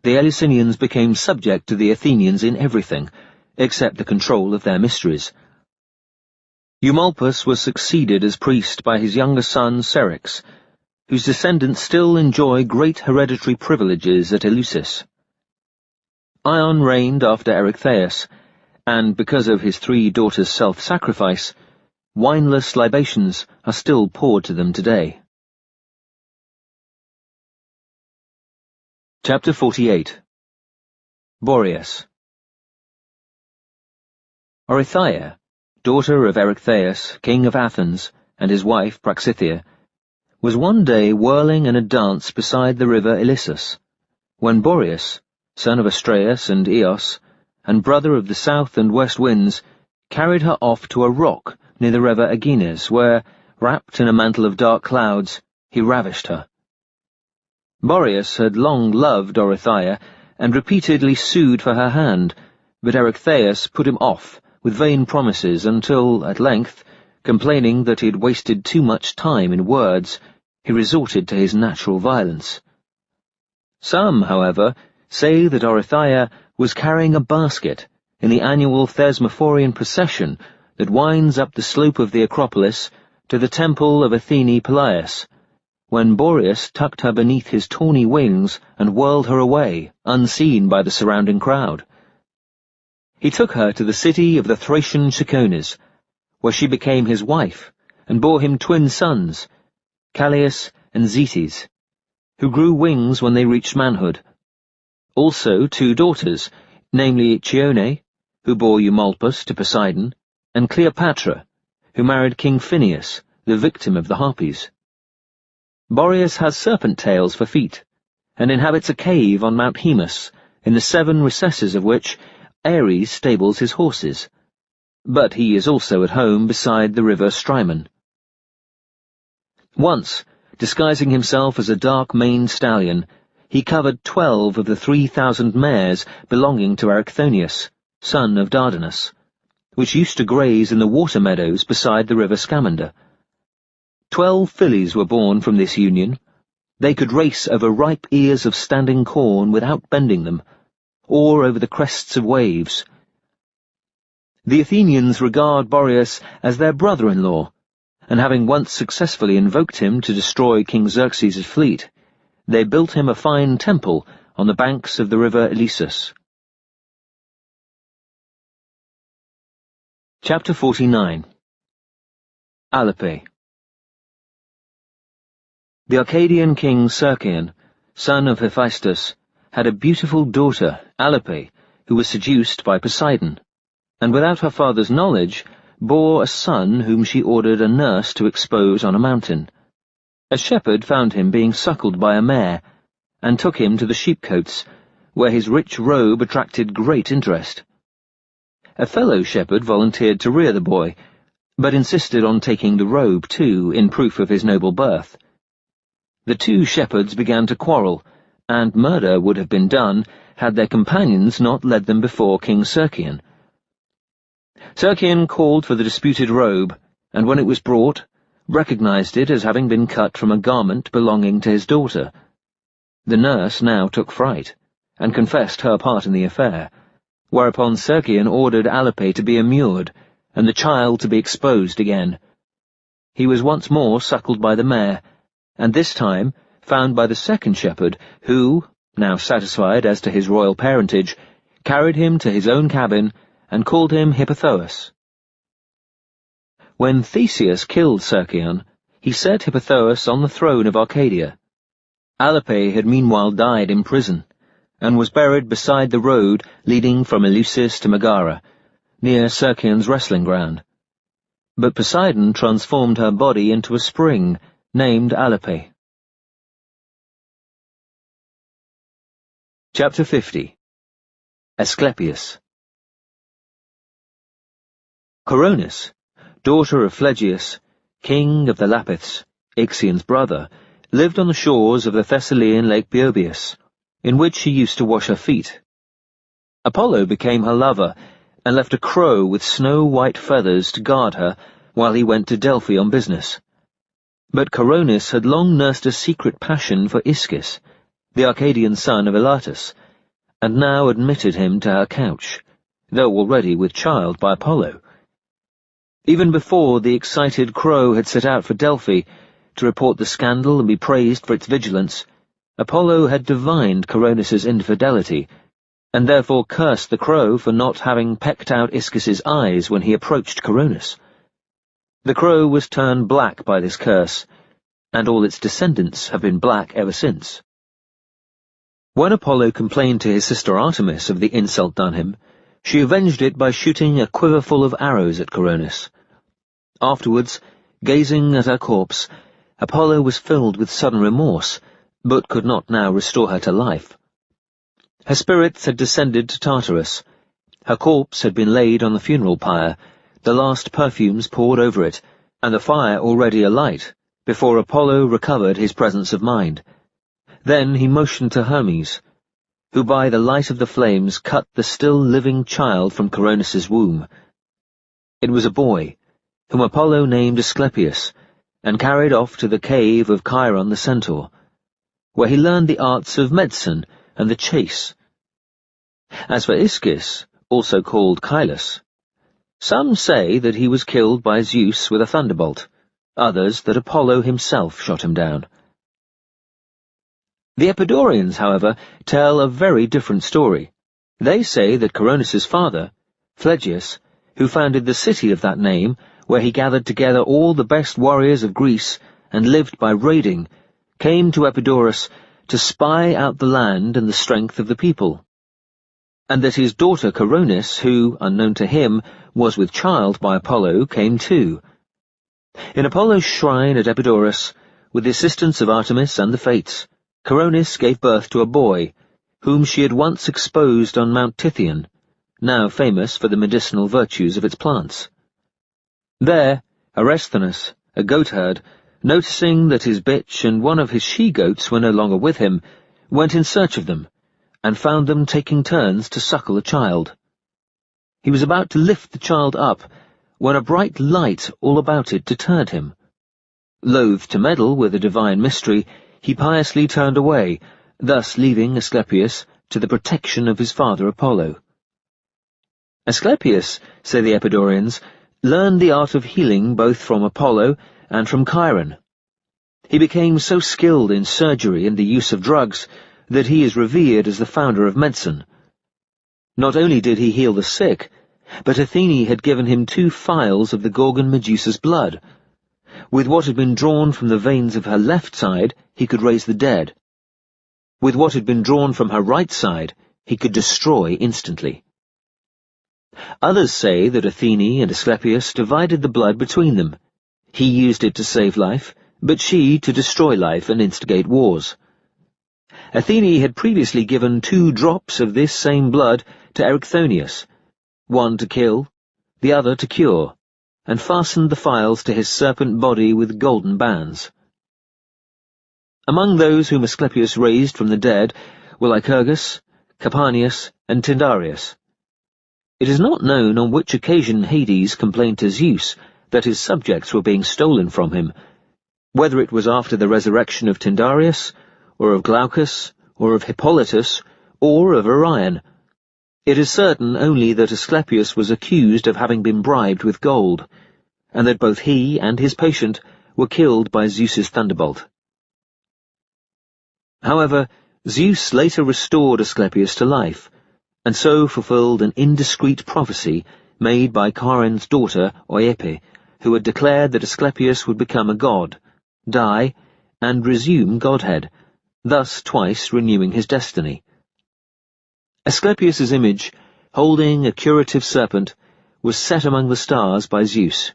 the Eleusinians became subject to the Athenians in everything, except the control of their mysteries. Eumolpus was succeeded as priest by his younger son Syrinx, whose descendants still enjoy great hereditary privileges at Eleusis. Ion reigned after Erechtheus, and because of his three daughters' self-sacrifice, wineless libations are still poured to them today. Chapter 48. Boreas. Oreithyia, daughter of Erechtheus, king of Athens, and his wife Praxithea, was one day whirling in a dance beside the river Ilissus, when Boreas, son of Astraeus and Eos, and brother of the south and west winds, carried her off to a rock near the river Aeginus, where, wrapped in a mantle of dark clouds, he ravished her. Boreas had long loved Oreithyia, and repeatedly sued for her hand, but Erechtheus put him off with vain promises until, at length, complaining that he had wasted too much time in words, he resorted to his natural violence. Some, however, say that Oreithyia was carrying a basket in the annual Thesmophorian procession that winds up the slope of the Acropolis to the temple of Athene Pelias, when Boreas tucked her beneath his tawny wings and whirled her away, unseen by the surrounding crowd. He took her to the city of the Thracian Cicones, where she became his wife, and bore him twin sons, Callias and Zetes, who grew wings when they reached manhood. Also 2 daughters, namely Chione, who bore Eumolpus to Poseidon, and Cleopatra, who married King Phineus, the victim of the Harpies. Boreas has serpent tails for feet, and inhabits a cave on Mount Haemus, in the 7 recesses of which Ares stables his horses, but he is also at home beside the river Strymon. Once, disguising himself as a dark-maned stallion, he covered 12 of the 3,000 mares belonging to Erichthonius, son of Dardanus, which used to graze in the water meadows beside the river Scamander. 12 fillies were born from this union. They could race over ripe ears of standing corn without bending them, or over the crests of waves. The Athenians regard Boreas as their brother-in-law, and having once successfully invoked him to destroy King Xerxes' fleet, they built him a fine temple on the banks of the river Ilissus. Chapter 49. Alope. The Arcadian king Cercion, son of Hephaestus, had a beautiful daughter, Alope, who was seduced by Poseidon, and without her father's knowledge, bore a son whom she ordered a nurse to expose on a mountain. A shepherd found him being suckled by a mare, and took him to the sheepcotes, where his rich robe attracted great interest. A fellow shepherd volunteered to rear the boy, but insisted on taking the robe too, in proof of his noble birth. The two shepherds began to quarrel, and murder would have been done had their companions not led them before King Cercion. Cercion called for the disputed robe, and when it was brought, recognized it as having been cut from a garment belonging to his daughter. The nurse now took fright, and confessed her part in the affair, whereupon Cercion ordered Alope to be immured, and the child to be exposed again. He was once more suckled by the mare, and this time found by the second shepherd, who, now satisfied as to his royal parentage, carried him to his own cabin and called him Hippothous. When Theseus killed Cercion, he set Hippothous on the throne of Arcadia. Alope had meanwhile died in prison, and was buried beside the road leading from Eleusis to Megara, near Cercion's wrestling ground. But Poseidon transformed her body into a spring, named Alope. Chapter 50. Asclepius. Coronis, daughter of Phlegyas, king of the Lapiths, Ixion's brother, lived on the shores of the Thessalian lake Boeobius, in which she used to wash her feet. Apollo became her lover, and left a crow with snow-white feathers to guard her while he went to Delphi on business. But Coronis had long nursed a secret passion for Ischys, the Arcadian son of Elatus, and now admitted him to her couch, though already with child by Apollo. Even before the excited crow had set out for Delphi to report the scandal and be praised for its vigilance, Apollo had divined Coronis's infidelity, and therefore cursed the crow for not having pecked out Ischys's eyes when he approached Coronis. The crow was turned black by this curse, and all its descendants have been black ever since. When Apollo complained to his sister Artemis of the insult done him, she avenged it by shooting a quiver full of arrows at Coronis. Afterwards, gazing at her corpse, Apollo was filled with sudden remorse, but could not now restore her to life. Her spirits had descended to Tartarus. Her corpse had been laid on the funeral pyre, the last perfumes poured over it, and the fire already alight, before Apollo recovered his presence of mind. Then he motioned to Hermes, who by the light of the flames cut the still living child from Coronis's womb. It was a boy, whom Apollo named Asclepius, and carried off to the cave of Chiron the centaur, where he learned the arts of medicine and the chase. As for Ischys, also called Chylus, some say that he was killed by Zeus with a thunderbolt, others that Apollo himself shot him down. The Epidaurians, however, tell a very different story. They say that Coronis's father, Phlegyas, who founded the city of that name, where he gathered together all the best warriors of Greece and lived by raiding, came to Epidaurus to spy out the land and the strength of the people, and that his daughter Coronis, who, unknown to him, was with child by Apollo, came too. In Apollo's shrine at Epidaurus, with the assistance of Artemis and the Fates, Coronis gave birth to a boy, whom she had once exposed on Mount Tithion, now famous for the medicinal virtues of its plants. There, Aresthunus, a goatherd, noticing that his bitch and one of his she-goats were no longer with him, went in search of them, and found them taking turns to suckle a child. He was about to lift the child up, when a bright light all about it deterred him. Loath to meddle with the divine mystery, he piously turned away, thus leaving Asclepius to the protection of his father Apollo. Asclepius, say the Epidaurians, learned the art of healing both from Apollo and from Chiron. He became so skilled in surgery and the use of drugs that he is revered as the founder of medicine. Not only did he heal the sick, but Athene had given him 2 phials of the Gorgon Medusa's blood. With what had been drawn from the veins of her left side, he could raise the dead. With what had been drawn from her right side, he could destroy instantly. Others say that Athene and Asclepius divided the blood between them. He used it to save life, but she to destroy life and instigate wars. Athene had previously given 2 drops of this same blood to Erichthonius, one to kill, the other to cure, and fastened the phials to his serpent body with golden bands. Among those whom Asclepius raised from the dead were Lycurgus, Capaneus, and Tyndareus. It is not known on which occasion Hades complained to Zeus that his subjects were being stolen from him, whether it was after the resurrection of Tyndareus, or of Glaucus, or of Hippolytus, or of Orion. It is certain only that Asclepius was accused of having been bribed with gold, and that both he and his patient were killed by Zeus's thunderbolt. However, Zeus later restored Asclepius to life, and so fulfilled an indiscreet prophecy made by Charon's daughter, Oepe, who had declared that Asclepius would become a god, die, and resume godhead, thus twice renewing his destiny. Asclepius's image, holding a curative serpent, was set among the stars by Zeus.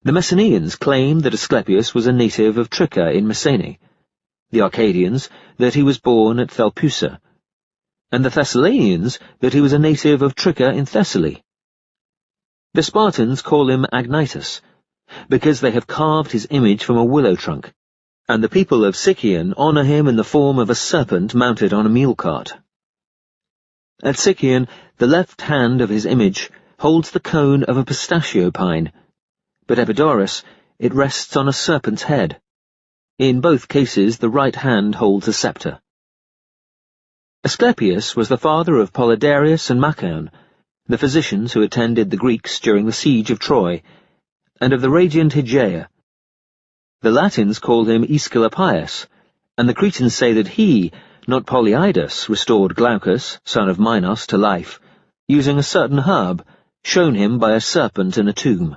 The Messenians claimed that Asclepius was a native of Tricca in Messene, the Arcadians that he was born at Thalpusa, and the Thessalians that he was a native of Tricca in Thessaly. The Spartans call him Agnitus, because they have carved his image from a willow trunk, and the people of Sicyon honor him in the form of a serpent mounted on a mule cart. At Sicyon, the left hand of his image holds the cone of a pistachio pine, but at Epidaurus it rests on a serpent's head. In both cases the right hand holds a scepter. Asclepius was the father of Polydarius and Machaon, the physicians who attended the Greeks during the siege of Troy, and of the radiant Hygeia. The Latins called him Aesculapius, and the Cretans say that he, not Polyidus, restored Glaucus, son of Minos, to life, using a certain herb, shown him by a serpent in a tomb.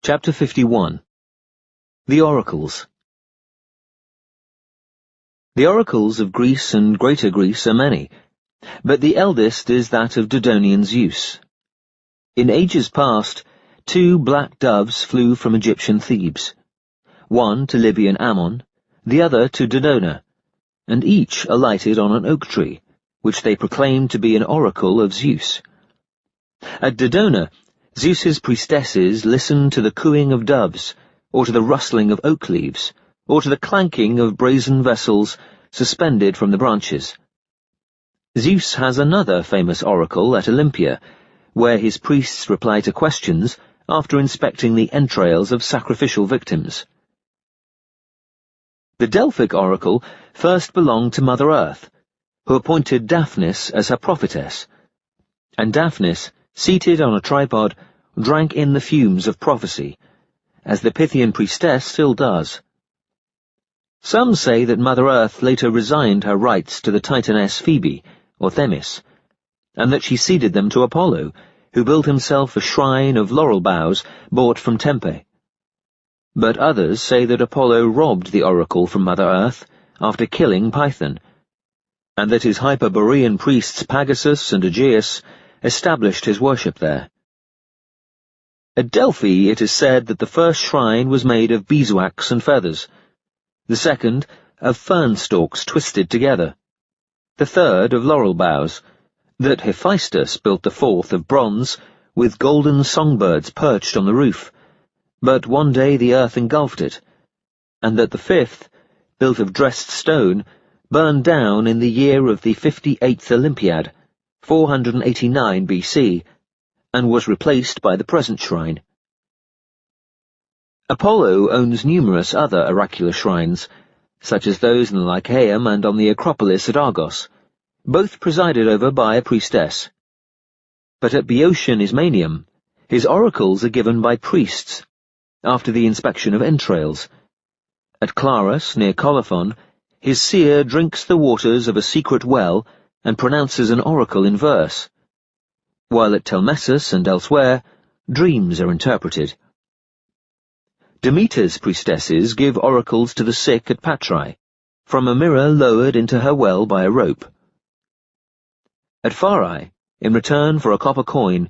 Chapter 51. The Oracles. The oracles of Greece and Greater Greece are many, but the eldest is that of Dodonian Zeus. In ages past, 2 black doves flew from Egyptian Thebes, one to Libyan Ammon, the other to Dodona, and each alighted on an oak tree, which they proclaimed to be an oracle of Zeus. At Dodona, Zeus's priestesses listened to the cooing of doves, or to the rustling of oak leaves, or to the clanking of brazen vessels suspended from the branches. Zeus has another famous oracle at Olympia, where his priests reply to questions after inspecting the entrails of sacrificial victims. The Delphic oracle first belonged to Mother Earth, who appointed Daphnis as her prophetess, and Daphnis, seated on a tripod, drank in the fumes of prophecy, as the Pythian priestess still does. Some say that Mother Earth later resigned her rights to the Titaness Phoebe, or Themis, and that she ceded them to Apollo, who built himself a shrine of laurel boughs bought from Tempe. But others say that Apollo robbed the oracle from Mother Earth after killing Python, and that his Hyperborean priests Pagasus and Aegeus established his worship there. At Delphi it is said that the first shrine was made of beeswax and feathers, the second of fern stalks twisted together, the third of laurel boughs, that Hephaestus built the fourth of bronze, with golden songbirds perched on the roof, but one day the earth engulfed it, and that the fifth, built of dressed stone, burned down in the year of the 58th Olympiad, 489 BC, and was replaced by the present shrine. Apollo owns numerous other oracular shrines, such as those in the Lycaeum and on the Acropolis at Argos, both presided over by a priestess. But at Boeotian Ismenium, his oracles are given by priests, after the inspection of entrails. At Clarus, near Colophon, his seer drinks the waters of a secret well and pronounces an oracle in verse, while at Telmessus and elsewhere, dreams are interpreted. Demeter's priestesses give oracles to the sick at Patrae, from a mirror lowered into her well by a rope. At Pharae, in return for a copper coin,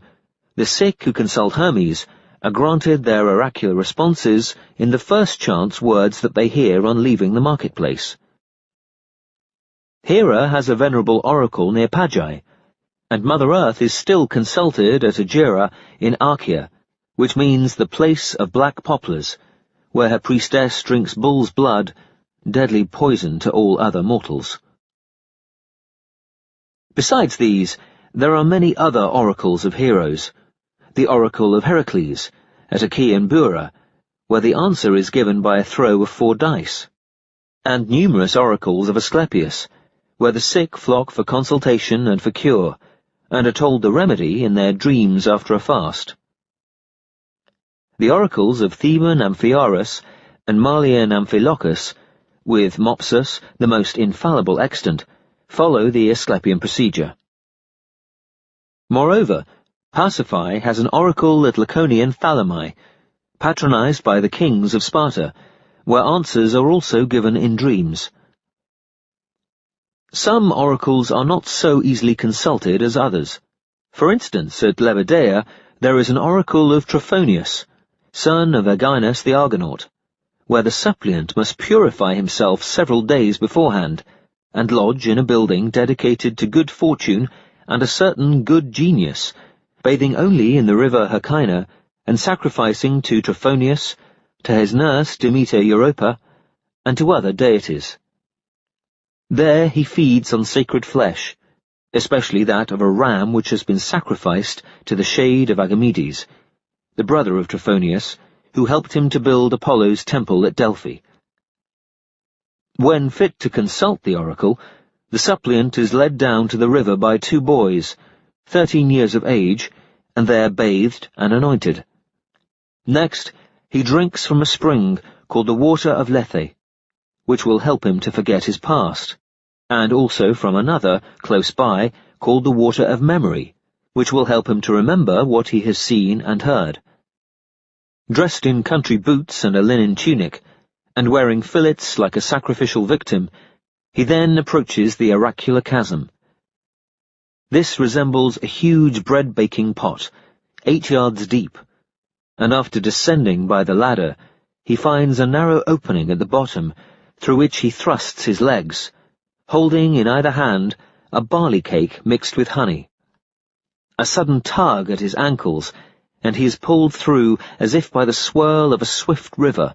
the sick who consult Hermes are granted their oracular responses in the first chance words that they hear on leaving the marketplace. Hera has a venerable oracle near Pagi, and Mother Earth is still consulted at Agira in Archaea, which means the place of black poplars, where her priestess drinks bull's blood, deadly poison to all other mortals. Besides these, there are many other oracles of heroes. The oracle of Heracles, at Achaean Bura, where the answer is given by a throw of 4 dice, and numerous oracles of Asclepius, where the sick flock for consultation and for cure, and are told the remedy in their dreams after a fast. The oracles of Theban Amphiaraus and Malian Amphilochus, with Mopsus, the most infallible extant, follow the Asclepian procedure. Moreover, Pasiphae has an oracle at Laconian Thalami, patronized by the kings of Sparta, where answers are also given in dreams. Some oracles are not so easily consulted as others. For instance, at Lebedea there is an oracle of Trophonius, son of Erginus the Argonaut, where the suppliant must purify himself several days beforehand, and lodge in a building dedicated to good fortune and a certain good genius, bathing only in the river Hercyna, and sacrificing to Trophonius, to his nurse Demeter Europa, and to other deities. There he feeds on sacred flesh, especially that of a ram which has been sacrificed to the shade of Agamedes, the brother of Trophonius, who helped him to build Apollo's temple at Delphi. When fit to consult the oracle, the suppliant is led down to the river by 2 boys, 13 years of age, and there bathed and anointed. Next, he drinks from a spring called the water of Lethe, which will help him to forget his past, and also from another, close by, called the water of memory, which will help him to remember what he has seen and heard. Dressed in country boots and a linen tunic, and wearing fillets like a sacrificial victim, he then approaches the oracular chasm. This resembles a huge bread-baking pot, 8 yards deep, and after descending by the ladder, he finds a narrow opening at the bottom, through which he thrusts his legs, holding in either hand a barley cake mixed with honey. A sudden tug at his ankles, and he is pulled through as if by the swirl of a swift river,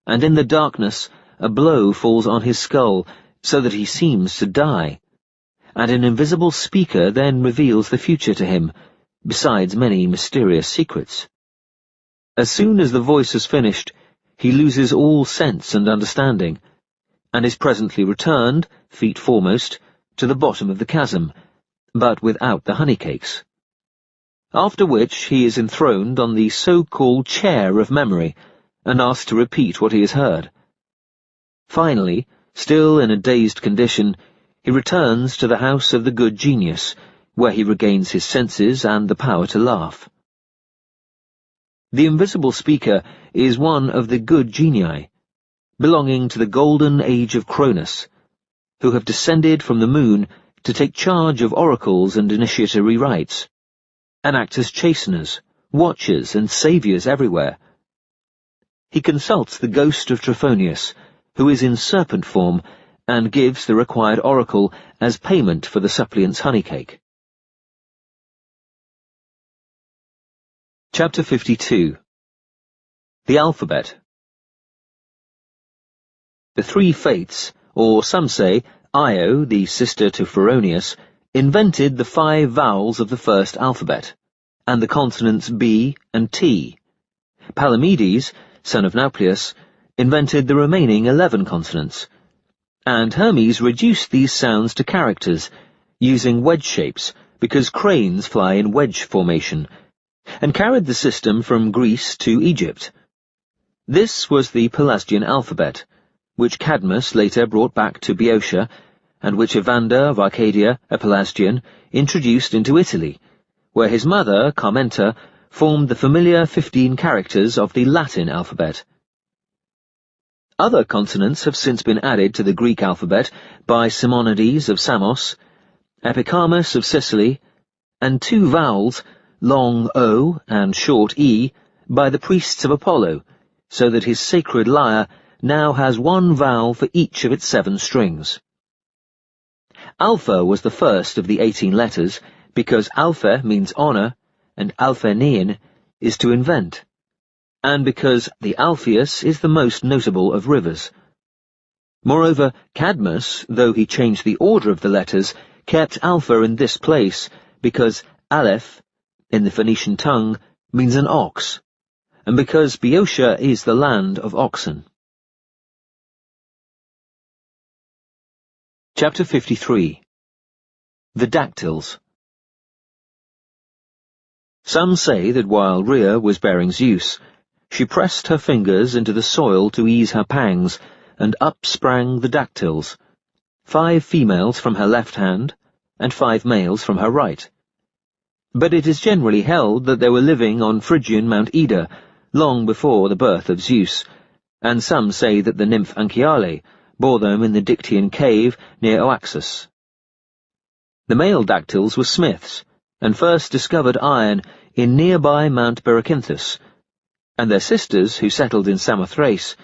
and in the darkness a blow falls on his skull, so that he seems to die, and an invisible speaker then reveals the future to him, besides many mysterious secrets. As soon as the voice has finished, he loses all sense and understanding, and is presently returned, feet foremost, to the bottom of the chasm, but without the honeycakes. After which he is enthroned on the so-called chair of memory, and asked to repeat what he has heard. Finally, still in a dazed condition, he returns to the house of the good genius, where he regains his senses and the power to laugh. The invisible speaker is one of the good genii, belonging to the golden age of Cronus, who have descended from the moon to take charge of oracles and initiatory rites, and act as chasteners, watchers, and saviours everywhere. He consults the ghost of Trophonius, who is in serpent form, and gives the required oracle as payment for the suppliant's honeycake. Chapter 52. The Alphabet. The 3 Fates, or some say Io, the sister to Pheronius, invented the 5 vowels of the first alphabet, and the consonants B and T. Palamedes, son of Nauplius, invented the remaining 11 consonants, and Hermes reduced these sounds to characters, using wedge shapes, because cranes fly in wedge formation, and carried the system from Greece to Egypt. This was the Pelasgian alphabet, which Cadmus later brought back to Boeotia, and which Evander of Arcadia, a Pelasgian, introduced into Italy, where his mother, Carmenta, formed the familiar 15 characters of the Latin alphabet. Other consonants have since been added to the Greek alphabet by Simonides of Samos, Epicharmus of Sicily, and 2 vowels, long O and short E, by the priests of Apollo, so that his sacred lyre now has 1 vowel for each of its 7 strings. Alpha was the first of the 18 letters, because alpha means honor, and alphenein is to invent, and because the Alpheus is the most notable of rivers. Moreover, Cadmus, though he changed the order of the letters, kept alpha in this place, because aleph, in the Phoenician tongue, means an ox, and because Boeotia is the land of oxen. Chapter 53. The Dactyls. Some say that while Rhea was bearing Zeus, she pressed her fingers into the soil to ease her pangs, and up sprang the dactyls, 5 females from her left hand, and 5 males from her right. But it is generally held that they were living on Phrygian Mount Ida, long before the birth of Zeus, and some say that the nymph Anchiale bore them in the Dictaean cave near Oaxus. The male dactyls were smiths, and first discovered iron in nearby Mount Berecynthus, and their sisters, who settled in Samothrace,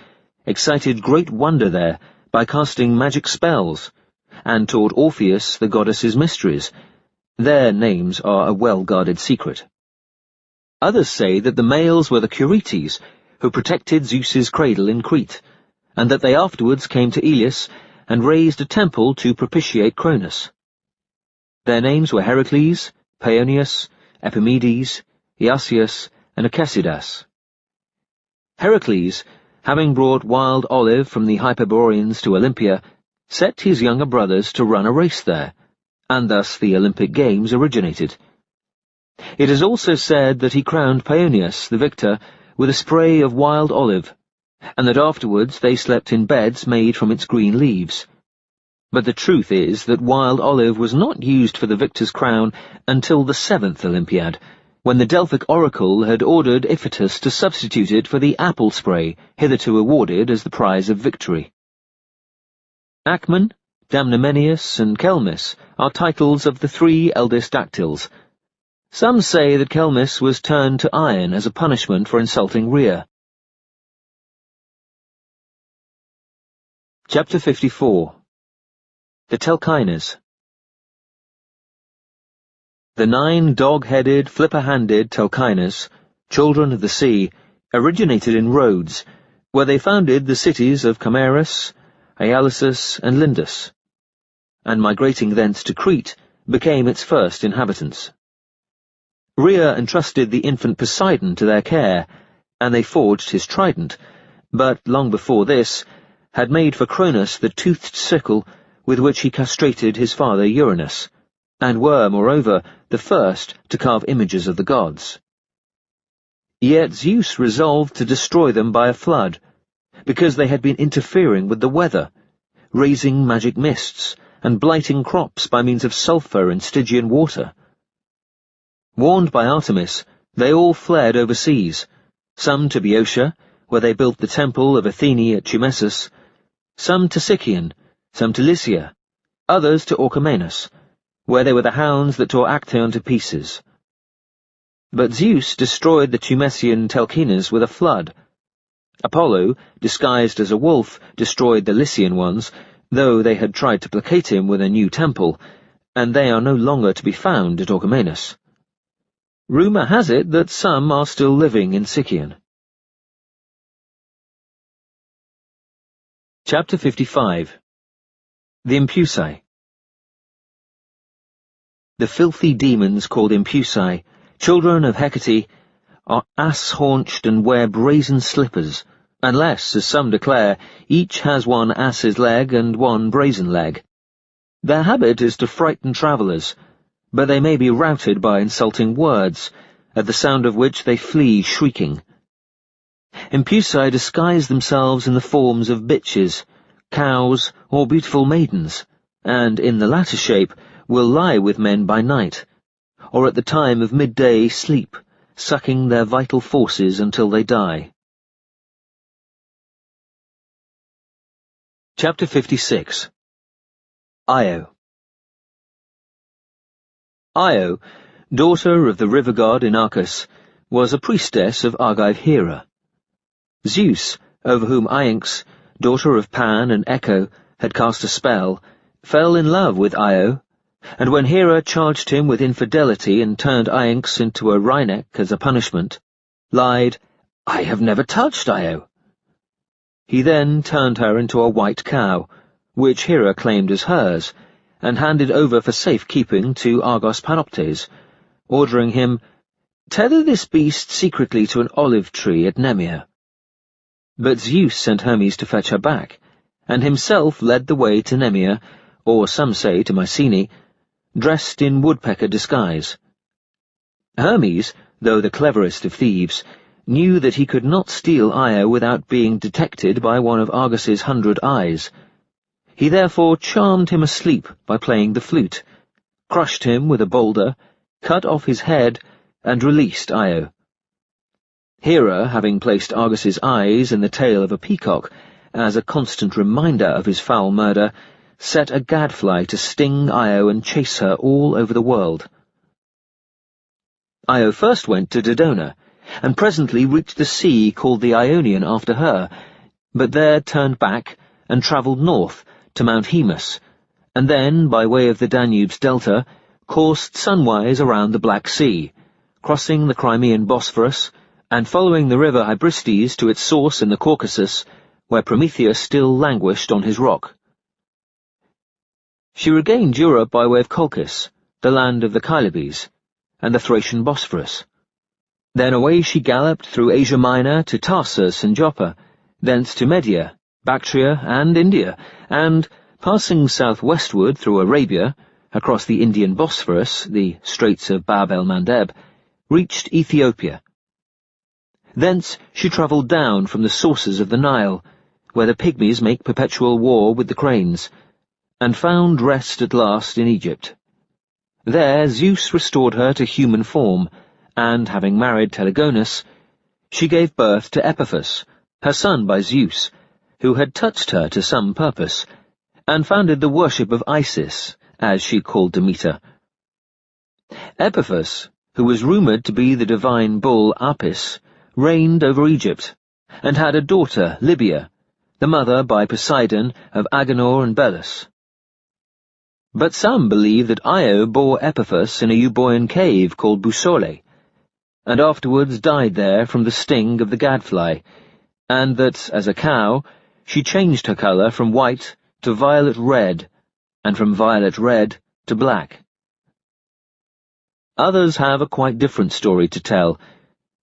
excited great wonder there by casting magic spells, and taught Orpheus the goddess's mysteries. Their names are a well-guarded secret. Others say that the males were the Curetes, who protected Zeus's cradle in Crete, and that they afterwards came to Elis and raised a temple to propitiate Cronus. Their names were Heracles, Paeonius, Epimedes, Iasius, and Acesidas. Heracles, having brought wild olive from the Hyperboreans to Olympia, set his younger brothers to run a race there, and thus the Olympic Games originated. It is also said that he crowned Paeonius, the victor, with a spray of wild olive, and that afterwards they slept in beds made from its green leaves. But the truth is that wild olive was not used for the victor's crown until the 7th Olympiad, when the Delphic oracle had ordered Iphitus to substitute it for the apple spray hitherto awarded as the prize of victory. Acmon, Damnomenius, and Kelmis are titles of the 3 eldest dactyls. Some say that Kelmis was turned to iron as a punishment for insulting Rhea. Chapter 54. The Telchines. The 9 dog-headed, flipper-handed Telchines, children of the sea, originated in Rhodes, where they founded the cities of Camerus, Ialysus, and Lindus, and migrating thence to Crete, became its first inhabitants. Rhea entrusted the infant Poseidon to their care, and they forged his trident, but long before this, had made for Cronus the toothed sickle with which he castrated his father Uranus, and were, moreover, the first to carve images of the gods. Yet Zeus resolved to destroy them by a flood, because they had been interfering with the weather, raising magic mists, and blighting crops by means of sulphur and Stygian water. Warned by Artemis, they all fled overseas, some to Boeotia, where they built the temple of Athene at Chumessus, some to Sicyon, some to Lycia, others to Orchomenus, where they were the hounds that tore Actaeon to pieces. But Zeus destroyed the Tumesian Telchines with a flood. Apollo, disguised as a wolf, destroyed the Lycian ones, though they had tried to placate him with a new temple, and they are no longer to be found at Orchomenus. Rumour has it that some are still living in Sicyon. Chapter 55. The Impusae. The filthy demons called Impusae, children of Hecate, are ass-haunched and wear brazen slippers, unless, as some declare, each has 1 ass's leg and 1 brazen leg. Their habit is to frighten travellers, but they may be routed by insulting words, at the sound of which they flee shrieking. Impusae disguise themselves in the forms of bitches, cows, or beautiful maidens, and in the latter shape will lie with men by night, or at the time of midday sleep, sucking their vital forces until they die. Chapter 56. Io. Io, daughter of the river god Inachus, was a priestess of Argive Hera. Zeus, over whom Iynx, daughter of Pan and Echo, had cast a spell, fell in love with Io, and when Hera charged him with infidelity and turned Iynx into a wryneck as a punishment, lied, "I have never touched Io." He then turned her into a white cow, which Hera claimed as hers, and handed over for safekeeping to Argos Panoptes, ordering him, "Tether this beast secretly to an olive tree at Nemea." But Zeus sent Hermes to fetch her back, and himself led the way to Nemea, or some say to Mycenae, dressed in woodpecker disguise. Hermes, though the cleverest of thieves, knew that he could not steal Io without being detected by one of Argus's 100 eyes. He therefore charmed him asleep by playing the flute, crushed him with a boulder, cut off his head, and released Io. Hera, having placed Argus's eyes in the tail of a peacock, as a constant reminder of his foul murder, set a gadfly to sting Io and chase her all over the world. Io first went to Dodona, and presently reached the sea called the Ionian after her, but there turned back and travelled north to Mount Haemus, and then, by way of the Danube's delta, coursed sunwise around the Black Sea, crossing the Crimean Bosphorus, and following the river Hybristes to its source in the Caucasus, where Prometheus still languished on his rock. She regained Europe by way of Colchis, the land of the Kylibes, and the Thracian Bosphorus. Then away she galloped through Asia Minor to Tarsus and Joppa, thence to Media, Bactria, and India, and, passing southwestward through Arabia, across the Indian Bosphorus, the Straits of Bab el-Mandeb, reached Ethiopia. Thence she travelled down from the sources of the Nile, where the Pygmies make perpetual war with the cranes, and found rest at last in Egypt. There Zeus restored her to human form, and, having married Telegonus, she gave birth to Epiphus, her son by Zeus, who had touched her to some purpose, and founded the worship of Isis, as she called Demeter. Epiphus, who was rumoured to be the divine bull Apis, reigned over Egypt, and had a daughter, Libya, the mother by Poseidon of Agenor and Belus. But some believe that Io bore Epiphus in a Euboean cave called Busole, and afterwards died there from the sting of the gadfly, and that, as a cow, she changed her colour from white to violet red, and from violet red to black. Others have a quite different story to tell.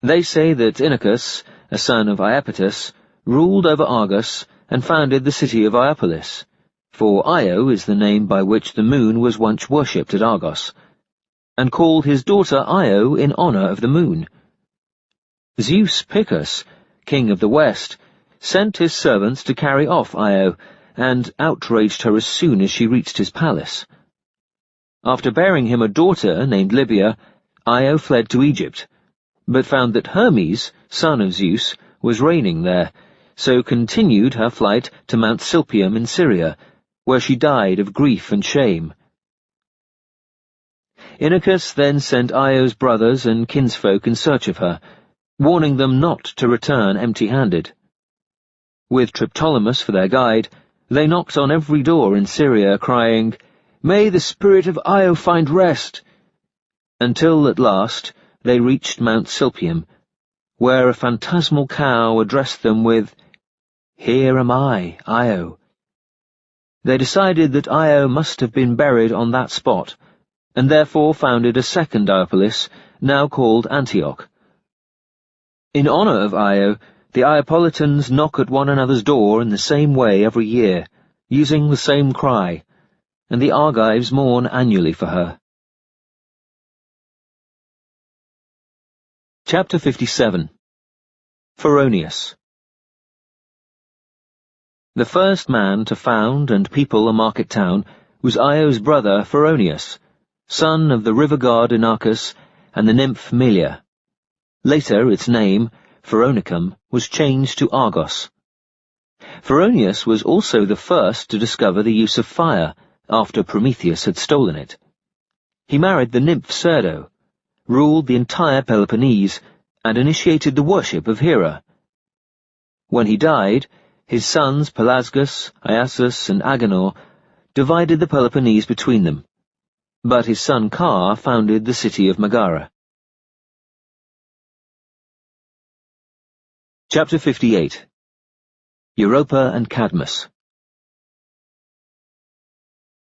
They say that Inachus, a son of Iapetus, ruled over Argos and founded the city of Iopolis, for Io is the name by which the moon was once worshipped at Argos, and called his daughter Io in honour of the moon. Zeus Picus, king of the west, sent his servants to carry off Io, and outraged her as soon as she reached his palace. After bearing him a daughter named Libya, Io fled to Egypt, but found that Hermes, son of Zeus, was reigning there, so continued her flight to Mount Silpium in Syria, where she died of grief and shame. Inachus then sent Io's brothers and kinsfolk in search of her, warning them not to return empty-handed. With Triptolemus for their guide, they knocked on every door in Syria, crying, "May the spirit of Io find rest!" until at last they reached Mount Silpium, where a phantasmal cow addressed them with, "Here am I, Io." They decided that Io must have been buried on that spot, and therefore founded a second Iopolis, now called Antioch. In honour of Io, the Iopolitans knock at one another's door in the same way every year, using the same cry, and the Argives mourn annually for her. Chapter 57. Pheronius. The first man to found and people a market town was Io's brother Pheronius, son of the river god Inachus and the nymph Melia. Later its name, Pheronicum, was changed to Argos. Pheronius was also the first to discover the use of fire, after Prometheus had stolen it. He married the nymph Cerdo, ruled the entire Peloponnese, and initiated the worship of Hera. When he died, his sons Pelasgus, Iasus, and Agenor divided the Peloponnese between them, but his son Car founded the city of Megara. Chapter 58. Europa and Cadmus.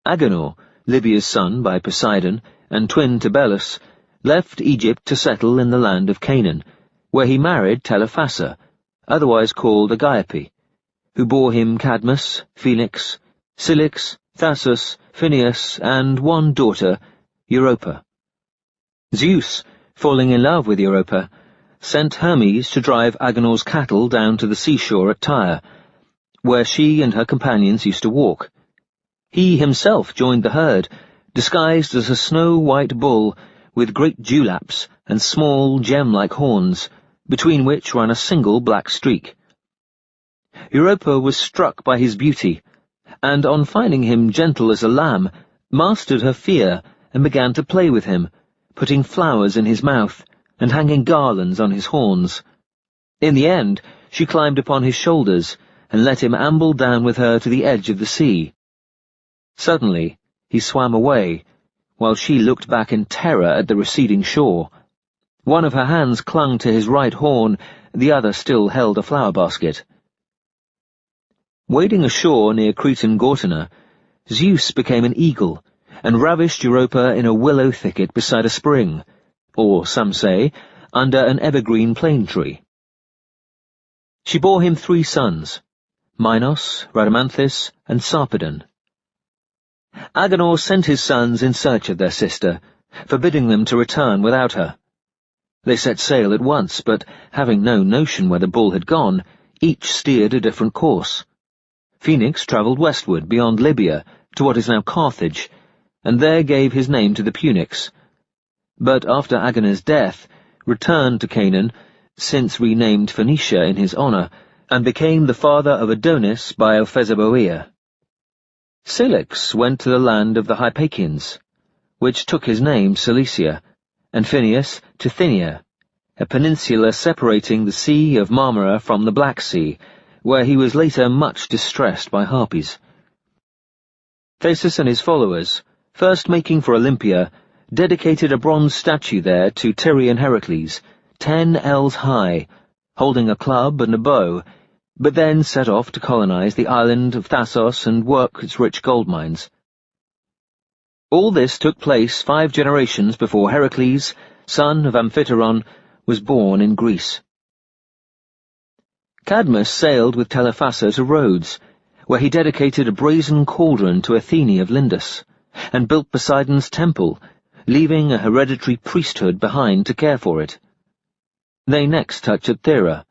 Agenor, Libya's son by Poseidon, and twin to Belus, left Egypt to settle in the land of Canaan, where he married Telephassa, otherwise called Agiope, who bore him Cadmus, Phoenix, Cilix, Thasus, Phineus, and one daughter, Europa. Zeus, falling in love with Europa, sent Hermes to drive Agenor's cattle down to the seashore at Tyre, where she and her companions used to walk. He himself joined the herd, disguised as a snow-white bull with great dewlaps and small gem-like horns, between which ran a single black streak. Europa was struck by his beauty, and on finding him gentle as a lamb, mastered her fear and began to play with him, putting flowers in his mouth and hanging garlands on his horns. In the end, she climbed upon his shoulders and let him amble down with her to the edge of the sea. Suddenly, he swam away, while she looked back in terror at the receding shore. One of her hands clung to his right horn, the other still held a flower basket. Wading ashore near Cretan Gortona, Zeus became an eagle and ravished Europa in a willow thicket beside a spring, or, some say, under an evergreen plane tree. She bore him 3 sons, Minos, Rhadamanthus, and Sarpedon. Agenor sent his sons in search of their sister, forbidding them to return without her. They set sail at once, but, having no notion where the bull had gone, each steered a different course. Phoenix travelled westward beyond Libya to what is now Carthage, and there gave his name to the Punics, but after Agenor's death, returned to Canaan, since renamed Phoenicia in his honour, and became the father of Adonis by Opheseboea. Cilix went to the land of the Hypakians, which took his name Cilicia, and Phineus to Thynia, a peninsula separating the Sea of Marmara from the Black Sea, where he was later much distressed by harpies. Theseus and his followers, first making for Olympia, dedicated a bronze statue there to Tyrian Heracles, 10 ells high, holding a club and a bow, but then set off to colonize the island of Thasos and work its rich gold mines. All this took place 5 generations before Heracles, son of Amphitryon, was born in Greece. Cadmus sailed with Telephassa to Rhodes, where he dedicated a brazen cauldron to Athene of Lindus, and built Poseidon's temple, leaving a hereditary priesthood behind to care for it. They next touched at Thera,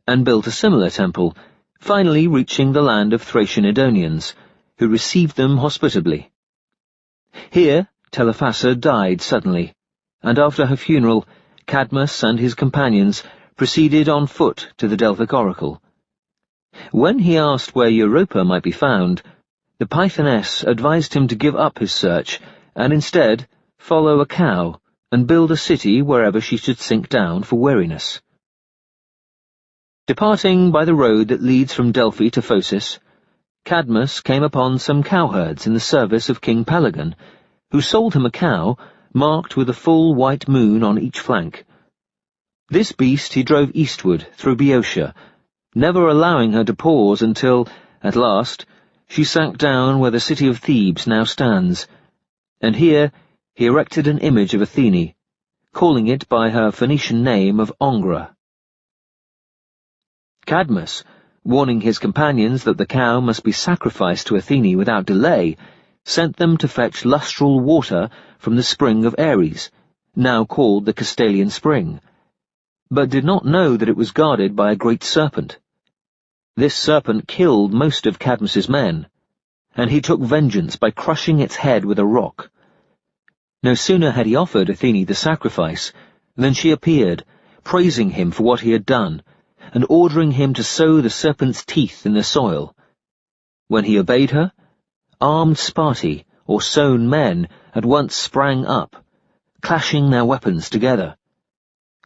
and built a similar temple, finally reaching the land of Thracian Edonians, who received them hospitably. Here Telephassa died suddenly, and after her funeral, Cadmus and his companions proceeded on foot to the Delphic oracle. When he asked where Europa might be found, the Pythoness advised him to give up his search, and instead follow a cow and build a city wherever she should sink down for weariness. Departing by the road that leads from Delphi to Phocis, Cadmus came upon some cowherds in the service of King Pelagon, who sold him a cow marked with a full white moon on each flank. This beast he drove eastward through Boeotia, never allowing her to pause until, at last, she sank down where the city of Thebes now stands, and here he erected an image of Athene, calling it by her Phoenician name of Ongra. Cadmus, warning his companions that the cow must be sacrificed to Athene without delay, sent them to fetch lustral water from the spring of Ares, now called the Castalian Spring, but did not know that it was guarded by a great serpent. This serpent killed most of Cadmus's men. and he took vengeance by crushing its head with a rock. No sooner had he offered Athene the sacrifice than she appeared, praising him for what he had done, and ordering him to sow the serpent's teeth in the soil. When he obeyed her, armed Sparti, or sown men, at once sprang up, clashing their weapons together.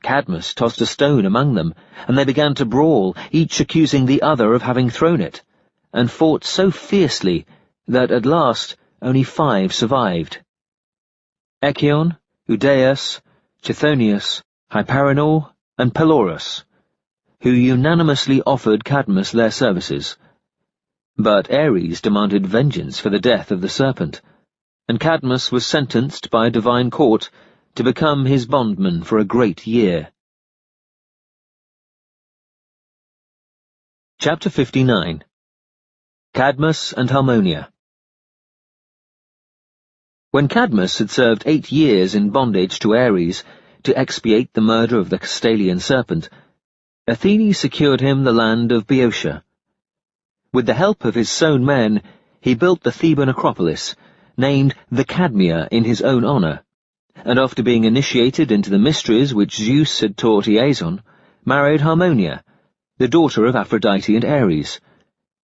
Cadmus tossed a stone among them, and they began to brawl, each accusing the other of having thrown it, and fought so fiercely that at last only 5 survived: Echion, Udaeus, Tithonius, Hyparinor, and Pelorus, who unanimously offered Cadmus their services. But Ares demanded vengeance for the death of the serpent, and Cadmus was sentenced by a divine court to become his bondman for a great year. Chapter 59. Cadmus and Harmonia. When Cadmus had served 8 years in bondage to Ares to expiate the murder of the Castalian serpent, Athene secured him the land of Boeotia. With the help of his sown men, he built the Theban Acropolis, named the Cadmea in his own honour, and after being initiated into the mysteries which Zeus had taught Iason, married Harmonia, the daughter of Aphrodite and Ares.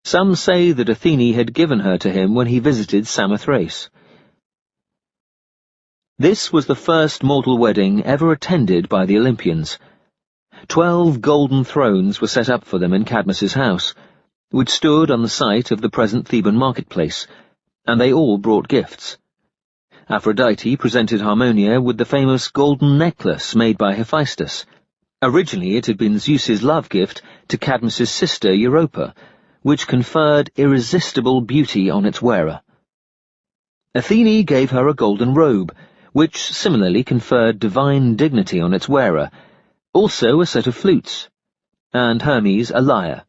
Some say that Athene had given her to him when he visited Samothrace. This was the first mortal wedding ever attended by the Olympians. 12 golden thrones were set up for them in Cadmus's house, which stood on the site of the present Theban marketplace, and they all brought gifts. Aphrodite presented Harmonia with the famous golden necklace made by Hephaestus. Originally it had been Zeus's love gift to Cadmus's sister Europa, which conferred irresistible beauty on its wearer. Athene gave her a golden robe, which similarly conferred divine dignity on its wearer, also a set of flutes, and Hermes a lyre.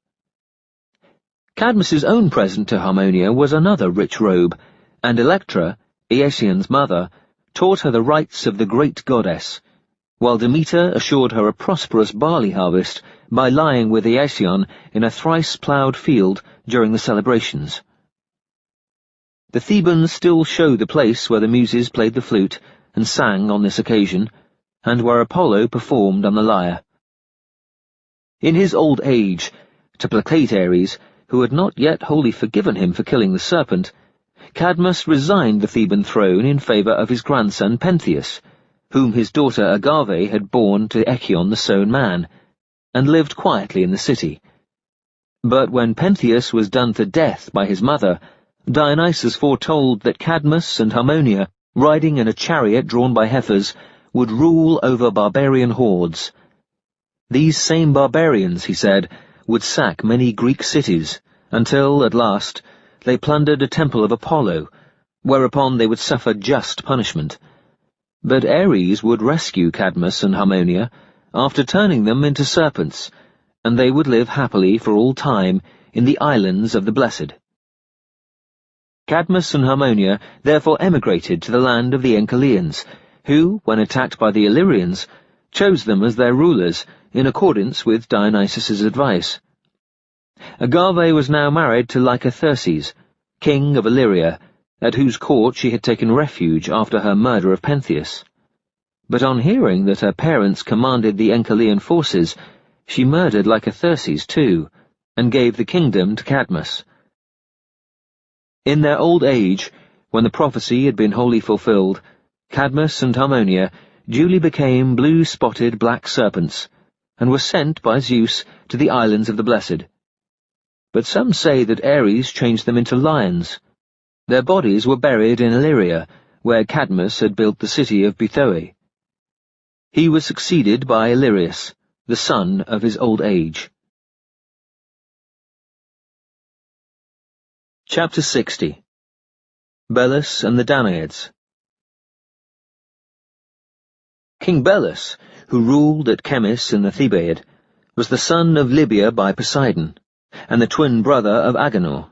Cadmus's own present to Harmonia was another rich robe, and Electra, Iasion's mother, taught her the rites of the great goddess, while Demeter assured her a prosperous barley harvest by lying with Iasion in a thrice-ploughed field during the celebrations. The Thebans still show the place where the Muses played the flute and sang on this occasion, and where Apollo performed on the lyre. In his old age, to placate Ares, who had not yet wholly forgiven him for killing the serpent, Cadmus resigned the Theban throne in favour of his grandson Pentheus, whom his daughter Agave had borne to Echion the sown man, and lived quietly in the city. But when Pentheus was done to death by his mother, Dionysus foretold that Cadmus and Harmonia, riding in a chariot drawn by heifers, would rule over barbarian hordes. These same barbarians, he said, would sack many Greek cities, until, at last, they plundered a temple of Apollo, whereupon they would suffer just punishment. But Ares would rescue Cadmus and Harmonia, after turning them into serpents, and they would live happily for all time in the islands of the blessed. Cadmus and Harmonia therefore emigrated to the land of the Encheleans, who, when attacked by the Illyrians, chose them as their rulers, in accordance with Dionysus's advice. Agave was now married to Lycotherses, king of Illyria, at whose court she had taken refuge after her murder of Pentheus. But on hearing that her parents commanded the Enchelean forces, she murdered Lycotherses too, and gave the kingdom to Cadmus. In their old age, when the prophecy had been wholly fulfilled, Cadmus and Harmonia duly became blue-spotted black serpents, and were sent by Zeus to the islands of the blessed. But some say that Ares changed them into lions. Their bodies were buried in Illyria, where Cadmus had built the city of Bithoe. He was succeeded by Illyrius, the son of his old age. Chapter 60. Belus and the Danaids. King Belus, who ruled at Chemis in the Thebaid, was the son of Libya by Poseidon, and the twin brother of Agenor.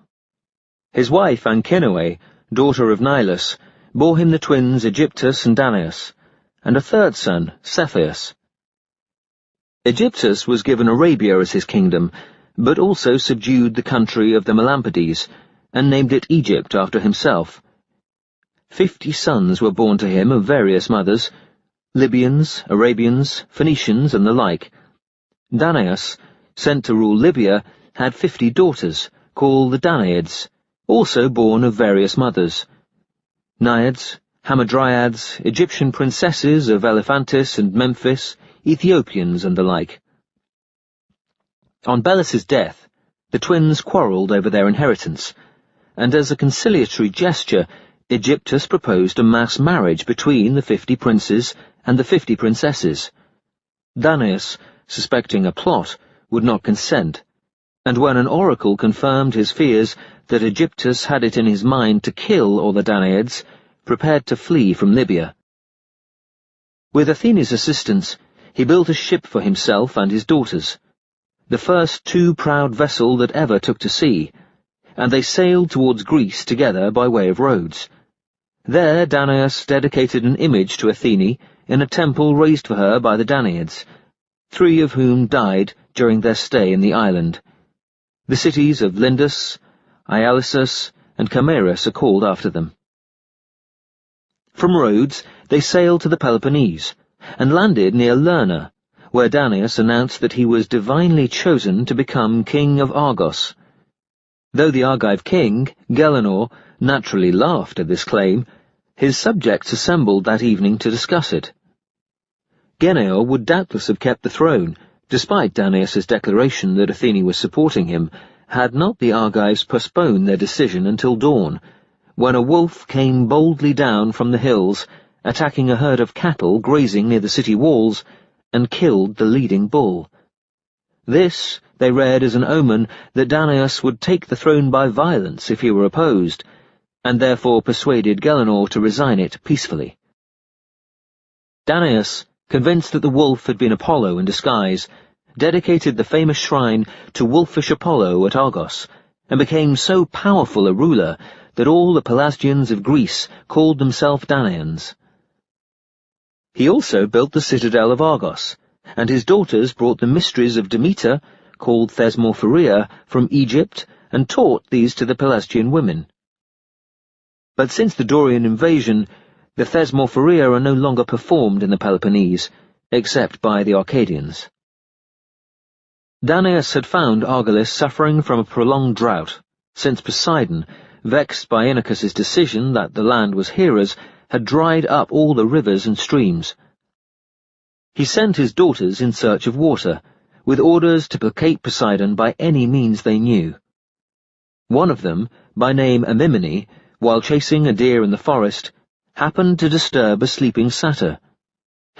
His wife Anchinoe, daughter of Nilus, bore him the twins Aegyptus and Danaus, and a third son, Cepheus. Aegyptus was given Arabia as his kingdom, but also subdued the country of the Melampides, and named it Egypt after himself. 50 sons were born to him of various mothers, Libyans, Arabians, Phoenicians, and the like. Danaus, sent to rule Libya, had 50 daughters, called the Danaids, also born of various mothers. Naiads, Hamadryads, Egyptian princesses of Elephantis and Memphis, Ethiopians, and the like. On Belis's death, the twins quarrelled over their inheritance, and as a conciliatory gesture, Aegyptus proposed a mass marriage between the 50 princes and the 50 princesses. Danaus, suspecting a plot, would not consent, and when an oracle confirmed his fears that Aegyptus had it in his mind to kill all the Danaids, prepared to flee from Libya. With Athene's assistance, he built a ship for himself and his daughters, the first too-proud vessel that ever took to sea, and they sailed towards Greece together by way of Rhodes. There Danaus dedicated an image to Athene in a temple raised for her by the Danaids, 3 of whom died during their stay in the island. The cities of Lindus, Ialissus, and Camerus are called after them. From Rhodes they sailed to the Peloponnese, and landed near Lerna, where Danaus announced that he was divinely chosen to become king of Argos. Though the Argive king, Gelenor, naturally laughed at this claim, his subjects assembled that evening to discuss it. Geneor would doubtless have kept the throne, despite Danaus's declaration that Athene was supporting him, had not the Argives postponed their decision until dawn, when a wolf came boldly down from the hills, attacking a herd of cattle grazing near the city walls, and killed the leading bull. This they read as an omen that Danaus would take the throne by violence if he were opposed, and therefore persuaded Gelenor to resign it peacefully. Danaus, convinced that the wolf had been Apollo in disguise, dedicated the famous shrine to wolfish Apollo at Argos, and became so powerful a ruler that all the Pelasgians of Greece called themselves Danaians. He also built the citadel of Argos, and his daughters brought the mysteries of Demeter, called Thesmophoria, from Egypt, and taught these to the Pelasgian women. But since the Dorian invasion, the Thesmophoria are no longer performed in the Peloponnese, except by the Arcadians. Danaus had found Argolis suffering from a prolonged drought, since Poseidon, vexed by Inachus's decision that the land was Hera's, had dried up all the rivers and streams. He sent his daughters in search of water, with orders to placate Poseidon by any means they knew. One of them, by name Amymone, while chasing a deer in the forest, happened to disturb a sleeping satyr.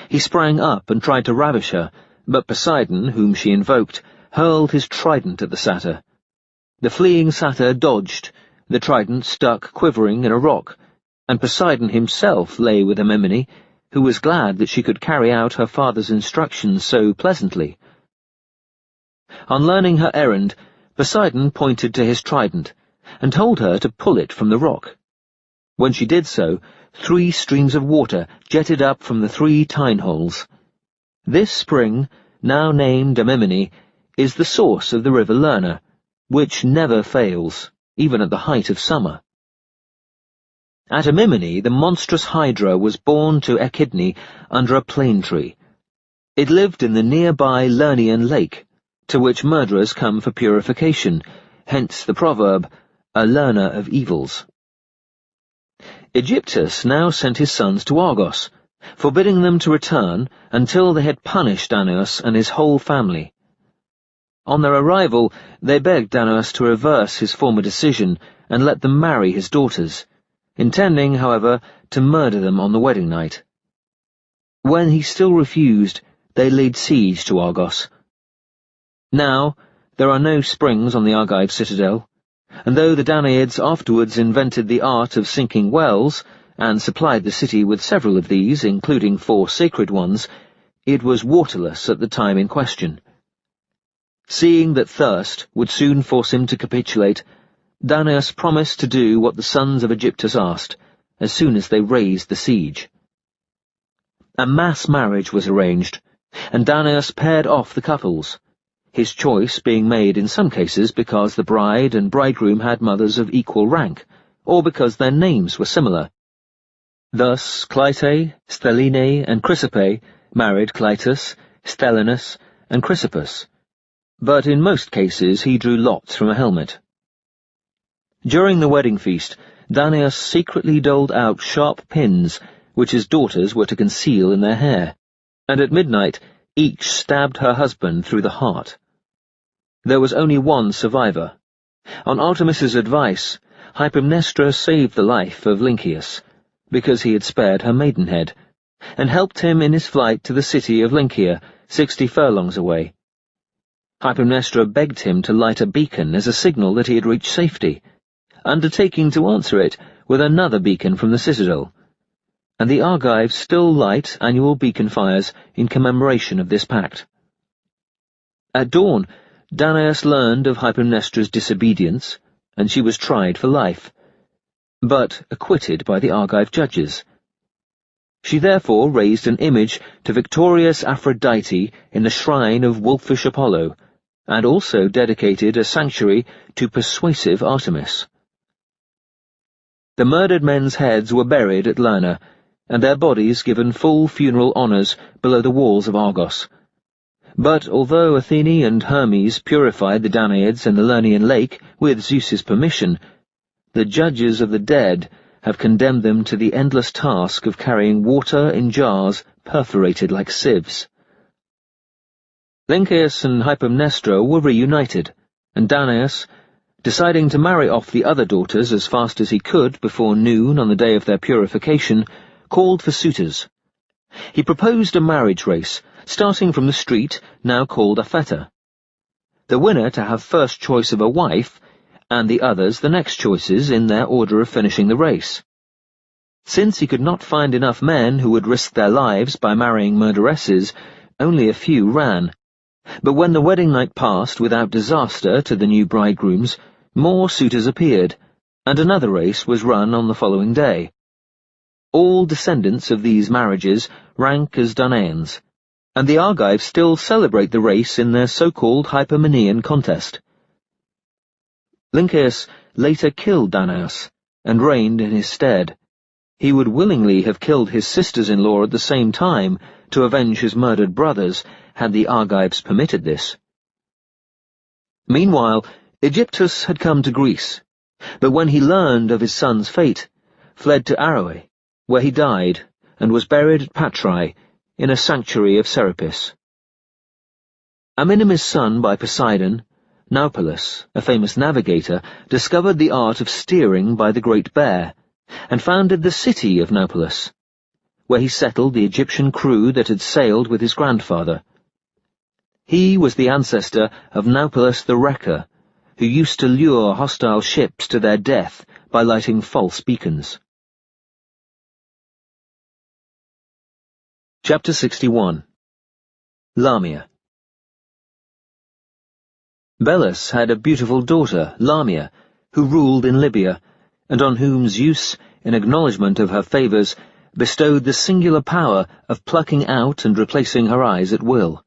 He sprang up and tried to ravish her, but Poseidon, whom she invoked, hurled his trident at the satyr. The fleeing satyr dodged, the trident stuck quivering in a rock, and Poseidon himself lay with Amymone, who was glad that she could carry out her father's instructions so pleasantly. On learning her errand, Poseidon pointed to his trident, and told her to pull it from the rock. When she did so, 3 streams of water jetted up from the 3 tine holes. This spring, now named Amymone, is the source of the river Lerna, which never fails, even at the height of summer. At Amymone, the monstrous Hydra was born to Echidna under a plane tree. It lived in the nearby Lernaean lake, to which murderers come for purification, hence the proverb, a learner of evils. Aegyptus now sent his sons to Argos, forbidding them to return until they had punished Danaus and his whole family. On their arrival, they begged Danaus to reverse his former decision and let them marry his daughters, intending, however, to murder them on the wedding night. When he still refused, they laid siege to Argos. Now, there are no springs on the Argive citadel, and though the Danaids afterwards invented the art of sinking wells, and supplied the city with several of these, including 4 sacred ones, it was waterless at the time in question. Seeing that thirst would soon force him to capitulate, Danaus promised to do what the sons of Aegyptus asked, as soon as they raised the siege. A mass marriage was arranged, and Danaus paired off the couples. his choice being made in some cases because the bride and bridegroom had mothers of equal rank, or because their names were similar. Thus Clyte, Stelline, and Chrysippe married Clytus, Stellinus, and Chrysippus, but in most cases he drew lots from a helmet. During the wedding feast, Danaus secretly doled out sharp pins, which his daughters were to conceal in their hair, and at midnight each stabbed her husband through the heart. There was only one survivor. On Artemis's advice, Hypermnestra saved the life of Lynceus, because he had spared her maidenhead, and helped him in his flight to the city of Lyncia, 60 furlongs away. Hypermnestra begged him to light a beacon as a signal that he had reached safety, undertaking to answer it with another beacon from the citadel, and the Argives still light annual beacon fires in commemoration of this pact. At dawn, Danaus learned of Hypermnestra's disobedience, and she was tried for life, but acquitted by the Argive judges. She therefore raised an image to victorious Aphrodite in the shrine of wolfish Apollo, and also dedicated a sanctuary to persuasive Artemis. The murdered men's heads were buried at Lerna, and their bodies given full funeral honours below the walls of Argos. But although Athene and Hermes purified the Danaids in the Lernaean lake with Zeus's permission, the judges of the dead have condemned them to the endless task of carrying water in jars perforated like sieves. Lynceus and Hypermnestra were reunited, and Danaus, deciding to marry off the other daughters as fast as he could before noon on the day of their purification, called for suitors. He proposed a marriage race, starting from the street now called Apheta. The winner to have first choice of a wife, and the others the next choices in their order of finishing the race. Since he could not find enough men who would risk their lives by marrying murderesses, only a few ran. But when the wedding night passed without disaster to the new bridegrooms, more suitors appeared, and another race was run on the following day. All descendants of these marriages rank as Danaans, and the Argives still celebrate the race in their so-called Hypermenean contest. Lynceus later killed Danaus, and reigned in his stead. He would willingly have killed his sisters-in-law at the same time to avenge his murdered brothers, had the Argives permitted this. Meanwhile, Aegyptus had come to Greece, but when he learned of his son's fate, fled to Aroe, where he died, and was buried at Patrae, in a sanctuary of Serapis. Aminimus' son by Poseidon, Nauplius, a famous navigator, discovered the art of steering by the Great Bear, and founded the city of Nauplius, where he settled the Egyptian crew that had sailed with his grandfather. He was the ancestor of Nauplius the Wrecker, who used to lure hostile ships to their death by lighting false beacons. Chapter 61. Lamia. Belus had a beautiful daughter, Lamia, who ruled in Libya, and on whom Zeus, in acknowledgment of her favours, bestowed the singular power of plucking out and replacing her eyes at will.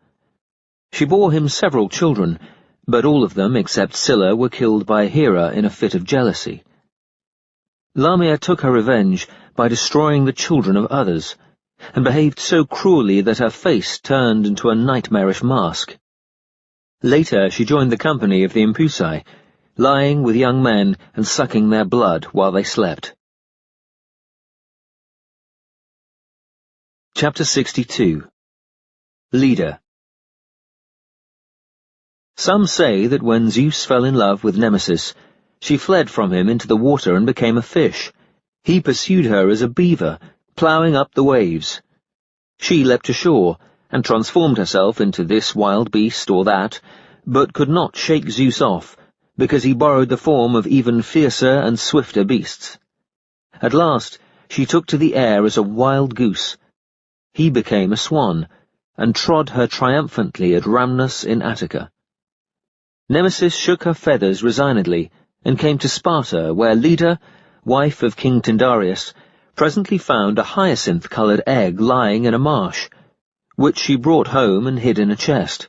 She bore him several children, but all of them, except Scylla, were killed by Hera in a fit of jealousy. Lamia took her revenge by destroying the children of others, and behaved so cruelly that her face turned into a nightmarish mask. Later she joined the company of the Impusae, lying with young men and sucking their blood while they slept. Chapter 62. Leda. Some say that when Zeus fell in love with Nemesis, she fled from him into the water and became a fish. He pursued her as a beaver, ploughing up the waves. She leapt ashore, and transformed herself into this wild beast or that, but could not shake Zeus off, because he borrowed the form of even fiercer and swifter beasts. At last she took to the air as a wild goose. He became a swan, and trod her triumphantly at Rhamnus in Attica. Nemesis shook her feathers resignedly, and came to Sparta, where Leda, wife of King Tyndareus, presently found a hyacinth-coloured egg lying in a marsh, which she brought home and hid in a chest.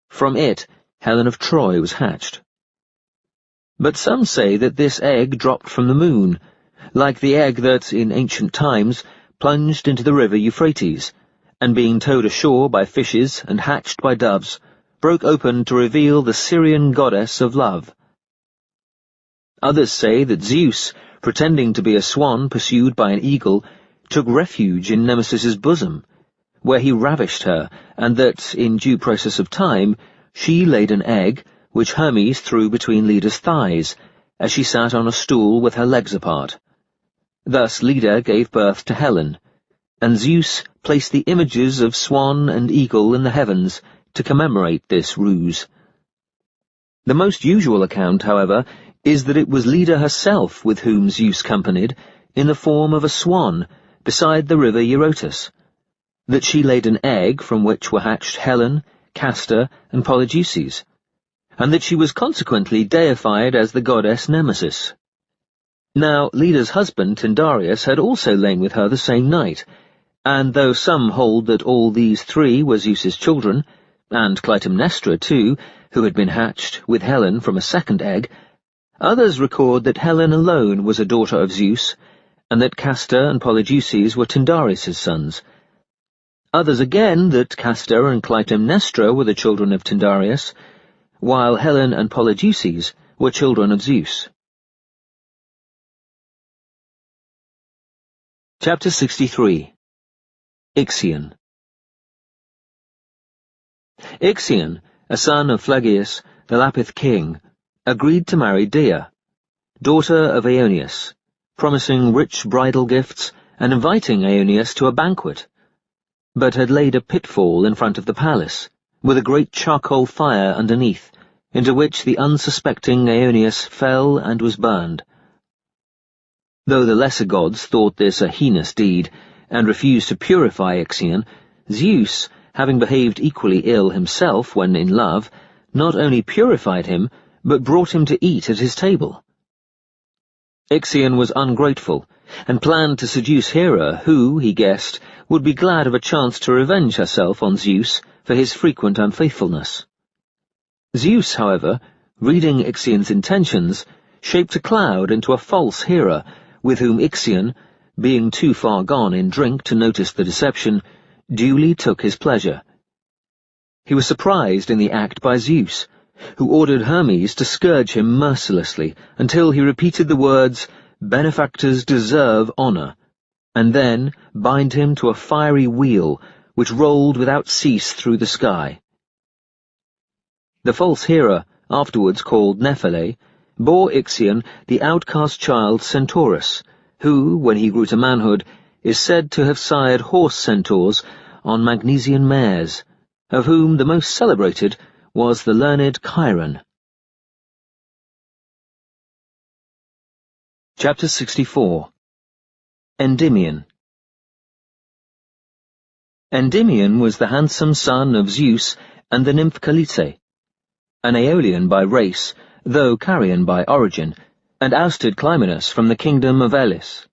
From it Helen of Troy was hatched. But some say that this egg dropped from the moon, like the egg that, in ancient times, plunged into the river Euphrates, and being towed ashore by fishes and hatched by doves, broke open to reveal the Syrian goddess of love. Others say that Zeus, pretending to be a swan pursued by an eagle, took refuge in Nemesis's bosom, where he ravished her, and that, in due process of time, she laid an egg, which Hermes threw between Leda's thighs, as she sat on a stool with her legs apart. Thus Leda gave birth to Helen, and Zeus placed the images of swan and eagle in the heavens to commemorate this ruse. The most usual account, however, is that it was Leda herself with whom Zeus companied, in the form of a swan, beside the river Eurotas, that she laid an egg from which were hatched Helen, Castor, and Polydeuces, and that she was consequently deified as the goddess Nemesis. Now, Leda's husband, Tyndareus, had also lain with her the same night, and though some hold that all these three were Zeus's children, and Clytemnestra too, who had been hatched with Helen from a second egg, others record that Helen alone was a daughter of Zeus, and that Castor and Polydeuces were Tyndareus's sons. Others again that Castor and Clytemnestra were the children of Tyndareus, while Helen and Polydeuces were children of Zeus. Chapter 63. Ixion. Ixion, a son of Phlegyas, the Lapith king, agreed to marry Dia, daughter of Aeneas, promising rich bridal gifts and inviting Aeneas to a banquet, but had laid a pitfall in front of the palace, with a great charcoal fire underneath, into which the unsuspecting Aeneas fell and was burned. Though the lesser gods thought this a heinous deed, and refused to purify Ixion, Zeus, having behaved equally ill himself when in love, not only purified him, but brought him to eat at his table. Ixion was ungrateful, and planned to seduce Hera, who, he guessed, would be glad of a chance to revenge herself on Zeus for his frequent unfaithfulness. Zeus, however, reading Ixion's intentions, shaped a cloud into a false Hera, with whom Ixion, being too far gone in drink to notice the deception, duly took his pleasure. He was surprised in the act by Zeus, who ordered Hermes to scourge him mercilessly until he repeated the words, "Benefactors deserve honor," and then bind him to a fiery wheel which rolled without cease through the sky. The false Hera, afterwards called Nephele, bore Ixion the outcast child Centaurus, who, when he grew to manhood, is said to have sired horse centaurs on Magnesian mares, of whom the most celebrated was the learned Chiron. Chapter 64. Endymion. Endymion was the handsome son of Zeus and the nymph Callithe, an Aeolian by race, though Carian by origin, and ousted Clymenus from the kingdom of Elis.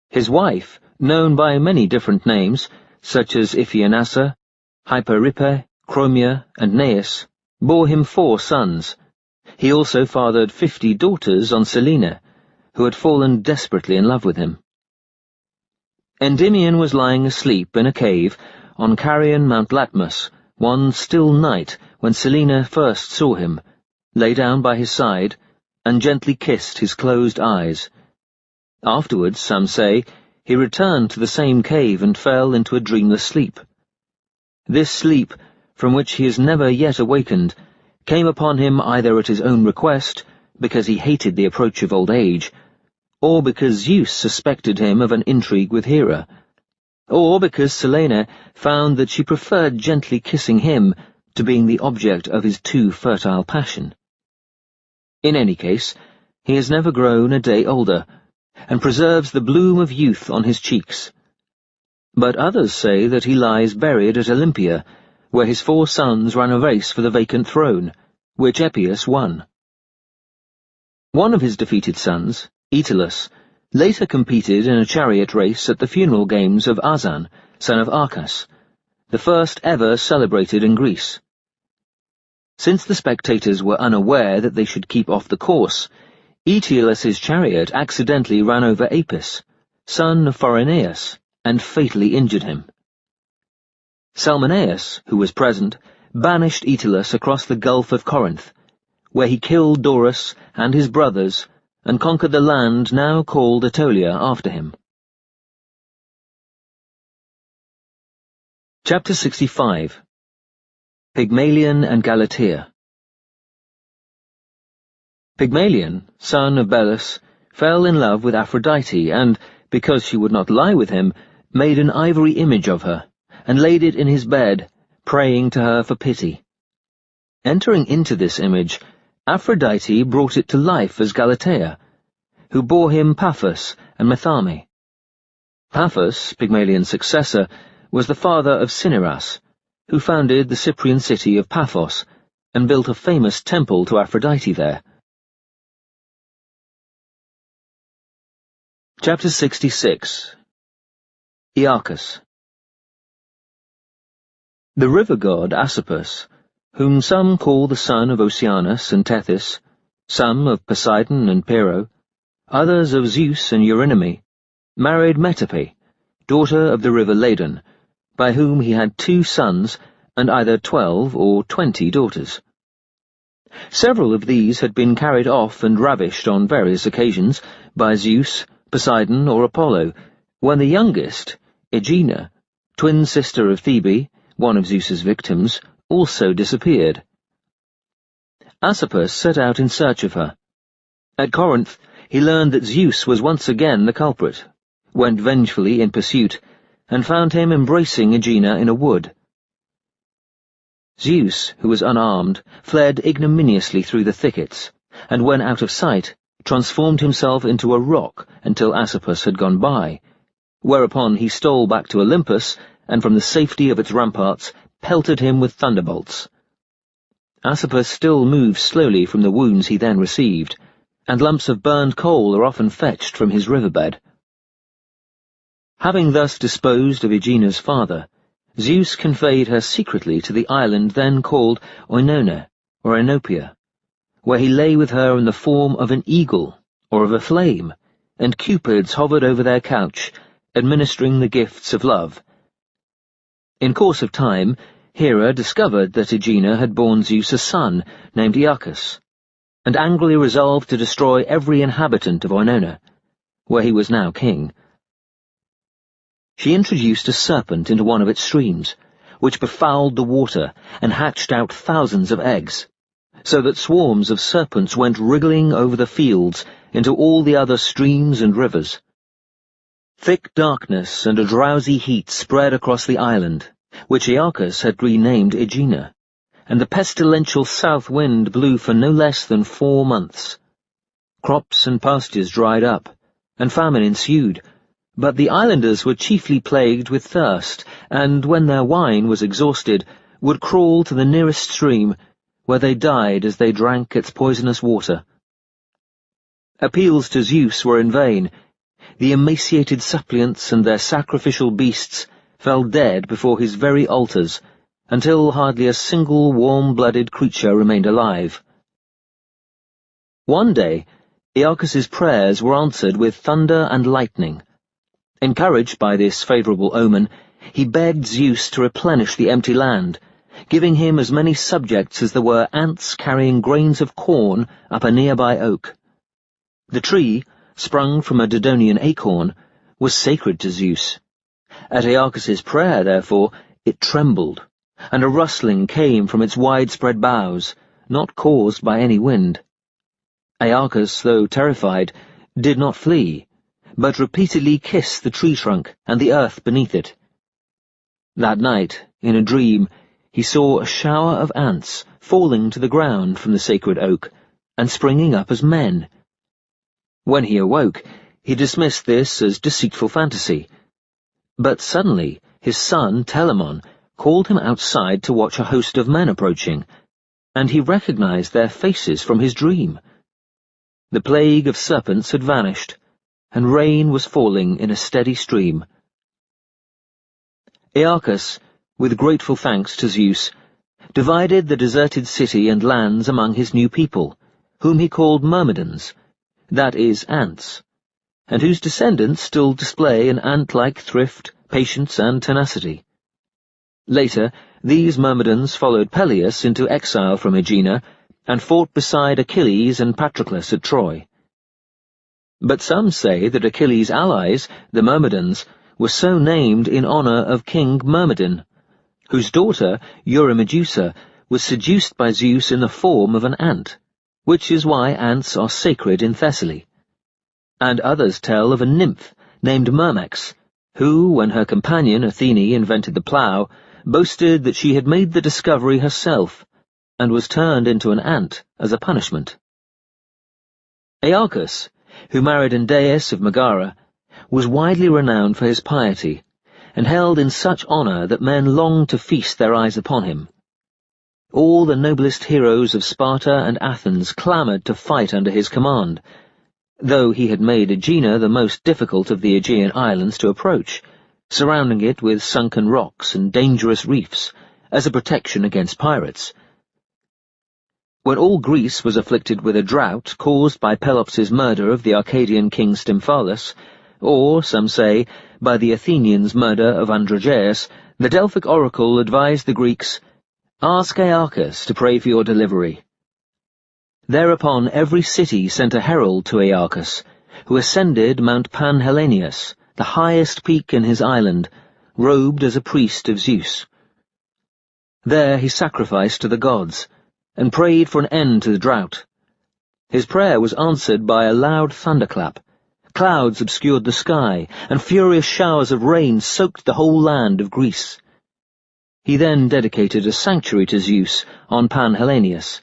His wife, known by many different names, such as Iphionassa, Hyperippe, Chromia, and Neis, bore him 4 sons. He also fathered 50 daughters on Selene, who had fallen desperately in love with him. Endymion was lying asleep in a cave on Carian Mount Latmus one still night when Selene first saw him, lay down by his side, and gently kissed his closed eyes. Afterwards, some say, he returned to the same cave and fell into a dreamless sleep. This sleep, from which he is never yet awakened, came upon him either at his own request, because he hated the approach of old age, or because Zeus suspected him of an intrigue with Hera, or because Selene found that she preferred gently kissing him to being the object of his too fertile passion. In any case, he has never grown a day older, and preserves the bloom of youth on his cheeks. But others say that he lies buried at Olympia, where his 4 sons ran a race for the vacant throne, which Epeius won. One of his defeated sons, Aetalus, later competed in a chariot race at the funeral games of Asan, son of Arcas, the first ever celebrated in Greece. Since the spectators were unaware that they should keep off the course, Aetiolus's chariot accidentally ran over Apis, son of Phoroneus, and fatally injured him. Salmoneus, who was present, banished Aetolus across the Gulf of Corinth, where he killed Dorus and his brothers and conquered the land now called Aetolia after him. Chapter 65. Pygmalion and Galatea. Pygmalion, son of Belus, fell in love with Aphrodite and, because she would not lie with him, made an ivory image of her, and laid it in his bed, praying to her for pity. Entering into this image, Aphrodite brought it to life as Galatea, who bore him Paphos and Methame. Paphos, Pygmalion's successor, was the father of Cinyras, who founded the Cyprian city of Paphos and built a famous temple to Aphrodite there. Chapter 66. Iarchus. The river god Asopus, whom some call the son of Oceanus and Tethys, some of Poseidon and Pero, others of Zeus and Eurynome, married Metope, daughter of the river Ladon, by whom he had 2 sons and either 12 or 20 daughters. Several of these had been carried off and ravished on various occasions by Zeus, Poseidon, or Apollo, when the youngest, Aegina, twin sister of Thebe, one of Zeus's victims, also disappeared. Asopus set out in search of her. At Corinth, he learned that Zeus was once again the culprit, went vengefully in pursuit, and found him embracing Aegina in a wood. Zeus, who was unarmed, fled ignominiously through the thickets, and when out of sight, transformed himself into a rock until Asopus had gone by, whereupon he stole back to Olympus, and from the safety of its ramparts pelted him with thunderbolts. Asopus still moves slowly from the wounds he then received, and lumps of burned coal are often fetched from his riverbed. Having thus disposed of Aegina's father, Zeus conveyed her secretly to the island then called Oenone, or Oenopia, where he lay with her in the form of an eagle, or of a flame, and cupids hovered over their couch, administering the gifts of love. In course of time, Hera discovered that Aegina had borne Zeus a son named Iarchus, and angrily resolved to destroy every inhabitant of Oenone, where he was now king. She introduced a serpent into one of its streams, which befouled the water and hatched out thousands of eggs, so that swarms of serpents went wriggling over the fields into all the other streams and rivers. Thick darkness and a drowsy heat spread across the island, which Iarchus had renamed Aegina, and the pestilential south wind blew for no less than 4 months. Crops and pastures dried up, and famine ensued, but the islanders were chiefly plagued with thirst, and when their wine was exhausted, would crawl to the nearest stream, where they died as they drank its poisonous water. Appeals to Zeus were in vain. The emaciated suppliants and their sacrificial beasts fell dead before his very altars, until hardly a single warm-blooded creature remained alive. One day, Iarchus's prayers were answered with thunder and lightning. Encouraged by this favourable omen, he begged Zeus to replenish the empty land, giving him as many subjects as there were ants carrying grains of corn up a nearby oak. The tree, sprung from a Dodonian acorn, was sacred to Zeus. At Iarchus's prayer, therefore, it trembled, and a rustling came from its widespread boughs, not caused by any wind. Iarchus, though terrified, did not flee, but repeatedly kissed the tree trunk and the earth beneath it. That night, in a dream, he saw a shower of ants falling to the ground from the sacred oak, and springing up as men. When he awoke, he dismissed this as deceitful fantasy. But suddenly his son, Telamon, called him outside to watch a host of men approaching, and he recognized their faces from his dream. The plague of serpents had vanished, and rain was falling in a steady stream. Iarchus, with grateful thanks to Zeus, divided the deserted city and lands among his new people, whom he called Myrmidons, that is, ants, and whose descendants still display an ant-like thrift, patience, and tenacity. Later, these Myrmidons followed Peleus into exile from Aegina and fought beside Achilles and Patroclus at Troy. But some say that Achilles' allies, the Myrmidons, were so named in honor of King Myrmidon, whose daughter, Eurymedusa, was seduced by Zeus in the form of an ant, which is why ants are sacred in Thessaly. And others tell of a nymph named Myrmex, who, when her companion Athene invented the plough, boasted that she had made the discovery herself, and was turned into an ant as a punishment. Aeacus, who married Endeus of Megara, was widely renowned for his piety, and held in such honor that men longed to feast their eyes upon him. All the noblest heroes of Sparta and Athens clamoured to fight under his command, though he had made Aegina the most difficult of the Aegean islands to approach, surrounding it with sunken rocks and dangerous reefs, as a protection against pirates. When all Greece was afflicted with a drought caused by Pelops' murder of the Arcadian king Stymphalus, or, some say, by the Athenians' murder of Androgeus, the Delphic oracle advised the Greeks, "Ask Aeacus to pray for your delivery." Thereupon every city sent a herald to Aeacus, who ascended Mount Panhellenius, the highest peak in his island, robed as a priest of Zeus. There he sacrificed to the gods, and prayed for an end to the drought. His prayer was answered by a loud thunderclap. Clouds obscured the sky, and furious showers of rain soaked the whole land of Greece. He then dedicated a sanctuary to Zeus on Panhellenius,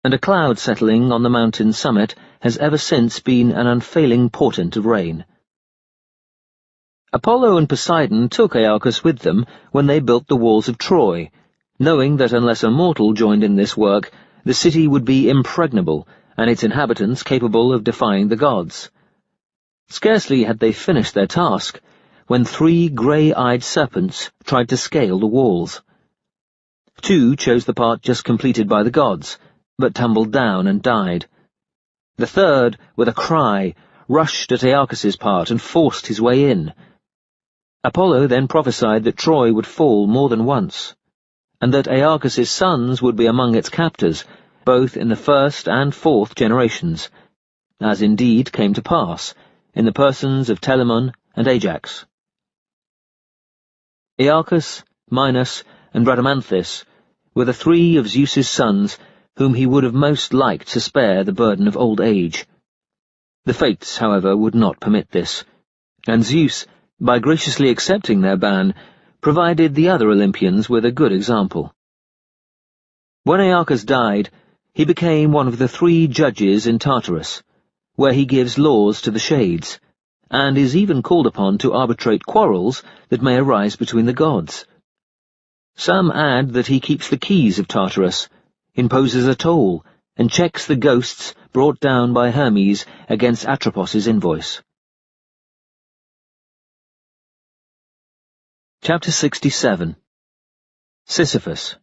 and a cloud settling on the mountain's summit has ever since been an unfailing portent of rain. Apollo and Poseidon took Aeacus with them when they built the walls of Troy, knowing that unless a mortal joined in this work, the city would be impregnable, and its inhabitants capable of defying the gods. Scarcely had they finished their task, when 3 grey-eyed serpents tried to scale the walls. 2 chose the part just completed by the gods, but tumbled down and died. The third, with a cry, rushed at Aeacus's part and forced his way in. Apollo then prophesied that Troy would fall more than once, and that Aeacus's sons would be among its captors, both in the 1st and 4th generations, as indeed came to pass, in the persons of Telamon and Ajax. Aeacus, Minos, and Rhadamanthus were the 3 of Zeus's sons whom he would have most liked to spare the burden of old age. The fates, however, would not permit this, and Zeus, by graciously accepting their ban, provided the other Olympians with a good example. When Aeacus died, he became one of the 3 judges in Tartarus, where he gives laws to the shades, and is even called upon to arbitrate quarrels that may arise between the gods. Some add that he keeps the keys of Tartarus, imposes a toll, and checks the ghosts brought down by Hermes against Atropos's invoice. Chapter 67. Sisyphus.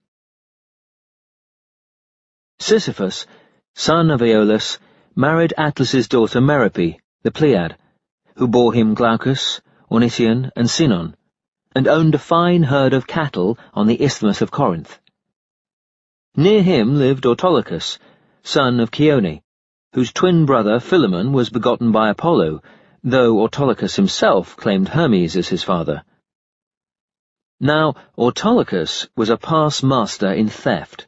Sisyphus, son of Aeolus, married Atlas's daughter Merope, the Pleiad, who bore him Glaucus, Ornithion, and Sinon, and owned a fine herd of cattle on the Isthmus of Corinth. Near him lived Autolycus, son of Chione, whose twin brother Philemon was begotten by Apollo, though Autolycus himself claimed Hermes as his father. Now, Autolycus was a past master in theft,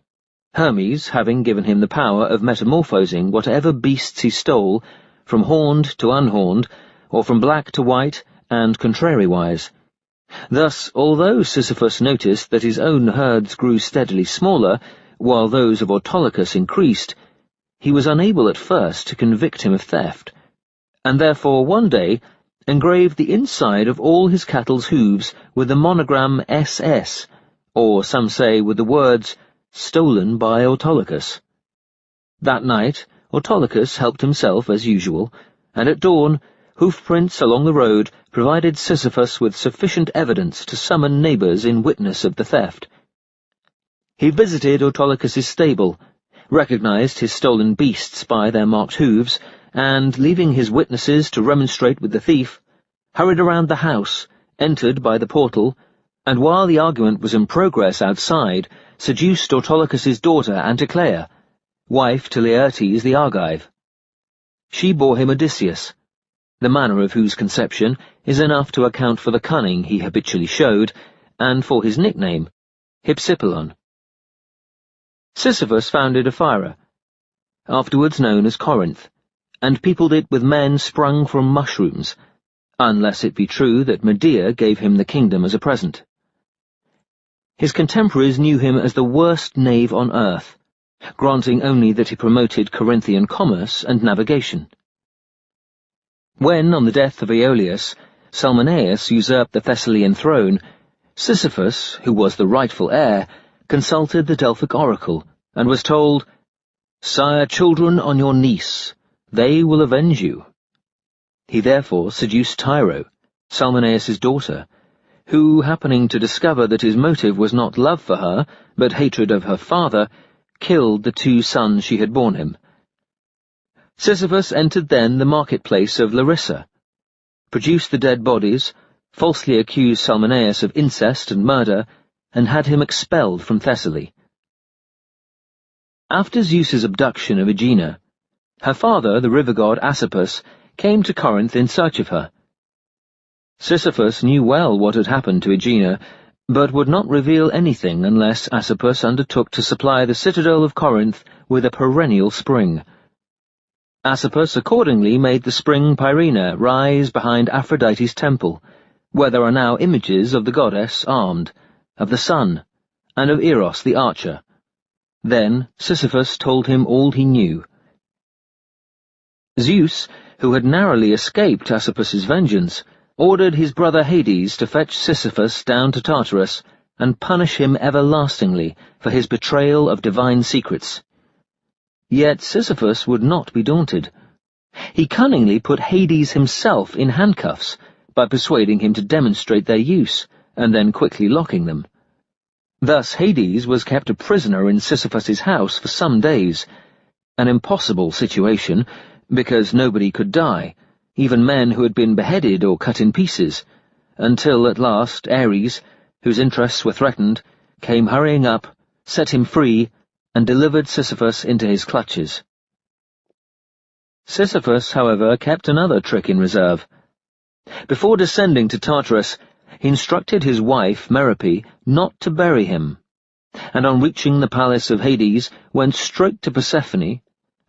Hermes having given him the power of metamorphosing whatever beasts he stole, from horned to unhorned, or from black to white, and contrariwise. Thus, although Sisyphus noticed that his own herds grew steadily smaller, while those of Autolycus increased, he was unable at first to convict him of theft, and therefore one day engraved the inside of all his cattle's hooves with the monogram SS, or some say with the words, "Stolen by Autolycus." That night, Autolycus helped himself as usual, and at dawn, hoofprints along the road provided Sisyphus with sufficient evidence to summon neighbours in witness of the theft. He visited Autolycus's stable, recognized his stolen beasts by their marked hooves, and, leaving his witnesses to remonstrate with the thief, hurried around the house, entered by the portal, and while the argument was in progress outside, seduced Autolycus's daughter Anticlea, wife to Laertes the Argive. She bore him Odysseus, the manner of whose conception is enough to account for the cunning he habitually showed, and for his nickname, Hypsipylon. Sisyphus founded Ephyra, afterwards known as Corinth, and peopled it with men sprung from mushrooms, unless it be true that Medea gave him the kingdom as a present. His contemporaries knew him as the worst knave on earth, granting only that he promoted Corinthian commerce and navigation. When, on the death of Aeolus, Salmoneus usurped the Thessalian throne, Sisyphus, who was the rightful heir, consulted the Delphic oracle, and was told, "Sire children on your niece, they will avenge you." He therefore seduced Tyro, Salmoneus's daughter, who, happening to discover that his motive was not love for her, but hatred of her father, killed the 2 sons she had borne him. Sisyphus entered then the marketplace of Larissa, produced the dead bodies, falsely accused Salmoneus of incest and murder, and had him expelled from Thessaly. After Zeus's abduction of Aegina, her father, the river god Asopus, came to Corinth in search of her. Sisyphus knew well what had happened to Aegina, but would not reveal anything unless Asopus undertook to supply the citadel of Corinth with a perennial spring. Asopus accordingly made the spring Pyrene rise behind Aphrodite's temple, where there are now images of the goddess armed, of the sun, and of Eros the archer. Then Sisyphus told him all he knew. Zeus, who had narrowly escaped Asopus's vengeance, ordered his brother Hades to fetch Sisyphus down to Tartarus and punish him everlastingly for his betrayal of divine secrets. Yet Sisyphus would not be daunted. He cunningly put Hades himself in handcuffs by persuading him to demonstrate their use, and then quickly locking them. Thus Hades was kept a prisoner in Sisyphus's house for some days, an impossible situation, because nobody could die, even men who had been beheaded or cut in pieces, until at last Ares, whose interests were threatened, came hurrying up, set him free, and delivered Sisyphus into his clutches. Sisyphus, however, kept another trick in reserve. Before descending to Tartarus, he instructed his wife, Merope, not to bury him, and on reaching the palace of Hades, went straight to Persephone,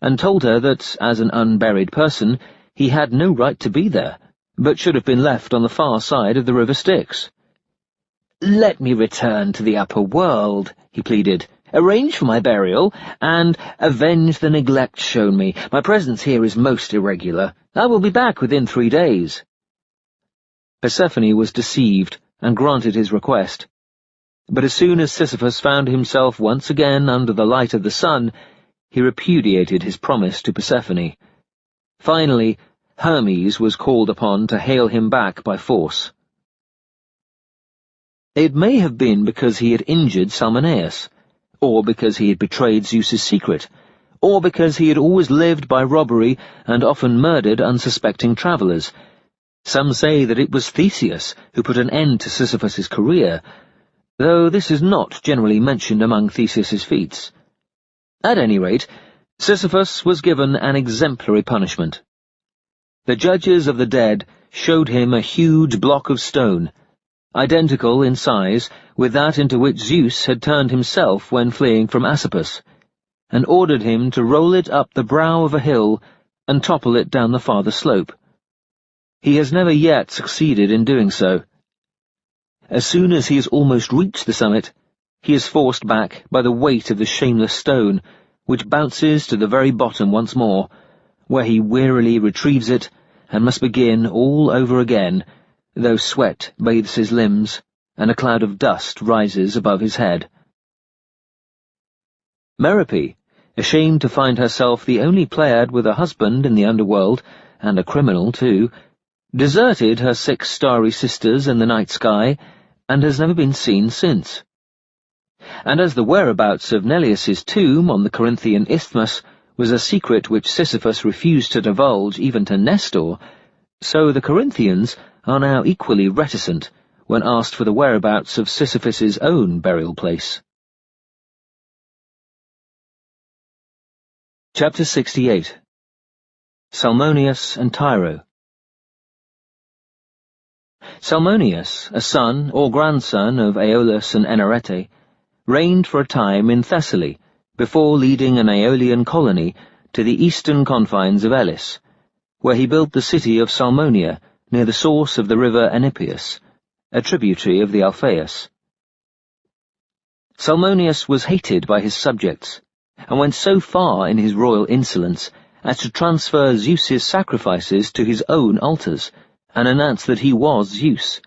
and told her that, as an unburied person, he had no right to be there, but should have been left on the far side of the river Styx. "Let me return to the upper world," he pleaded, "arrange for my burial, and avenge the neglect shown me. My presence here is most irregular. I will be back within 3 days." Persephone was deceived, and granted his request. But as soon as Sisyphus found himself once again under the light of the sun, he repudiated his promise to Persephone. Finally, Hermes was called upon to hail him back by force. It may have been because he had injured Salmoneus, or because he had betrayed Zeus's secret, or because he had always lived by robbery and often murdered unsuspecting travellers. Some say that it was Theseus who put an end to Sisyphus's career, though this is not generally mentioned among Theseus's feats. At any rate, Sisyphus was given an exemplary punishment. The judges of the dead showed him a huge block of stone, identical in size with that into which Zeus had turned himself when fleeing from Asopus, and ordered him to roll it up the brow of a hill and topple it down the farther slope. He has never yet succeeded in doing so. As soon as he has almost reached the summit, he is forced back by the weight of the shameless stone, which bounces to the very bottom once more, where he wearily retrieves it and must begin all over again, though sweat bathes his limbs and a cloud of dust rises above his head. Merope, ashamed to find herself the only Pleiad with a husband in the underworld, and a criminal too, deserted her 6 starry sisters in the night sky, and has never been seen since. And as the whereabouts of Neleus's tomb on the Corinthian isthmus was a secret which Sisyphus refused to divulge even to Nestor, so the Corinthians are now equally reticent when asked for the whereabouts of Sisyphus's own burial place. Chapter 68. Salmoneus and Tyro. Salmoneus, a son or grandson of Aeolus and Enarete, reigned for a time in Thessaly before leading an Aeolian colony to the eastern confines of Elis, where he built the city of Salmonia near the source of the river Enipeus, a tributary of the Alpheus. Salmoneus was hated by his subjects, and went so far in his royal insolence as to transfer Zeus's sacrifices to his own altars, and announce that he was Zeus.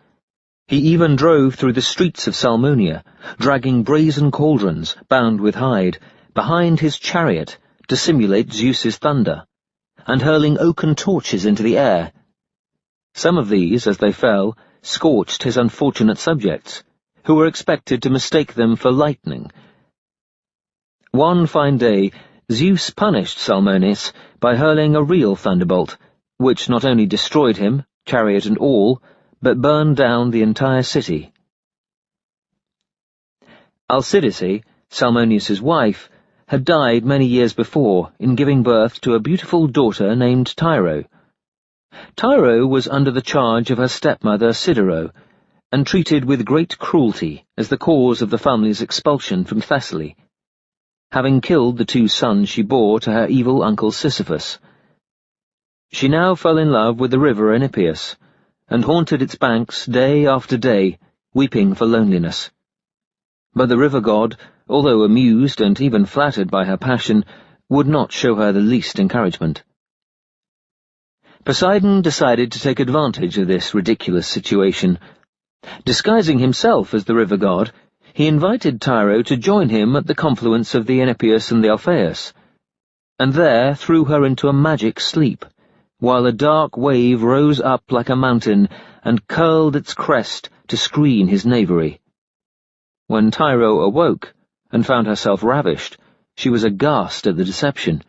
He even drove through the streets of Salmonia, dragging brazen cauldrons, bound with hide, behind his chariot to simulate Zeus's thunder, and hurling oaken torches into the air. Some of these, as they fell, scorched his unfortunate subjects, who were expected to mistake them for lightning. One fine day, Zeus punished Salmoneus by hurling a real thunderbolt, which not only destroyed him, chariot and all, but burned down the entire city. Alcidice, Salmoneus's wife, had died many years before in giving birth to a beautiful daughter named Tyro. Tyro was under the charge of her stepmother Sidero, and treated with great cruelty as the cause of the family's expulsion from Thessaly, having killed the 2 sons she bore to her evil uncle Sisyphus. She now fell in love with the river Enipeus, and haunted its banks day after day, weeping for loneliness. But the river god, although amused and even flattered by her passion, would not show her the least encouragement. Poseidon decided to take advantage of this ridiculous situation. Disguising himself as the river god, he invited Tyro to join him at the confluence of the Enipeus and the Alpheus, and there threw her into a magic sleep, while a dark wave rose up like a mountain and curled its crest to screen his knavery. When Tyro awoke, and found herself ravished, she was aghast at the deception,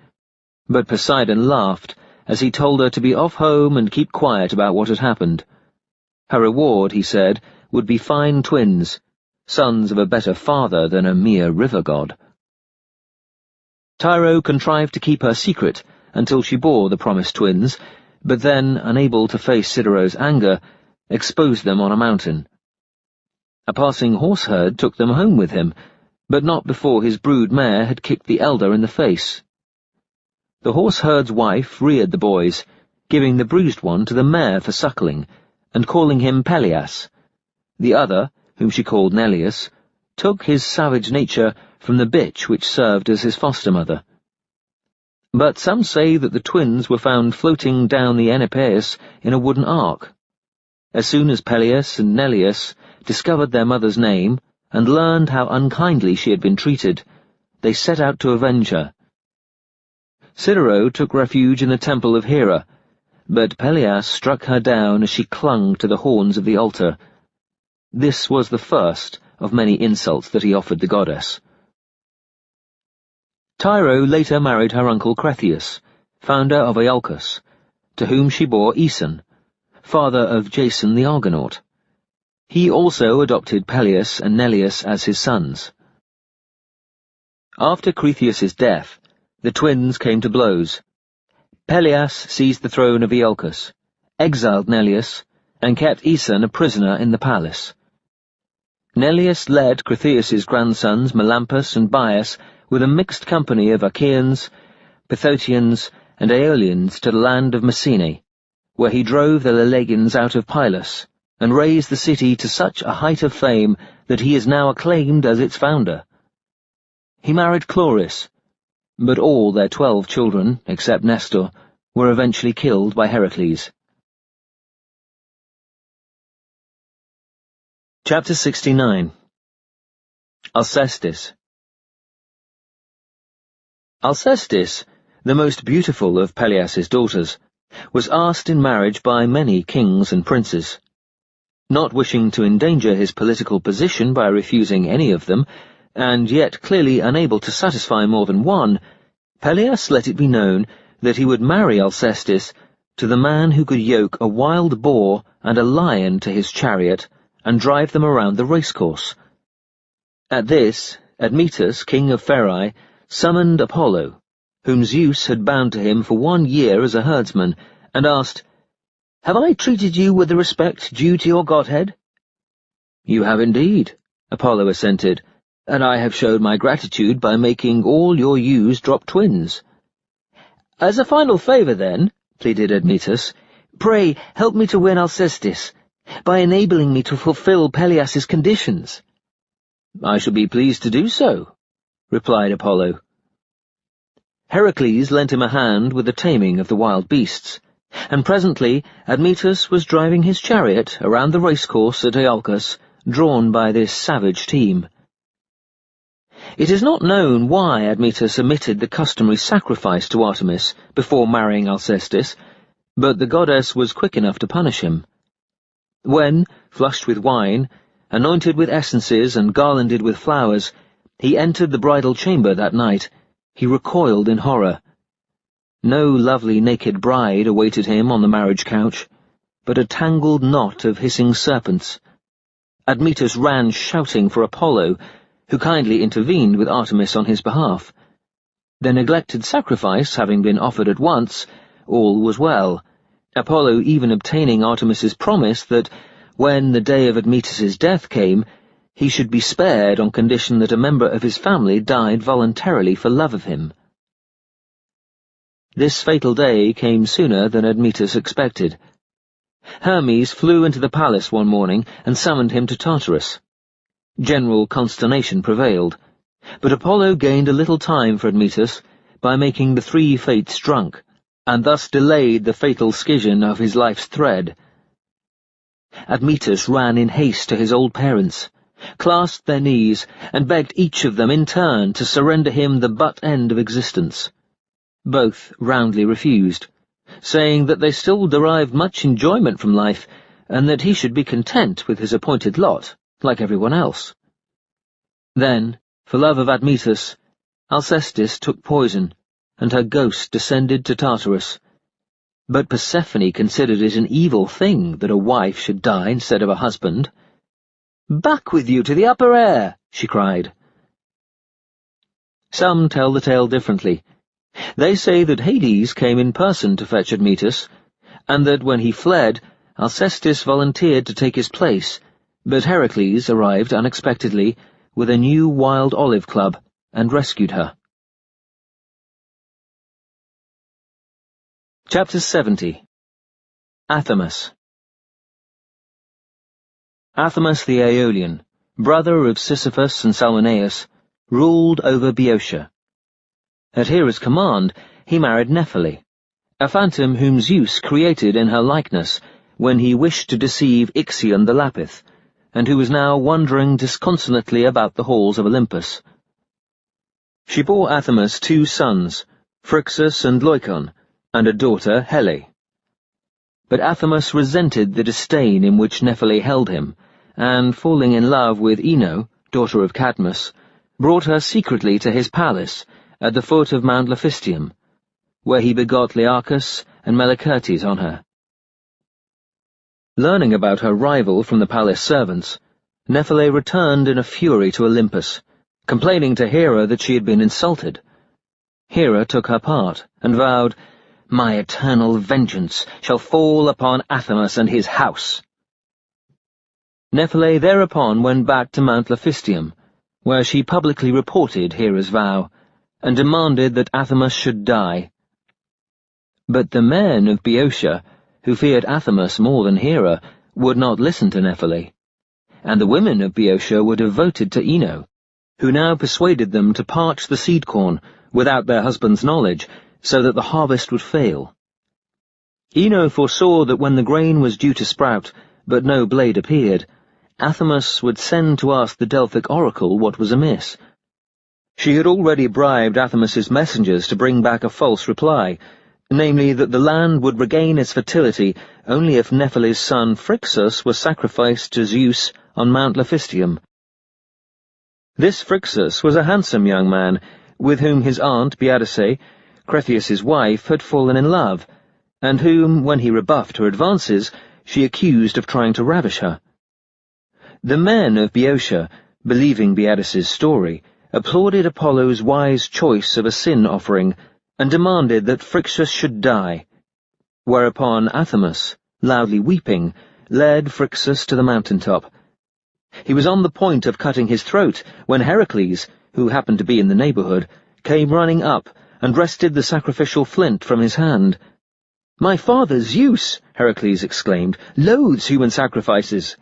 but Poseidon laughed as he told her to be off home and keep quiet about what had happened. Her reward, he said, would be fine twins, sons of a better father than a mere river god. Tyro contrived to keep her secret until she bore the promised twins, but then, unable to face Sidero's anger, exposed them on a mountain. A passing horseherd took them home with him, but not before his brood mare had kicked the elder in the face. The horseherd's wife reared the boys, giving the bruised one to the mare for suckling, and calling him Peleus. The other, whom she called Neleus, took his savage nature from the bitch which served as his foster-mother. But some say that the twins were found floating down the Enipeus in a wooden ark. As soon as Peleus and Neleus discovered their mother's name and learned how unkindly she had been treated, they set out to avenge her. Sidero took refuge in the temple of Hera, but Peleus struck her down as she clung to the horns of the altar. This was the first of many insults that he offered the goddess. Tyro later married her uncle Cretheus, founder of Iolcus, to whom she bore Aeson, father of Jason the Argonaut. He also adopted Peleus and Neleus as his sons. After Cretheus's death, the twins came to blows. Peleus seized the throne of Iolcus, exiled Neleus, and kept Aeson a prisoner in the palace. Neleus led Cretheus's grandsons Melampus and Bias with a mixed company of Achaeans, Pythotians, and Aeolians to the land of Messene, where he drove the Lelegians out of Pylos, and raised the city to such a height of fame that he is now acclaimed as its founder. He married Chloris, but all their 12 children, except Nestor, were eventually killed by Heracles. Chapter 69. Alcestis. Alcestis, the most beautiful of Peleus's daughters, was asked in marriage by many kings and princes. Not wishing to endanger his political position by refusing any of them, and yet clearly unable to satisfy more than one, Pelias let it be known that he would marry Alcestis to the man who could yoke a wild boar and a lion to his chariot and drive them around the racecourse. At this, Admetus, king of Pherae, summoned Apollo, whom Zeus had bound to him for 1 year as a herdsman, and asked, "Have I treated you with the respect due to your godhead?" "You have indeed," Apollo assented, "and I have showed my gratitude by making all your ewes drop twins." "As a final favour, then," pleaded Admetus, "pray help me to win Alcestis, by enabling me to fulfill Pelias's conditions." "I shall be pleased to do so," replied Apollo. Heracles lent him a hand with the taming of the wild beasts, and presently Admetus was driving his chariot around the racecourse at Iolcus, drawn by this savage team. It is not known why Admetus omitted the customary sacrifice to Artemis before marrying Alcestis, but the goddess was quick enough to punish him. When, flushed with wine, anointed with essences and garlanded with flowers, he entered the bridal chamber that night, he recoiled in horror. No lovely naked bride awaited him on the marriage couch, but a tangled knot of hissing serpents. Admetus ran shouting for Apollo, who kindly intervened with Artemis on his behalf. The neglected sacrifice having been offered at once, all was well, Apollo even obtaining Artemis's promise that, when the day of Admetus's death came, he should be spared on condition that a member of his family died voluntarily for love of him. This fatal day came sooner than Admetus expected. Hermes flew into the palace one morning and summoned him to Tartarus. General consternation prevailed, but Apollo gained a little time for Admetus by making the 3 fates drunk, and thus delayed the fatal scission of his life's thread. Admetus ran in haste to his old parents, clasped their knees, and begged each of them in turn to surrender him the butt end of existence. Both roundly refused, saying that they still derived much enjoyment from life, and that he should be content with his appointed lot, like everyone else. Then, for love of Admetus, Alcestis took poison, and her ghost descended to Tartarus. But Persephone considered it an evil thing that a wife should die instead of a husband. "Back with you to the upper air!" she cried. Some tell the tale differently. They say that Hades came in person to fetch Admetus, and that when he fled, Alcestis volunteered to take his place, but Heracles arrived unexpectedly with a new wild olive club and rescued her. Chapter 70. Athamas. Athamas the Aeolian, brother of Sisyphus and Salmoneus, ruled over Boeotia. At Hera's command, he married Nephele, a phantom whom Zeus created in her likeness when he wished to deceive Ixion the Lapith, and who was now wandering disconsolately about the halls of Olympus. She bore Athamas 2 sons, Phrixus and Leucon, and a daughter, Hele. But Athamas resented the disdain in which Nephele held him, and, falling in love with Ino, daughter of Cadmus, brought her secretly to his palace at the foot of Mount Laphystium, where he begot Learchus and Melicertes on her. Learning about her rival from the palace servants, Nephele returned in a fury to Olympus, complaining to Hera that she had been insulted. Hera took her part, and vowed, "My eternal vengeance shall fall upon Athamas and his house." Nephele thereupon went back to Mount Laphystium, where she publicly reported Hera's vow, and demanded that Athamas should die. But the men of Boeotia, who feared Athamas more than Hera, would not listen to Nephele, and the women of Boeotia were devoted to Ino, who now persuaded them to parch the seed corn without their husband's knowledge, so that the harvest would fail. Ino foresaw that when the grain was due to sprout, but no blade appeared, Athamas would send to ask the Delphic oracle what was amiss. She had already bribed Athamas's messengers to bring back a false reply, namely that the land would regain its fertility only if Nephele's son Phrixus was sacrificed to Zeus on Mount Laphystium. This Phrixus was a handsome young man, with whom his aunt Biadace, Cretheus's wife, had fallen in love, and whom, when he rebuffed her advances, she accused of trying to ravish her. The men of Boeotia, believing Biadace's story, applauded Apollo's wise choice of a sin offering, and demanded that Phrixus should die, whereupon Athamas, loudly weeping, led Phrixus to the mountain-top. He was on the point of cutting his throat when Heracles, who happened to be in the neighbourhood, came running up and wrested the sacrificial flint from his hand. "My father Zeus," Heracles exclaimed, "loathes human sacrifices."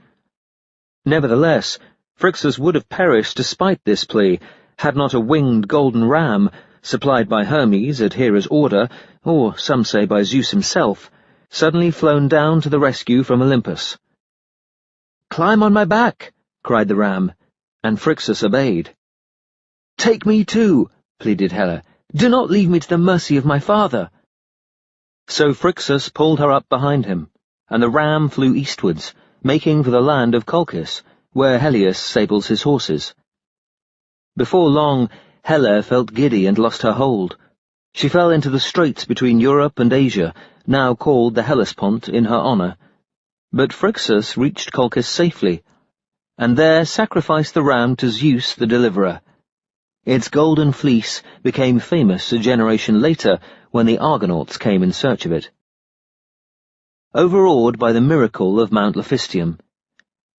Nevertheless, Phrixus would have perished despite this plea, had not a winged golden ram, supplied by Hermes at Hera's order, or some say by Zeus himself, suddenly flown down to the rescue from Olympus. "Climb on my back," cried the ram, and Phrixus obeyed. "Take me too," pleaded Hera. "Do not leave me to the mercy of my father." So Phrixus pulled her up behind him, and the ram flew eastwards, making for the land of Colchis, where Helios sables his horses. Before long, Helle felt giddy and lost her hold. She fell into the straits between Europe and Asia, now called the Hellespont in her honour. But Phrixus reached Colchis safely, and there sacrificed the ram to Zeus the deliverer. Its golden fleece became famous a generation later when the Argonauts came in search of it. Overawed by the miracle of Mount Laphystium,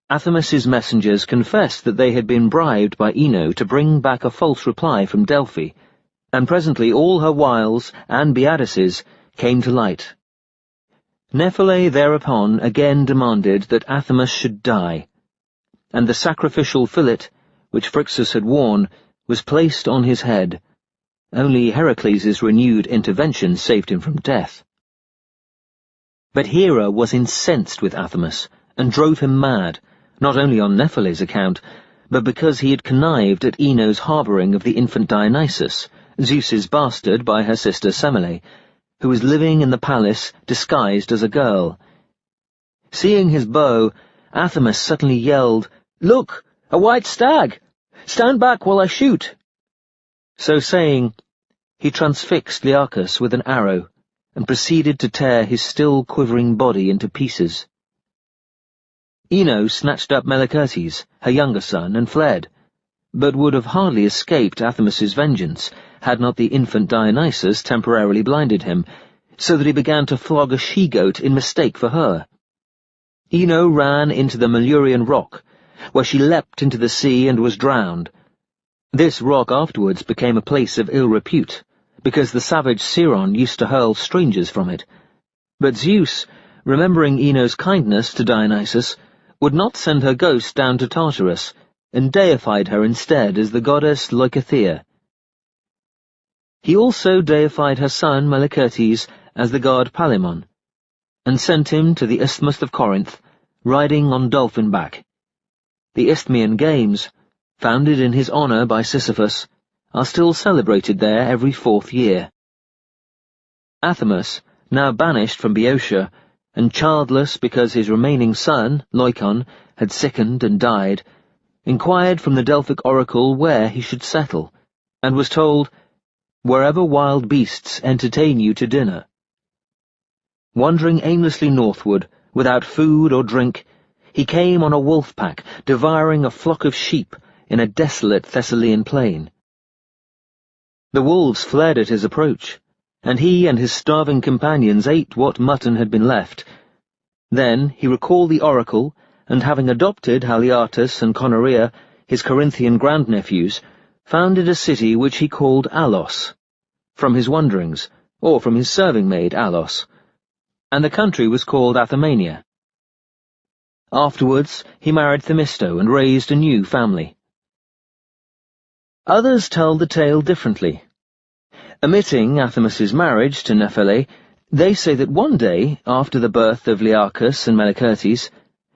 Athamas's messengers confessed that they had been bribed by Ino to bring back a false reply from Delphi, and presently all her wiles and Biadace's came to light. Nephele thereupon again demanded that Athamas should die, and the sacrificial fillet, which Phrixus had worn, was placed on his head. Only Heracles' renewed intervention saved him from death. But Hera was incensed with Athamas, and drove him mad, not only on Nephele's account, but because he had connived at Ino's harbouring of the infant Dionysus, Zeus's bastard by her sister Semele, who was living in the palace disguised as a girl. Seeing his bow, Athamas suddenly yelled, "Look, a white stag! Stand back while I shoot!" So saying, he transfixed Learchus with an arrow, and proceeded to tear his still quivering body into pieces. Ino snatched up Melicertes, her younger son, and fled, but would have hardly escaped Athamas's vengeance had not the infant Dionysus temporarily blinded him, so that he began to flog a she-goat in mistake for her. Ino ran into the Malurian rock, where she leapt into the sea and was drowned. This rock afterwards became a place of ill repute, because the savage Sciron used to hurl strangers from it. But Zeus, remembering Ino's kindness to Dionysus, would not send her ghost down to Tartarus, and deified her instead as the goddess Leucothea. He also deified her son Melicertes as the god Palemon, and sent him to the Isthmus of Corinth, riding on dolphin-back. The Isthmian Games, founded in his honour by Sisyphus, are still celebrated there every 4th year. Athamas, now banished from Boeotia, and childless because his remaining son, Leucon, had sickened and died, inquired from the Delphic oracle where he should settle, and was told, "Wherever wild beasts entertain you to dinner." Wandering aimlessly northward, without food or drink, he came on a wolf-pack, devouring a flock of sheep in a desolate Thessalian plain. The wolves fled at his approach, and he and his starving companions ate what mutton had been left. Then he recalled the oracle, and having adopted Haliartus and Conorea, his Corinthian grandnephews, founded a city which he called Alos, from his wanderings, or from his serving-maid Alos, and the country was called Athamania. Afterwards he married Themisto and raised a new family. Others tell the tale differently. Omitting Athamas's marriage to Nephele, they say that one day, after the birth of Learchus and Melicertes,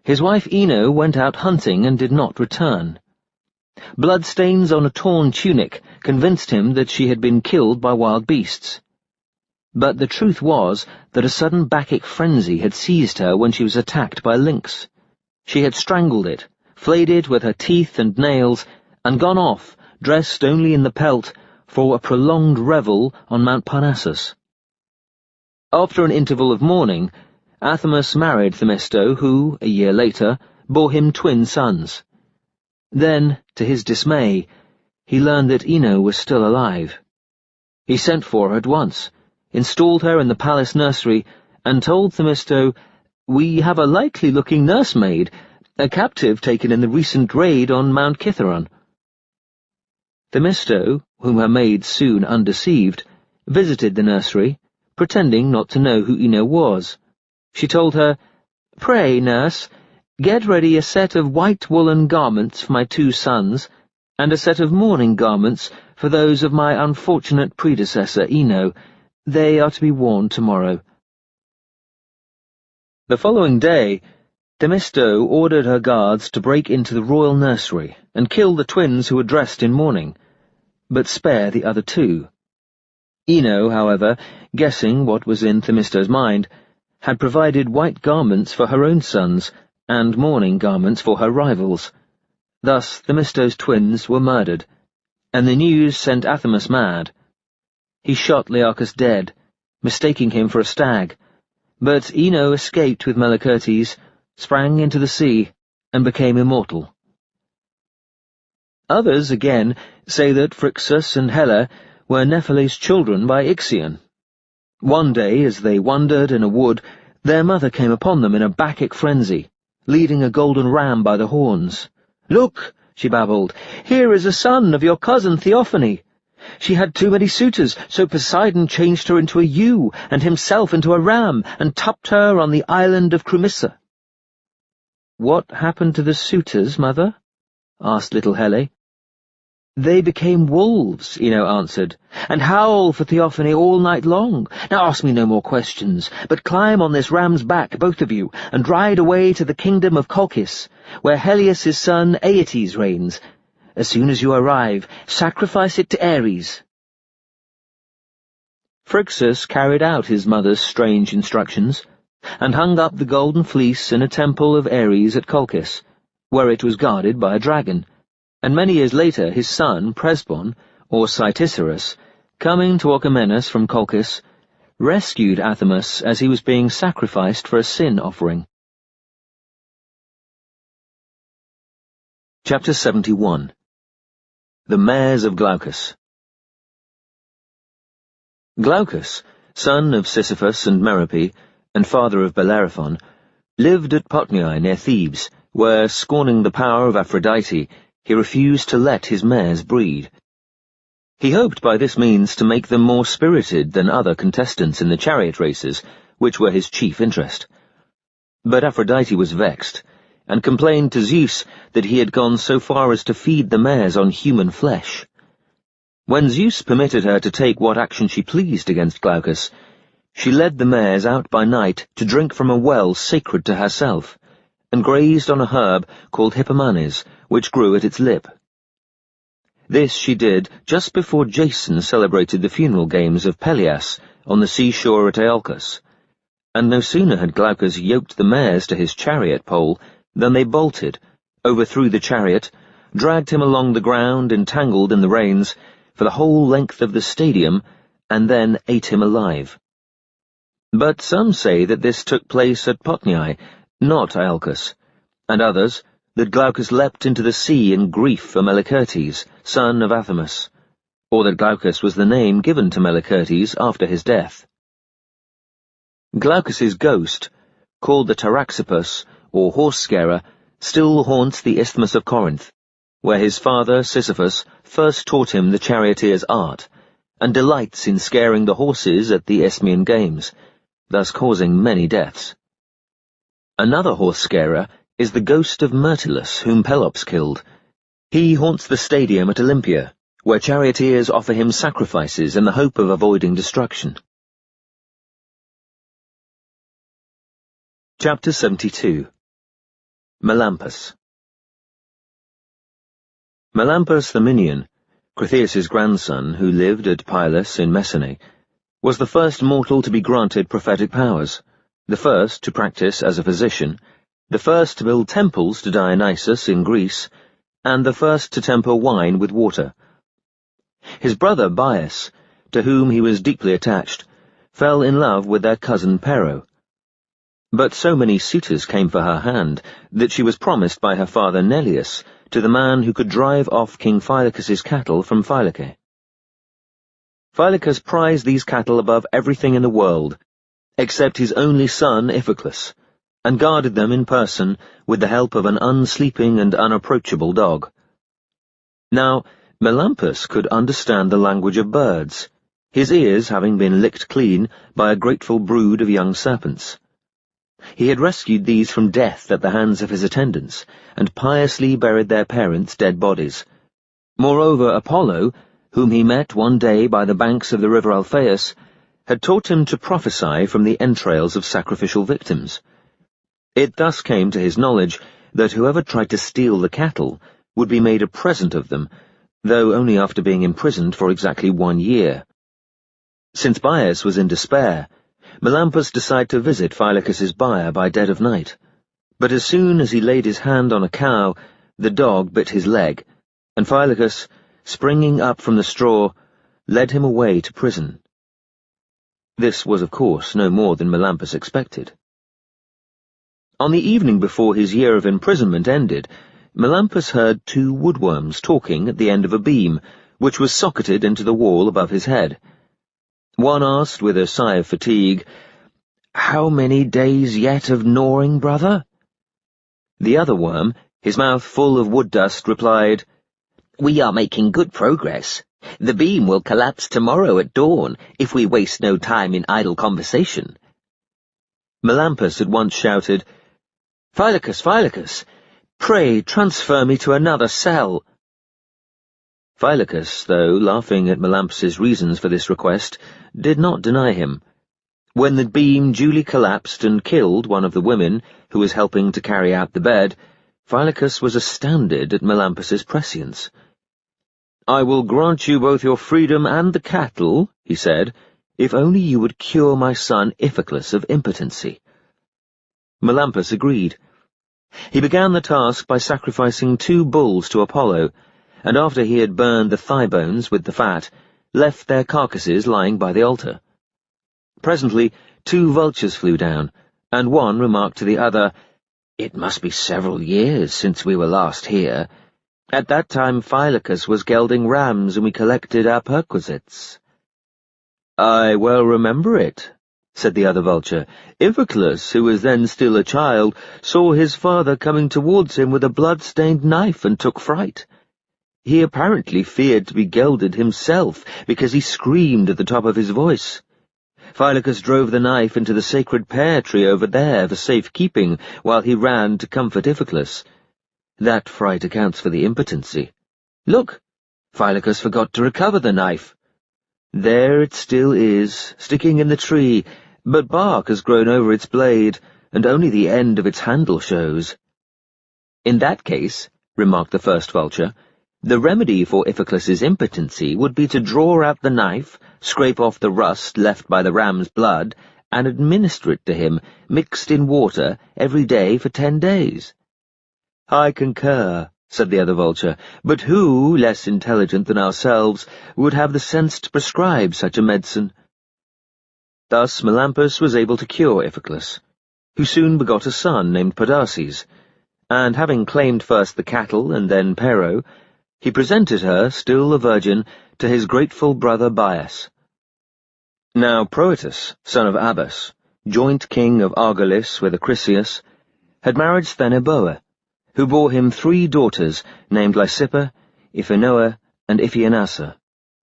his wife Ino went out hunting and did not return. Bloodstains on a torn tunic convinced him that she had been killed by wild beasts. But the truth was that a sudden Bacchic frenzy had seized her when she was attacked by a lynx. She had strangled it, flayed it with her teeth and nails, and gone off, dressed only in the pelt, for a prolonged revel on Mount Parnassus. After an interval of mourning, Athamas married Themisto, who, a year later, bore him twin sons. Then, to his dismay, he learned that Ino was still alive. He sent for her at once, installed her in the palace nursery, and told Themisto, "We have a likely-looking nursemaid, a captive taken in the recent raid on Mount Kithaeron." Themisto, whom her maid soon undeceived, visited the nursery, pretending not to know who Ino was. She told her, "Pray, nurse, get ready a set of white woolen garments for my 2 sons, and a set of mourning garments for those of my unfortunate predecessor, Ino. They are to be worn tomorrow." The following day, Themisto ordered her guards to break into the royal nursery and kill the twins who were dressed in mourning, but spare the other 2. Ino, however, guessing what was in Themisto's mind, had provided white garments for her own sons and mourning garments for her rivals. Thus Themisto's twins were murdered, and the news sent Athamas mad. He shot Learchus dead, mistaking him for a stag, but Ino escaped with Melicertes, sprang into the sea, and became immortal. Others, again, say that Phrixus and Helle were Nephele's children by Ixion. One day, as they wandered in a wood, their mother came upon them in a Bacchic frenzy, leading a golden ram by the horns. "Look," she babbled, "here is a son of your cousin Theophany. She had too many suitors, so Poseidon changed her into a ewe, and himself into a ram, and tupped her on the island of Crumissa." "What happened to the suitors, mother?" asked little Helle. "They became wolves," Ino answered, "and howl for Theophany all night long. Now ask me no more questions, but climb on this ram's back, both of you, and ride away to the kingdom of Colchis, where Helios' son Aeetes reigns. As soon as you arrive, sacrifice it to Ares." Phrixus carried out his mother's strange instructions, and hung up the golden fleece in a temple of Ares at Colchis, where it was guarded by a dragon, and many years later his son, Presbon, or Cytisorus, coming to Orchomenus from Colchis, rescued Athamas as he was being sacrificed for a sin offering. Chapter 71. The Mares of Glaucus. Glaucus, son of Sisyphus and Merope, and father of Bellerophon, lived at Potniae near Thebes, where, scorning the power of Aphrodite, he refused to let his mares breed. He hoped by this means to make them more spirited than other contestants in the chariot races, which were his chief interest. But Aphrodite was vexed, and complained to Zeus that he had gone so far as to feed the mares on human flesh. When Zeus permitted her to take what action she pleased against Glaucus, she led the mares out by night to drink from a well sacred to herself, and grazed on a herb called Hippomanes, which grew at its lip. This she did just before Jason celebrated the funeral games of Peleus on the seashore at Iolcus, and no sooner had Glaucus yoked the mares to his chariot pole than they bolted, overthrew the chariot, dragged him along the ground entangled in the reins for the whole length of the stadium, and then ate him alive. But some say that this took place at Potniae, not Iolcus, and others that Glaucus leapt into the sea in grief for Melicertes, son of Athamas, or that Glaucus was the name given to Melicertes after his death. Glaucus's ghost, called the Taraxippus, or horse-scarer, still haunts the Isthmus of Corinth, where his father, Sisyphus, first taught him the charioteer's art, and delights in scaring the horses at the Isthmian Games, thus causing many deaths. Another horse-scarer is the ghost of Myrtilus, whom Pelops killed. He haunts the stadium at Olympia, where charioteers offer him sacrifices in the hope of avoiding destruction. Chapter 72. Melampus. Melampus the Minion, Cretheus's grandson, who lived at Pylus in Messene, was the first mortal to be granted prophetic powers, the first to practice as a physician, the first to build temples to Dionysus in Greece, and the first to temper wine with water. His brother Bias, to whom he was deeply attached, fell in love with their cousin Pero. But so many suitors came for her hand that she was promised by her father Neleus to the man who could drive off King Phylacus's cattle from Phylake. Phylacus prized these cattle above everything in the world, except his only son Iphiclus, and guarded them in person with the help of an unsleeping and unapproachable dog. Now, Melampus could understand the language of birds, his ears having been licked clean by a grateful brood of young serpents. He had rescued these from death at the hands of his attendants, and piously buried their parents' dead bodies. Moreover, Apollo, whom he met one day by the banks of the river Alpheus, had taught him to prophesy from the entrails of sacrificial victims. It thus came to his knowledge that whoever tried to steal the cattle would be made a present of them, though only after being imprisoned for exactly 1 year. Since Bias was in despair, Melampus decided to visit Phylacus's byre by dead of night. But as soon as he laid his hand on a cow, the dog bit his leg, and Phylacus, springing up from the straw, led him away to prison. This was, of course, no more than Melampus expected. On the evening before his year of imprisonment ended, Melampus heard 2 woodworms talking at the end of a beam, which was socketed into the wall above his head. One asked with a sigh of fatigue, "How many days yet of gnawing, brother?" The other worm, his mouth full of wood dust, replied, "We are making good progress. The beam will collapse tomorrow at dawn, if we waste no time in idle conversation." Melampus at once shouted, "Phylacus, Phylacus, pray transfer me to another cell." Phylacus, though laughing at Melampus's reasons for this request, did not deny him. When the beam duly collapsed and killed one of the women who was helping to carry out the bed, Phylacus was astounded at Melampus's prescience. "I will grant you both your freedom and the cattle," he said, "if only you would cure my son Iphiclus of impotency." Melampus agreed. He began the task by sacrificing 2 bulls to Apollo, and after he had burned the thigh bones with the fat, left their carcasses lying by the altar. Presently 2 vultures flew down, and one remarked to the other, "It must be several years since we were last here. At that time Phylacus was gelding rams, and we collected our perquisites." "I well remember it," said the other vulture. "Iphiclus, who was then still a child, saw his father coming towards him with a blood-stained knife and took fright. He apparently feared to be gelded himself, because he screamed at the top of his voice. Phylacus drove the knife into the sacred pear tree over there for safe-keeping, while he ran to comfort Iphiclus. That fright accounts for the impotency. Look, Phylacus forgot to recover the knife. There it still is, sticking in the tree, but bark has grown over its blade, and only the end of its handle shows." "In that case," remarked the first vulture, "the remedy for Iphiclus's impotency would be to draw out the knife, scrape off the rust left by the ram's blood, and administer it to him, mixed in water, every day for 10 days. "I concur," said the other vulture, "but who, less intelligent than ourselves, would have the sense to prescribe such a medicine?" Thus Melampus was able to cure Iphiclus, who soon begot a son named Podarces, and having claimed first the cattle and then Pero, he presented her, still a virgin, to his grateful brother Bias. Now Proetus, son of Abas, joint king of Argolis with Acrisius, had married Stheniboe, who bore him 3 daughters named Lysippa, Iphinoe, and Iphianassa,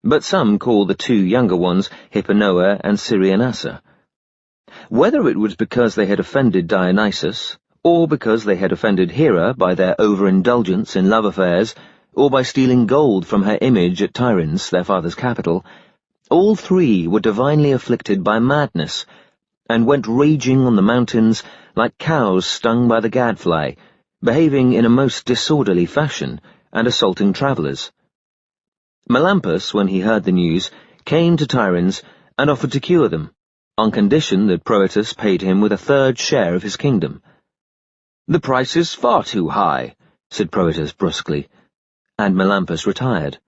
but some call the 2 younger ones Hippanoe and Cyrianassa. Whether it was because they had offended Dionysus, or because they had offended Hera by their overindulgence in love affairs, or by stealing gold from her image at Tiryns, their father's capital, all 3 were divinely afflicted by madness, and went raging on the mountains like cows stung by the gadfly, behaving in a most disorderly fashion, and assaulting travellers. Melampus, when he heard the news, came to Tiryns and offered to cure them, on condition that Proetus paid him with a 3rd share of his kingdom. "The price is far too high," said Proetus brusquely. and Melampus retired.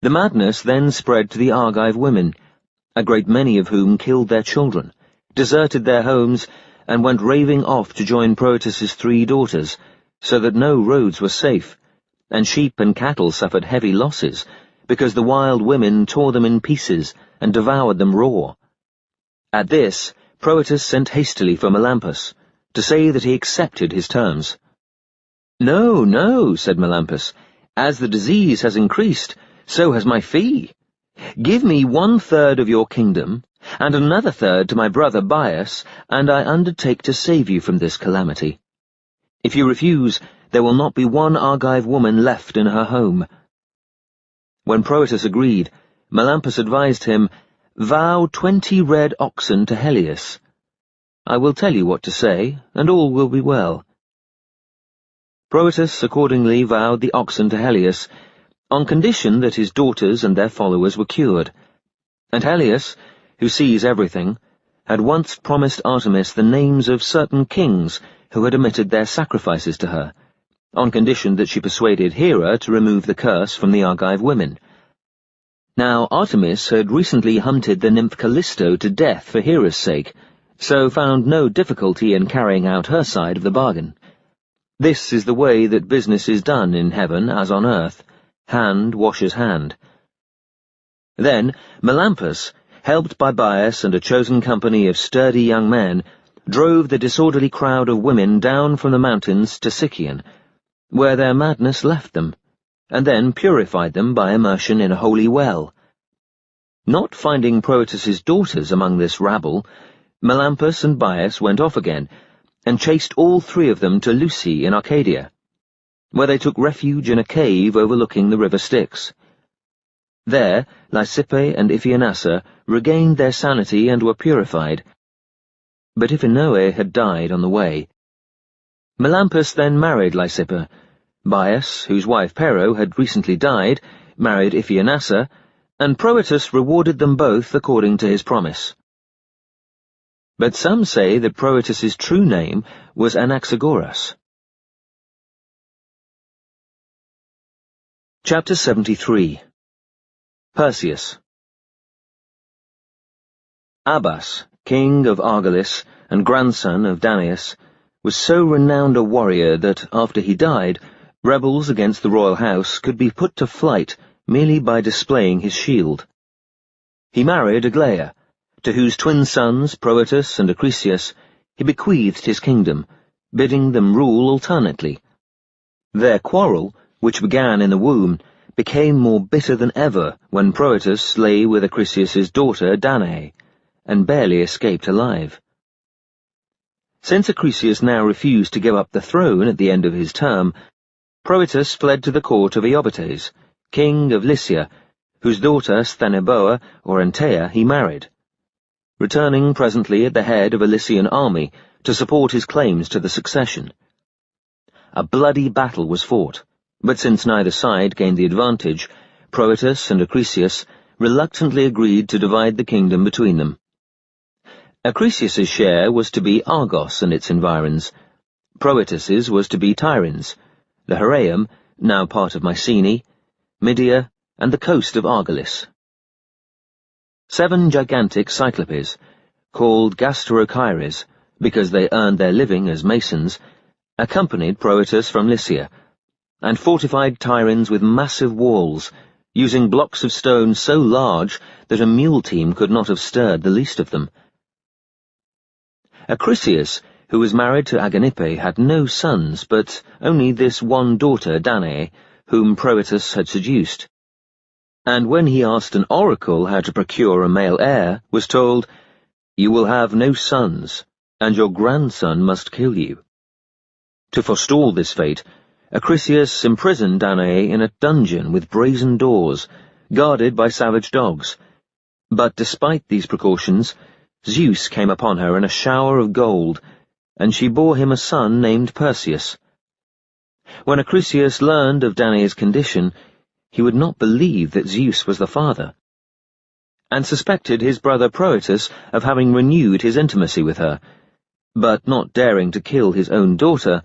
The madness then spread to the Argive women, a great many of whom killed their children, deserted their homes, and went raving off to join Proetus's 3 daughters, so that no roads were safe, and sheep and cattle suffered heavy losses, because the wild women tore them in pieces and devoured them raw. At this, Proetus sent hastily for Melampus, to say that he accepted his terms. "No, no," said Melampus. "As the disease has increased, so has my fee. Give me 1/3 of your kingdom, and another third to my brother Bias, and I undertake to save you from this calamity. If you refuse, there will not be one Argive woman left in her home." When Proetus agreed, Melampus advised him, "Vow 20 red oxen to Helios. I will tell you what to say, and all will be well." Proetus accordingly vowed the oxen to Helios, on condition that his daughters and their followers were cured. And Helios, who sees everything, had once promised Artemis the names of certain kings who had omitted their sacrifices to her, on condition that she persuaded Hera to remove the curse from the Argive women. Now Artemis had recently hunted the nymph Callisto to death for Hera's sake, so found no difficulty in carrying out her side of the bargain. This is the way that business is done in heaven as on earth. Hand washes hand. Then Melampus, helped by Bias and a chosen company of sturdy young men, drove the disorderly crowd of women down from the mountains to Sicyon, where their madness left them, and then purified them by immersion in a holy well. Not finding Proetus's daughters among this rabble, Melampus and Bias went off again, and chased all 3 of them to Lucy in Arcadia, where they took refuge in a cave overlooking the river Styx. There, Lysippe and Iphianassa regained their sanity and were purified, but Iphinoe had died on the way. Melampus then married Lysippe. Bias, whose wife Pero had recently died, married Iphianassa, and Proetus rewarded them both according to his promise. But some say that Proetus's true name was Anaxagoras. Chapter 73. Perseus. Abas, king of Argolis and grandson of Danaus, was so renowned a warrior that, after he died, rebels against the royal house could be put to flight merely by displaying his shield. He married Aglaia, to whose twin sons, Proetus and Acrisius, he bequeathed his kingdom, bidding them rule alternately. Their quarrel, which began in the womb, became more bitter than ever when Proetus lay with Acrisius's daughter Danae, and barely escaped alive. Since Acrisius now refused to give up the throne at the end of his term, Proetus fled to the court of Iobates, king of Lycia, whose daughter Stheneboa, or Antea, he married, returning presently at the head of a Lycian army to support his claims to the succession. A bloody battle was fought, but since neither side gained the advantage, Proetus and Acrisius reluctantly agreed to divide the kingdom between them. Acrisius's share was to be Argos and its environs. Proetus's was to be Tiryns, the Heraeum, now part of Mycenae, Mydia, and the coast of Argolis. 7 gigantic cyclopes, called Gasterochires, because they earned their living as masons, accompanied Proetus from Lycia, and fortified Tiryns with massive walls, using blocks of stone so large that a mule team could not have stirred the least of them. Acrisius, who was married to Aganippe, had no sons, but only this one daughter, Danae, whom Proetus had seduced. And when he asked an oracle how to procure a male heir, was told, "You will have no sons, and your grandson must kill you." To forestall this fate, Acrisius imprisoned Danae in a dungeon with brazen doors, guarded by savage dogs. But despite these precautions, Zeus came upon her in a shower of gold, and she bore him a son named Perseus. When Acrisius learned of Danae's condition, he would not believe that Zeus was the father, and suspected his brother Proetus of having renewed his intimacy with her, but not daring to kill his own daughter,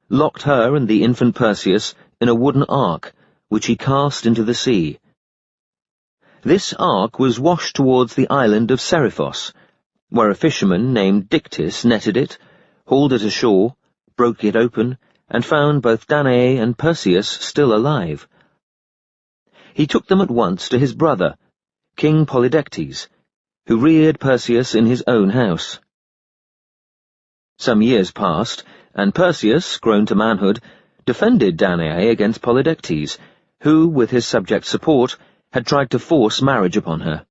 locked her and the infant Perseus in a wooden ark which he cast into the sea. This ark was washed towards the island of Seriphos, where a fisherman named Dictys netted it, hauled it ashore, broke it open, and found both Danae and Perseus still alive. He took them at once to his brother, King Polydectes, who reared Perseus in his own house. Some years passed, and Perseus, grown to manhood, defended Danae against Polydectes, who, with his subject support, had tried to force marriage upon her.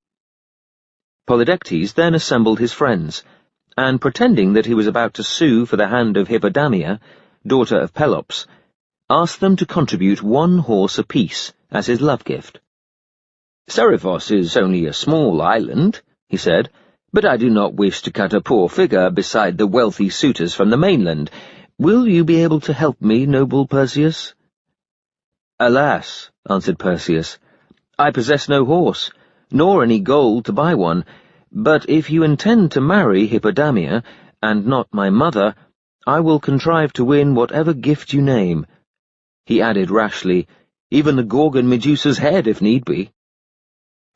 Polydectes then assembled his friends, and pretending that he was about to sue for the hand of Hippodamia, daughter of Pelops, asked them to contribute 1 horse apiece as his love gift. "Seriphos is only a small island," he said, "but I do not wish to cut a poor figure beside the wealthy suitors from the mainland. Will you be able to help me, noble Perseus?" "Alas," answered Perseus, "I possess no horse, nor any gold to buy one, but if you intend to marry Hippodamia, and not my mother, I will contrive to win whatever gift you name." He added rashly, "Even the Gorgon Medusa's head, if need be."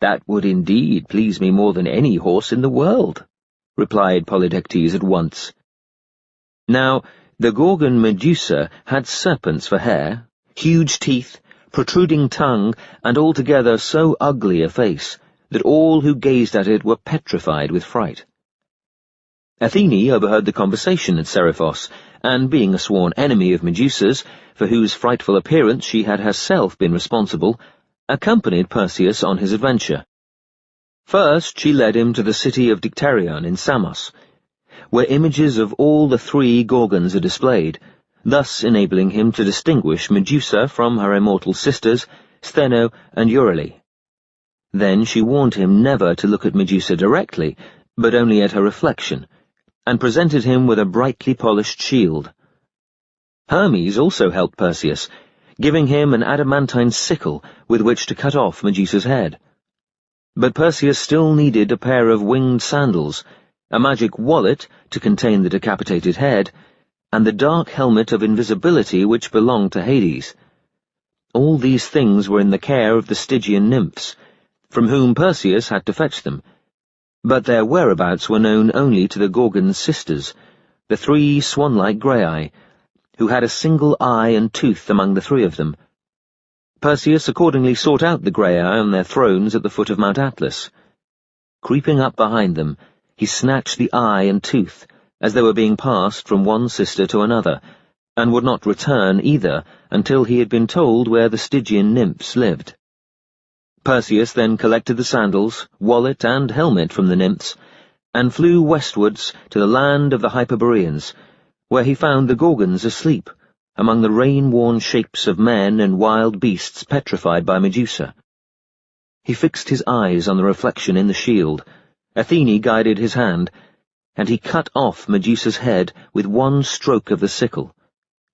"That would indeed please me more than any horse in the world," replied Polydectes at once. Now, the Gorgon Medusa had serpents for hair, huge teeth, protruding tongue, and altogether so ugly a face that all who gazed at it were petrified with fright. Athene overheard the conversation at Seriphos, and being a sworn enemy of Medusa's, for whose frightful appearance she had herself been responsible, accompanied Perseus on his adventure. First she led him to the city of Dicterion in Samos, where images of all the 3 Gorgons are displayed, thus enabling him to distinguish Medusa from her immortal sisters, Stheno and Euryale. Then she warned him never to look at Medusa directly, but only at her reflection, and presented him with a brightly polished shield. Hermes also helped Perseus, giving him an adamantine sickle with which to cut off Medusa's head. But Perseus still needed a pair of winged sandals, a magic wallet to contain the decapitated head, and the dark helmet of invisibility which belonged to Hades. All these things were in the care of the Stygian nymphs, from whom Perseus had to fetch them, but their whereabouts were known only to the Gorgon's sisters, the 3 swan-like Graeae, who had a single eye and tooth among the 3 of them. Perseus accordingly sought out the Graeae on their thrones at the foot of Mount Atlas. Creeping up behind them, he snatched the eye and tooth, as they were being passed from one sister to another, and would not return either until he had been told where the Stygian nymphs lived. Perseus then collected the sandals, wallet, and helmet from the nymphs, and flew westwards to the land of the Hyperboreans, where he found the Gorgons asleep, among the rain-worn shapes of men and wild beasts petrified by Medusa. He fixed his eyes on the reflection in the shield. Athene guided his hand, and he cut off Medusa's head with 1 stroke of the sickle,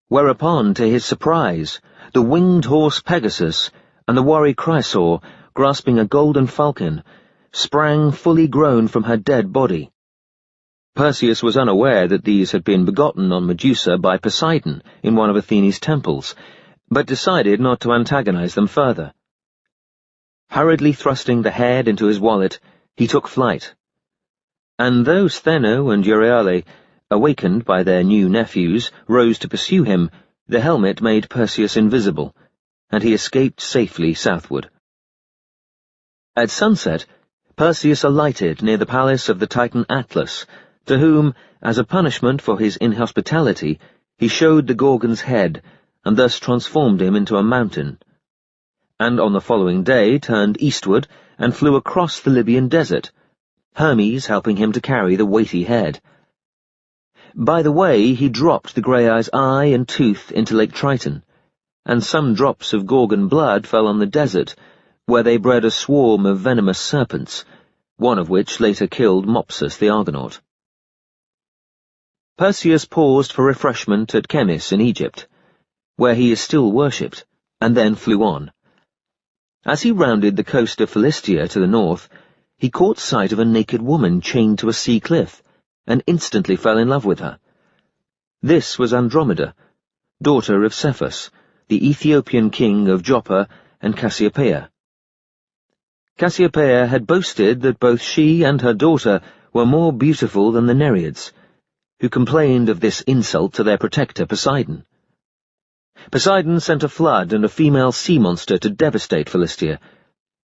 whereupon, to his surprise, the winged horse Pegasus and the warrior Chrysaor, grasping a golden falcon, sprang fully grown from her dead body. Perseus was unaware that these had been begotten on Medusa by Poseidon in one of Athene's temples, but decided not to antagonize them further. Hurriedly thrusting the head into his wallet, he took flight. And though Stheno and Euryale, awakened by their new nephews, rose to pursue him, the helmet made Perseus invisible, and he escaped safely southward. At sunset, Perseus alighted near the palace of the Titan Atlas, to whom, as a punishment for his inhospitality, he showed the Gorgon's head, and thus transformed him into a mountain, and on the following day turned eastward and flew across the Libyan desert, Hermes helping him to carry the weighty head. By the way, he dropped the Graeae's eye and tooth into Lake Triton, and some drops of Gorgon blood fell on the desert, where they bred a swarm of venomous serpents, one of which later killed Mopsus the Argonaut. Perseus paused for refreshment at Chemis in Egypt, where he is still worshipped, and then flew on. As he rounded the coast of Philistia to the north, he caught sight of a naked woman chained to a sea cliff, and instantly fell in love with her. This was Andromeda, daughter of Cephus, the Ethiopian king of Joppa, and Cassiopeia. Cassiopeia had boasted that both she and her daughter were more beautiful than the Nereids, who complained of this insult to their protector Poseidon. Poseidon sent a flood and a female sea monster to devastate Philistia,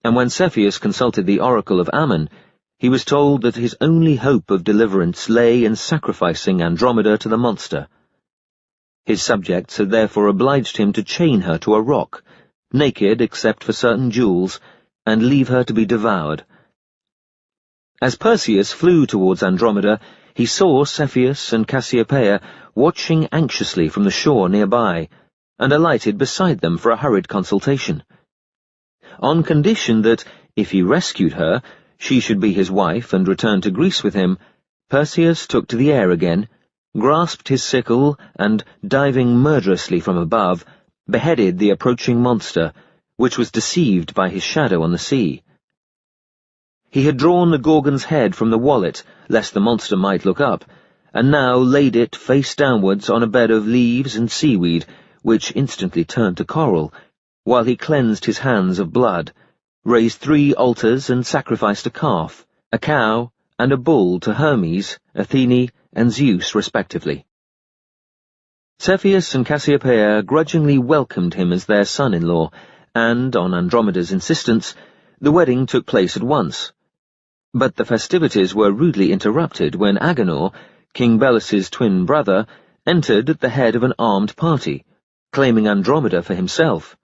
and when Cepheus consulted the oracle of Ammon, he was told that his only hope of deliverance lay in sacrificing Andromeda to the monster. His subjects had therefore obliged him to chain her to a rock, naked except for certain jewels, and leave her to be devoured. As Perseus flew towards Andromeda, he saw Cepheus and Cassiopeia watching anxiously from the shore nearby, and alighted beside them for a hurried consultation. On condition that, if he rescued her, she should be his wife and return to Greece with him, Perseus took to the air again, grasped his sickle, and, diving murderously from above, beheaded the approaching monster, which was deceived by his shadow on the sea. He had drawn the Gorgon's head from the wallet, lest the monster might look up, and now laid it face downwards on a bed of leaves and seaweed, which instantly turned to coral, while he cleansed his hands of blood, raised 3 altars and sacrificed a calf, a cow, and a bull to Hermes, Athene, and Zeus respectively. Cepheus and Cassiopeia grudgingly welcomed him as their son-in-law, and, on Andromeda's insistence, the wedding took place at once. But the festivities were rudely interrupted when Agenor, King Belus' twin brother, entered at the head of an armed party, claiming Andromeda for himself.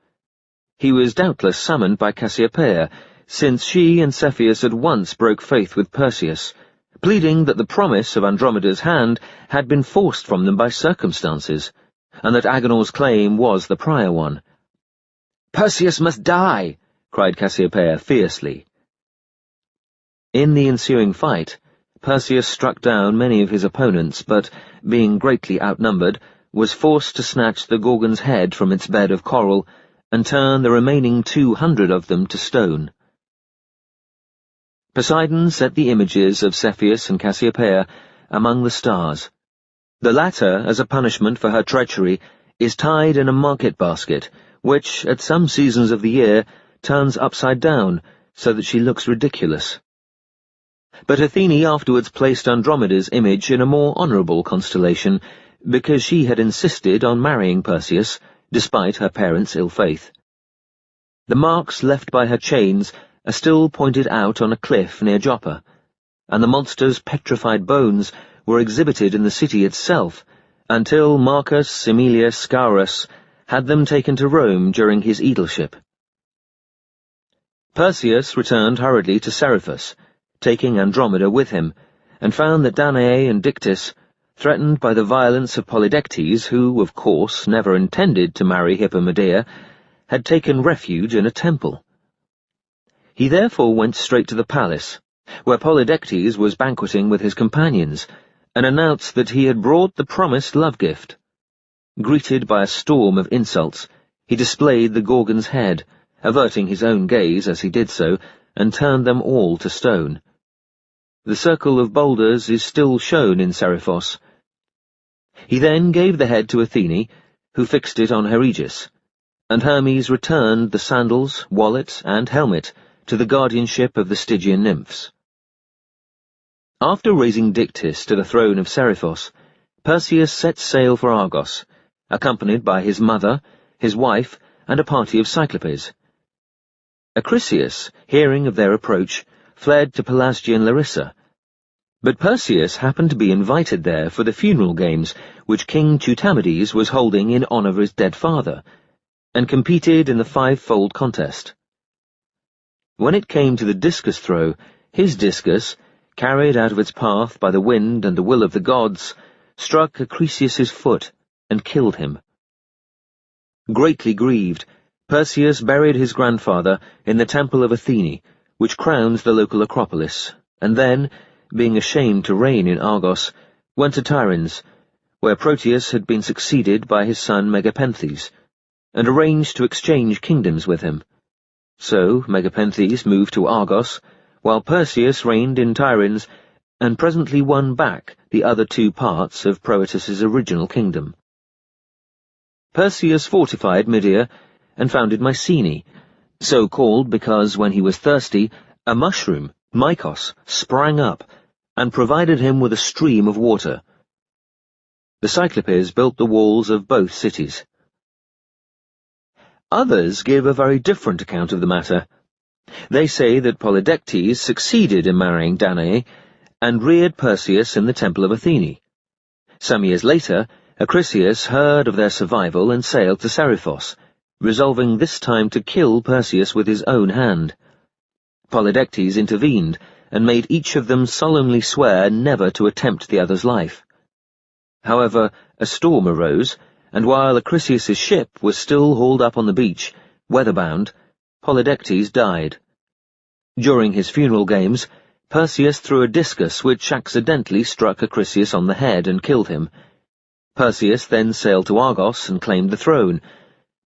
He was doubtless summoned by Cassiopeia, since she and Cepheus at once broke faith with Perseus, pleading that the promise of Andromeda's hand had been forced from them by circumstances, and that Agenor's claim was the prior one. "Perseus must die!" cried Cassiopeia fiercely. In the ensuing fight, Perseus struck down many of his opponents, but, being greatly outnumbered, was forced to snatch the Gorgon's head from its bed of coral and turn the remaining 200 of them to stone. Poseidon set the images of Cepheus and Cassiopeia among the stars. The latter, as a punishment for her treachery, is tied in a market basket, which, at some seasons of the year, turns upside down, so that she looks ridiculous. But Athene afterwards placed Andromeda's image in a more honourable constellation, because she had insisted on marrying Perseus, despite her parents' ill faith. The marks left by her chains are still pointed out on a cliff near Joppa, and the monster's petrified bones were exhibited in the city itself, until Marcus Aemilius Scaurus had them taken to Rome during his aedileship. Perseus returned hurriedly to Seriphus, taking Andromeda with him, and found that Danae and Dictys, threatened by the violence of Polydectes, who, of course, never intended to marry Hippomedea, had taken refuge in a temple. He therefore went straight to the palace, where Polydectes was banqueting with his companions, and announced that he had brought the promised love-gift. Greeted by a storm of insults, he displayed the Gorgon's head, averting his own gaze as he did so, and turned them all to stone. The circle of boulders is still shown in Seriphos. He then gave the head to Athene, who fixed it on her aegis, and Hermes returned the sandals, wallet, and helmet to the guardianship of the Stygian nymphs. After raising Dictys to the throne of Seriphos, Perseus set sail for Argos, accompanied by his mother, his wife, and a party of Cyclopes. Acrisius, hearing of their approach, fled to Pelasgian Larissa, but Perseus happened to be invited there for the funeral games which King Teutamides was holding in honour of his dead father, and competed in the 5-fold contest. When it came to the discus throw, his discus, carried out of its path by the wind and the will of the gods, struck Acrisius's foot and killed him. Greatly grieved, Perseus buried his grandfather in the temple of Athene, which crowns the local Acropolis, and then, being ashamed to reign in Argos, went to Tiryns, where Proteus had been succeeded by his son Megapenthes, and arranged to exchange kingdoms with him. So Megapenthes moved to Argos, while Perseus reigned in Tiryns, and presently won back the other 2 parts of Proetus's original kingdom. Perseus fortified Midea and founded Mycenae, so called because when he was thirsty, a mushroom, Mykos, sprang up and provided him with a stream of water. The Cyclopes built the walls of both cities. Others give a very different account of the matter. They say that Polydectes succeeded in marrying Danae and reared Perseus in the temple of Athene. Some years later, Acrisius heard of their survival and sailed to Seriphos, resolving this time to kill Perseus with his own hand. Polydectes intervened and made each of them solemnly swear never to attempt the other's life. However, a storm arose, and while Acrisius's ship was still hauled up on the beach, weatherbound, Polydectes died. During his funeral games, Perseus threw a discus which accidentally struck Acrisius on the head and killed him. Perseus then sailed to Argos and claimed the throne,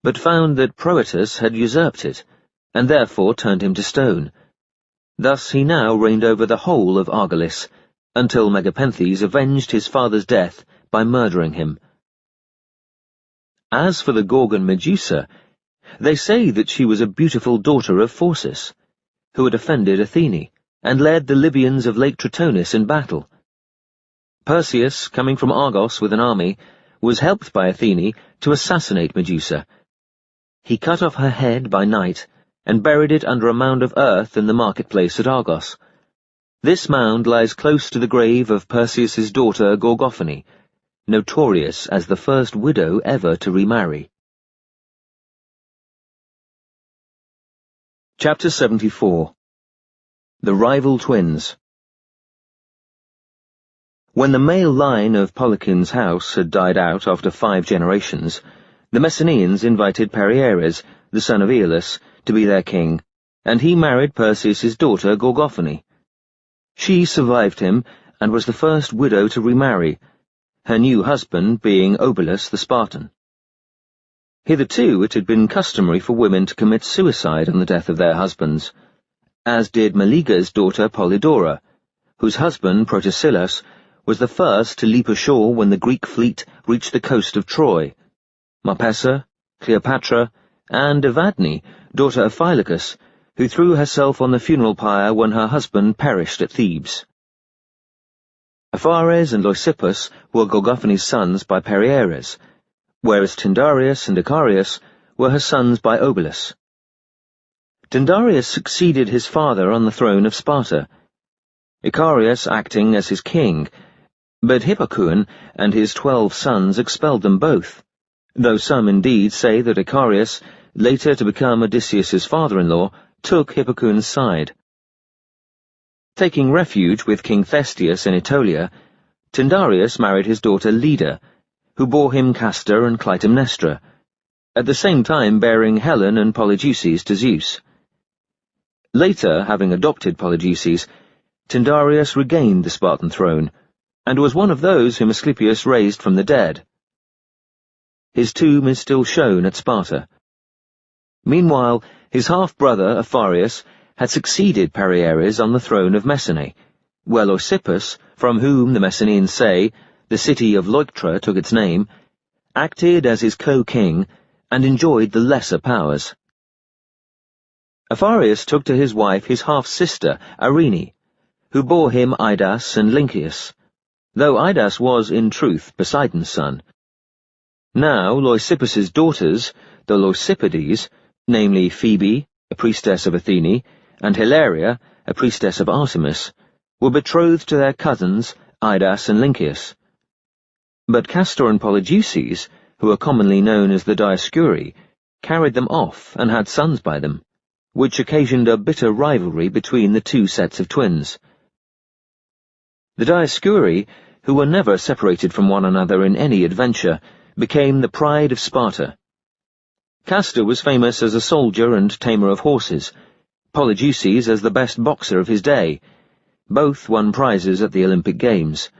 but found that Proetus had usurped it, and therefore turned him to stone. Thus he now reigned over the whole of Argolis, until Megapenthes avenged his father's death by murdering him. As for the Gorgon Medusa, they say that she was a beautiful daughter of Phorcys, who had offended Athene, and led the Libyans of Lake Tritonis in battle. Perseus, coming from Argos with an army, was helped by Athene to assassinate Medusa. He cut off her head by night and buried it under a mound of earth in the marketplace at Argos. This mound lies close to the grave of Perseus's daughter Gorgophone, notorious as the first widow ever to remarry. Chapter 74. The Rival Twins. When the male line of Polycon's house had died out after 5 generations, the Messenians invited Perieres, the son of Aeolus, to be their king, and he married Perseus's daughter Gorgophone. She survived him and was the first widow to remarry, her new husband being Obalus the Spartan. Hitherto it had been customary for women to commit suicide on the death of their husbands, as did Meleager's daughter Polydora, whose husband Protesilaus was the first to leap ashore when the Greek fleet reached the coast of Troy. Marpessa, Cleopatra, and Evadne, daughter of Phylacus, who threw herself on the funeral pyre when her husband perished at Thebes. Aphares and Leucippus were Gorgophone's sons by Perieres, whereas Tyndareus and Icarius were her sons by Obalus. Tyndareus succeeded his father on the throne of Sparta, Icarius acting as his king, but Hippocoon and his 12 sons expelled them both, though some indeed say that Icarius, later to become Odysseus's father-in-law, took Hippocoon's side. Taking refuge with King Thestius in Aetolia, Tyndareus married his daughter Leda, who bore him Castor and Clytemnestra, at the same time bearing Helen and Polydeuces to Zeus. Later, having adopted Polydeuces, Tyndareus regained the Spartan throne, and was one of those whom Asclepius raised from the dead. His tomb is still shown at Sparta. Meanwhile, his half-brother, Aphareus, had succeeded Perieres on the throne of Messene, where Leucippus, from whom the Messenians say the city of Leuctra took its name, acted as his co-king and enjoyed the lesser powers. Aphareus took to his wife his half-sister, Arene, who bore him Idas and Lynceus, though Idas was, in truth, Poseidon's son. Now Leucippus's daughters, the Leucippides, namely Phoebe, a priestess of Athene, and Hilaria, a priestess of Artemis, were betrothed to their cousins, Idas and Lynceus. But Castor and Polydeuces, who are commonly known as the Dioscuri, carried them off and had sons by them, which occasioned a bitter rivalry between the two sets of twins. The Dioscuri, who were never separated from one another in any adventure, became the pride of Sparta. Castor was famous as a soldier and tamer of horses, Polydeuces as the best boxer of his day. Both won prizes at the Olympic Games.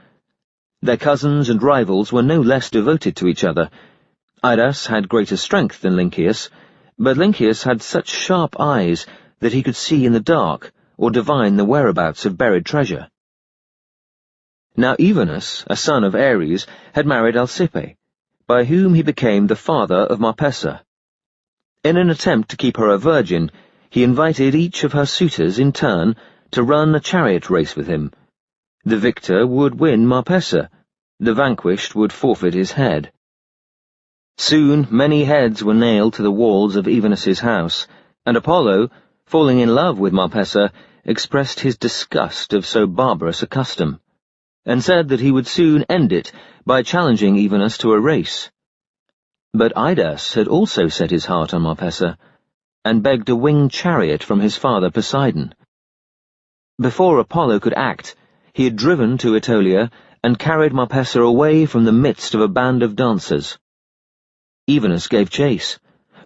Their cousins and rivals were no less devoted to each other. Idas had greater strength than Lynceus, but Lynceus had such sharp eyes that he could see in the dark or divine the whereabouts of buried treasure. Now Evenus, a son of Ares, had married Alcippe, by whom he became the father of Marpessa. In an attempt to keep her a virgin, he invited each of her suitors in turn to run a chariot race with him. The victor would win Marpessa, the vanquished would forfeit his head. Soon many heads were nailed to the walls of Evenus's house, and Apollo, falling in love with Marpessa, expressed his disgust of so barbarous a custom, and said that he would soon end it by challenging Evenus to a race. But Idas had also set his heart on Marpessa, and begged a winged chariot from his father Poseidon. Before Apollo could act, he had driven to Aetolia and carried Marpessa away from the midst of a band of dancers. Evenus gave chase,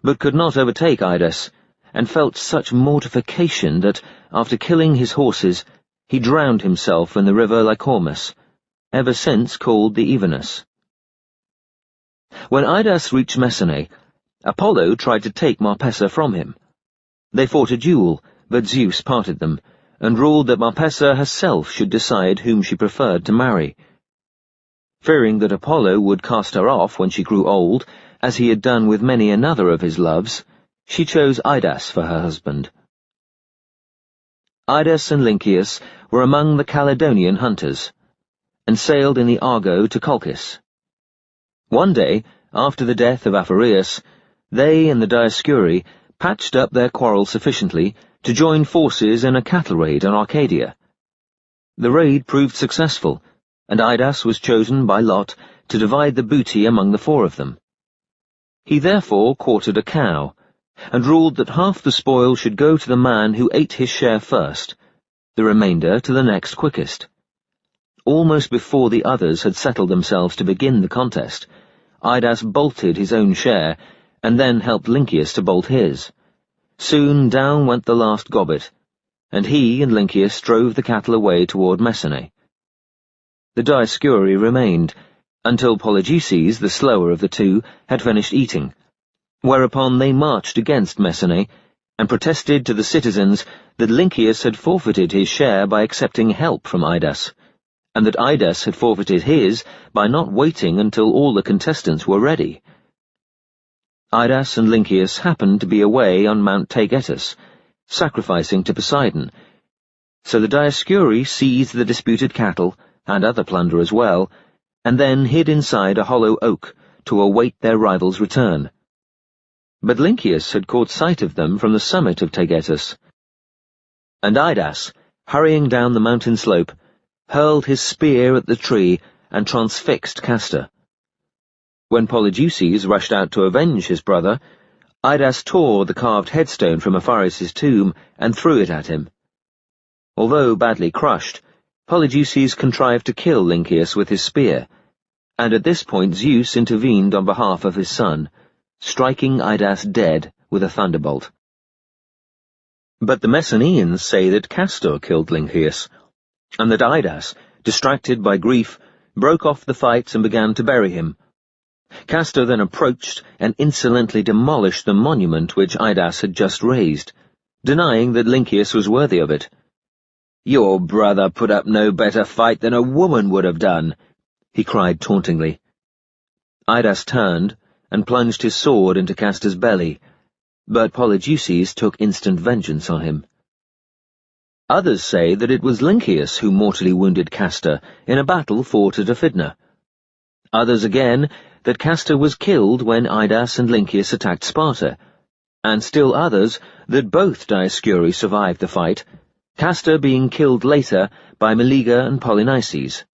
but could not overtake Idas, and felt such mortification that, after killing his horses, he drowned himself in the river Lycormus, ever since called the Evenus. When Idas reached Messene, Apollo tried to take Marpessa from him. They fought a duel, but Zeus parted them, and ruled that Marpessa herself should decide whom she preferred to marry. Fearing that Apollo would cast her off when she grew old, as he had done with many another of his loves, she chose Idas for her husband. Idas and Lynceus were among the Caledonian hunters, and sailed in the Argo to Colchis. One day, after the death of Aphareus, they and the Dioscuri patched up their quarrel sufficiently to join forces in a cattle raid on Arcadia. The raid proved successful, and Idas was chosen by lot to divide the booty among the four of them. He therefore quartered a cow, and ruled that half the spoil should go to the man who ate his share first, the remainder to the next quickest. Almost before the others had settled themselves to begin the contest, Idas bolted his own share, and then helped Lynceus to bolt his. Soon down went the last gobbet, and he and Lynceus drove the cattle away toward Messene. The Dioscuri remained, until Polydeuces, the slower of the two, had finished eating, whereupon they marched against Messene, and protested to the citizens that Lynceus had forfeited his share by accepting help from Idas, and that Idas had forfeited his by not waiting until all the contestants were ready. Idas and Lynceus happened to be away on Mount Taygetus, sacrificing to Poseidon, so the Dioscuri seized the disputed cattle, and other plunder as well, and then hid inside a hollow oak to await their rival's return. But Lynceus had caught sight of them from the summit of Taygetus, and Idas, hurrying down the mountain slope, hurled his spear at the tree and transfixed Castor. When Polydeuces rushed out to avenge his brother, Idas tore the carved headstone from Aphareus' tomb and threw it at him. Although badly crushed, Polydeuces contrived to kill Lynceus with his spear, and at this point Zeus intervened on behalf of his son, striking Idas dead with a thunderbolt. But the Messenians say that Castor killed Lynceus, and that Idas, distracted by grief, broke off the fight and began to bury him. Castor then approached and insolently demolished the monument which Idas had just raised, denying that Lynceus was worthy of it. "Your brother put up no better fight than a woman would have done," he cried tauntingly. Idas turned and plunged his sword into Castor's belly, but Polydeuces took instant vengeance on him. Others say that it was Lynceus who mortally wounded Castor in a battle fought at Aphidna. Others again that Castor was killed when Idas and Lynceus attacked Sparta, and still others that both Dioscuri survived the fight, Castor being killed later by Meleager and Polynices.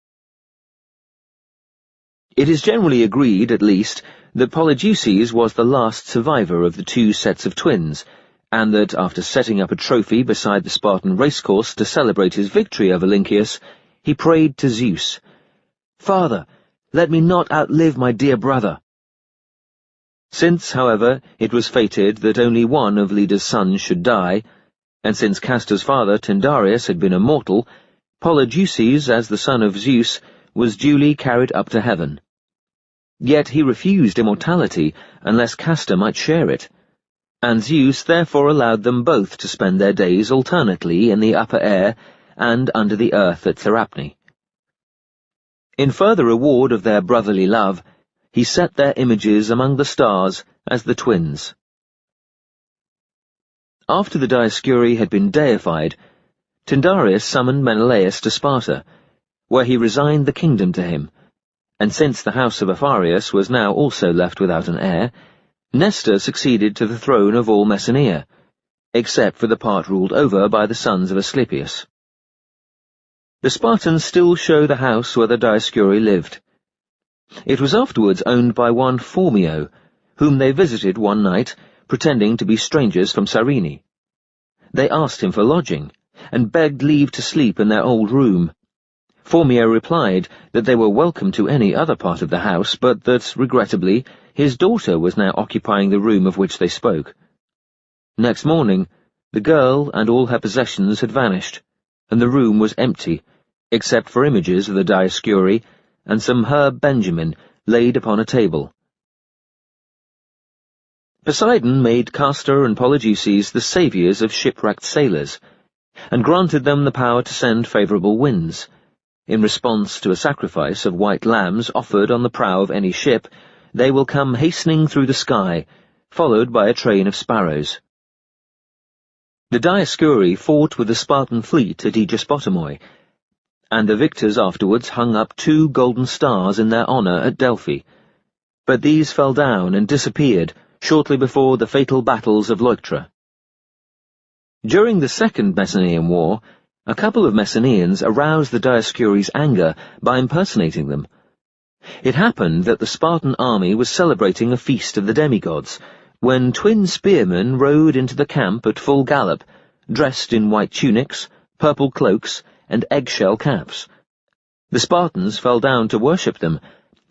It is generally agreed, at least, that Polydeuces was the last survivor of the two sets of twins, and that after setting up a trophy beside the Spartan racecourse to celebrate his victory over Lynceus, he prayed to Zeus, "Father, let me not outlive my dear brother." Since, however, it was fated that only one of Leda's sons should die, and since Castor's father Tyndareus had been immortal, Polydeuces, as the son of Zeus, was duly carried up to heaven. Yet he refused immortality unless Castor might share it, and Zeus therefore allowed them both to spend their days alternately in the upper air and under the earth at Therapne. In further reward of their brotherly love, he set their images among the stars as the twins. After the Dioscuri had been deified, Tyndareus summoned Menelaus to Sparta, where he resigned the kingdom to him, and since the house of Apharius was now also left without an heir, Nestor succeeded to the throne of all Messenia, except for the part ruled over by the sons of Asclepius. The Spartans still show the house where the Dioscuri lived. It was afterwards owned by one Phormio, whom they visited one night, pretending to be strangers from Cyrene. They asked him for lodging, and begged leave to sleep in their old room. Phormio replied that they were welcome to any other part of the house, but that, regrettably, his daughter was now occupying the room of which they spoke. Next morning, the girl and all her possessions had vanished, and the room was empty, except for images of the Dioscuri and some herb benjamin laid upon a table. Poseidon made Castor and Polydeuces the saviours of shipwrecked sailors, and granted them the power to send favourable winds. In response to a sacrifice of white lambs offered on the prow of any ship, they will come hastening through the sky, followed by a train of sparrows. The Dioscuri fought with the Spartan fleet at Aegispotamoi, and the victors afterwards hung up 2 golden stars in their honour at Delphi, but these fell down and disappeared shortly before the fatal battles of Leuctra. During the Second Messenian War, a couple of Messenians aroused the Dioscuri's anger by impersonating them. It happened that the Spartan army was celebrating a feast of the demigods, when twin spearmen rode into the camp at full gallop, dressed in white tunics, purple cloaks, and eggshell caps. The Spartans fell down to worship them,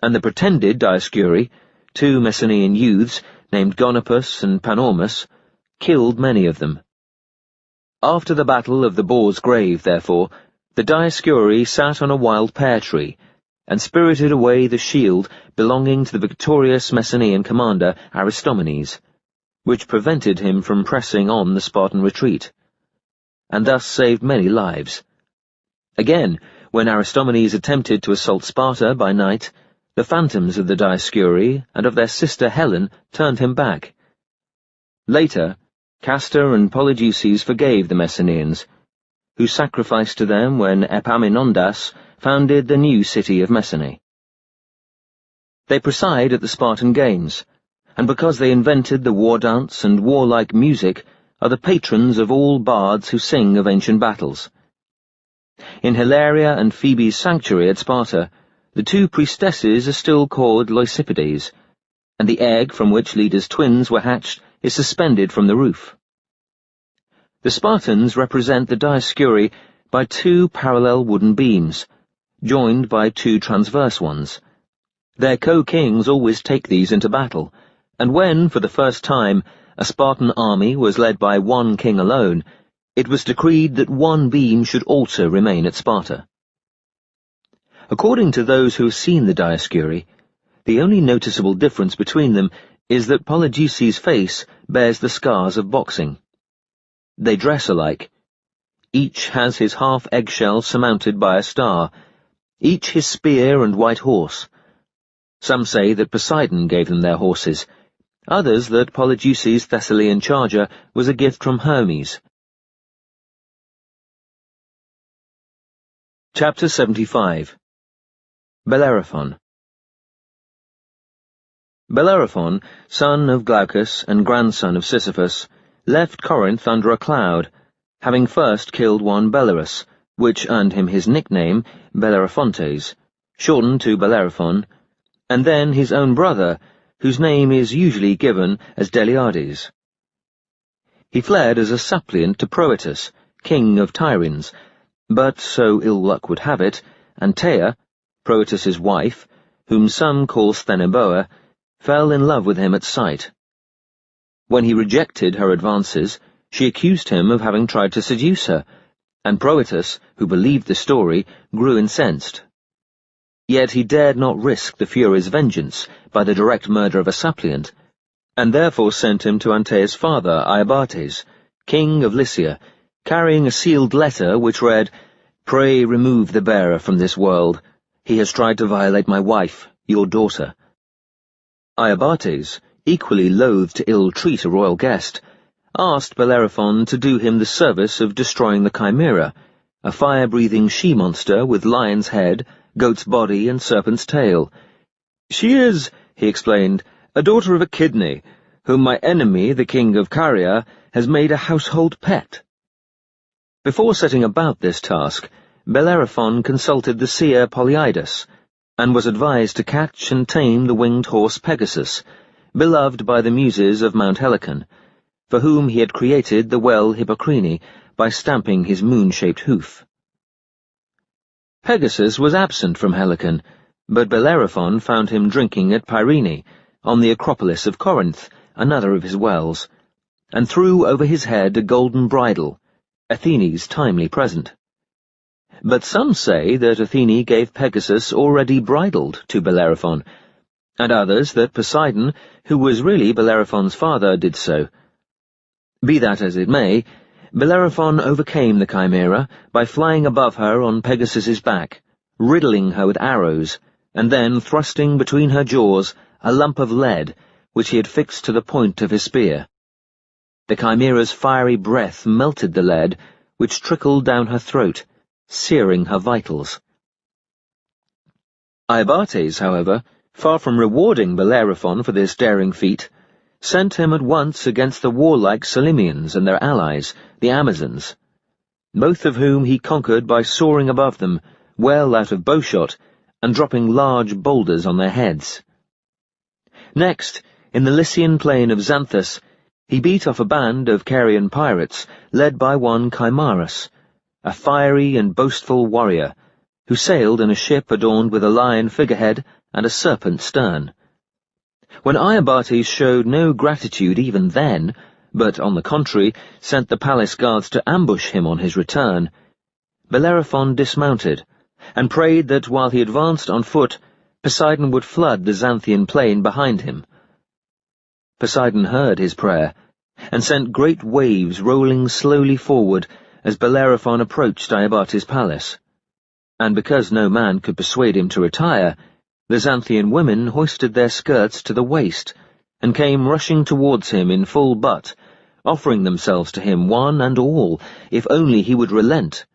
and the pretended Dioscuri, 2 Messenian youths, named Gonopus and Panormus, killed many of them. After the battle of the Boar's Grave, therefore, the Dioscuri sat on a wild pear tree, and spirited away the shield belonging to the victorious Messenian commander Aristomenes, which prevented him from pressing on the Spartan retreat, and thus saved many lives. Again, when Aristomenes attempted to assault Sparta by night, the phantoms of the Dioscuri and of their sister Helen turned him back. Later, Castor and Polydeuces forgave the Messenians, who sacrificed to them when Epaminondas founded the new city of Messene. They preside at the Spartan games, and because they invented the war dance and warlike music, are the patrons of all bards who sing of ancient battles. In Hilaria and Phoebe's sanctuary at Sparta, the 2 priestesses are still called Leucipides, and the egg from which Leda's twins were hatched is suspended from the roof. The Spartans represent the Dioscuri by 2 parallel wooden beams, joined by 2 transverse ones. Their co-kings always take these into battle, and when, for the first time, a Spartan army was led by one king alone, it was decreed that 1 beam should also remain at Sparta. According to those who have seen the Dioscuri, the only noticeable difference between them is that Polydeuces' face bears the scars of boxing. They dress alike. Each has his half-eggshell surmounted by a star, each his spear and white horse. Some say that Poseidon gave them their horses, others that Polydeuces' Thessalian charger was a gift from Hermes. Chapter 75. Bellerophon. Bellerophon, son of Glaucus and grandson of Sisyphus, left Corinth under a cloud, having first killed one Bellerus, which earned him his nickname Bellerophontes, shortened to Bellerophon, and then his own brother, whose name is usually given as Deliades. He fled as a suppliant to Proetus, king of Tyrins, but, so ill luck would have it, Antea, Proetus's wife, whom some call Sthenoboa, fell in love with him at sight. When he rejected her advances, she accused him of having tried to seduce her, and Proetus, who believed the story, grew incensed. Yet he dared not risk the Furies' vengeance by the direct murder of a suppliant, and therefore sent him to Antea's father, Iobates, king of Lycia, carrying a sealed letter which read, "Pray remove the bearer from this world. He has tried to violate my wife, your daughter." Iobates, equally loath to ill-treat a royal guest, asked Bellerophon to do him the service of destroying the Chimera, a fire-breathing she-monster with lion's head, goat's body, and serpent's tail. "She is," he explained, "a daughter of a kidney, whom my enemy, the king of Caria, has made a household pet." Before setting about this task, Bellerophon consulted the seer Polyidus, and was advised to catch and tame the winged horse Pegasus, beloved by the muses of Mount Helicon, for whom he had created the well Hippocrene by stamping his moon-shaped hoof. Pegasus was absent from Helicon, but Bellerophon found him drinking at Pyrene, on the Acropolis of Corinth, another of his wells, and threw over his head a golden bridle, Athene's timely present. But some say that Athene gave Pegasus already bridled to Bellerophon, and others that Poseidon, who was really Bellerophon's father, did so. Be that as it may, Bellerophon overcame the Chimera by flying above her on Pegasus's back, riddling her with arrows, and then thrusting between her jaws a lump of lead, which he had fixed to the point of his spear. The Chimera's fiery breath melted the lead, which trickled down her throat, searing her vitals. Iobates, however, far from rewarding Bellerophon for this daring feat, sent him at once against the warlike Celymians and their allies, the Amazons, both of whom he conquered by soaring above them, well out of bowshot, and dropping large boulders on their heads. Next, in the Lycian plain of Xanthus, he beat off a band of Carian pirates led by one Chimarus, a fiery and boastful warrior, who sailed in a ship adorned with a lion figurehead and a serpent stern. When Iobates showed no gratitude even then, but, on the contrary, sent the palace guards to ambush him on his return, Bellerophon dismounted, and prayed that while he advanced on foot, Poseidon would flood the Xanthian plain behind him. Poseidon heard his prayer, and sent great waves rolling slowly forward as Bellerophon approached Iobates' palace, and because no man could persuade him to retire, the Xanthian women hoisted their skirts to the waist, and came rushing towards him in full butt, offering themselves to him one and all, if only he would relent.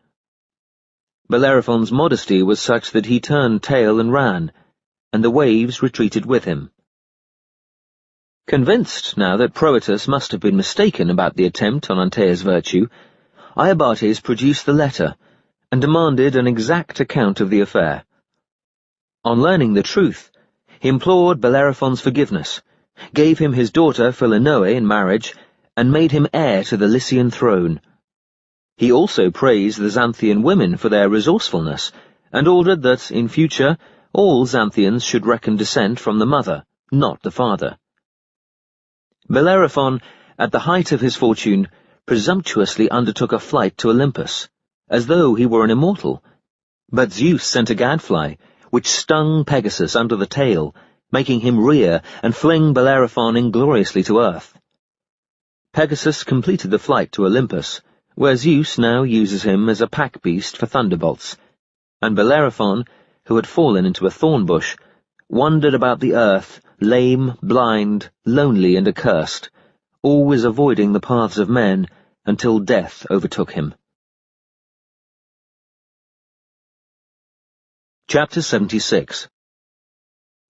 Bellerophon's modesty was such that he turned tail and ran, and the waves retreated with him. Convinced now that Proetus must have been mistaken about the attempt on Antaeus' virtue, Iobates produced the letter, and demanded an exact account of the affair. On learning the truth, he implored Bellerophon's forgiveness, gave him his daughter Philonoe in marriage, and made him heir to the Lycian throne. He also praised the Xanthian women for their resourcefulness, and ordered that, in future, all Xanthians should reckon descent from the mother, not the father. Bellerophon, at the height of his fortune, presumptuously undertook a flight to Olympus, as though he were an immortal. But Zeus sent a gadfly, which stung Pegasus under the tail, making him rear and fling Bellerophon ingloriously to earth. Pegasus completed the flight to Olympus, where Zeus now uses him as a pack-beast for thunderbolts, and Bellerophon, who had fallen into a thorn bush, wandered about the earth, lame, blind, lonely, and accursed, always avoiding the paths of men until death overtook him. Chapter 76.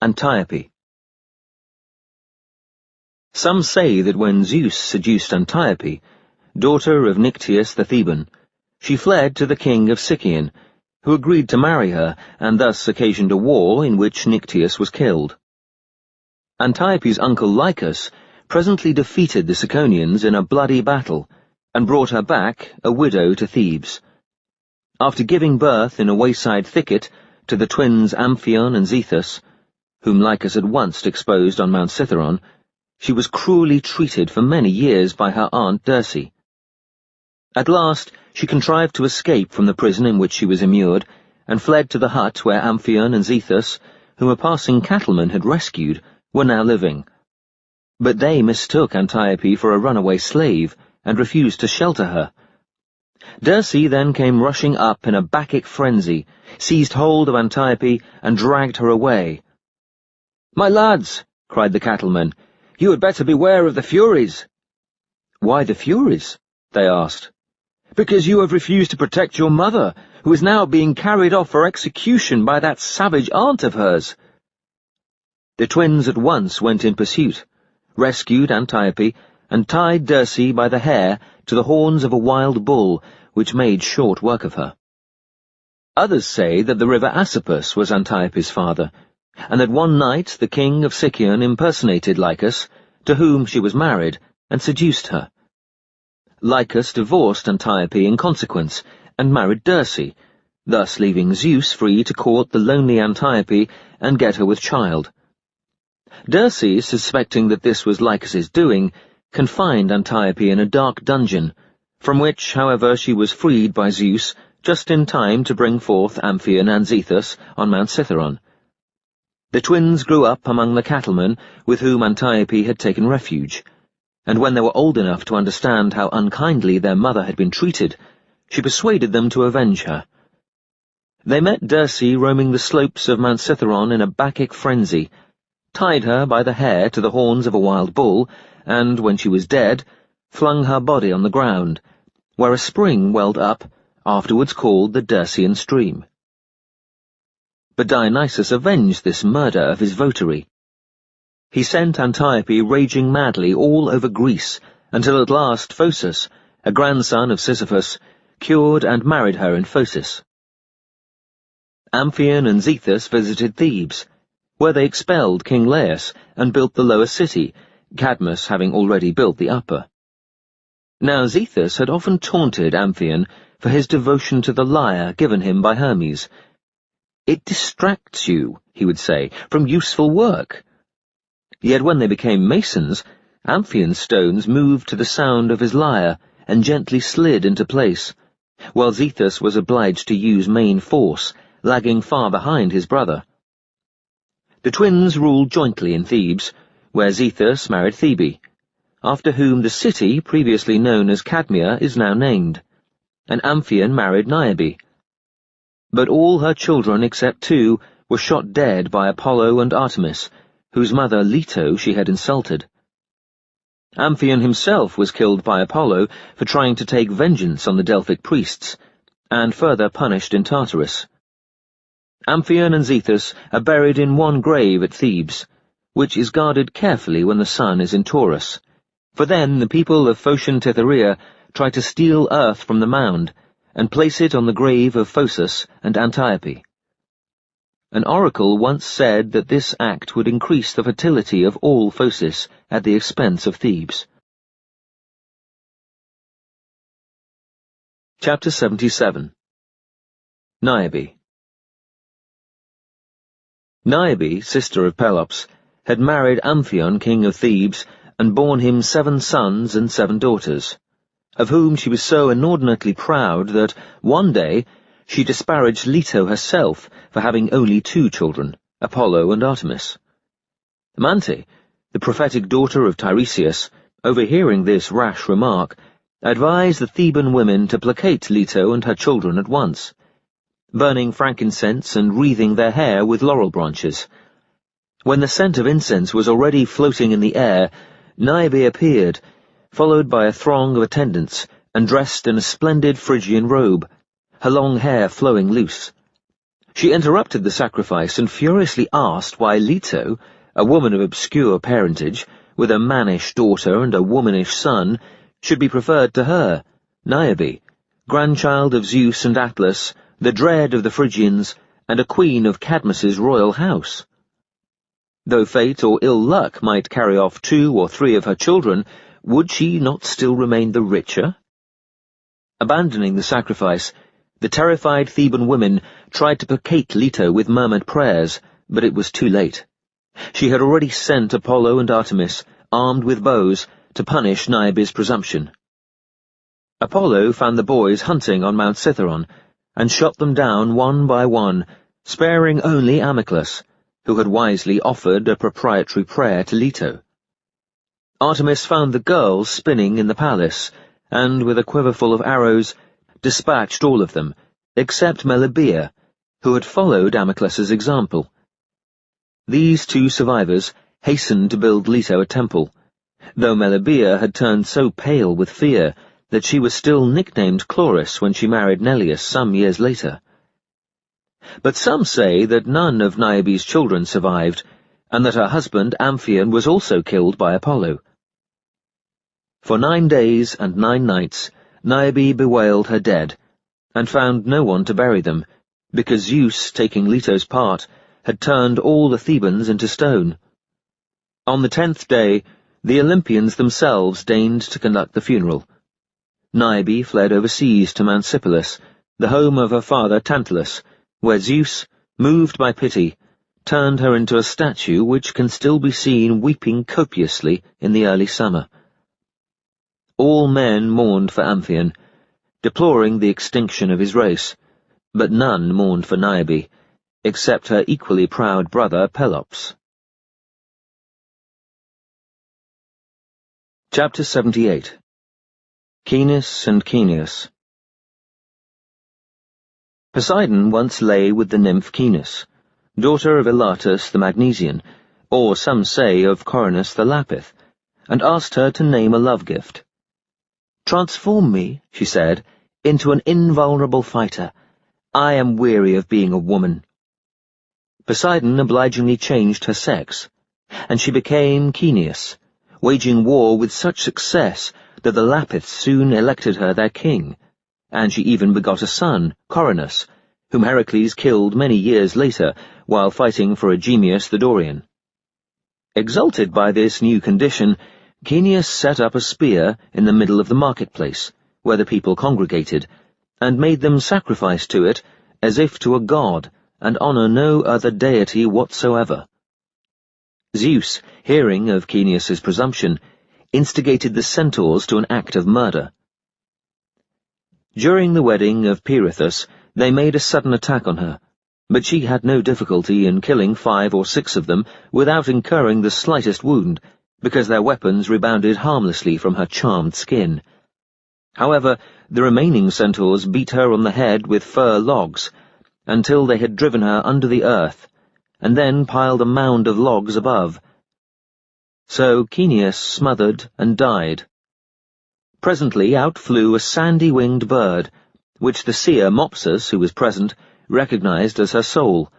Antiope. Some say that when Zeus seduced Antiope, daughter of Nyctius the Theban, she fled to the king of Sicyon, who agreed to marry her, and thus occasioned a war in which Nyctius was killed. Antiope's uncle Lycus presently defeated the Ciconians in a bloody battle, and brought her back, a widow, to Thebes. After giving birth in a wayside thicket to the twins Amphion and Zethus, whom Lycus had once exposed on Mount Cithaeron, she was cruelly treated for many years by her aunt Dirce. At last she contrived to escape from the prison in which she was immured, and fled to the hut where Amphion and Zethus, whom a passing cattleman had rescued, were now living. But they mistook Antiope for a runaway slave, and refused to shelter her. Dirce then came rushing up in a Bacchic frenzy, seized hold of Antiope, and dragged her away. "My lads," cried the cattlemen. "You had better beware of the Furies." "Why the Furies?" they asked. "Because you have refused to protect your mother, who is now being carried off for execution by that savage aunt of hers." The twins at once went in pursuit, rescued Antiope, and tied Dirce by the hair to the horns of a wild bull, which made short work of her. Others say that the river Asopus was Antiope's father, and that one night the king of Sicyon impersonated Lycus, to whom she was married, and seduced her. Lycus divorced Antiope in consequence, and married Dirce, thus leaving Zeus free to court the lonely Antiope and get her with child. Dirce, suspecting that this was Lycus's doing, confined Antiope in a dark dungeon, from which, however, she was freed by Zeus just in time to bring forth Amphion and Zethus on Mount Cithaeron. The twins grew up among the cattlemen with whom Antiope had taken refuge, and when they were old enough to understand how unkindly their mother had been treated, she persuaded them to avenge her. They met Dirce roaming the slopes of Mount Cithaeron in a Bacchic frenzy, tied her by the hair to the horns of a wild bull, and, when she was dead, flung her body on the ground, where a spring welled up, afterwards called the Dircean stream. But Dionysus avenged this murder of his votary. He sent Antiope raging madly all over Greece, until at last Phocis, a grandson of Sisyphus, cured and married her in Phocis. Amphion and Zethus visited Thebes, where they expelled King Laius and built the lower city, Cadmus having already built the upper. Now Zethus had often taunted Amphion for his devotion to the lyre given him by Hermes. "It distracts you," he would say, "from useful work." Yet when they became masons, Amphion's stones moved to the sound of his lyre and gently slid into place, while Zethus was obliged to use main force, lagging far behind his brother. The twins ruled jointly in Thebes, where Zethus married Thebe, after whom the city previously known as Cadmea is now named, and Amphion married Niobe. But all her children except two were shot dead by Apollo and Artemis, whose mother Leto she had insulted. Amphion himself was killed by Apollo for trying to take vengeance on the Delphic priests, and further punished in Tartarus. Amphion and Zethus are buried in one grave at Thebes, which is guarded carefully when the sun is in Taurus, for then the people of Phocian Titharia try to steal earth from the mound and place it on the grave of Phocis and Antiope. An oracle once said that this act would increase the fertility of all Phocis at the expense of Thebes. Chapter 77. Niobe. Niobe, sister of Pelops, had married Amphion, king of Thebes, and borne him 7 sons and 7 daughters, of whom she was so inordinately proud that, one day, she disparaged Leto herself for having only 2 children, Apollo and Artemis. Mante, the prophetic daughter of Tiresias, overhearing this rash remark, advised the Theban women to placate Leto and her children at once, burning frankincense and wreathing their hair with laurel branches. When the scent of incense was already floating in the air, Niobe appeared, followed by a throng of attendants, and dressed in a splendid Phrygian robe, her long hair flowing loose. She interrupted the sacrifice and furiously asked why Leto, a woman of obscure parentage, with a mannish daughter and a womanish son, should be preferred to her, Niobe, grandchild of Zeus and Atlas, the dread of the Phrygians, and a queen of Cadmus's royal house. Though fate or ill luck might carry off 2 or 3 of her children, would she not still remain the richer? Abandoning the sacrifice, the terrified Theban women tried to placate Leto with murmured prayers, but it was too late. She had already sent Apollo and Artemis, armed with bows, to punish Niobe's presumption. Apollo found the boys hunting on Mount Cithaeron, and shot them down one by one, sparing only Amyclus, who had wisely offered a proprietary prayer to Leto. Artemis found the girls spinning in the palace, and, with a quiverful of arrows, dispatched all of them, except Melibea, who had followed Amyclus's example. These 2 survivors, hastened to build Leto a temple, though Melibea had turned so pale with fear that she was still nicknamed Chloris when she married Neleus some years later. But some say that none of Niobe's children survived, and that her husband Amphion was also killed by Apollo. For 9 days and 9 nights Niobe bewailed her dead, and found no one to bury them, because Zeus, taking Leto's part, had turned all the Thebans into stone. On the 10th day, the Olympians themselves deigned to conduct the funeral. Niobe fled overseas to Mount Sipylus, the home of her father Tantalus, where Zeus, moved by pity, turned her into a statue which can still be seen weeping copiously in the early summer. All men mourned for Amphion, deploring the extinction of his race, but none mourned for Niobe, except her equally proud brother Pelops. Chapter 78. Caenis and Caeneus. Poseidon once lay with the nymph Caenis, daughter of Elatus the Magnesian, or some say of Coronus the Lapith, and asked her to name a love gift. "Transform me," she said, "into an invulnerable fighter. I am weary of being a woman." Poseidon obligingly changed her sex, and she became Caeneus, waging war with such success that the Lapiths soon elected her their king, and she even begot a son, Coronus, whom Heracles killed many years later while fighting for Eugenius the Dorian. Exalted by this new condition, Caeneus set up a spear in the middle of the marketplace, where the people congregated, and made them sacrifice to it as if to a god, and honour no other deity whatsoever. Zeus, hearing of Caeneus's presumption, instigated the centaurs to an act of murder. During the wedding of Pirithous, they made a sudden attack on her, but she had no difficulty in killing 5 or 6 of them without incurring the slightest wound, because their weapons rebounded harmlessly from her charmed skin. However, the remaining centaurs beat her on the head with fir logs, until they had driven her under the earth, and then piled a mound of logs above. So Caeneus smothered and died. Presently out flew a sandy-winged bird, which the seer Mopsus, who was present, recognized as her soul,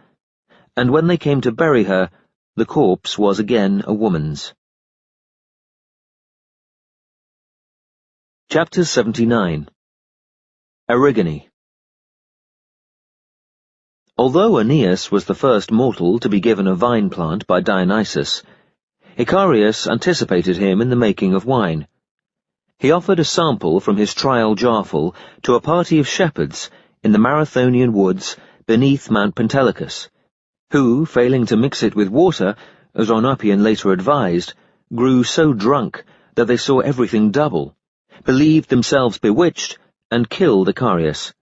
and when they came to bury her, the corpse was again a woman's. Chapter 79. Erigone. Although Aeneas was the first mortal to be given a vine plant by Dionysus, Icarius anticipated him in the making of wine. He offered a sample from his trial jarful to a party of shepherds in the Marathonian woods beneath Mount Pentelicus, who, failing to mix it with water, as Oenopion later advised, grew so drunk that they saw everything double, believed themselves bewitched, and killed Icarius.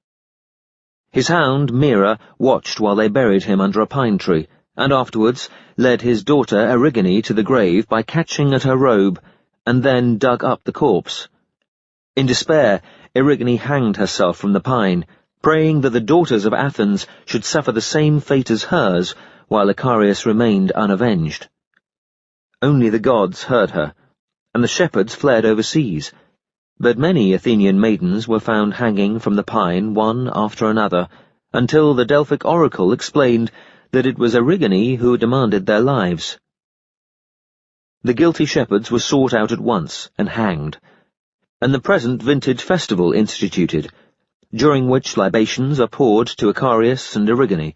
His hound, Mira, watched while they buried him under a pine tree, and afterwards led his daughter Erigone to the grave by catching at her robe, and then dug up the corpse. In despair, Erigone hanged herself from the pine, praying that the daughters of Athens should suffer the same fate as hers, while Icarius remained unavenged. Only the gods heard her, and the shepherds fled overseas, but many Athenian maidens were found hanging from the pine one after another, until the Delphic oracle explained that it was Erigone who demanded their lives. The guilty shepherds were sought out at once and hanged, and the present vintage festival instituted, during which libations are poured to Icarius and Erigone,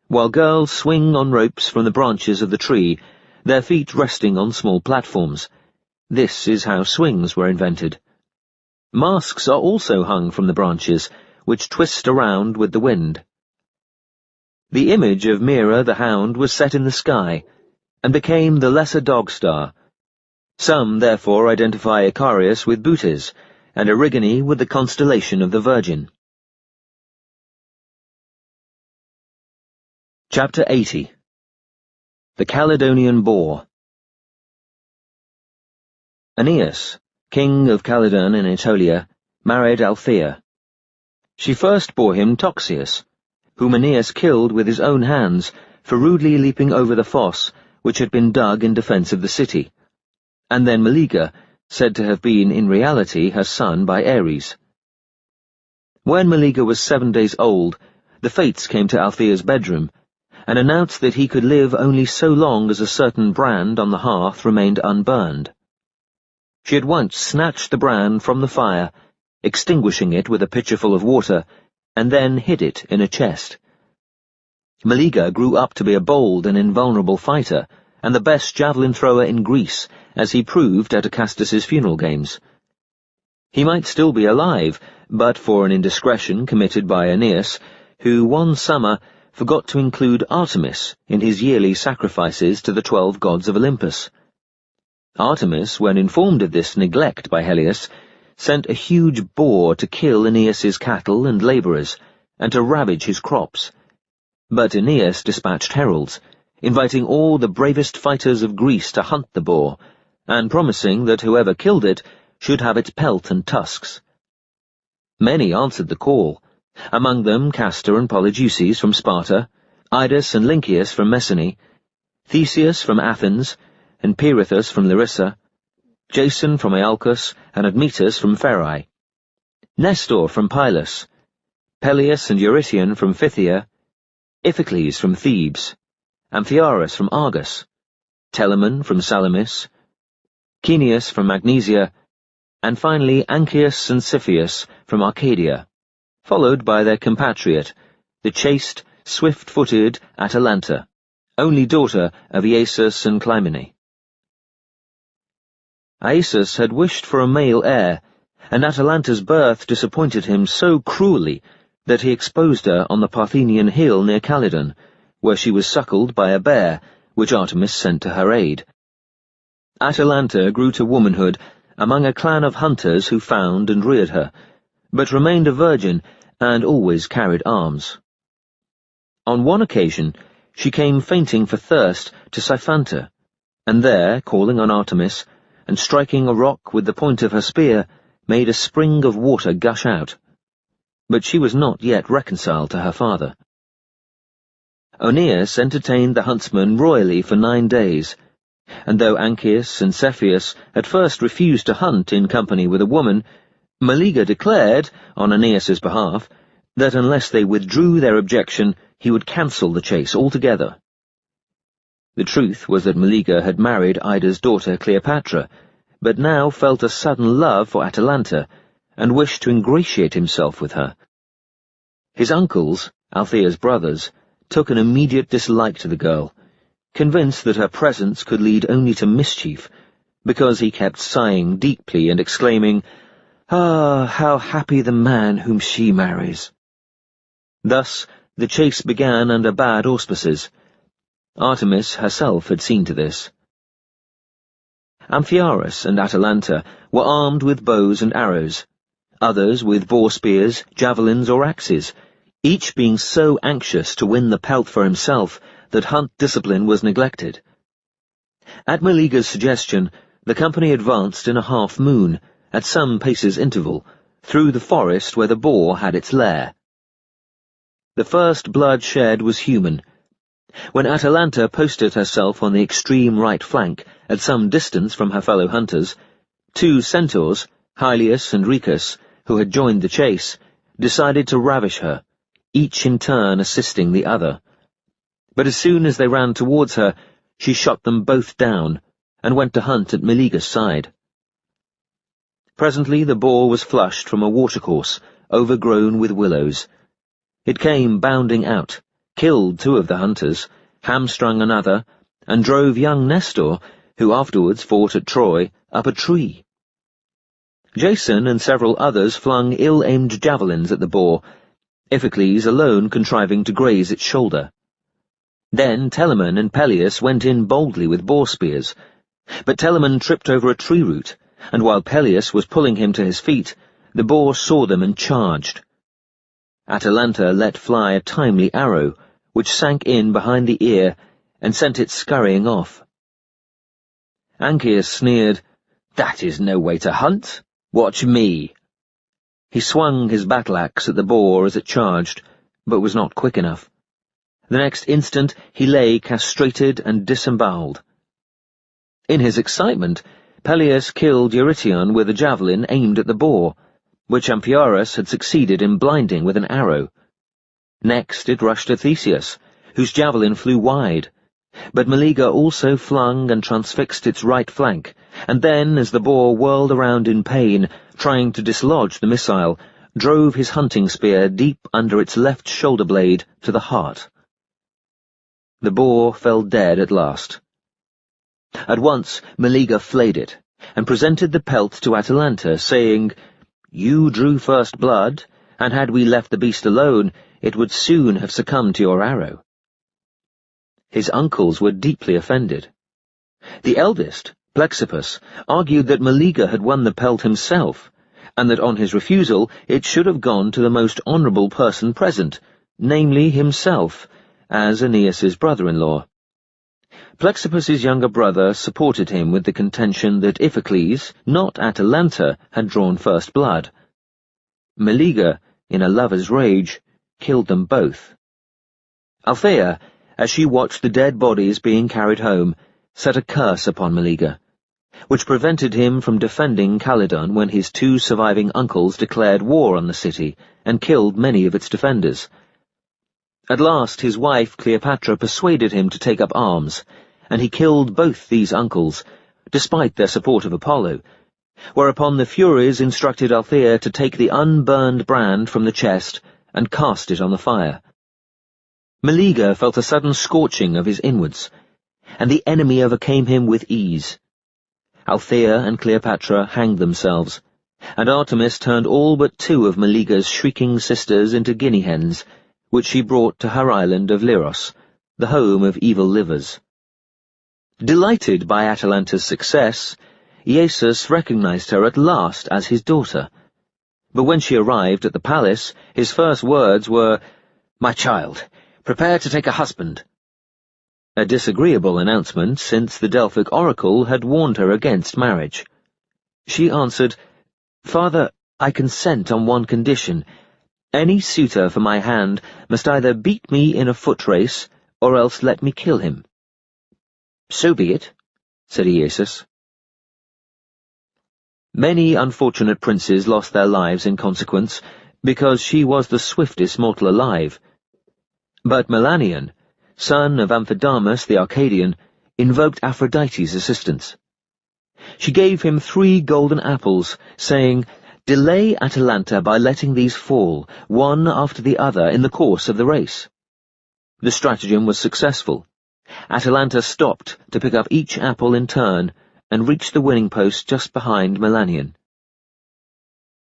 while girls swing on ropes from the branches of the tree, their feet resting on small platforms. This is how swings were invented. Masks are also hung from the branches, which twist around with the wind. The image of Mira the hound was set in the sky, and became the lesser dog star. Some therefore identify Icarius with Bootes, and Erigone with the constellation of the Virgin. Chapter 80. The Caledonian Boar. Aeneas, king of Caledon in Aetolia, married Althea. She first bore him Toxeus, whom Aeneas killed with his own hands for rudely leaping over the fosse which had been dug in defence of the city, and then Meleager, said to have been in reality her son by Ares. When Meleager was 7 days old, the Fates came to Althea's bedroom, and announced that he could live only so long as a certain brand on the hearth remained unburned. She at once snatched the brand from the fire, extinguishing it with a pitcherful of water, and then hid it in a chest. Meleager grew up to be a bold and invulnerable fighter, and the best javelin thrower in Greece, as he proved at Acastus's funeral games. He might still be alive, but for an indiscretion committed by Aeneas, who one summer forgot to include Artemis in his yearly sacrifices to the 12 gods of Olympus. Artemis, when informed of this neglect by Helios, sent a huge boar to kill Aeneas's cattle and labourers, and to ravage his crops. But Aeneas dispatched heralds, inviting all the bravest fighters of Greece to hunt the boar, and promising that whoever killed it should have its pelt and tusks. Many answered the call, among them Castor and Polydeuces from Sparta, Idas and Lynceus from Messene, Theseus from Athens, and Pirithous from Larissa, Jason from Iolcus, and Admetus from Pherae, Nestor from Pylos, Peleus and Eurytion from Phthia, Iphicles from Thebes, Amphiaraus from Argos, Telamon from Salamis, Caeneus from Magnesia, and finally Anchius and Cepheus from Arcadia, followed by their compatriot, the chaste, swift-footed Atalanta, only daughter of Iasus and Clymene. Iasus had wished for a male heir, and Atalanta's birth disappointed him so cruelly that he exposed her on the Parthenian hill near Calydon, where she was suckled by a bear, which Artemis sent to her aid. Atalanta grew to womanhood among a clan of hunters who found and reared her, but remained a virgin and always carried arms. On one occasion, she came fainting for thirst to Syphanta, and there, calling on Artemis, and striking a rock with the point of her spear, made a spring of water gush out. But she was not yet reconciled to her father. Oeneus entertained the huntsmen royally for 9 days, and though Anchius and Cepheus at first refused to hunt in company with a woman, Meleager declared, on Aeneas's behalf, that unless they withdrew their objection, he would cancel the chase altogether. The truth was that Meleager had married Ida's daughter Cleopatra, but now felt a sudden love for Atalanta, and wished to ingratiate himself with her. His uncles, Althea's brothers, took an immediate dislike to the girl, convinced that her presence could lead only to mischief, because he kept sighing deeply and exclaiming, "Ah, how happy the man whom she marries!" Thus the chase began under bad auspices. Artemis herself had seen to this. Amphiaraus and Atalanta were armed with bows and arrows, others with boar spears, javelins, or axes, each being so anxious to win the pelt for himself that hunt discipline was neglected. At Meleager's suggestion, the company advanced in a half-moon, at some paces interval, through the forest where the boar had its lair. The first blood shed was human. When Atalanta posted herself on the extreme right flank, at some distance from her fellow hunters, 2 centaurs, Hylius and Rhecus, who had joined the chase, decided to ravish her, each in turn assisting the other. But as soon as they ran towards her, she shot them both down, and went to hunt at Meleager's side. Presently the boar was flushed from a watercourse, overgrown with willows. It came bounding out, killed 2 of the hunters, hamstrung another, and drove young Nestor, who afterwards fought at Troy, up a tree. Jason and several others flung ill-aimed javelins at the boar, Iphicles alone contriving to graze its shoulder. Then Telamon and Peleus went in boldly with boar spears, but Telamon tripped over a tree root, and while Peleus was pulling him to his feet, the boar saw them and charged. Atalanta let fly a timely arrow, which sank in behind the ear and sent it scurrying off. Anchius sneered, "That is no way to hunt. Watch me." He swung his battle-axe at the boar as it charged, but was not quick enough. The next instant he lay castrated and disemboweled. In his excitement, Peleus killed Eurytion with a javelin aimed at the boar, which Amphiaraus had succeeded in blinding with an arrow. Next it rushed at Theseus, whose javelin flew wide, but Meleager also flung and transfixed its right flank, and then, as the boar whirled around in pain, trying to dislodge the missile, drove his hunting spear deep under its left shoulder blade to the heart. The boar fell dead at last. At once Meleager flayed it, and presented the pelt to Atalanta, saying, "You drew first blood, and had we left the beast alone, it would soon have succumbed to your arrow." His uncles were deeply offended. The eldest, Plexippus, argued that Meleager had won the pelt himself, and that on his refusal it should have gone to the most honourable person present, namely himself, as Aeneas's brother-in-law. Plexippus's younger brother supported him with the contention that Iphicles, not Atalanta, had drawn first blood. Meleager, in a lover's rage, killed them both. Althea, as she watched the dead bodies being carried home, set a curse upon Meleager, which prevented him from defending Calydon when his two surviving uncles declared war on the city and killed many of its defenders. At last his wife Cleopatra persuaded him to take up arms, and he killed both these uncles, despite their support of Apollo, whereupon the Furies instructed Althea to take the unburned brand from the chest and cast it on the fire. Meleager felt a sudden scorching of his inwards, and the enemy overcame him with ease. Althea and Cleopatra hanged themselves, and Artemis turned all but two of Meleager's shrieking sisters into guinea hens, which she brought to her island of Liros, the home of evil livers. Delighted by Atalanta's success, Iasus recognized her at last as his daughter. But when she arrived at the palace, his first words were, "My child, prepare to take a husband." A disagreeable announcement, since the Delphic oracle had warned her against marriage. She answered, "Father, I consent on one condition. Any suitor for my hand must either beat me in a foot race, or else let me kill him." "So be it," said Iasus. Many unfortunate princes lost their lives in consequence, because she was the swiftest mortal alive. But Melanion, son of Amphidamas the Arcadian, invoked Aphrodite's assistance. She gave him 3 golden apples, saying, "Delay Atalanta by letting these fall, one after the other, in the course of the race." The stratagem was successful. Atalanta stopped to pick up each apple in turn, and reached the winning post just behind Melanion.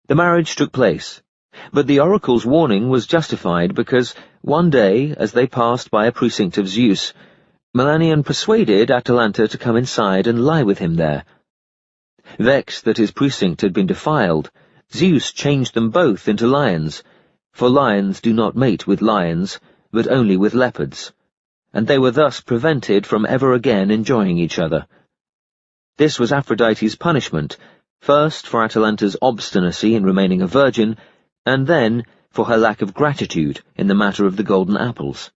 The marriage took place, but the oracle's warning was justified because, one day, as they passed by a precinct of Zeus, Melanion persuaded Atalanta to come inside and lie with him there. Vexed that his precinct had been defiled, Zeus changed them both into lions, for lions do not mate with lions, but only with leopards, and they were thus prevented from ever again enjoying each other. This was Aphrodite's punishment, first for Atalanta's obstinacy in remaining a virgin, and then for her lack of gratitude in the matter of the golden apples.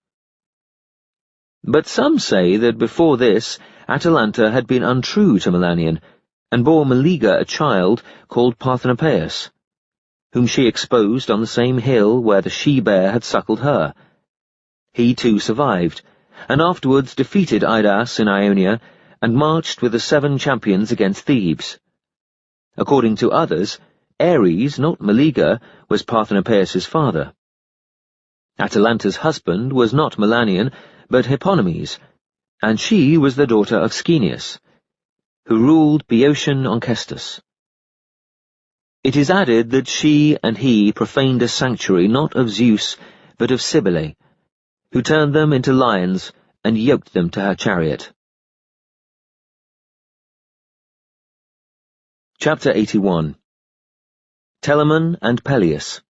But some say that before this, Atalanta had been untrue to Melanion, and bore Meleager a child called Parthenopaeus, whom she exposed on the same hill where the she-bear had suckled her. He too survived, and afterwards defeated Idas in Ionia, and marched with the 7 champions against Thebes. According to others, Ares, not Meleager, was Parthenopaeus' father. Atalanta's husband was not Melanion, but Hippomenes, and she was the daughter of Schoeneus, who ruled Boeotian Onchestus. It is added that she and he profaned a sanctuary not of Zeus, but of Cybele, who turned them into lions and yoked them to her chariot. Chapter 81. Telamon and Peleus.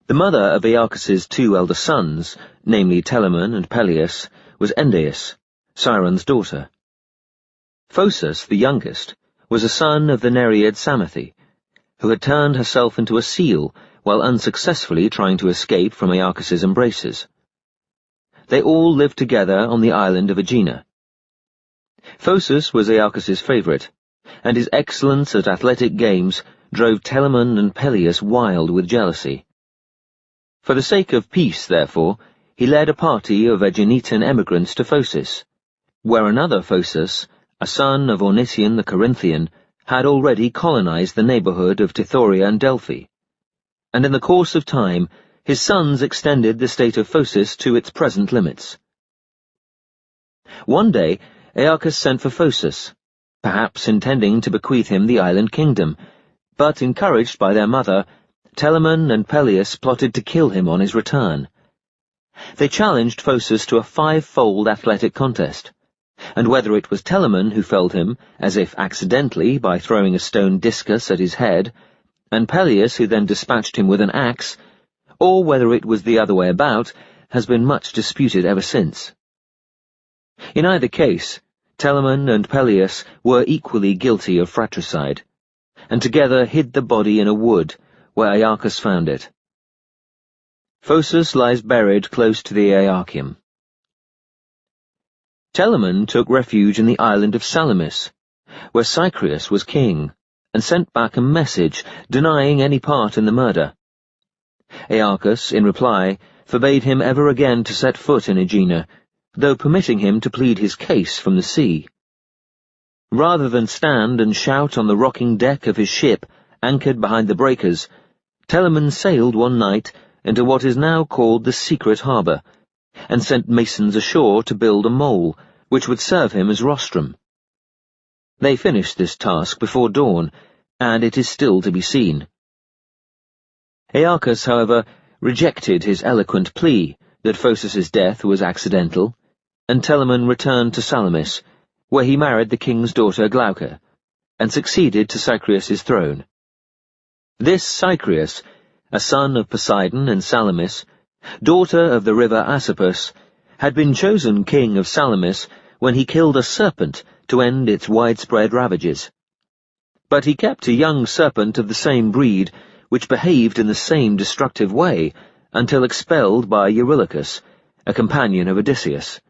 The mother of Aeacus's 2 elder sons, namely Telamon and Peleus, was Endeus, Sciron's daughter. Phocis, the youngest, was a son of the Nereid Psamathe, who had turned herself into a seal while unsuccessfully trying to escape from Aeacus's embraces. They all lived together on the island of Aegina. Phocis was Aeacus's favourite, and his excellence at athletic games drove Telamon and Peleus wild with jealousy. For the sake of peace, therefore, he led a party of Aeginetan emigrants to Phocis, where another Phocis, a son of Ornithion the Corinthian, had already colonized the neighborhood of Tithoria and Delphi, and in the course of time his sons extended the state of Phocis to its present limits. One day Aeacus sent for Phocis, perhaps intending to bequeath him the island kingdom, but encouraged by their mother, Telamon and Peleus plotted to kill him on his return. They challenged Phocis to a 5-fold athletic contest, and whether it was Telamon who felled him, as if accidentally by throwing a stone discus at his head, and Peleus who then dispatched him with an axe, or whether it was the other way about, has been much disputed ever since. In either case, Telamon and Peleus were equally guilty of fratricide, and together hid the body in a wood, where Aeacus found it. Phocis lies buried close to the Aeacium. Telamon took refuge in the island of Salamis, where Cycreus was king, and sent back a message denying any part in the murder. Aeacus, in reply, forbade him ever again to set foot in Aegina, though permitting him to plead his case from the sea. Rather than stand and shout on the rocking deck of his ship, anchored behind the breakers, Telamon sailed one night into what is now called the Secret Harbour, and sent masons ashore to build a mole, which would serve him as rostrum. They finished this task before dawn, and it is still to be seen. Aeacus, however, rejected his eloquent plea that Phocis's death was accidental, and Telamon returned to Salamis, where he married the king's daughter Glauca, and succeeded to Cycreus's throne. This Cycreus, a son of Poseidon and Salamis, daughter of the river Asopus, had been chosen king of Salamis when he killed a serpent to end its widespread ravages. But he kept a young serpent of the same breed, which behaved in the same destructive way, until expelled by Eurylochus, a companion of Odysseus.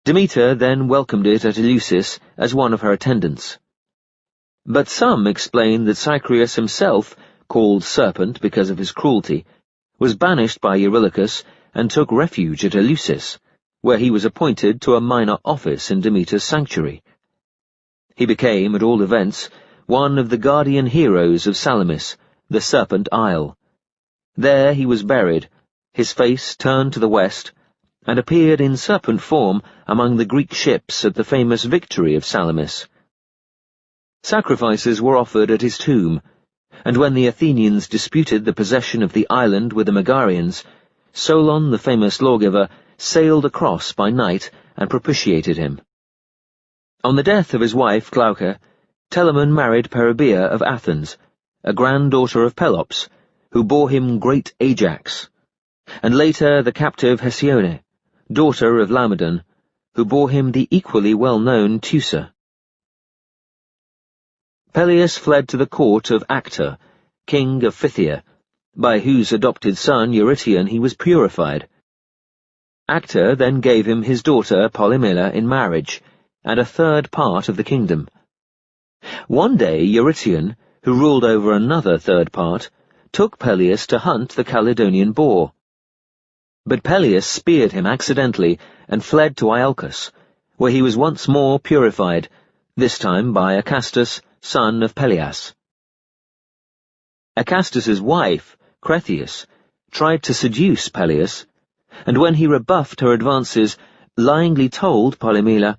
Demeter then welcomed it at Eleusis as one of her attendants. But some explain that Cycreus himself, called Serpent because of his cruelty, was banished by Eurylochus and took refuge at Eleusis, where he was appointed to a minor office in Demeter's sanctuary. He became, at all events, one of the guardian heroes of Salamis, the Serpent Isle. There he was buried, his face turned to the west, and appeared in serpent form among the Greek ships at the famous victory of Salamis. Sacrifices were offered at his tomb, and when the Athenians disputed the possession of the island with the Megarians, Solon, the famous lawgiver, sailed across by night and propitiated him. On the death of his wife Glauca, Telamon married Peribea of Athens, a granddaughter of Pelops, who bore him great Ajax, and later the captive Hesione, daughter of Laomedon, who bore him the equally well-known Teucer. Peleus fled to the court of Actor, king of Phthia, by whose adopted son Eurytion he was purified. Actor then gave him his daughter Polymela in marriage, and a third part of the kingdom. One day Eurytion, who ruled over another third part, took Peleus to hunt the Caledonian boar. But Peleus speared him accidentally and fled to Iolcus, where he was once more purified, this time by Acastus, son of Peleus. Acastus's wife, Cretheus, tried to seduce Peleus, and when he rebuffed her advances, lyingly told Polymela,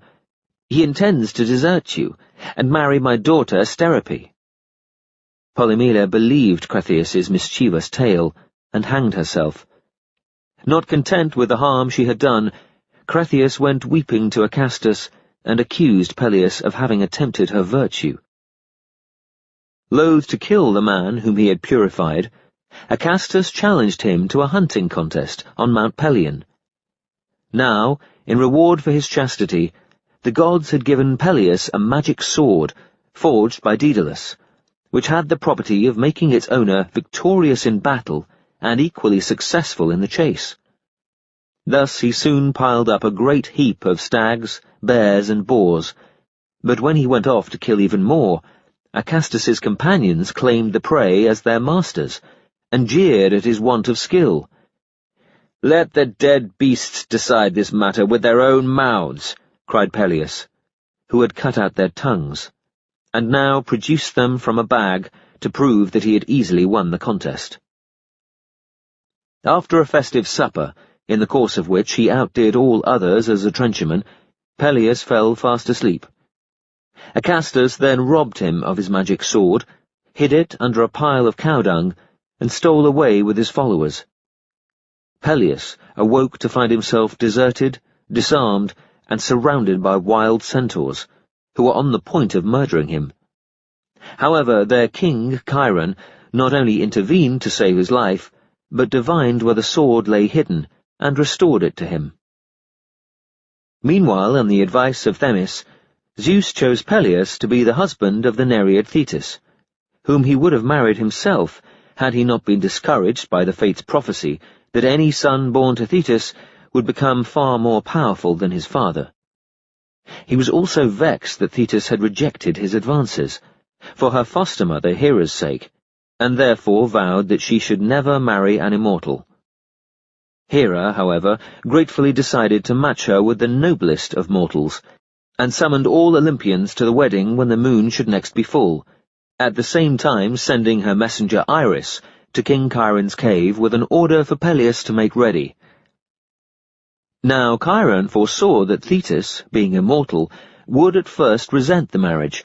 "He intends to desert you, and marry my daughter Sterope." Polymela believed Cretheus's mischievous tale, and hanged herself. Not content with the harm she had done, Cretheus went weeping to Acastus, and accused Peleus of having attempted her virtue. Loath to kill the man whom he had purified, Acastus challenged him to a hunting contest on Mount Pelion. Now, in reward for his chastity, the gods had given Peleus a magic sword, forged by Daedalus, which had the property of making its owner victorious in battle and equally successful in the chase. Thus he soon piled up a great heap of stags, bears, and boars, but when he went off to kill even more, Acastus's companions claimed the prey as their masters, and jeered at his want of skill. "Let the dead beasts decide this matter with their own mouths," cried Peleus, who had cut out their tongues, and now produced them from a bag to prove that he had easily won the contest. After a festive supper, in the course of which he outdid all others as a trencherman, Peleus fell fast asleep. Acastus then robbed him of his magic sword, hid it under a pile of cow dung, and stole away with his followers. Peleus awoke to find himself deserted, disarmed, and surrounded by wild centaurs, who were on the point of murdering him. However, their king, Chiron, not only intervened to save his life, but divined where the sword lay hidden, and restored it to him. Meanwhile, on the advice of Themis, Zeus chose Peleus to be the husband of the Nereid Thetis, whom he would have married himself had he not been discouraged by the fate's prophecy that any son born to Thetis would become far more powerful than his father. He was also vexed that Thetis had rejected his advances, for her foster mother Hera's sake, and therefore vowed that she should never marry an immortal. Hera, however, gratefully decided to match her with the noblest of mortals, and summoned all Olympians to the wedding when the moon should next be full, at the same time sending her messenger Iris to King Chiron's cave with an order for Peleus to make ready. Now Chiron foresaw that Thetis, being immortal, would at first resent the marriage,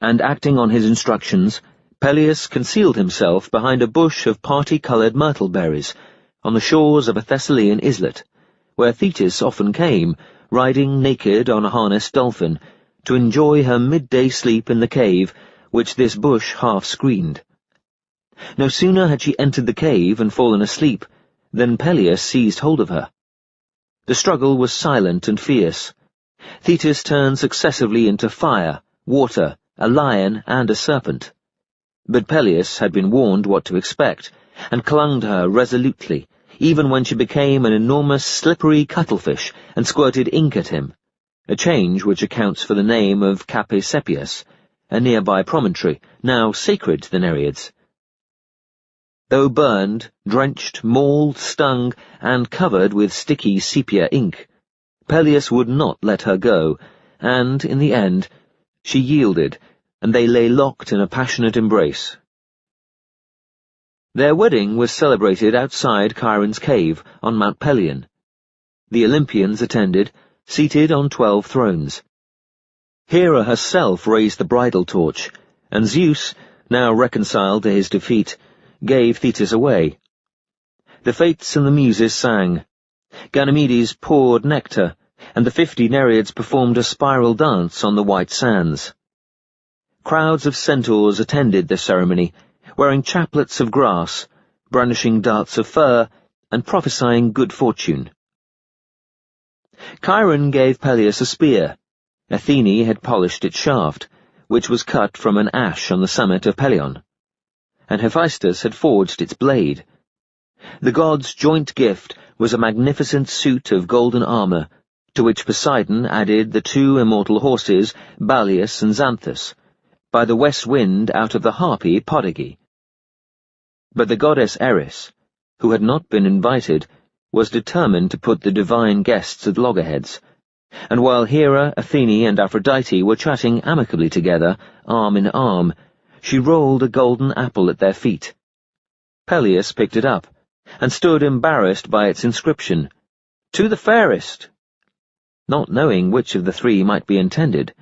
and acting on his instructions, Peleus concealed himself behind a bush of party-coloured myrtle berries, on the shores of a Thessalian islet, where Thetis often came, riding naked on a harnessed dolphin, to enjoy her midday sleep in the cave, which this bush half screened. No sooner had she entered the cave and fallen asleep, than Peleus seized hold of her. The struggle was silent and fierce. Thetis turned successively into fire, water, a lion, and a serpent. But Peleus had been warned what to expect, and clung to her resolutely, even when she became an enormous slippery cuttlefish and squirted ink at him, a change which accounts for the name of Cape Sepias, a nearby promontory, now sacred to the Nereids. Though burned, drenched, mauled, stung, and covered with sticky sepia ink, Peleus would not let her go, and, in the end, she yielded, and they lay locked in a passionate embrace. Their wedding was celebrated outside Chiron's cave on Mount Pelion. The Olympians attended, seated on 12 thrones. Hera herself raised the bridal torch, and Zeus, now reconciled to his defeat, gave Thetis away. The Fates and the Muses sang. Ganymedes poured nectar, and the 50 Nereids performed a spiral dance on the white sands. Crowds of centaurs attended the ceremony, wearing chaplets of grass, brandishing darts of fir, and prophesying good fortune. Chiron gave Peleus a spear. Athene had polished its shaft, which was cut from an ash on the summit of Pelion, and Hephaestus had forged its blade. The gods' joint gift was a magnificent suit of golden armour, to which Poseidon added the 2 immortal horses, Balius and Xanthus, by the west wind out of the harpy Podarge. But the goddess Eris, who had not been invited, was determined to put the divine guests at loggerheads, and while Hera, Athene, and Aphrodite were chatting amicably together, arm in arm, she rolled a golden apple at their feet. Peleus picked it up, and stood embarrassed by its inscription, "To the fairest," not knowing which of the 3 might be intended.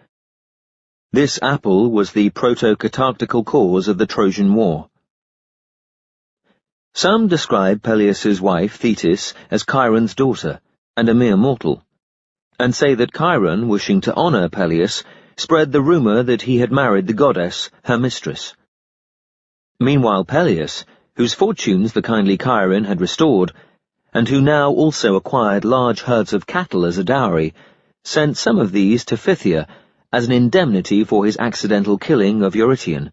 This apple was the proto-catarctical cause of the Trojan War. Some describe Peleus's wife, Thetis, as Chiron's daughter, and a mere mortal, and say that Chiron, wishing to honour Peleus, spread the rumour that he had married the goddess, her mistress. Meanwhile Peleus, whose fortunes the kindly Chiron had restored, and who now also acquired large herds of cattle as a dowry, sent some of these to Phthia as an indemnity for his accidental killing of Eurytion.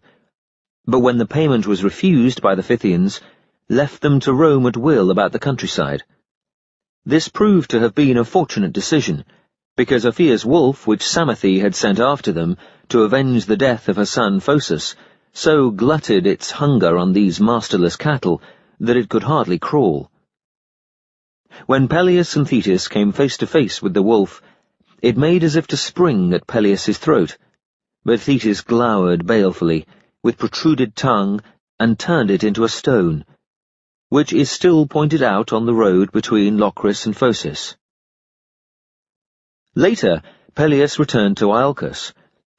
but when the payment was refused by the Pythians, left them to roam at will about the countryside. This proved to have been a fortunate decision, because a fierce wolf which Psamathe had sent after them to avenge the death of her son Phocis so glutted its hunger on these masterless cattle that it could hardly crawl. When Peleus and Thetis came face to face with the wolf, it made as if to spring at Peleus's throat, but Thetis glowered balefully, with protruded tongue, and turned it into a stone, which is still pointed out on the road between Locris and Phocis. Later, Peleus returned to Iolcus,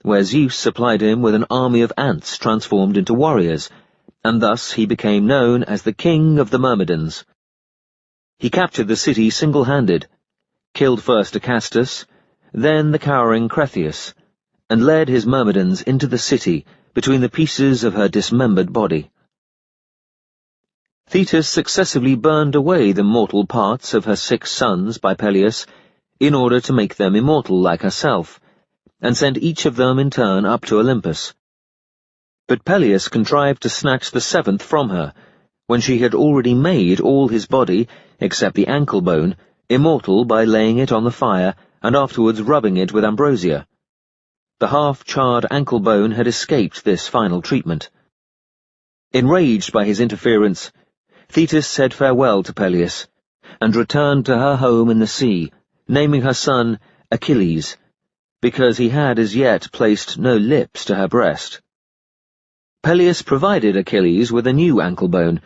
where Zeus supplied him with an army of ants transformed into warriors, and thus he became known as the King of the Myrmidons. He captured the city single-handed, killed first Acastus, then the cowering Cretheus, and led his Myrmidons into the city between the pieces of her dismembered body. Thetis successively burned away the mortal parts of her 6 sons by Peleus in order to make them immortal like herself, and sent each of them in turn up to Olympus. But Peleus contrived to snatch the 7th from her, when she had already made all his body, except the ankle bone, immortal by laying it on the fire and afterwards rubbing it with ambrosia. The half-charred ankle bone had escaped this final treatment. Enraged by his interference, Thetis said farewell to Peleus, and returned to her home in the sea, naming her son Achilles, because he had as yet placed no lips to her breast. Peleus provided Achilles with a new ankle bone,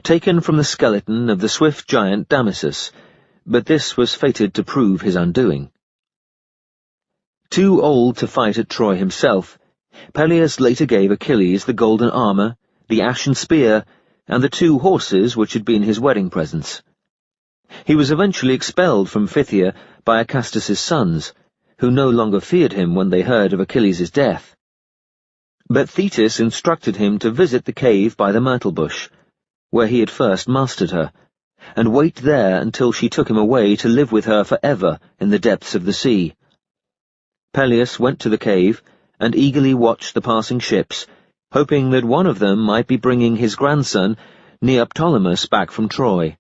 taken from the skeleton of the swift giant Damasus, but this was fated to prove his undoing. Too old to fight at Troy himself, Peleus later gave Achilles the golden armor, the ashen spear, and the 2 horses which had been his wedding presents. He was eventually expelled from Phthia by Acastus's sons, who no longer feared him when they heard of Achilles' death. But Thetis instructed him to visit the cave by the myrtle bush, where he had first mastered her, and wait there until she took him away to live with her forever in the depths of the sea. Peleus went to the cave and eagerly watched the passing ships, hoping that one of them might be bringing his grandson, Neoptolemus, back from Troy.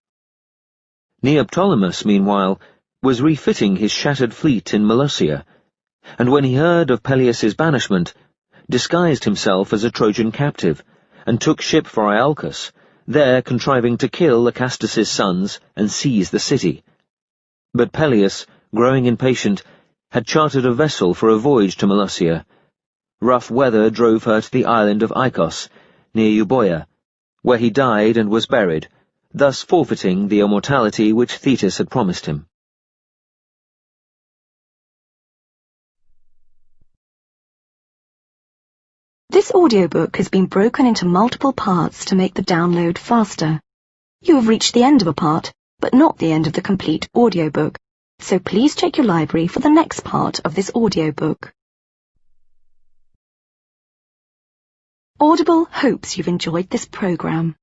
Neoptolemus, meanwhile, was refitting his shattered fleet in Molossia, and when he heard of Peleus's banishment, disguised himself as a Trojan captive, and took ship for Iolcus, there contriving to kill Acastus's sons and seize the city. But Peleus, growing impatient, had chartered a vessel for a voyage to Molossia. Rough weather drove her to the island of Icos, near Euboea, where he died and was buried, thus forfeiting the immortality which Thetis had promised him. This audiobook has been broken into multiple parts to make the download faster. You have reached the end of a part, but not the end of the complete audiobook, so please check your library for the next part of this audiobook. Audible hopes you've enjoyed this program.